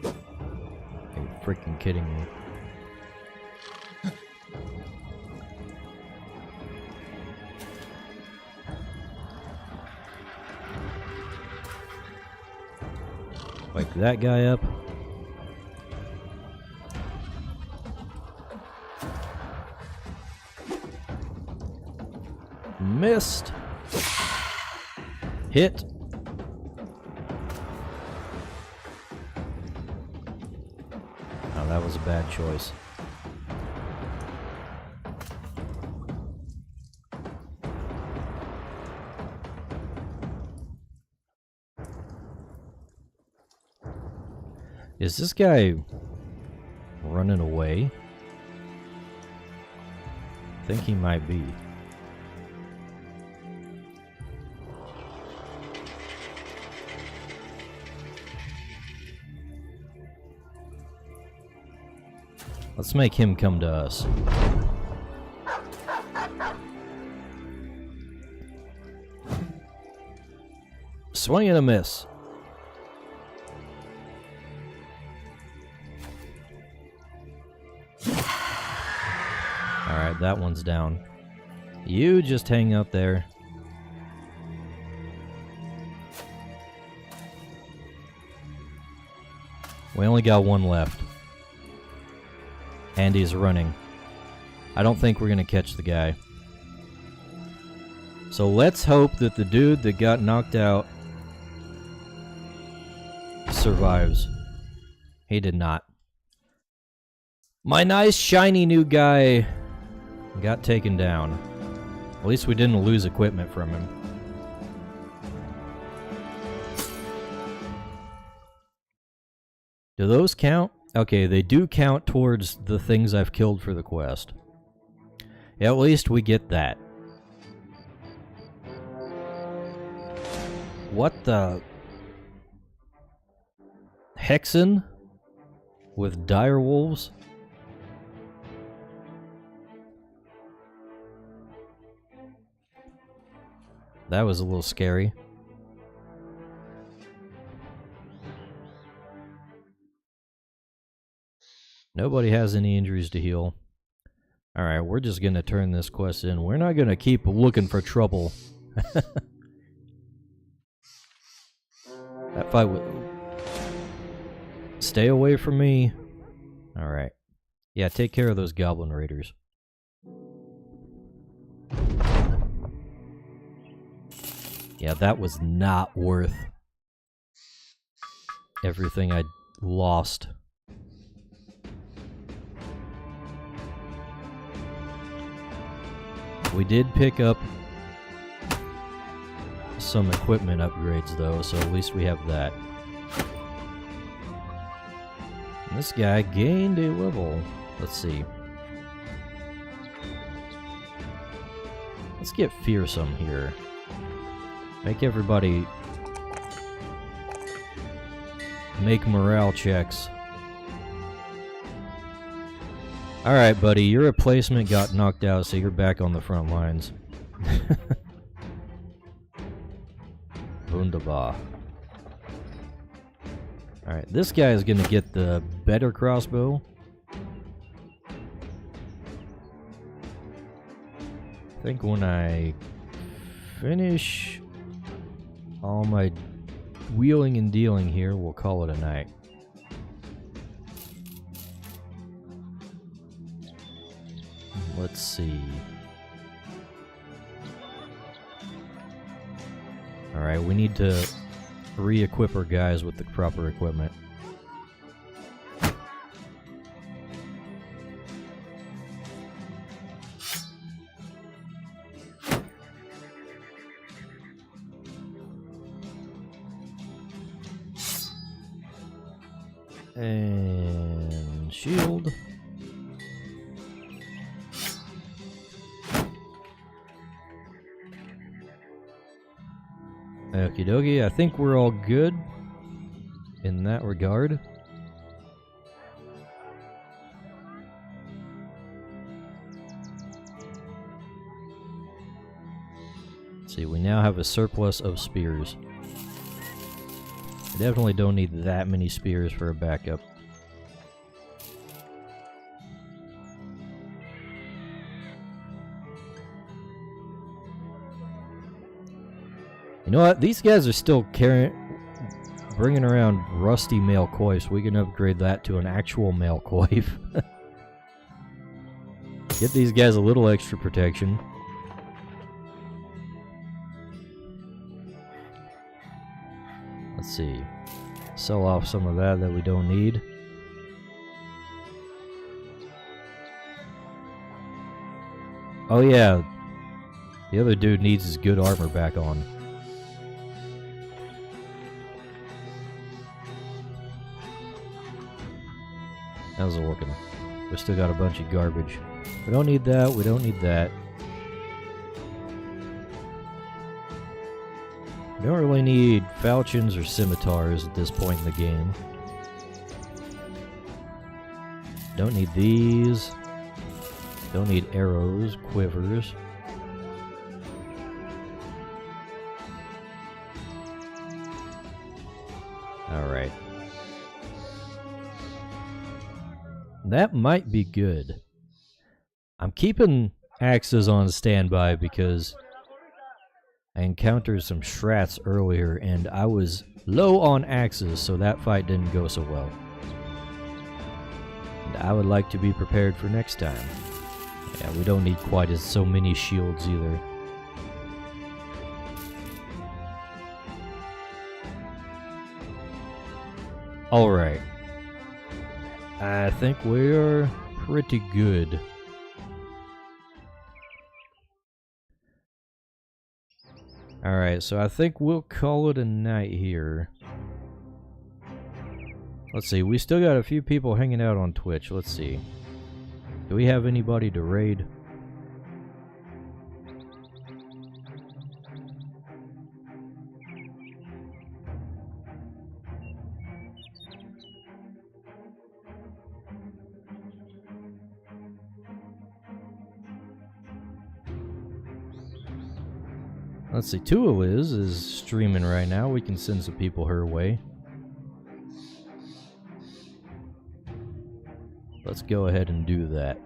Are you freaking kidding me? Wake that guy up. Missed. Hit. Oh, that was a bad choice. Is this guy running away? I think he might be. Let's make him come to us. Swing and a miss. Alright, that one's down. You just hang out there. We only got one left. And he's running. I don't think we're gonna catch the guy. So let's hope that the dude that got knocked out survives. He did not. My nice shiny new guy got taken down. At least we didn't lose equipment from him. Do those count? Okay, they do count towards the things I've killed for the quest. At least we get that. What the... Hexen? With dire wolves? That was a little scary. Nobody has any injuries to heal. Alright, we're just gonna turn this quest in. We're not gonna keep looking for trouble. That fight would... Stay away from me. Alright. Yeah, take care of those goblin raiders. Yeah, that was not worth everything I lost. We did pick up some equipment upgrades though, so at least we have that. And this guy gained a level. Let's see. Let's get fearsome here. Make everybody make morale checks. Alright, buddy, your replacement got knocked out, so you're back on the front lines. Wunderbar. Alright, this guy is gonna get the better crossbow. I think when I finish all my wheeling and dealing here, we'll call it a night. Let's see. Alright, we need to re-equip our guys with the proper equipment. And shield. Okie dokie, I think we're all good in that regard. Let's see, we now have a surplus of spears. I definitely don't need that many spears for a backup. You know what? These guys are still bringing around rusty mail coifs. We can upgrade that to an actual mail coif. Get these guys a little extra protection. Let's see. Sell off some of that we don't need. Oh yeah. The other dude needs his good armor back on. How's it working? We still got a bunch of garbage. We don't need that, we don't need that. We don't really need falchions or scimitars at this point in the game. Don't need these. Don't need arrows, quivers. Alright. That might be good. I'm keeping axes on standby because I encountered some shrats earlier and I was low on axes, so that fight didn't go so well. And I would like to be prepared for next time. Yeah, we don't need quite so many shields either. Alright. I think we're pretty good. Alright, so I think we'll call it a night here. Let's see, we still got a few people hanging out on Twitch. Let's see. Do we have anybody to raid? Let's see, Tua Liz is streaming right now. We can send some people her way. Let's go ahead and do that.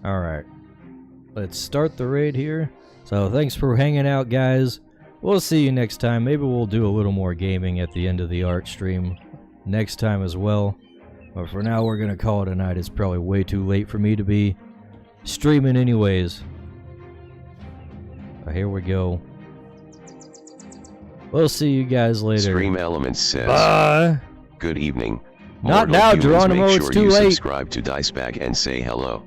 Alright. Let's start the raid here. So thanks for hanging out, guys. We'll see you next time. Maybe we'll do a little more gaming at the end of the art stream next time as well. But for now, we're going to call it a night. It's probably way too late for me to be streaming anyways. Here we go. We'll see you guys later. Stream Elements says, Bye. Good evening. Not Mortal now, humans, Geronimo, make it's sure too you late. subscribe to Dicebag and say hello.